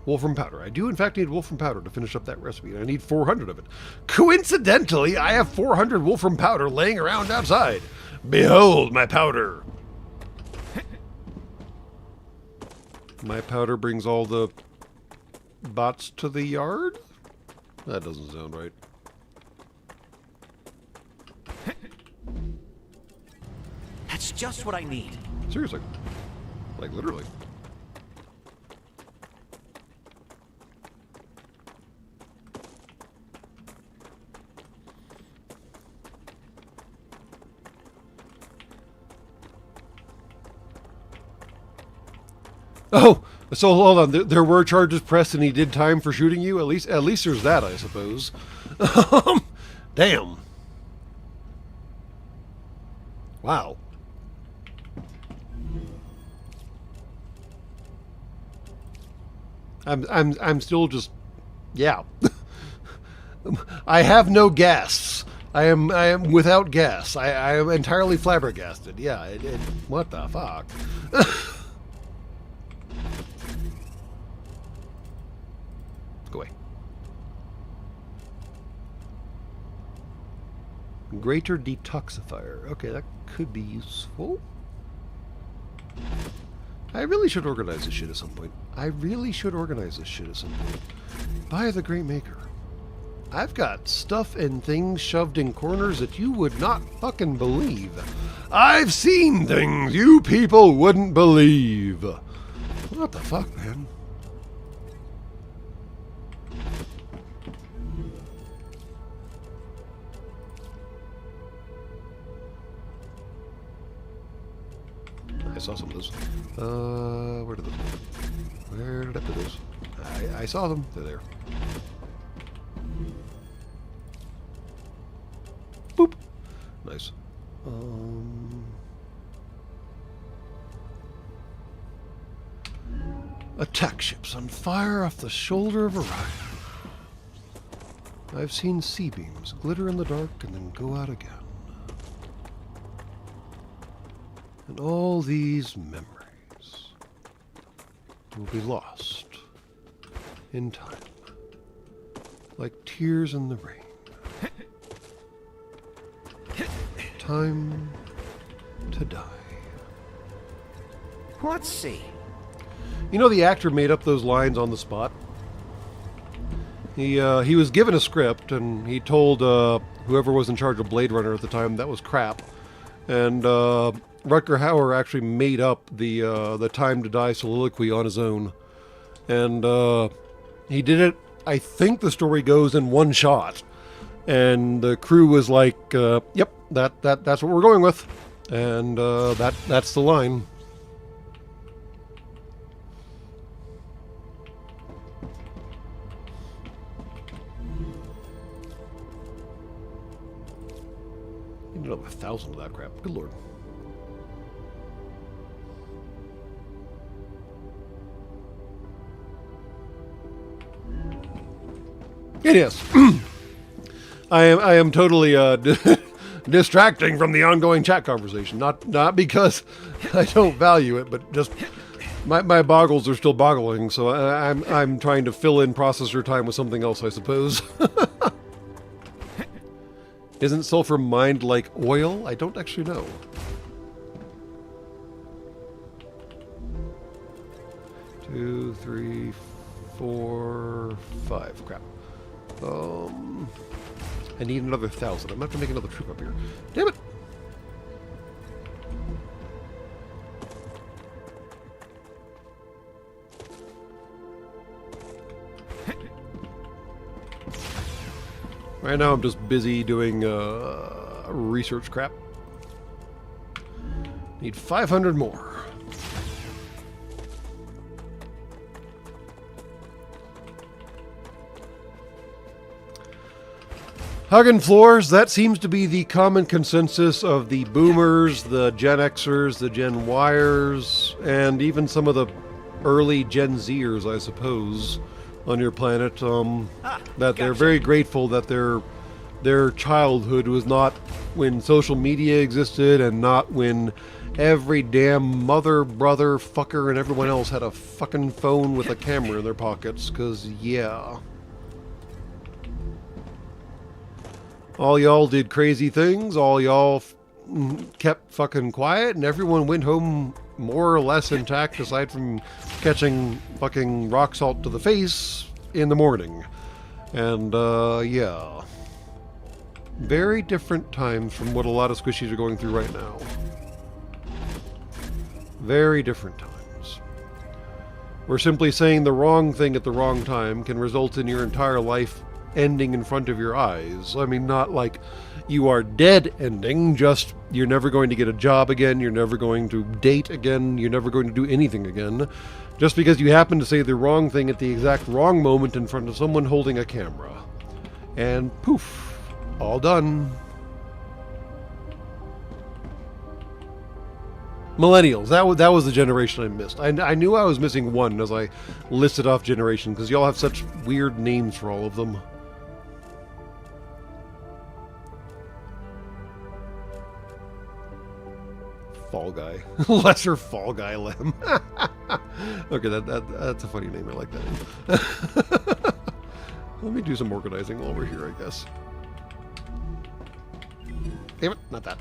Wolfram powder. I do in fact need wolfram powder to finish up that recipe, and I need 400 of it. Coincidentally, I have 400 wolfram powder laying around outside. Behold my powder. My powder brings all the bots to the yard? That doesn't sound right. That's just what I need. Seriously. Like, literally. Oh, so hold on. There were charges pressed, and he did time for shooting you. At least there's that, I suppose. Damn. Wow. I'm still just, yeah. I have no gas. I am without gas. I am entirely flabbergasted. Yeah. What the fuck? Go away. Greater detoxifier. Okay, that could be useful. I really should organize this shit at some point. By the Great Maker. I've got stuff and things shoved in corners that you would not fucking believe. I've seen things you people wouldn't believe. What the fuck, man? I saw some of those. Where did those go? Where did I put those? I saw them. They're there. Attack ships on fire off the shoulder of Orion. I've seen sea beams glitter in the dark and then go out again. And all these memories will be lost in time, like tears in the rain. Time to die. Let's see. You know, the actor made up those lines on the spot. He was given a script, and he told whoever was in charge of Blade Runner at the time that was crap. And Rutger Hauer actually made up the Time to Die soliloquy on his own. And he did it, I think the story goes, in one shot. And the crew was like, yep, that's what we're going with. And that's the line. Need another 1,000 of that crap. Good lord. It is. I am totally distracting from the ongoing chat conversation. Not because I don't value it, but just my boggles are still boggling. So I'm trying to fill in processor time with something else, I suppose. Isn't sulfur mined like oil? I don't actually know. Two, three, 4, 5. Crap. I need another 1,000. I'm gonna have to make another trip up here. Damn it! Right now I'm just busy doing research crap. Need 500 more. Hugging floors, that seems to be the common consensus of the boomers, the Gen Xers, the Gen Yers, and even some of the early Gen Zers, I suppose, on your planet, that they're very grateful that their childhood was not when social media existed and not when every damn mother, brother, fucker, and everyone else had a fucking phone with a camera in their pockets, because, yeah. All y'all did crazy things, all y'all kept fucking quiet, and everyone went home more or less intact aside from catching fucking rock salt to the face in the morning. And, yeah. Very different times from what a lot of squishies are going through right now. Very different times. Where simply saying the wrong thing at the wrong time can result in your entire life ending in front of your eyes. I mean, not like you are dead ending, just you're never going to get a job again, you're never going to date again, you're never going to do anything again, just because you happen to say the wrong thing at the exact wrong moment in front of someone holding a camera. And poof, all done. Millennials, that was the generation I missed. I knew I was missing one as I listed off generations, because y'all have such weird names for all of them. Fall Guy. Lesser Fall Guy Lem. Okay, that's a funny name. I like that. Let me do some organizing while we're here, I guess. Damn it, not that.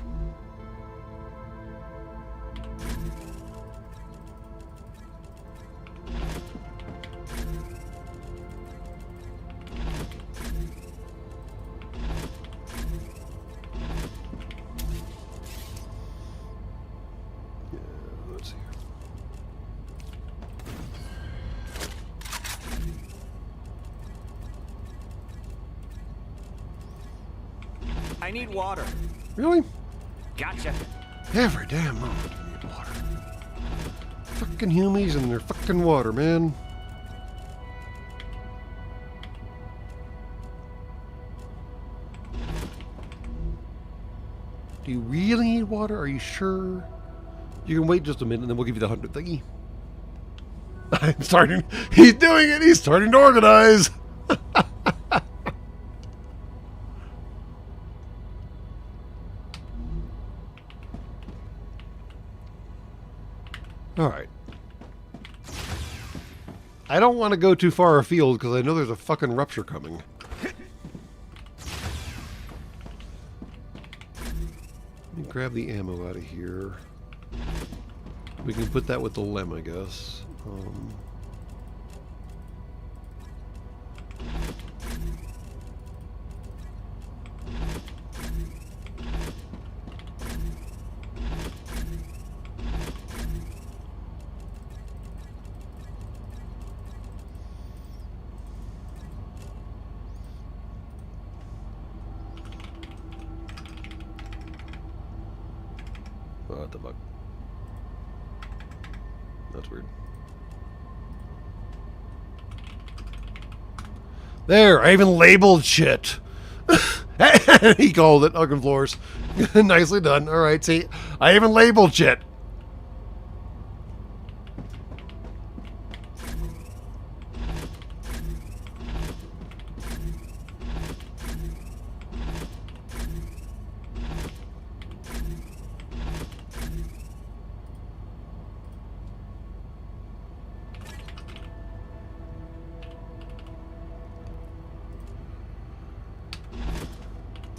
I need water. Really? Gotcha. Every damn moment you need water. Fucking humies and their fucking water, man. Do you really need water? Are you sure? You can wait just a minute and then we'll give you the 100 thingy. I'm starting. He's doing it. He's starting to organize. All right. I don't want to go too far afield because I know there's a fucking rupture coming. Let me grab the ammo out of here. We can put that with the lem, I guess. What the fuck? That's weird. There, I even labeled shit. He called it Hugging Floors. Nicely done. All right, see, I even labeled shit.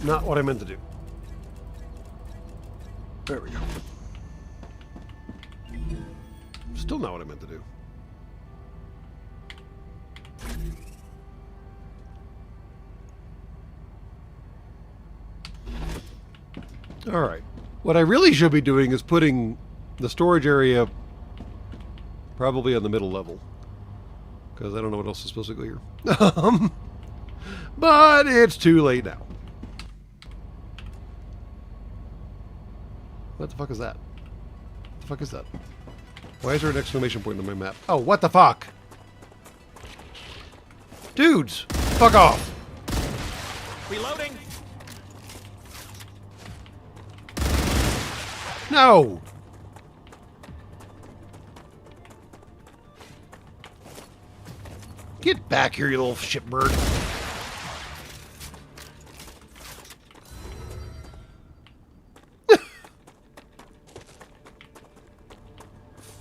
Not what I meant to do. There we go. Still not what I meant to do. All right. What I really should be doing is putting the storage area probably on the middle level. Because I don't know what else is supposed to go here. But it's too late now. What the fuck is that? What the fuck is that? Why is there an exclamation point on my map? Oh, what the fuck? Dudes, fuck off. Reloading. No. Get back here, you little shitbird.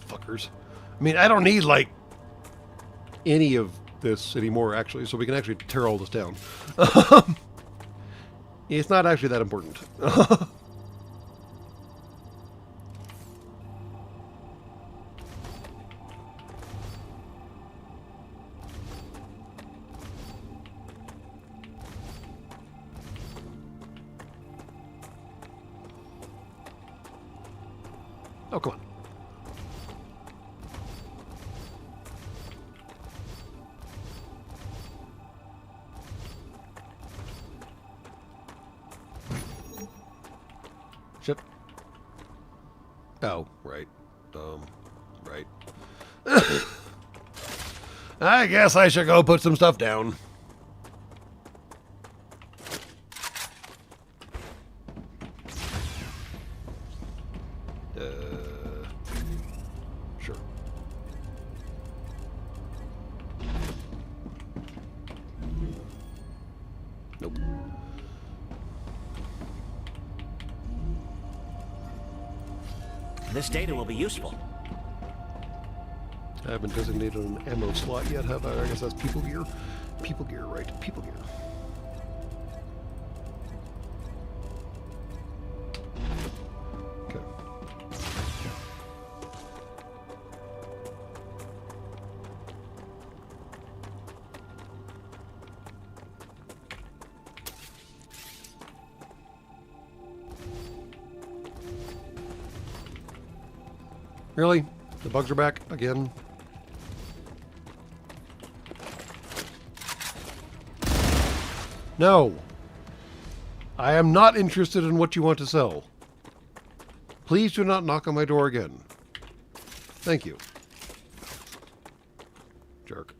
Fuckers. I mean, I don't need, like, any of this anymore, actually, so we can actually tear all this down. It's not actually that important. Oh, come on. Shit. Oh, right. Right. I guess I should go put some stuff down. Sure. Nope. This data will be useful. I haven't designated an ammo slot yet, have I? I guess that's people gear. People gear, right. People gear. Okay. Really? The bugs are back again? No. I am not interested in what you want to sell. Please do not knock on my door again. Thank you. Jerk.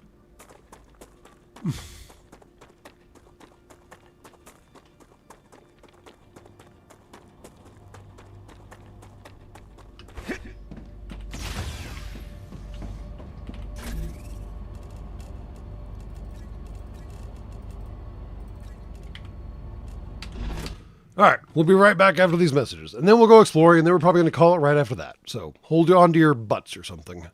All right, we'll be right back after these messages, and then we'll go exploring, and then we're probably going to call it right after that. So hold on to your butts or something.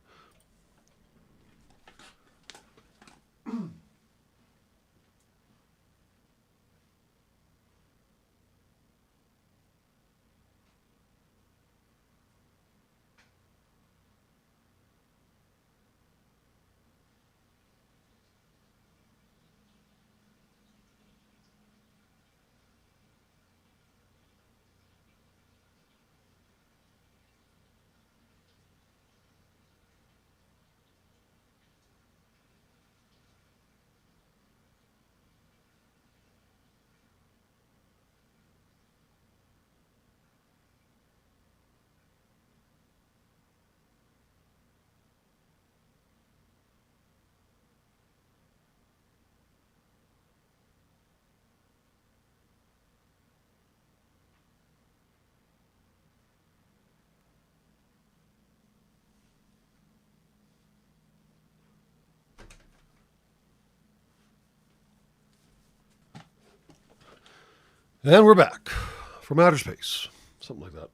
And we're back from outer space. Something like that.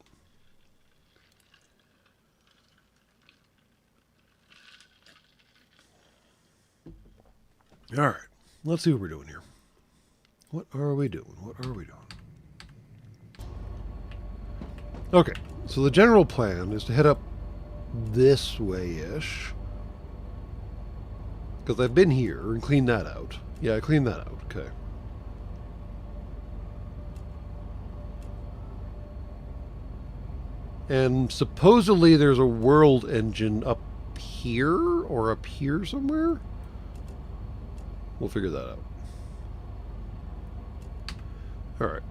All right. Let's see what we're doing here. What are we doing? What are we doing? Okay. So the general plan is to head up this way-ish. Because I've been here and cleaned that out. Yeah, I cleaned that out. Okay. And supposedly there's a world engine up here or up here somewhere. We'll figure that out. Alright.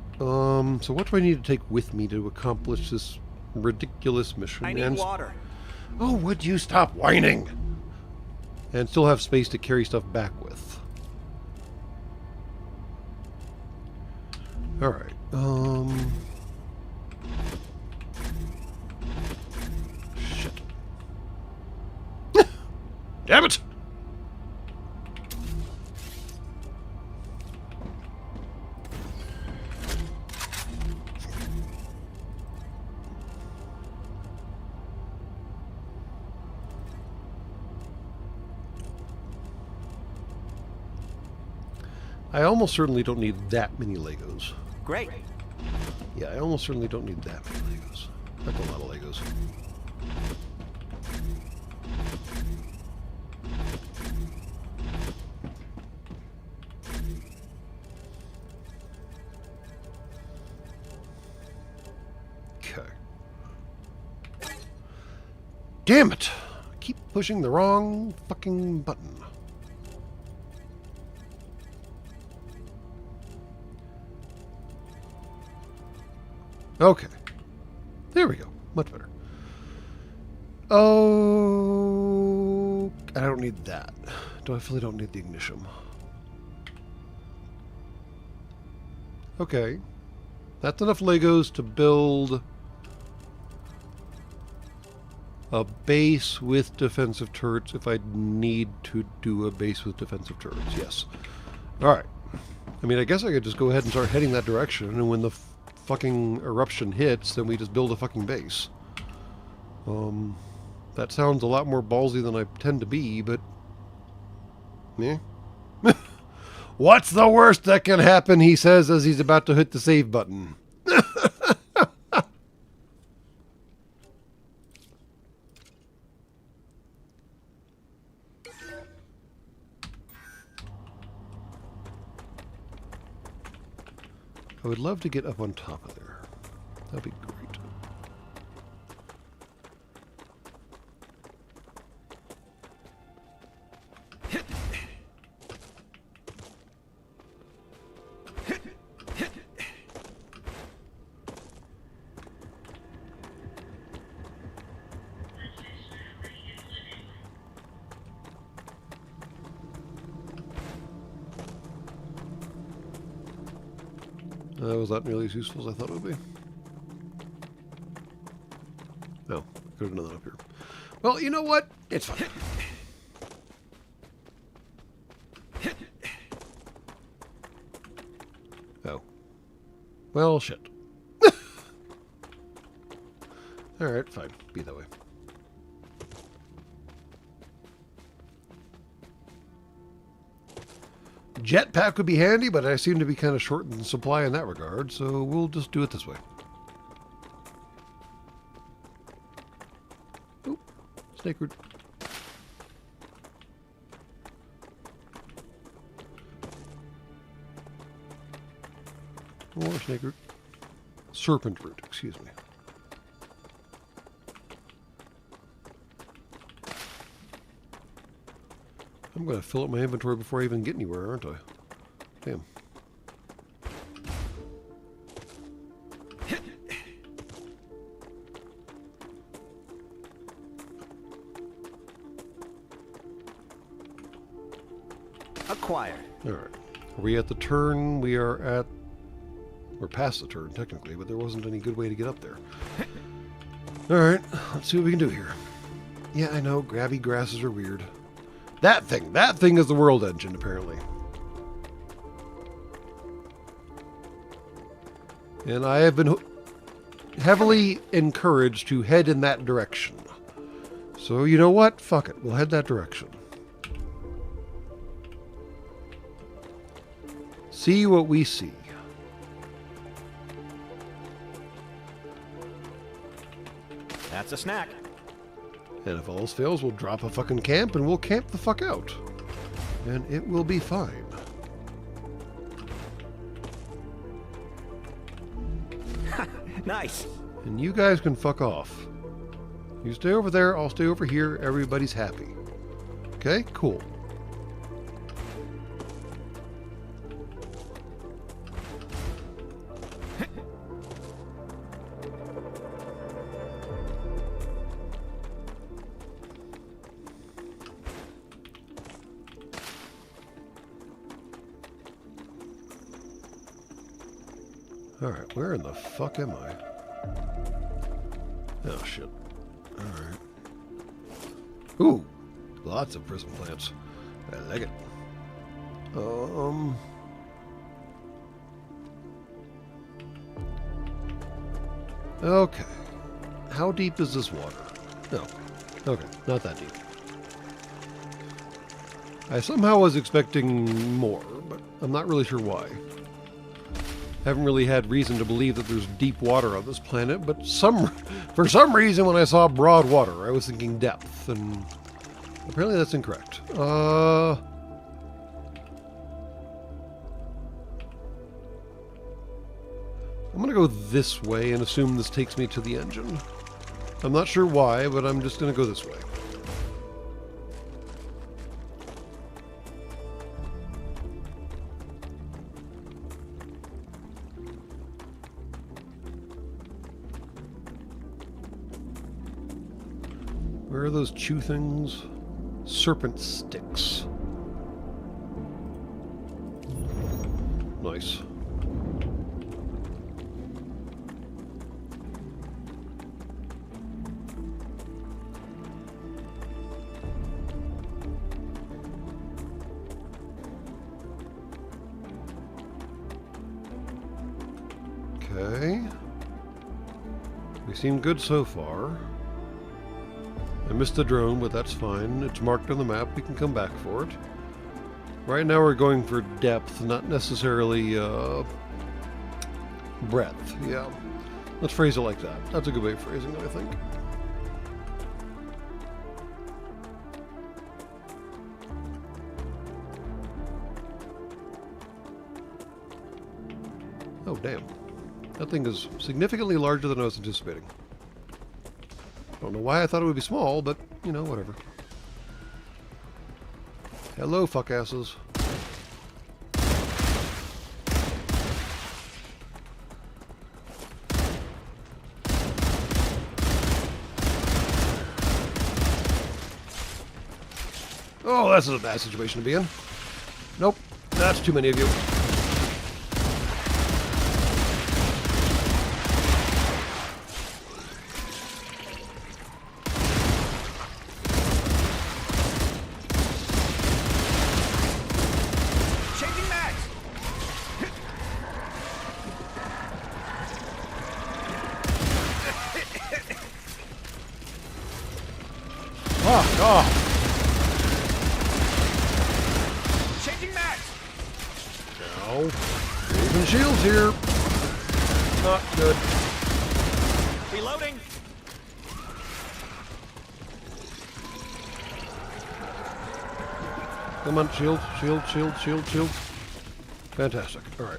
So what do I need to take with me to accomplish this ridiculous mission? I need water. Oh, would you stop whining? And still have space to carry stuff back with. Alright. Shit. Damn it! I almost certainly don't need that many Legos. Great. Yeah, I almost certainly don't need that many Legos. That's a lot of Legos. Okay. Damn it! I keep pushing the wrong fucking button. Okay. There we go. Much better. Oh, I don't need that. Definitely don't need the ignition. Okay. That's enough Legos to build a base with defensive turrets if I need to do a base with defensive turrets. Yes. Alright. I mean, I guess I could just go ahead and start heading that direction, and when the fucking eruption hits, then we just build a fucking base. That sounds a lot more ballsy than I tend to be, but yeah. What's the worst that can happen, he says as he's about to hit the save button. I would love to get up on top of there. That'd be great. Was not nearly as useful as I thought it would be. No, could have done that up here. Well, you know what? It's fine. Oh. Well, shit. Alright, fine. Be that way. Jetpack would be handy, but I seem to be kind of short in supply in that regard, so we'll just do it this way. Oop. Snake root. More snake root. Serpent root, excuse me. I'm going to fill up my inventory before I even get anywhere, aren't I? Damn. Acquired. Alright. Are we at the turn? We're past the turn, technically, but there wasn't any good way to get up there. Alright, let's see what we can do here. Yeah, I know, grabby grasses are weird. That thing is the world engine, apparently. And I have been heavily encouraged to head in that direction. So, you know what? Fuck it. We'll head that direction. See what we see. That's a snack. And if all else fails, we'll drop a fucking camp and we'll camp the fuck out. And it will be fine. Nice. And you guys can fuck off. You stay over there, I'll stay over here, everybody's happy. Okay? Cool. Alright, where in the fuck am I? Oh, shit. Alright. Ooh! Lots of prism plants. I like it. Okay. How deep is this water? No. Okay, not that deep. I somehow was expecting more, but I'm not really sure why. Haven't really had reason to believe that there's deep water on this planet, but for some reason when I saw broad water, I was thinking depth, and apparently that's incorrect. I'm gonna go this way and assume this takes me to the engine. I'm not sure why, but I'm just gonna go this way. Where are those chew things? Serpent sticks. Nice. Okay. We seem good so far. I missed the drone, but that's fine. It's marked on the map. We can come back for it. Right now we're going for depth, not necessarily breadth. Yeah. Let's phrase it like that. That's a good way of phrasing it, I think. Oh, damn. That thing is significantly larger than I was anticipating. Don't know why I thought it would be small, but, you know, whatever. Hello, fuckasses. Oh, that's a bad situation to be in. Nope, that's too many of you. Fuck off! Changing max. No. Using shields here. Not good. Reloading. Come on, shield, shield, shield, shield, shield. Fantastic. All right.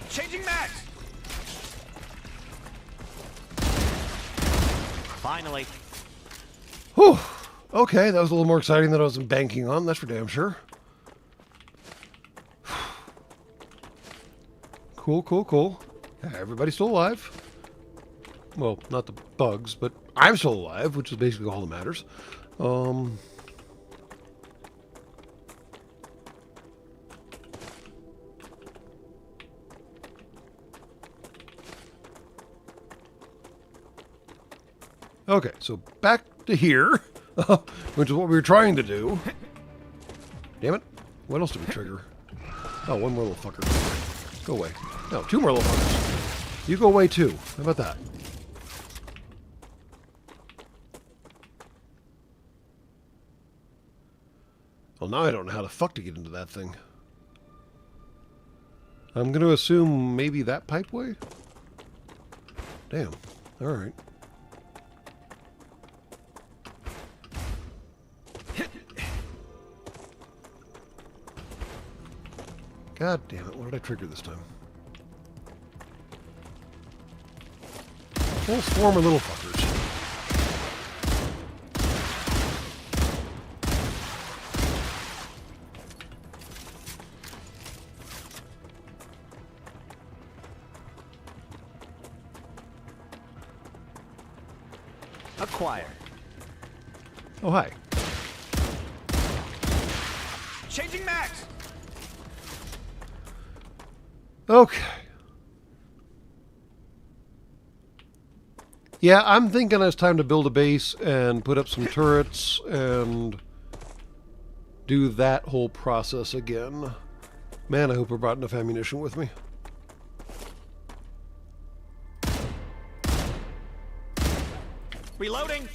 Changing max. Finally. Whew. Okay, that was a little more exciting than I was banking on. That's for damn sure. Cool, cool, cool. Everybody's still alive. Well, not the bugs, but I'm still alive, which is basically all that matters. Okay, so back to here, which is what we were trying to do. Damn it. What else did we trigger? Oh, one more little fucker. Go away. No, two more little fuckers. You go away too. How about that? Well, now I don't know how the fuck to get into that thing. I'm going to assume maybe that pipeway? Damn. Alright. God damn it, what did I trigger this time? Whole swarm of little fuckers. Acquired. Oh, hi. Changing max. Okay. Yeah, I'm thinking it's time to build a base and put up some turrets and do that whole process again. Man, I hope I brought enough ammunition with me. Reloading.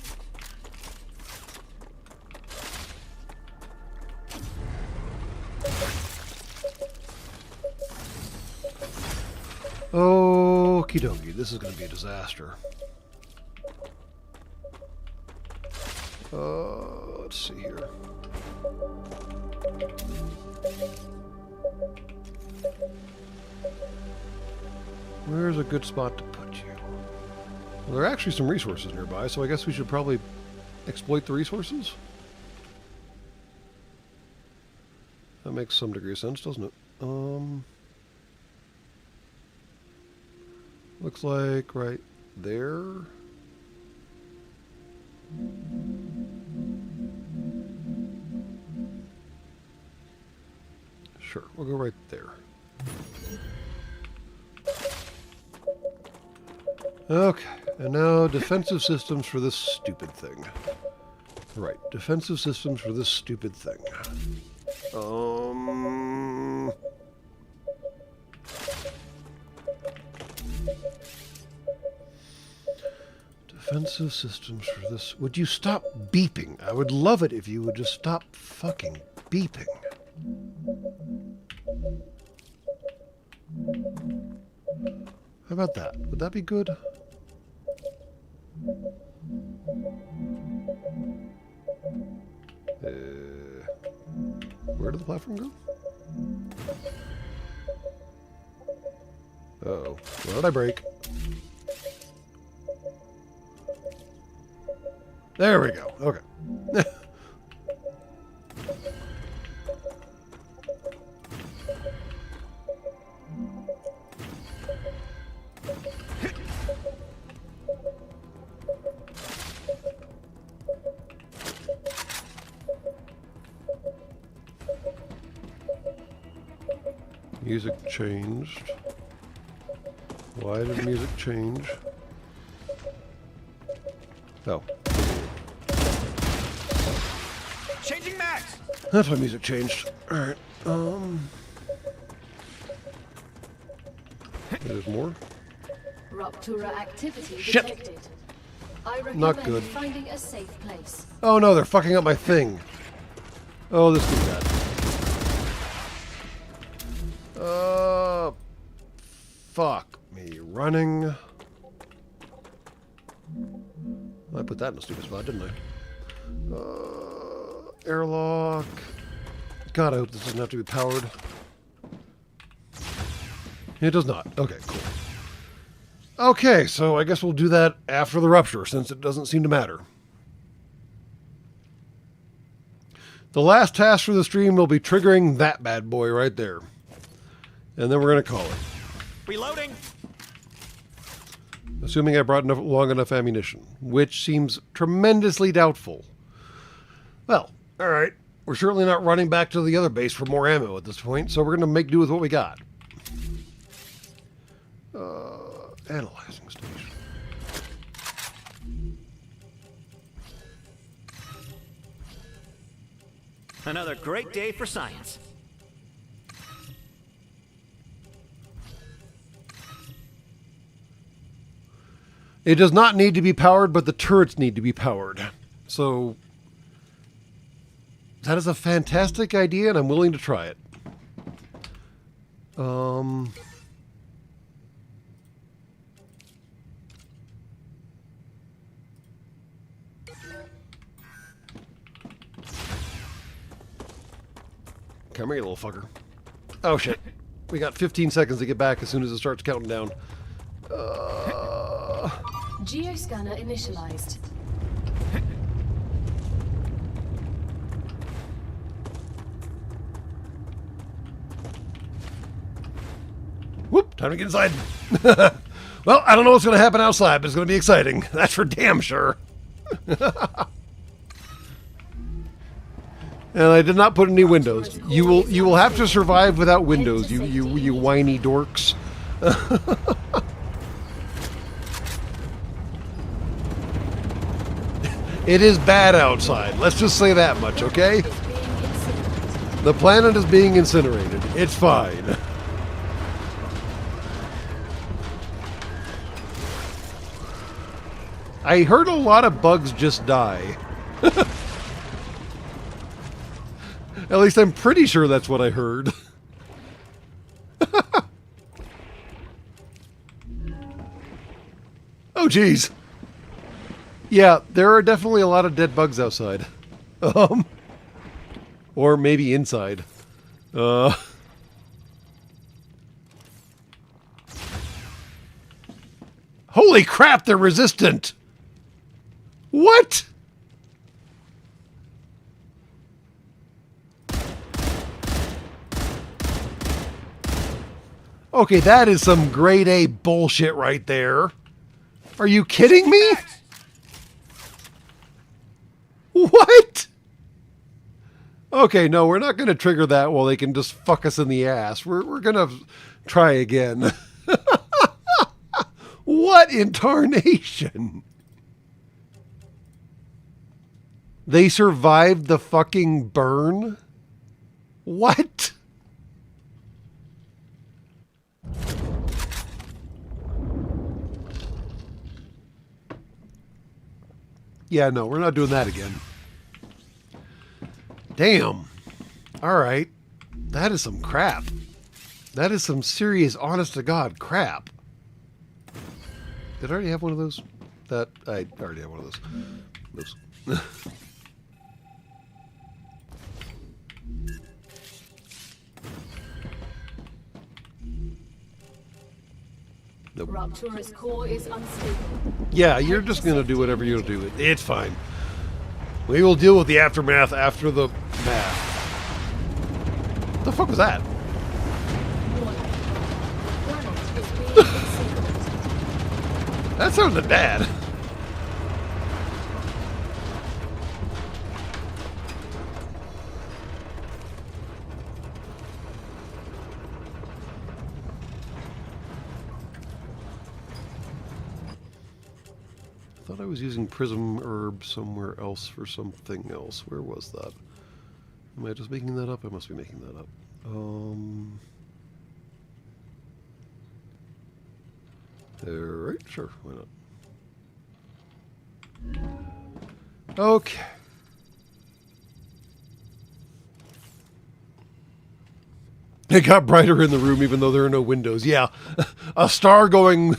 Okie dokie, this is going to be a disaster. Let's see here. Where's a good spot to put you? Well, there are actually some resources nearby, so I guess we should probably exploit the resources. That makes some degree of sense, doesn't it? Looks like right there. Sure, we'll go right there. Okay, and now defensive systems for this stupid thing. Right, defensive systems for this stupid thing. Defensive systems for this. Would you stop beeping? I would love it if you would just stop fucking beeping. How about that? Would that be good? Where did the platform go? Uh-oh. What did I break? There we go. Okay. Music changed. Why did music change? Oh. Changing mags. That's why music changed. Alright, there's more. Ruptura activity Shit. detected. I recommend Not good. finding a safe place. Oh no, they're fucking up my thing. Oh, this is bad. Fuck me. Running. I put that in a stupid spot, didn't I? Airlock. God, I hope this doesn't have to be powered. It does not. Okay, cool. Okay, so I guess we'll do that after the rupture, since it doesn't seem to matter. The last task for the stream will be triggering that bad boy right there. And then we're going to call it. Reloading. Assuming I brought long enough ammunition, which seems tremendously doubtful. Well, alright. We're certainly not running back to the other base for more ammo at this point, so we're going to make do with what we got. Analyzing station. Another great day for science. It does not need to be powered, but the turrets need to be powered. So, that is a fantastic idea, and I'm willing to try it. Come here, you little fucker. Oh, shit. We got 15 seconds to get back as soon as it starts counting down. Geoscanner initialized. Whoop, time to get inside. Well, I don't know what's going to happen outside, but it's going to be exciting. That's for damn sure. And I did not put any windows. You will have to survive without windows, you whiny dorks. It is bad outside. Let's just say that much, okay? The planet is being incinerated. It's fine. I heard a lot of bugs just die. At least I'm pretty sure that's what I heard. Oh, geez. Yeah, there are definitely a lot of dead bugs outside. Or maybe inside. Holy crap, they're resistant! What? Okay, that is some grade A bullshit right there. Are you kidding me? What? Okay, no, we're not going to trigger that while they can just fuck us in the ass. We're going to try again. What in tarnation? They survived the fucking burn? What? Yeah, no, we're not doing that again. Damn. All right. That is some crap. That is some serious, honest-to-God crap. Did I already have one of those? I already have one of those. Nope. Ruptura's core is unstable. Yeah, you're just going to do whatever you'll do. It's fine. We will deal with the aftermath after the math. What the fuck was that? Planet is being incinerated. That sounded bad. I thought I was using prism herb somewhere else for something else. Where was that? Am I just making that up? I must be making that up. Alright, sure, why not? Okay. It got brighter in the room even though there are no windows. Yeah, a star going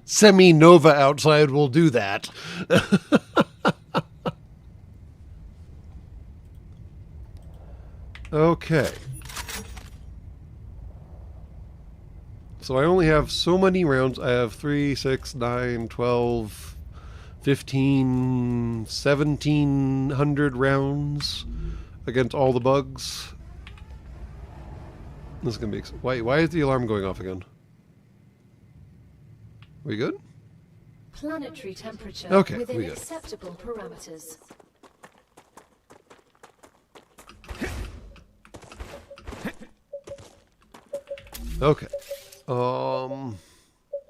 semi-nova outside will do that. Okay. So I only have so many rounds. I have 3, 6, 9, 12, 15, 1700 rounds against all the bugs. This is going to be... Why is the alarm going off again? We good? Planetary temperature Okay, within we good. acceptable parameters. Okay.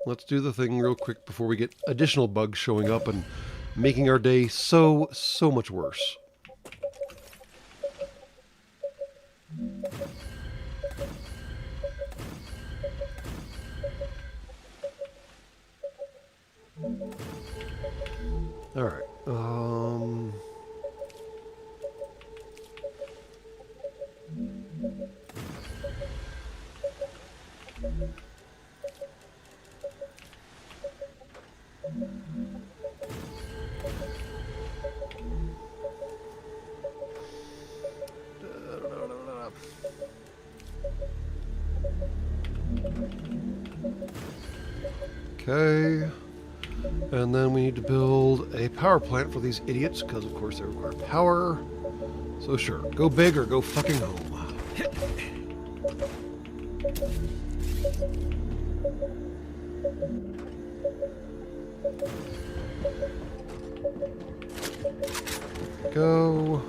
Let's do the thing real quick before we get additional bugs showing up and making our day so much worse. All right. Okay. And then we need to build a power plant for these idiots, because of course they require power. So sure, go big or go fucking home. Go.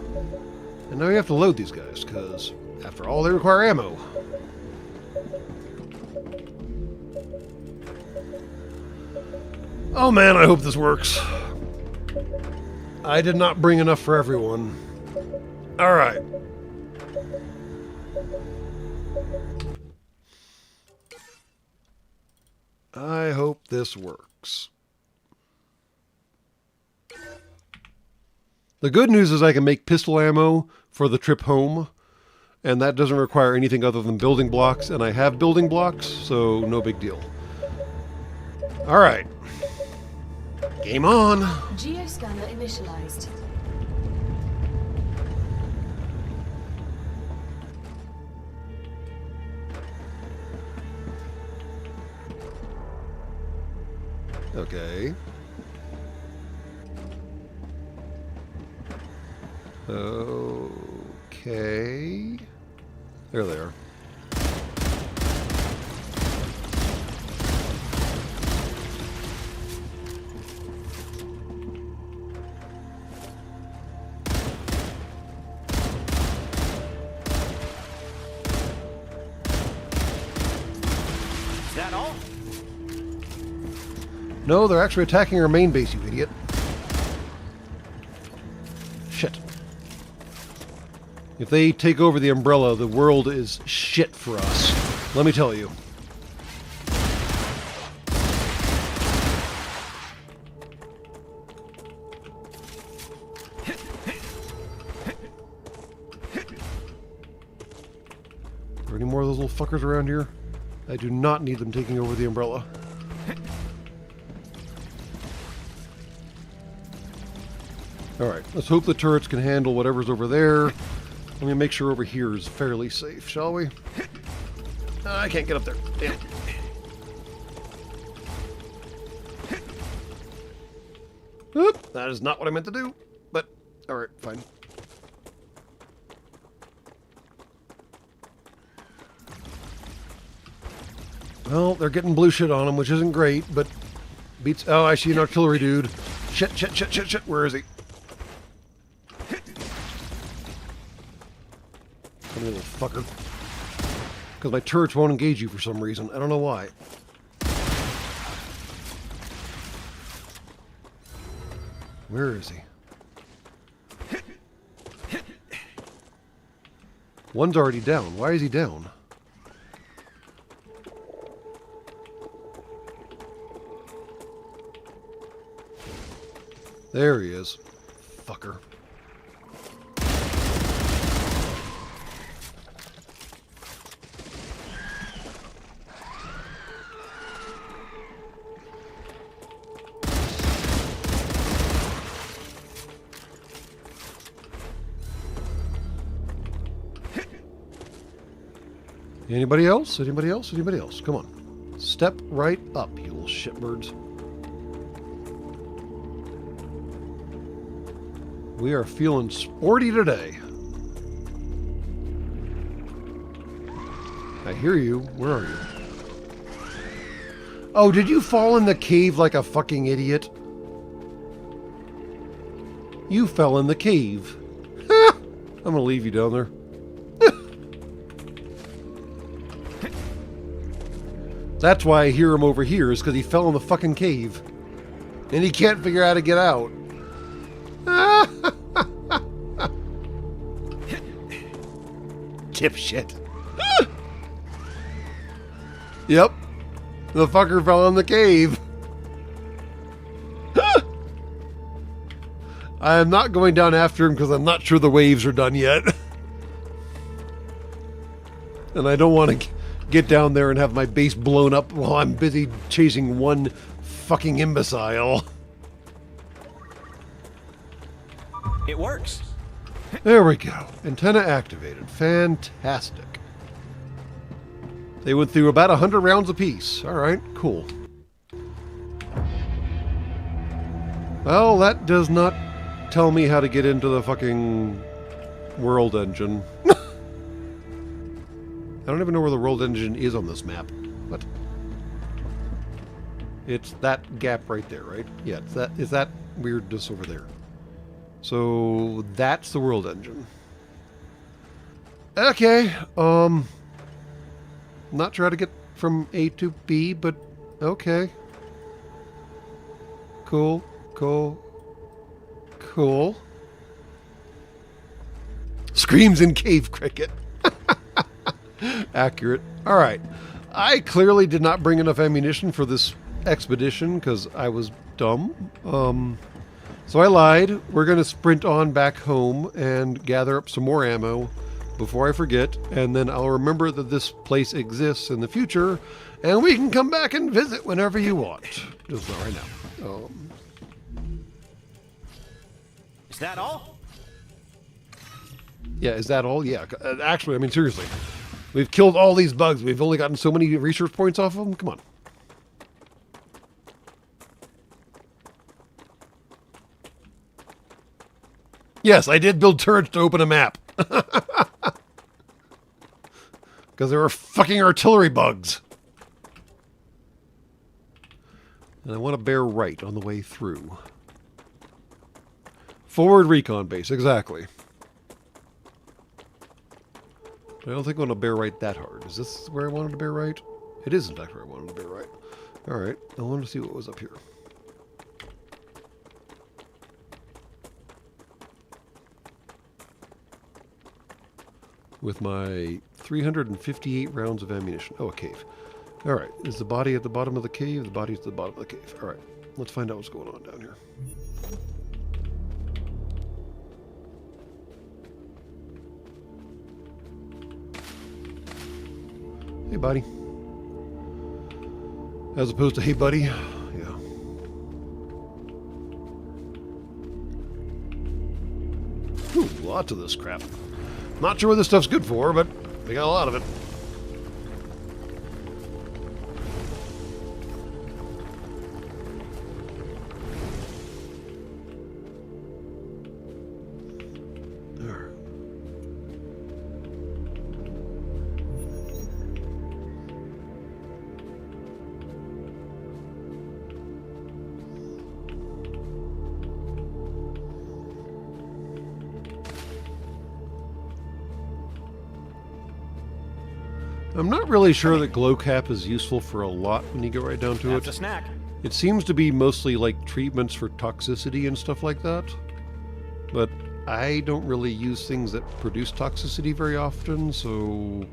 And now you have to load these guys, because after all, they require ammo. Oh man, I hope this works. I did not bring enough for everyone. Alright. I hope this works. The good news is I can make pistol ammo for the trip home, and that doesn't require anything other than building blocks, and I have building blocks, so no big deal. Alright. Game on! Geoscanner initialized. Okay. Okay. There they are. Is that all? No, they're actually attacking our main base, you idiot. Shit. If they take over the umbrella, the world is shit for us. Let me tell you. Are there any more of those little fuckers around here? I do not need them taking over the umbrella. Alright, let's hope the turrets can handle whatever's over there. Let me make sure over here is fairly safe, shall we? I can't get up there. Damn. Oop, that is not what I meant to do. But, alright, fine. Well, they're getting blue shit on them, which isn't great, but beats... Oh, I see an artillery dude. Shit. Where is he? Come here, little fucker. Because my turrets won't engage you for some reason. I don't know why. Where is he? One's already down. Why is he down? There he is. Fucker. Anybody else? Anybody else? Anybody else? Come on. Step right up, you little shitbirds. We are feeling sporty today. I hear you. Where are you? Oh, did you fall in the cave like a fucking idiot? You fell in the cave. I'm gonna leave you down there. That's why I hear him over here, is because he fell in the fucking cave. And he can't figure out how to get out. Dipshit. Yep. The fucker fell in the cave. I am not going down after him because I'm not sure the waves are done yet. And I don't want to get down there and have my base blown up while I'm busy chasing one fucking imbecile. It works. There we go. Antenna activated. Fantastic. They went through about 100 rounds apiece. Alright, cool. Well, that does not tell me how to get into the fucking world engine. I don't even know where the world engine is on this map. What? It's that gap right there, right? Yeah, it's that. Is that weirdness over there? So that's the world engine. Okay. Not sure how to get from A to B, but okay. Cool. Cool. Cool. Screams in cave cricket. Accurate. All right. I clearly did not bring enough ammunition for this expedition because I was dumb. So I lied. We're going to sprint on back home and gather up some more ammo before I forget. And then I'll remember that this place exists in the future and we can come back and visit whenever you want. Just not right now. Is that all? Yeah, is that all? Yeah. Actually, I mean, seriously. We've killed all these bugs. We've only gotten so many research points off of them. Come on. Yes, I did build turrets to open a map. Because there were fucking artillery bugs. And I want to bear right on the way through. Forward recon base, exactly. I don't think I want to bear right that hard. Is this where I wanted to bear right? It is, in fact, where I wanted to bear right. Alright, I wanted to see what was up here. With my 358 rounds of ammunition. Oh, a cave. Alright, is the body at the bottom of the cave? The body's at the bottom of the cave. Alright, let's find out what's going on down here. Hey, buddy. As opposed to, hey, buddy. Yeah. Ooh, lots of this crap. Not sure what this stuff's good for, but we got a lot of it. There. I'm not really sure that glow cap is useful for a lot when you get right down to That's it. a snack. It seems to be mostly like treatments for toxicity and stuff like that. But I don't really use things that produce toxicity very often, so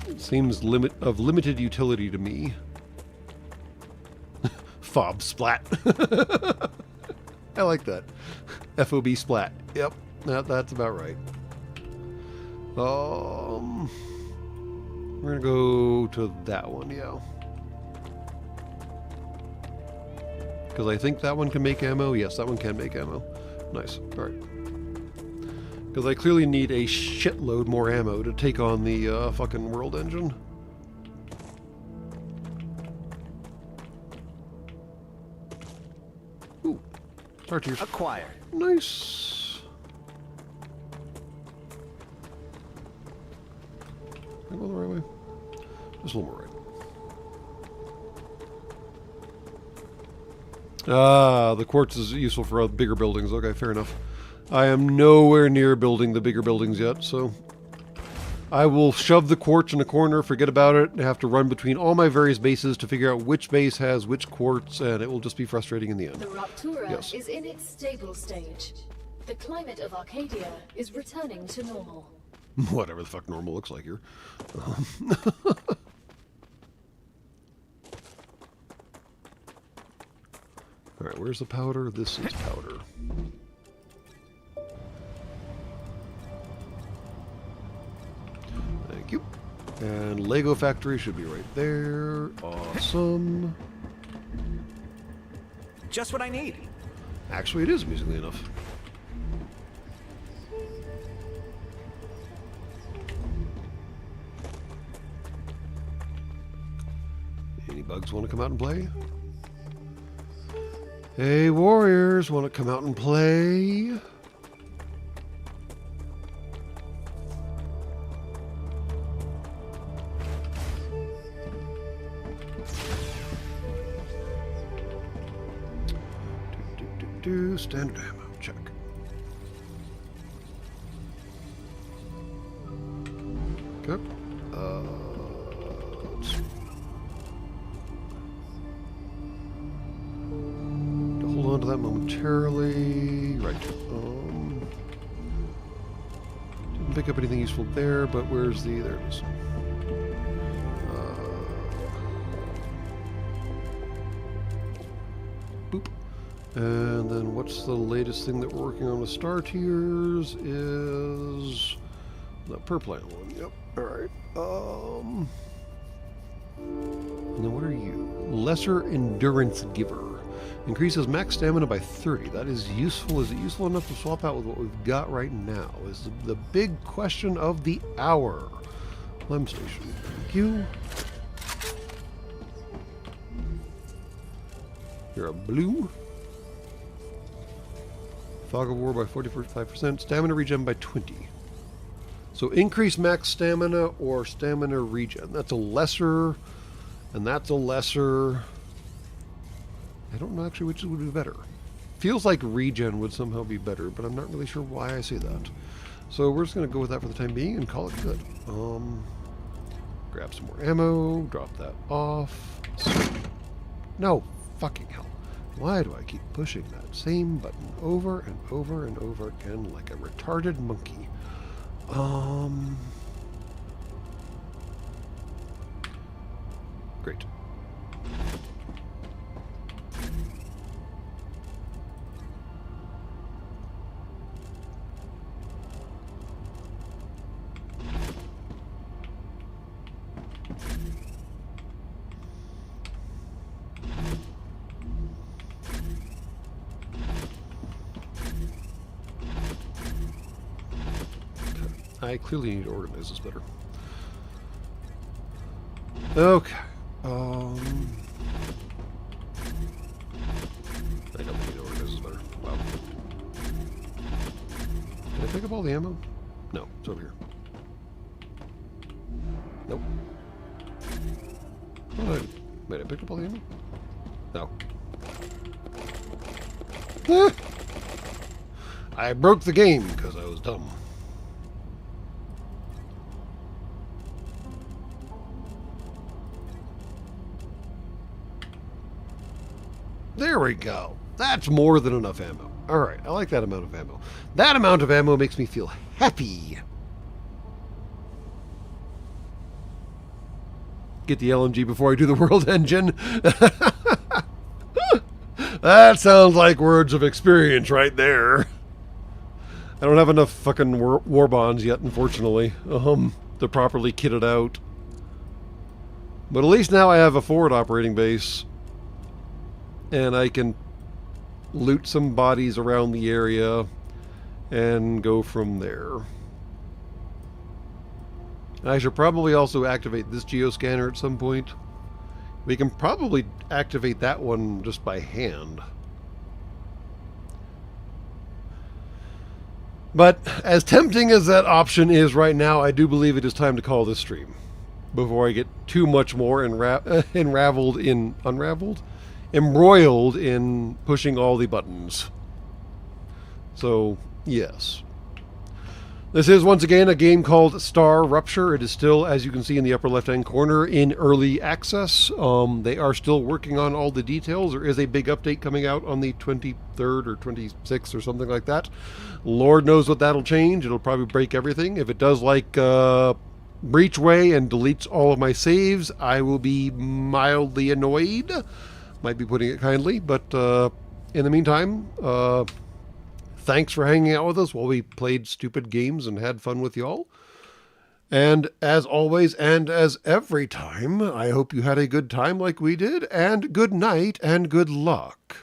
it seems of limited utility to me. Fob splat. I like that. FOB splat. Yep, that's about right. We're gonna go to that one, yeah. Because I think that one can make ammo. Yes, that one can make ammo. Nice. All right. Because I clearly need a shitload more ammo to take on the fucking world engine. Ooh. Start here. Acquired. Nice. Am I going the right way? Just a little more right. Ah, the quartz is useful for bigger buildings. Okay, fair enough. I am nowhere near building the bigger buildings yet, so I will shove the quartz in a corner, forget about it, and have to run between all my various bases to figure out which base has which quartz, and it will just be frustrating in the end. The Ruptura Yes. is in its stable stage. The climate of Arcadia is returning to normal. Whatever the fuck normal looks like here. Alright, where's the powder? This is powder. Thank you. And Lego factory should be right there. Awesome. Just what I need. Actually, it is, amusingly enough. Any bugs want to come out and play? Hey, warriors, want to come out and play? Standard ammo, check. Okay. Let's see. To hold on to that momentarily. Right. Didn't pick up anything useful there, but where's the... There it is. Boop. And then what's the latest thing that we're working on with star tiers is the purple one. Yep. All right. And then what are you? Lesser endurance giver. Increases max stamina by 30. That is useful. Is it useful enough to swap out with what we've got right now? Is the big question of the hour. Lem station. Thank you. You're a blue. Fog of War by 45%. Stamina regen by 20. So increase max stamina or stamina regen. That's a lesser, and that's a lesser. I don't know actually which would be better. Feels like regen would somehow be better, but I'm not really sure why I say that. So we're just going to go with that for the time being and call it good. Grab some more ammo, drop that off. No, fucking hell. Why do I keep pushing that same button over and over and over again like a retarded monkey? Great. I clearly need to organize this better. Okay. I don't need to organize this better. Wow. Did I pick up all the ammo? No, it's over here. Nope. Oh, wait, I picked up all the ammo? No. I broke the game because I was dumb. There we go. That's more than enough ammo. Alright, I like that amount of ammo. That amount of ammo makes me feel happy. Get the LMG before I do the world engine. That sounds like words of experience right there. I don't have enough fucking war bonds yet, unfortunately, to properly kit it out. But at least now I have a forward operating base. And I can loot some bodies around the area and go from there. I should probably also activate this geoscanner at some point. We can probably activate that one just by hand. But as tempting as that option is right now, I do believe it is time to call this stream before I get too much more embroiled in pushing all the buttons. So, yes. This is, once again, a game called StarRupture. It is still, as you can see in the upper left-hand corner, in early access. They are still working on all the details. There is a big update coming out on the 23rd or 26th or something like that. Lord knows what that'll change. It'll probably break everything. If it does like Breachway and deletes all of my saves, I will be mildly annoyed. Might be putting it kindly, but in the meantime, thanks for hanging out with us while we played stupid games and had fun with y'all. And as always, and as every time, I hope you had a good time like we did, and good night and good luck.